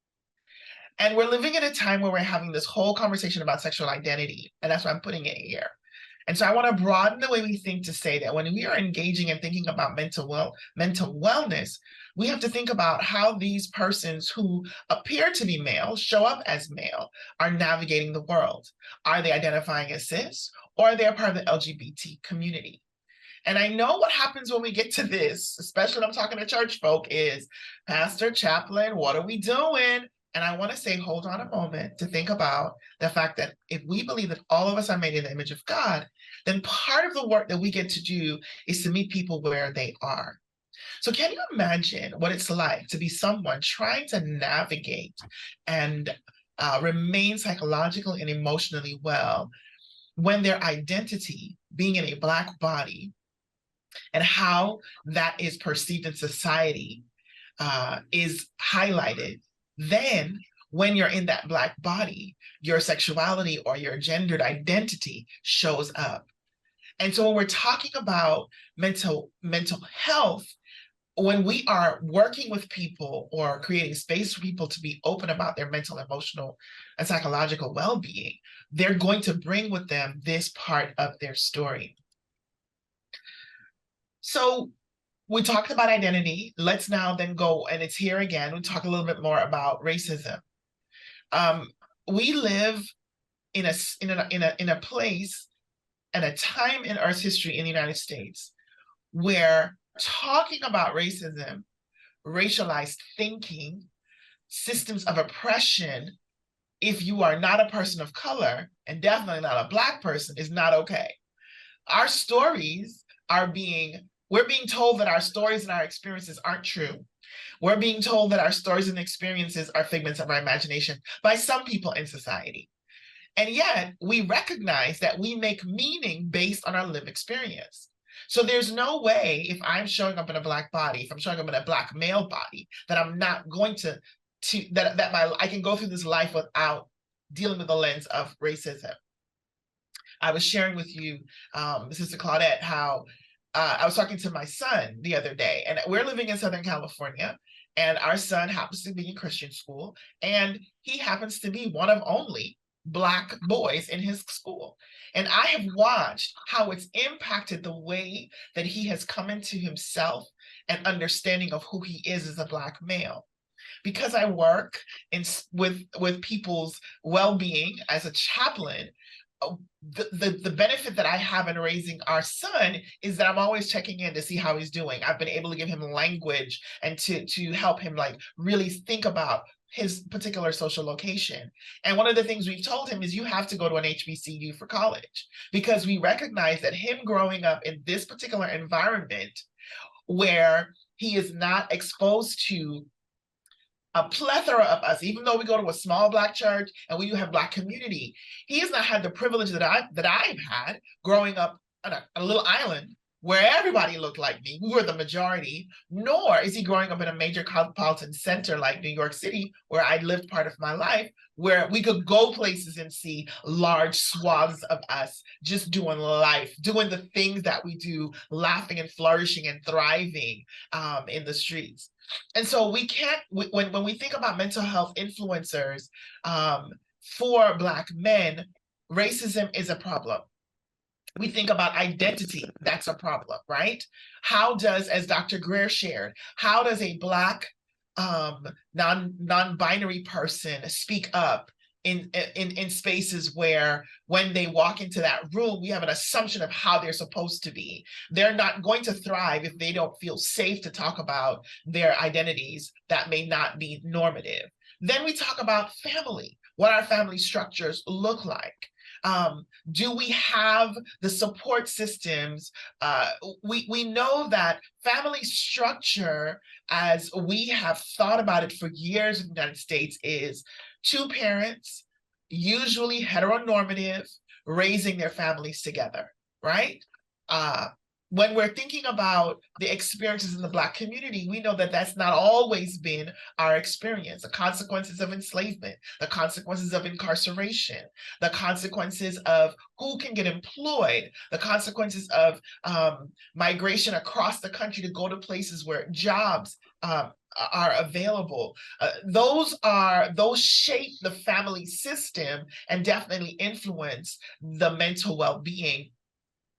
And we're living in a time where we're having this whole conversation about sexual identity, and that's why I'm putting it here. And so I want to broaden the way we think to say that when we are engaging and thinking about mental wellness, we have to think about how these persons who appear to be male, show up as male, are navigating the world. Are they identifying as cis, or are they a part of the LGBT community? And I know what happens when we get to this, especially when I'm talking to church folk, is, Pastor, chaplain, what are we doing? And I want to say, hold on a moment to think about the fact that if we believe that all of us are made in the image of God, then part of the work that we get to do is to meet people where they are. So can you imagine what it's like to be someone trying to navigate and remain psychologically and emotionally well when their identity, being in a Black body, and how that is perceived in society is highlighted? Then when you're in that Black body, your sexuality or your gendered identity shows up. And so when we're talking about mental health, when we are working with people or creating space for people to be open about their mental, emotional, and psychological well-being, they're going to bring with them this part of their story. So we talked about identity. Let's now then go, and it's here again, we'll talk a little bit more about racism. We live in a place and a time in Earth's history in the United States where talking about racism, racialized thinking, systems of oppression, if you are not a person of color, and definitely not a Black person, is not okay. Our stories we're being told that our stories and our experiences aren't true. We're being told that our stories and experiences are figments of our imagination by some people in society. And yet we recognize that we make meaning based on our lived experience. So there's no way, if I'm showing up in a Black body, if I'm showing up in a Black male body, that I'm not going I can go through this life without dealing with the lens of racism. I was sharing with you, Sister Claudette, how I was talking to my son the other day, and we're living in Southern California, and our son happens to be in Christian school, and he happens to be one of only Black boys in his school. And I have watched how it's impacted the way that he has come into himself and understanding of who he is as a Black male. Because I work with people's well-being as a chaplain, the benefit that I have in raising our son is that I'm always checking in to see how he's doing. I've been able to give him language and to help him really think about his particular social location. And one of the things we've told him is you have to go to an HBCU for college, because we recognize that him growing up in this particular environment where he is not exposed to a plethora of us, even though we go to a small Black church and we do have Black community, he has not had the privilege that I've had growing up on a little island where everybody looked like me. We were the majority, nor is he growing up in a major cosmopolitan center like New York City, where I lived part of my life, where we could go places and see large swaths of us just doing life, doing the things that we do, laughing and flourishing and thriving in the streets. And so we can't, when we think about mental health influencers for Black men, racism is a problem. We think about identity, that's a problem, right? How does, as Dr. Greer shared, how does a Black non-binary person speak up in spaces where when they walk into that room, we have an assumption of how they're supposed to be. They're not going to thrive if they don't feel safe to talk about their identities that may not be normative. Then we talk about family, what our family structures look like. Do we have the support systems? We know that family structure, as we have thought about it for years in the United States, is two parents, usually heteronormative, raising their families together, right? When we're thinking about the experiences in the Black community, we know that that's not always been our experience. The consequences of enslavement, the consequences of incarceration, the consequences of who can get employed, the consequences of migration across the country to go to places where jobs are available. Those shape the family system and definitely influence the mental well-being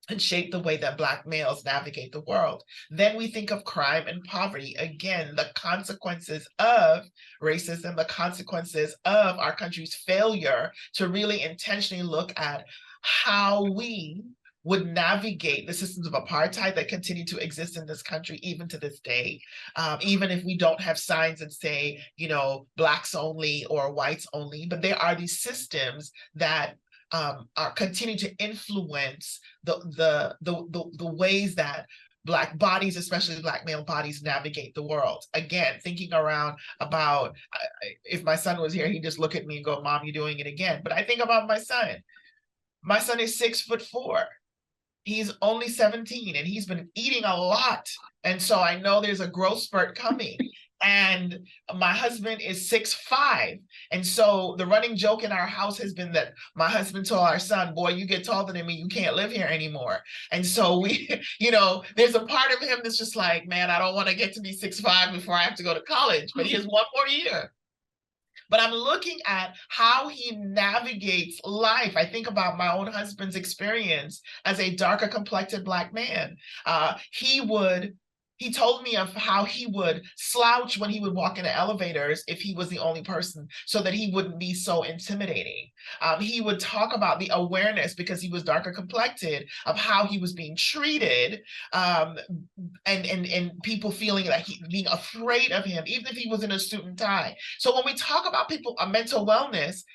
and shape the way that Black males navigate the world. Then we think of crime and poverty. Again, the consequences of racism, the consequences of our country's failure to really intentionally look at how we would navigate the systems of apartheid that continue to exist in this country even to this day. Even if we don't have signs that say, you know, Blacks only or whites only, but there are these systems that are continue to influence the ways that Black bodies, especially Black male bodies, navigate the world. Again, thinking around about, if my son was here, he'd just look at me and go, "Mom, you're doing it again." But I think about my son. My son is 6'4". He's only 17 and he's been eating a lot. And so I know there's a growth spurt coming. And my husband is 6'5". And so the running joke in our house has been that my husband told our son, "Boy, you get taller than me, you can't live here anymore." And so we, you know, there's a part of him that's just like, man, I don't want to get to be 6'5" before I have to go to college, but he has one more year. But I'm looking at how he navigates life. I think about my own husband's experience as a darker complected Black man. He told me of how he would slouch when he would walk into elevators if he was the only person so that he wouldn't be so intimidating. He would talk about the awareness, because he was darker complected, of how he was being treated, and people feeling like being afraid of him, even if he was in a suit and tie. So when we talk about mental wellness,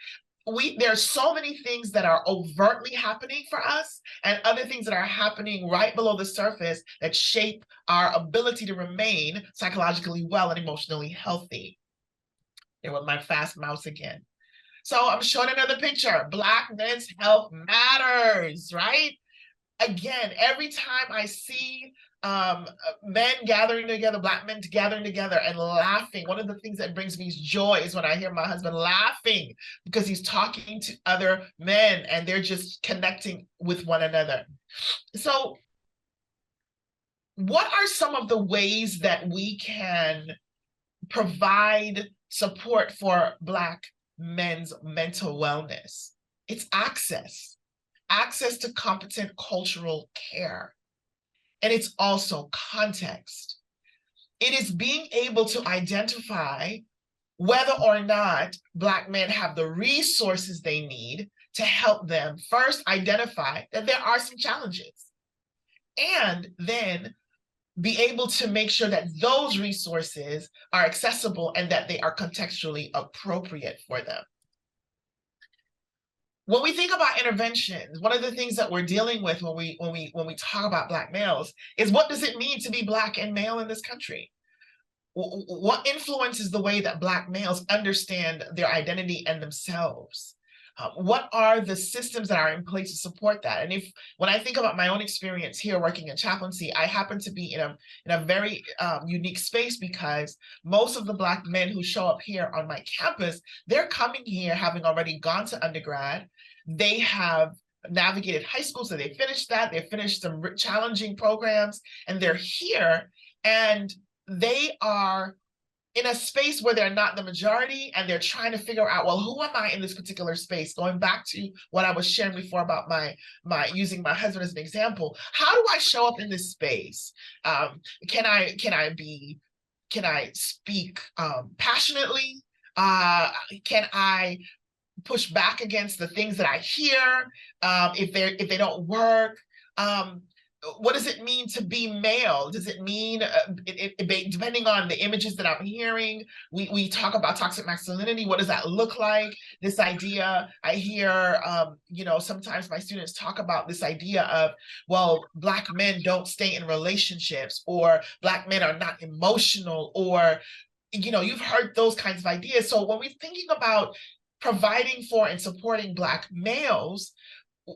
there are so many things that are overtly happening for us and other things that are happening right below the surface that shape our ability to remain psychologically well and emotionally healthy. There was my fast mouse again. So I'm showing another picture. Black men's health matters, right? Again, every time I see men gathering together, Black men gathering together and laughing, one of the things that brings me joy is when I hear my husband laughing because he's talking to other men and they're just connecting with one another. So what are some of the ways that we can provide support for Black men's mental wellness? It's access to competent cultural care. And it's also context. It is being able to identify whether or not Black men have the resources they need to help them first identify that there are some challenges, and then be able to make sure that those resources are accessible and that they are contextually appropriate for them. When we think about interventions, one of the things that we're dealing with when we talk about Black males is, what does it mean to be Black and male in this country? What influences the way that Black males understand their identity and themselves? What are the systems that are in place to support that? And when I think about my own experience here working in chaplaincy, I happen to be in a very unique space, because most of the Black men who show up here on my campus, they're coming here having already gone to undergrad. They have navigated high school, so they finished that. They finished some challenging programs, and they're here, and they are in a space where they're not the majority and they're trying to figure out, well, who am I in this particular space? Going back to what I was sharing before about my using my husband as an example, how do I show up in this space? Can I speak passionately? Can I push back against the things that I hear if they don't work? What does it mean to be male? Does it mean, depending on the images that I'm hearing, we talk about toxic masculinity. What does that look like? This idea, I hear, sometimes my students talk about this idea of, well, Black men don't stay in relationships, or Black men are not emotional, or, you've heard those kinds of ideas. So when we're thinking about providing for and supporting Black males,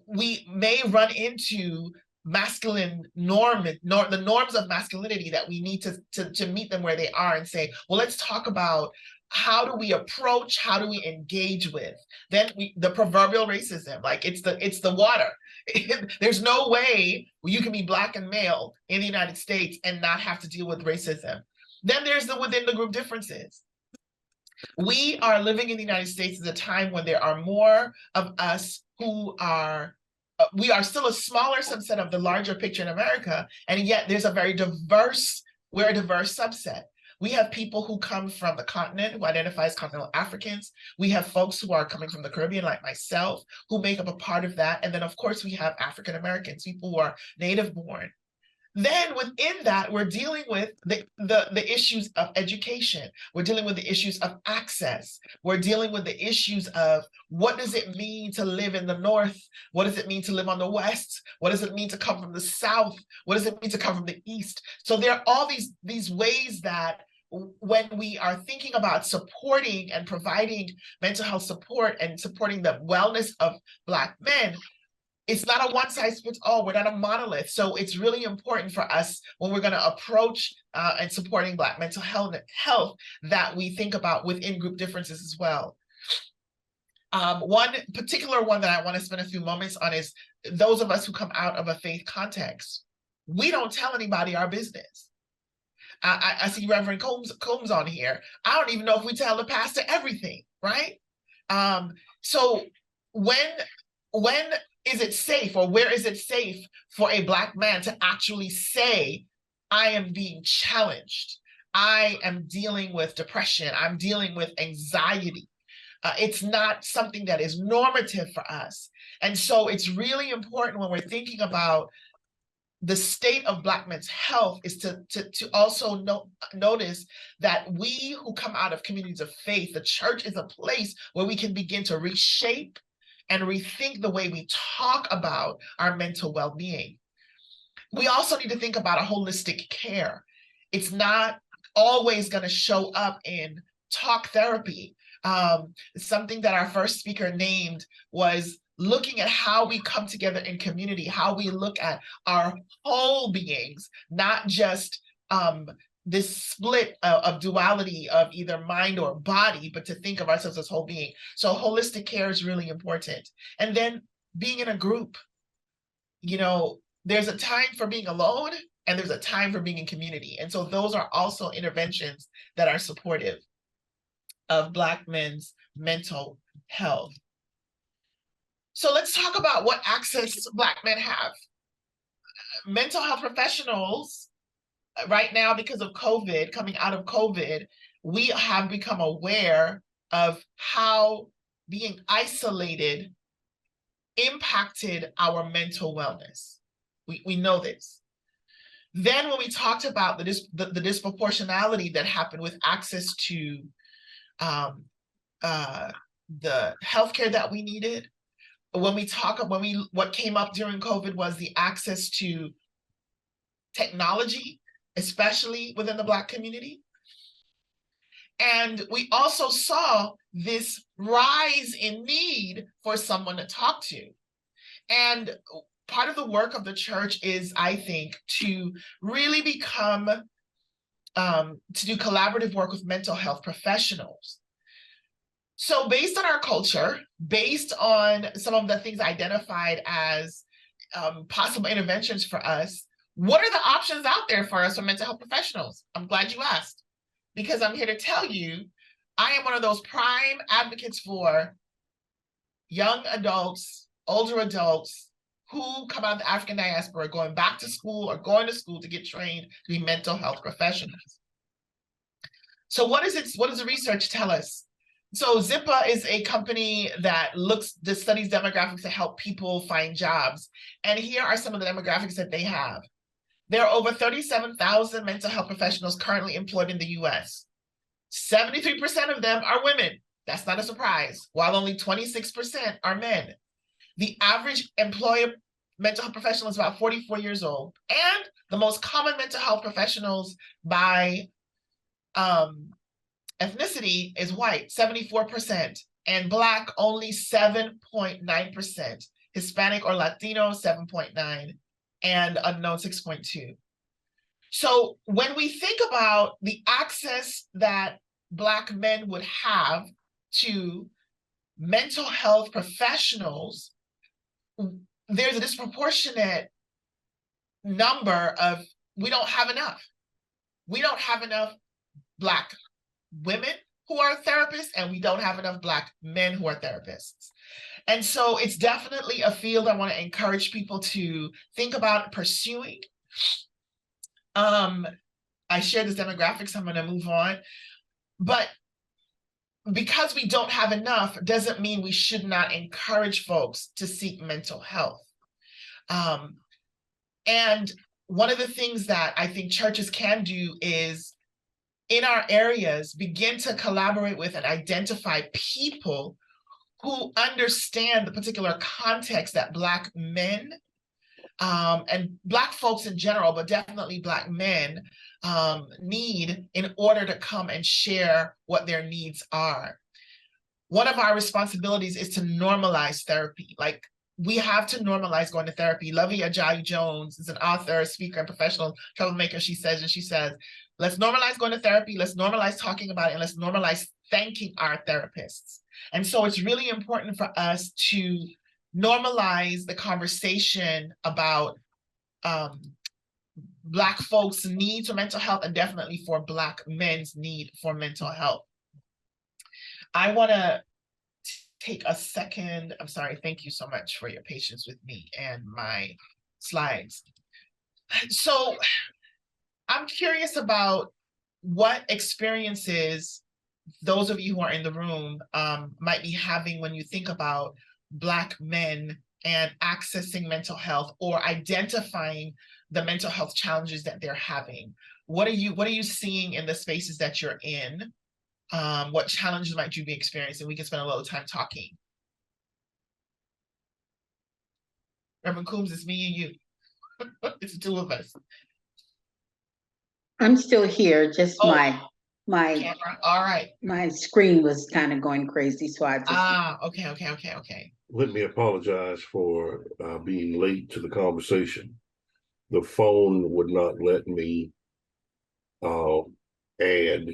we may run into masculine the norms of masculinity that we need to meet them where they are and say, well, let's talk about how do we approach, how do we engage with? Then the proverbial racism, like it's the water. There's no way you can be Black and male in the United States and not have to deal with racism. Then there's the within the group differences. We are living in the United States at a time when there are more of us who are we are still a smaller subset of the larger picture in America, and yet there's we're a diverse subset. We have people who come from the continent, who identify as continental Africans. We have folks who are coming from the Caribbean, like myself, who make up a part of that. And then, of course, we have African Americans, people who are native born. Then within that, we're dealing with the issues of education. We're dealing with the issues of access. We're dealing with the issues of what does it mean to live in the North? What does it mean to live on the West? What does it mean to come from the South? What does it mean to come from the East? So there are all these ways that when we are thinking about supporting and providing mental health support and supporting the wellness of Black men, it's not a one size fits all. We're not a monolith. So it's really important for us when we're going to approach and supporting Black mental health that we think about within group differences as well. One particular one that I want to spend a few moments on is those of us who come out of a faith context. We don't tell anybody our business. I see Reverend Combs on here. I don't even know if we tell the pastor everything, right? So when is it safe, or where is it safe for a Black man to actually say, I am being challenged, I am dealing with depression, I'm dealing with anxiety? It's not something that is normative for us. And so it's really important when we're thinking about the state of Black men's health is to also notice that we who come out of communities of faith, the church is a place where we can begin to reshape and rethink the way we talk about our mental well-being. We also need to think about a holistic care. It's not always going to show up in talk therapy. Something that our first speaker named was looking at how we come together in community, how we look at our whole beings, not just this split of duality of either mind or body, but to think of ourselves as whole being. So holistic care is really important. And then being in a group, there's a time for being alone and there's a time for being in community. And so those are also interventions that are supportive of Black men's mental health. So let's talk about what access Black men have. Mental health professionals, right now, because of COVID, coming out of COVID, we have become aware of how being isolated impacted our mental wellness. We know this. Then when we talked about the disproportionality that happened with access to the healthcare that we needed, what came up during COVID was the access to technology, especially within the Black community. And we also saw this rise in need for someone to talk to. And part of the work of the church is, I think, to really become, to do collaborative work with mental health professionals. So based on our culture, based on some of the things identified as possible interventions for us, what are the options out there for us for mental health professionals? I'm glad you asked. because I'm here to tell you, I am one of those prime advocates for young adults, older adults who come out of the African diaspora, going back to school or going to school to get trained to be mental health professionals. So what does the research tell us? So Zippa is a company that studies demographics to help people find jobs. And here are some of the demographics that they have. There are over 37,000 mental health professionals currently employed in the US. 73% of them are women. That's not a surprise, while only 26% are men. The average employer mental health professional is about 44 years old. And the most common mental health professionals by ethnicity is white, 74%, and Black only 7.9%, Hispanic or Latino 7.9%, and unknown 6.2%. So when we think about the access that Black men would have to mental health professionals, there's a disproportionate number of, we don't have enough. We don't have enough Black women who are therapists, and we don't have enough Black men who are therapists. And so it's definitely a field I want to encourage people to think about pursuing. I shared this demographics, I'm going to move on. But because we don't have enough doesn't mean we should not encourage folks to seek mental health. And one of the things that I think churches can do is, in our areas, begin to collaborate with and identify people who understand the particular context that Black men and Black folks in general, but definitely Black men need in order to come and share what their needs are. One of our responsibilities is to normalize therapy. Like, we have to normalize going to therapy. Lovey Ajayi Jones is an author, speaker, and professional troublemaker. She says, let's normalize going to therapy, let's normalize talking about it, and let's normalize thanking our therapists. And so it's really important for us to normalize the conversation about Black folks' need for mental health, and definitely for Black men's need for mental health. I want to take a second. I'm sorry. Thank you so much for your patience with me and my slides. So I'm curious about what experiences those of you who are in the room might be having when you think about Black men and accessing mental health, or identifying the mental health challenges that they're having. What are you seeing in the spaces that you're in? What challenges might you be experiencing? We can spend a little time talking. Reverend Coombs, it's me and you. It's the two of us. I'm still here, just my camera. All right. My screen was kind of going crazy, so I just okay. Let me apologize for being late to the conversation. The phone would not let me add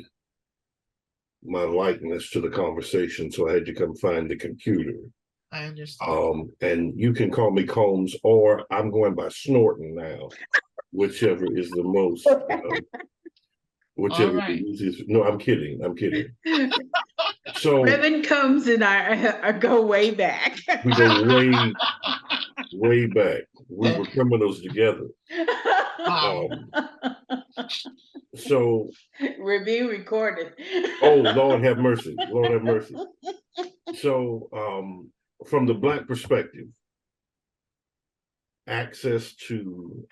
my likeness to the conversation, so I had to come find the computer. I understand. And you can call me Combs, or I'm going by Snorton now, whichever is the most. Whichever right. is easiest. No, I'm kidding. So Reverend Combs and I go way back. We go way back. We were criminals together. So we're being recorded. Oh, Lord have mercy. Lord have mercy. So from the Black perspective, access to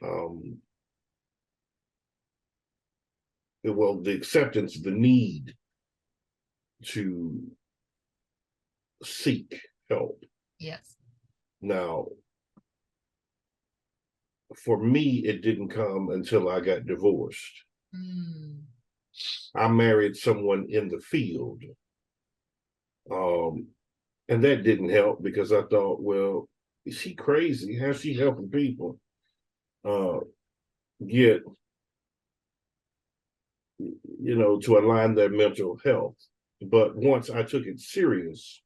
the acceptance, the need to seek help. Yes. Now, for me, it didn't come until I got divorced. I married someone in the field. And that didn't help, because I thought, well, is she crazy? How's she helping people get, to align their mental health? But once I took it serious,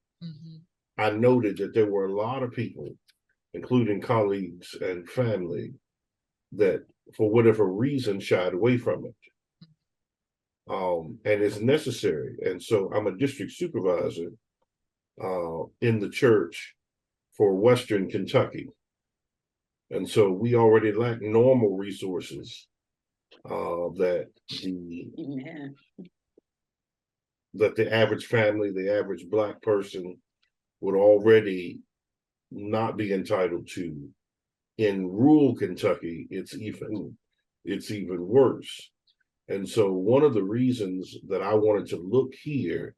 I noted that there were a lot of people, including colleagues and family, that for whatever reason shied away from it. and it's necessary. And so I'm a district supervisor in the church for Western Kentucky. And so we already lack normal resources that the average family, the average Black person would already not be entitled to. In rural Kentucky, it's even worse. And so one of the reasons that I wanted to look here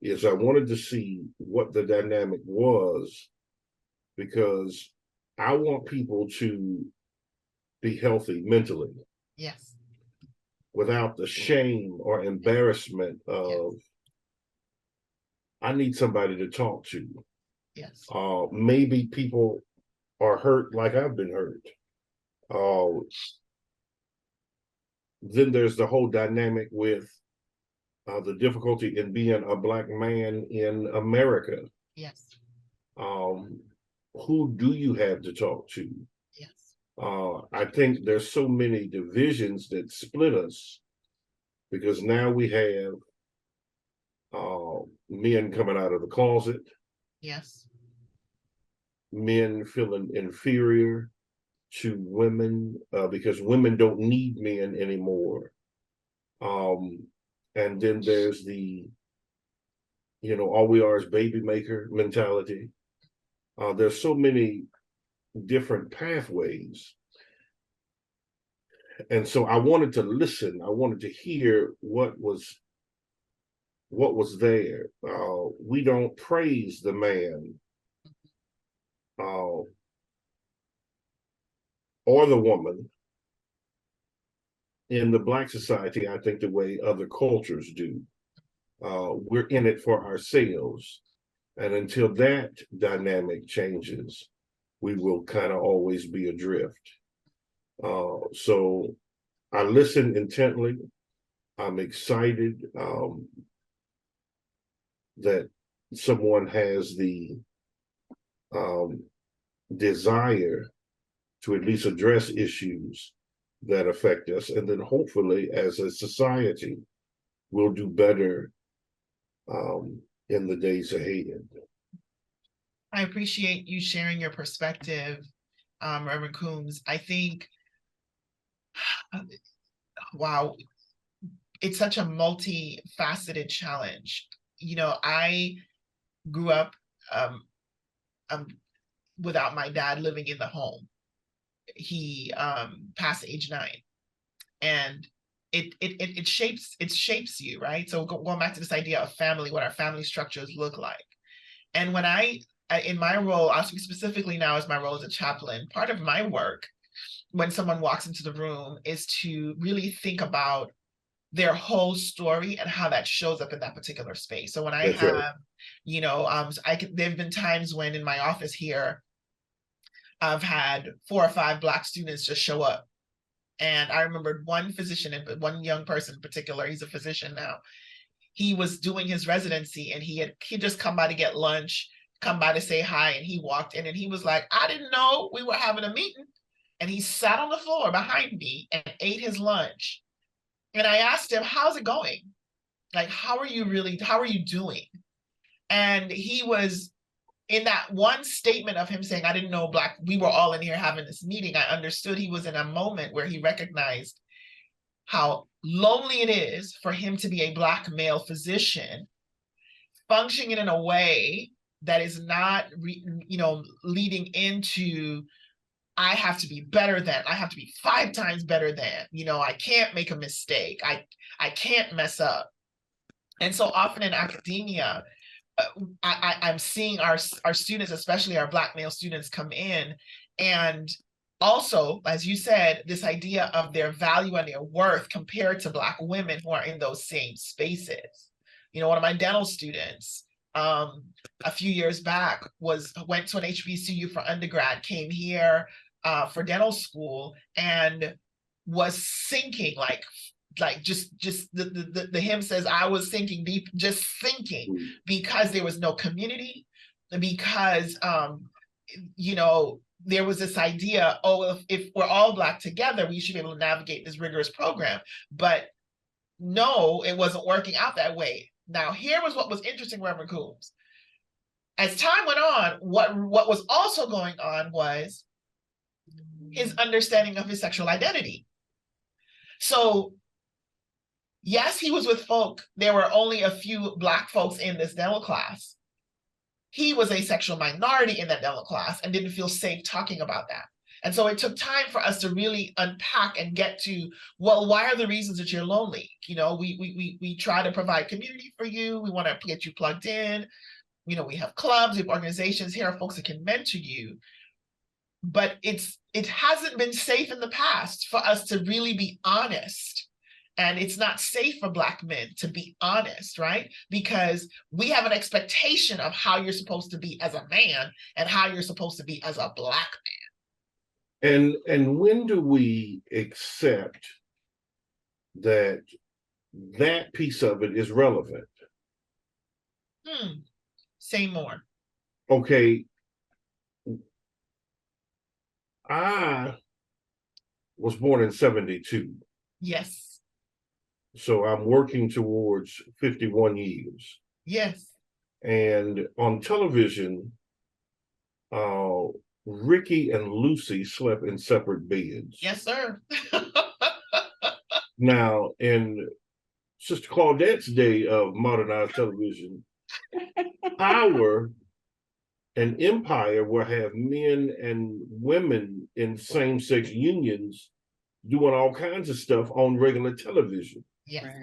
is I wanted to see what the dynamic was, because I want people to be healthy mentally. Yes. Without the shame or embarrassment of, I need somebody to talk to. Yes. Maybe people are hurt like I've been hurt. Then there's the whole dynamic with the difficulty in being a Black man in America. Yes. Who do you have to talk to? Yes. I think there's so many divisions that split us, because now we have men coming out of the closet. Yes. Men feeling inferior to women because women don't need men anymore. And then there's the, all we are is baby maker mentality. There's so many different pathways. And so I wanted to listen. I wanted to hear what was there. We don't praise the man or the woman in the Black society, I think, the way other cultures do. We're in it for ourselves. And until that dynamic changes, we will kind of always be adrift. So I listen intently. I'm excited that someone has the desire to at least address issues that affect us. And then hopefully as a society, we'll do better in the days ahead. I appreciate you sharing your perspective, Reverend Coombs. I think, wow, it's such a multifaceted challenge. I grew up without my dad living in the home. He passed age 9, and it shapes you, right? So going back to this idea of family, what our family structures look like. And when in my role, I'll speak specifically now as my role as a chaplain, part of my work when someone walks into the room is to really think about their whole story and how that shows up in that particular space. So when I have, there've been times when in my office here, I've had 4 or 5 Black students just show up. And I remembered one physician, one young person in particular, he's a physician now. He was doing his residency and he just come by to get lunch, come by to say hi. And he walked in and he was like, I didn't know we were having a meeting. And he sat on the floor behind me and ate his lunch. And I asked him, how's it going? Like, how are you doing? And he was, in that one statement of him saying, I didn't know we were all in here having this meeting, I understood he was in a moment where he recognized how lonely it is for him to be a Black male physician functioning in a way that is not, leading into, I have to be better than, I have to be 5 times better than, I can't make a mistake. I can't mess up. And so often in academia, I'm seeing our students, especially our Black male students, come in, and also, as you said, this idea of their value and their worth compared to Black women who are in those same spaces. One of my dental students a few years back went to an HBCU for undergrad, came here for dental school, and was sinking like just the hymn says, I was sinking deep, just sinking, because there was no community, because there was this idea, if we're all Black together, we should be able to navigate this rigorous program. But know it wasn't working out that way. Now, here was what was interesting, Reverend Coombs. As time went on, what was also going on was his understanding of his sexual identity. So, yes, he was with folk. There were only a few Black folks in this dental class. He was a sexual minority in that dental class and didn't feel safe talking about that. And so it took time for us to really unpack and get to, well, why are the reasons that you're lonely? You know, we try to provide community for you. We want to get you plugged in. You know, we have clubs, we have organizations. Here are folks that can mentor you. But it hasn't been safe in the past for us to really be honest. And it's not safe for Black men to be honest, right? Because we have an expectation of how you're supposed to be as a man and how you're supposed to be as a Black man. And when do we accept that that piece of it is relevant? Say more. Okay. I was born in 72. Yes. So I'm working towards 51 years. Yes. And on television, Ricky and Lucy slept in separate beds. Yes, sir. Now, in Sister Claudette's day of modernized television, Power and Empire will have men and women in same-sex unions doing all kinds of stuff on regular television. Yes.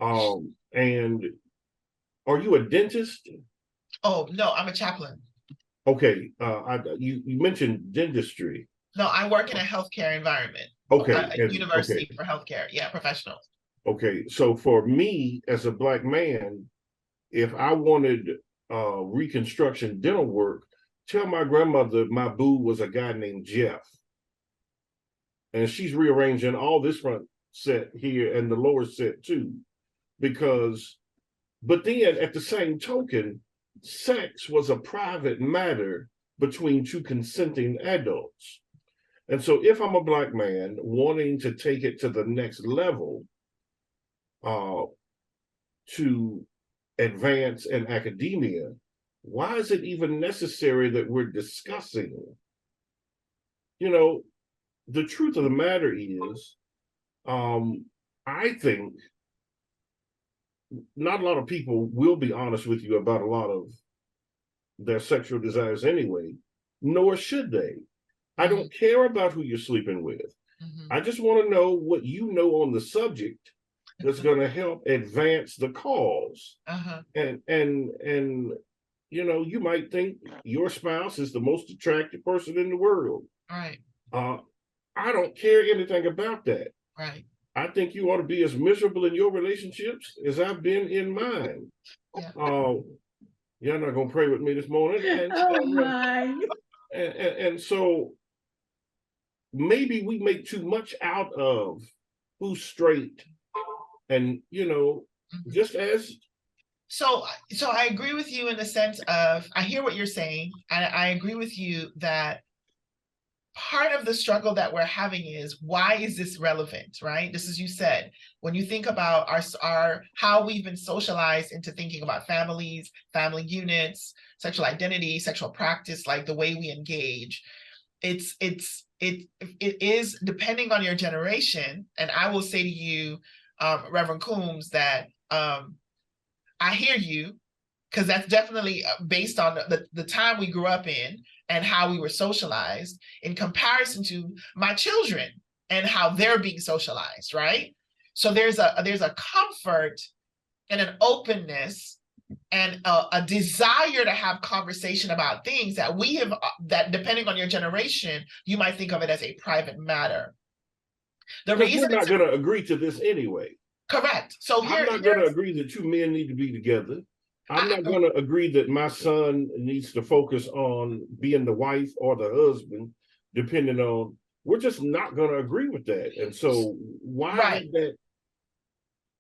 And are you a dentist? Oh, no, I'm a chaplain. Okay, you mentioned dentistry. No, I work in a healthcare environment. Okay. A university for healthcare, professionals. Okay, so for me as a Black man, if I wanted reconstruction dental work, tell my grandmother my boo was a guy named Jeff. And she's rearranging all this front set here and the lower set too. But then at the same token, sex was a private matter between two consenting adults. And so if I'm a Black man wanting to take it to the next level, to advance in academia, why is it even necessary that we're discussing? You know, the truth of the matter is, I think not a lot of people will be honest with you about a lot of their sexual desires anyway, nor should they. I don't care about who you're sleeping with. I just want to know what you know on the subject that's going to help advance the cause. And you know, you might think your spouse is the most attractive person in the world. Right. I don't care anything about that. Right. I think you ought to be as miserable in your relationships as I've been in mine. You're not gonna pray with me this morning. And so maybe we make too much out of who's straight, and you know, just as. So I agree with you in the sense of, I hear what you're saying, and I agree with you that part of the struggle that we're having is, why is this relevant, right? Just as you said, when you think about our how we've been socialized into thinking about families, family units, sexual identity, sexual practice, like the way we engage, it is depending on your generation. And I will say to you, Reverend Coombs, that I hear you, because that's definitely based on the time we grew up in and how we were socialized in comparison to my children and how they're being socialized, right? So there's a comfort and an openness and a desire to have conversation about things that we have, that depending on your generation, you might think of it as a private matter. The reason we're not going to agree to this anyway. Correct. So I'm not going to agree that two men need to be together. I'm not going to agree that my son needs to focus on being the wife or the husband, depending on. We're just not going to agree with that. And so why that?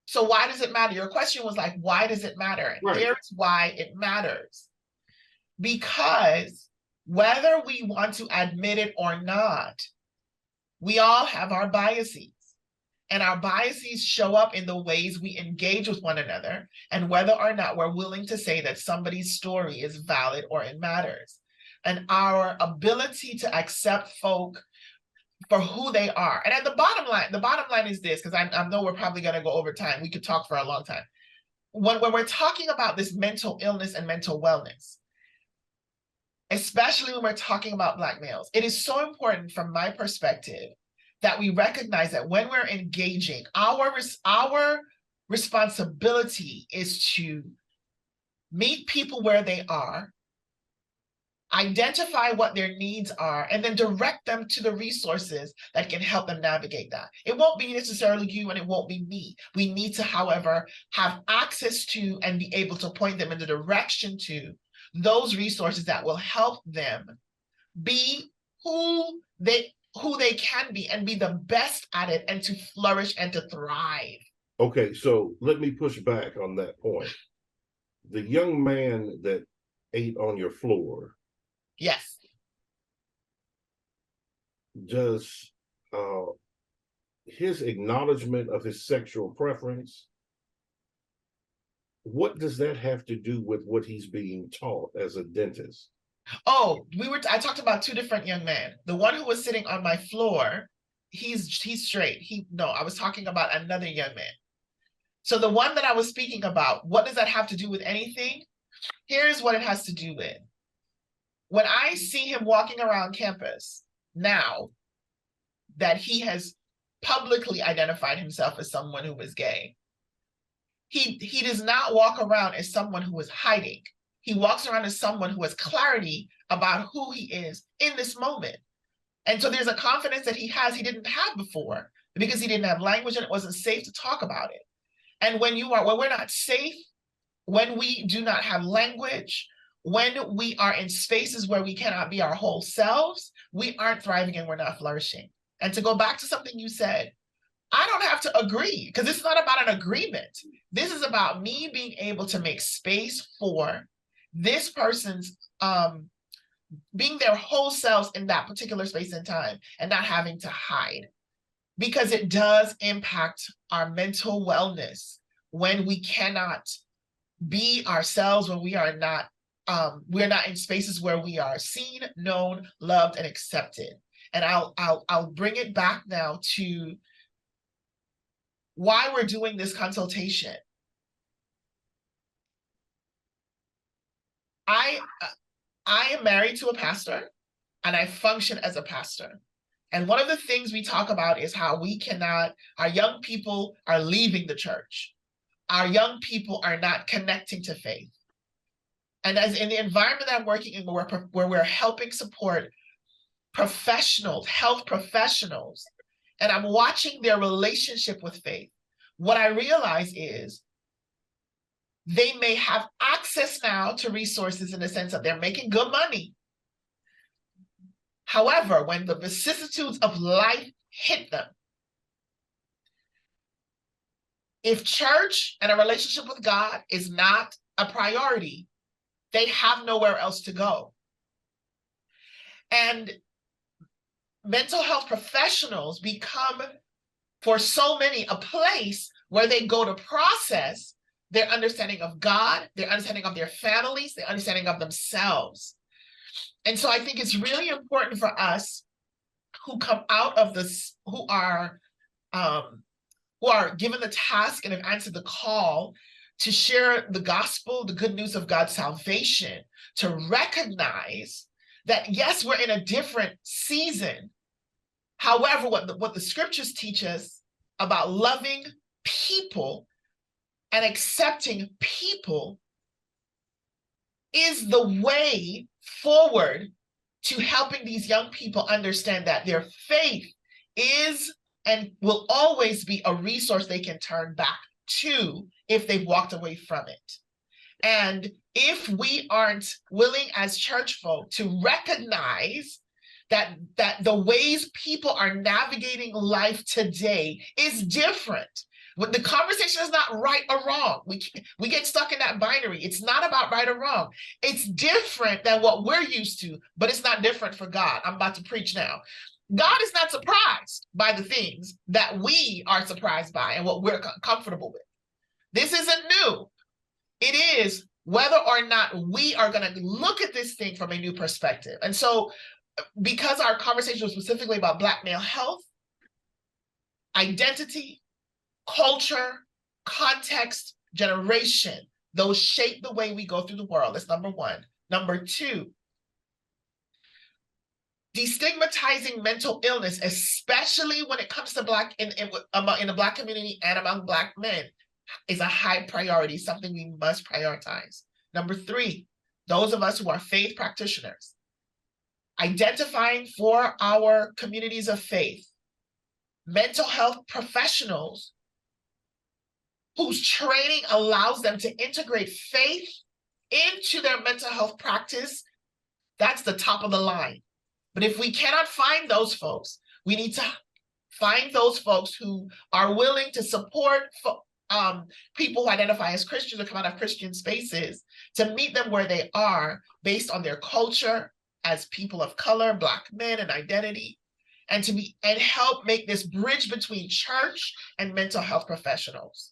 So why does it matter? Your question was like, why does it matter? Right. Here's why it matters. Because whether we want to admit it or not, we all have our biases. And our biases show up in the ways we engage with one another and whether or not we're willing to say that somebody's story is valid or it matters. And our ability to accept folk for who they are. And at the bottom line is this, because I know we're probably going to go over time. We could talk for a long time. When we're talking about this mental illness and mental wellness, especially when we're talking about Black males, it is so important from my perspective that we recognize that when we're engaging, our responsibility is to meet people where they are, identify what their needs are, and then direct them to the resources that can help them navigate that. It won't be necessarily you and it won't be me. We need to, however, have access to and be able to point them in the direction to those resources that will help them be who they can be and be the best at it and to flourish and to thrive. Okay, so let me push back on that point. The young man that ate on your floor. Yes. Does his acknowledgement of his sexual preference, what does that have to do with what he's being taught as a dentist? Oh, I talked about two different young men. The one who was sitting on my floor, he's straight. I was talking about another young man. So the one that I was speaking about, what does that have to do with anything? Here's what it has to do with. When I see him walking around campus now that he has publicly identified himself as someone who is gay, he does not walk around as someone who is hiding. He walks around as someone who has clarity about who he is in this moment. And so there's a confidence that he didn't have before because he didn't have language and it wasn't safe to talk about it. And when we're not safe, when we do not have language, when we are in spaces where we cannot be our whole selves, we aren't thriving and we're not flourishing. And to go back to something you said, I don't have to agree because it's not about an agreement. This is about me being able to make space for this person's being their whole selves in that particular space and time and not having to hide, because it does impact our mental wellness when we cannot be ourselves, when we're not in spaces where we are seen, known, loved, and accepted. And I'll bring it back now to why we're doing this consultation. I am married to a pastor and I function as a pastor. And one of the things we talk about is how our young people are leaving the church. Our young people are not connecting to faith. And as in the environment that I'm working in, where we're helping support professionals, health professionals, and I'm watching their relationship with faith, what I realize is they may have access now to resources in the sense that they're making good money. However, when the vicissitudes of life hit them, if church and a relationship with God is not a priority, they have nowhere else to go. And mental health professionals become, for so many, a place where they go to process their understanding of God, their understanding of their families, their understanding of themselves. And so I think it's really important for us who come out of this, who are given the task and have answered the call to share the gospel, the good news of God's salvation, to recognize that, yes, we're in a different season. However, what the scriptures teach us about loving people and accepting people is the way forward to helping these young people understand that their faith is and will always be a resource they can turn back to if they've walked away from it. And if we aren't willing as church folk to recognize that the ways people are navigating life today is different. When the conversation is not right or wrong, we get stuck in that binary. It's not about right or wrong. It's different than what we're used to, but it's not different for God. I'm about to preach now. God is not surprised by the things that we are surprised by and what we're comfortable with. This isn't new. It is whether or not we are going to look at this thing from a new perspective. And so, because our conversation was specifically about Black male health, identity, culture, context, generation, those shape the way we go through the world. That's number one. Number two, destigmatizing mental illness, especially when it comes to Black in the Black community and among Black men, is a high priority, something we must prioritize. Number three, those of us who are faith practitioners, identifying for our communities of faith, mental health professionals whose training allows them to integrate faith into their mental health practice. That's the top of the line. But if we cannot find those folks, we need to find those folks who are willing to support people who identify as Christians or come out of Christian spaces, to meet them where they are based on their culture as people of color, Black men, and identity, and help make this bridge between church and mental health professionals.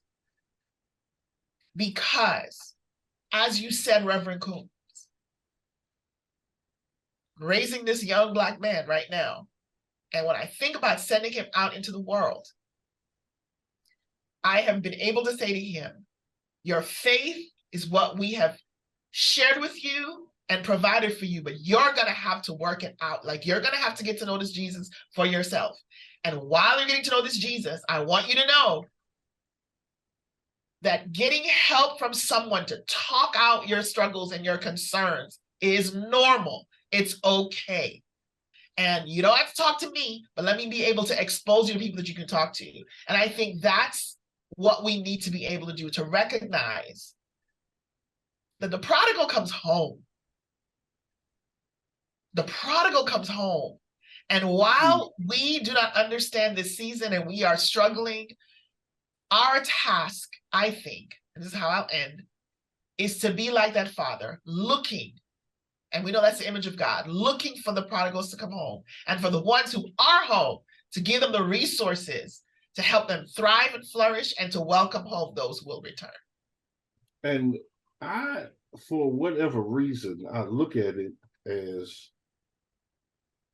Because, as you said, Reverend Coombs, raising this young Black man right now, and when I think about sending him out into the world, I have been able to say to him, your faith is what we have shared with you and provided for you, but you're going to have to work it out. Like, you're going to have to get to know this Jesus for yourself. And while you're getting to know this Jesus, I want you to know that getting help from someone to talk out your struggles and your concerns is normal. It's okay. And you don't have to talk to me, but let me be able to expose you to people that you can talk to. And I think that's what we need to be able to do, to recognize that the prodigal comes home. The prodigal comes home. And while we do not understand this season and we are struggling, our task, I think, and this is how I'll end, is to be like that father, looking, and we know that's the image of God, looking for the prodigals to come home, and for the ones who are home, to give them the resources to help them thrive and flourish, and to welcome home those who will return. And I, for whatever reason, I look at it as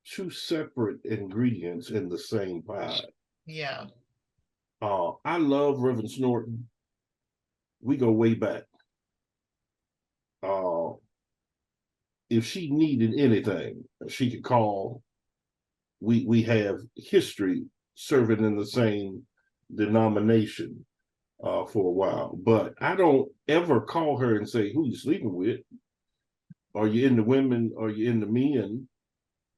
two separate ingredients in the same pie. Yeah. I love Reverend Snorton. We go way back. If she needed anything, she could call. We have history serving in the same denomination for a while, but I don't ever call her and say, who you sleeping with? Are you into women? Are you into men?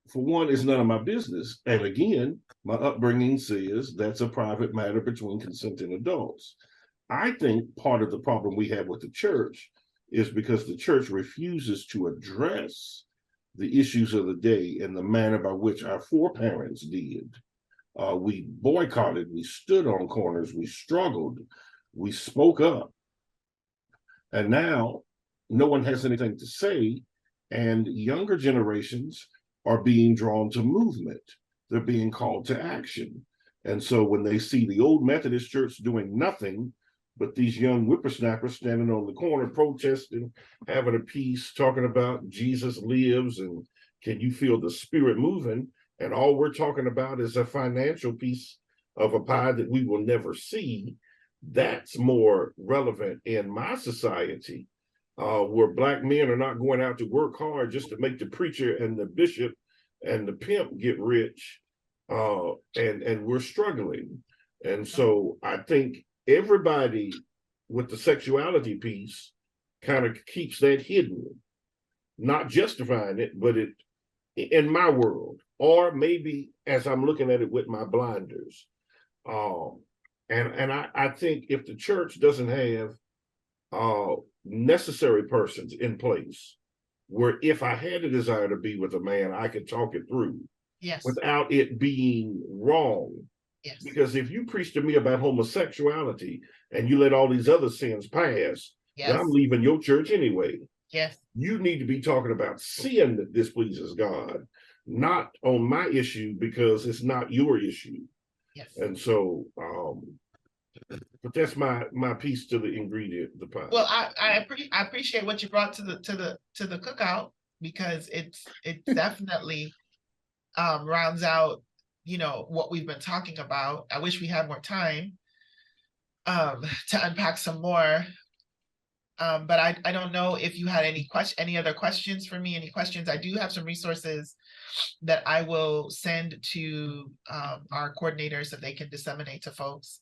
For one, it's none of my business. And again, my upbringing says that's a private matter between consenting adults. I think part of the problem we have with the church is because the church refuses to address the issues of the day in the manner by which our foreparents did. We boycotted, we stood on corners, we struggled, we spoke up. And now no one has anything to say, and younger generations are being drawn to movement. They're being called to action. And so when they see the old Methodist church doing nothing, but these young whippersnappers standing on the corner protesting, having a peace, talking about Jesus lives and can you feel the spirit moving? And all we're talking about is a financial piece of a pie that we will never see. That's more relevant in my society, where Black men are not going out to work hard just to make the preacher and the bishop and the pimp get rich, and we're struggling. And so I think everybody with the sexuality piece kind of keeps that hidden, not justifying it, but it in my world, or maybe as I'm looking at it with my blinders. And I think if the church doesn't have necessary persons in place, where if I had a desire to be with a man, I could talk it through, yes, without it being wrong. Yes. Because if you preach to me about homosexuality and you let all these other sins pass, yes, then I'm leaving your church anyway. Yes. You need to be talking about sin that displeases God, not on my issue because it's not your issue. Yes. And so, but that's my piece to the ingredient, the pie. Well, I appreciate what you brought to the cookout, because it definitely rounds out, you know, what we've been talking about. I wish we had more time to unpack some more. But I don't know if you had any other questions for me, any questions. I do have some resources that I will send to our coordinators so they can disseminate to folks.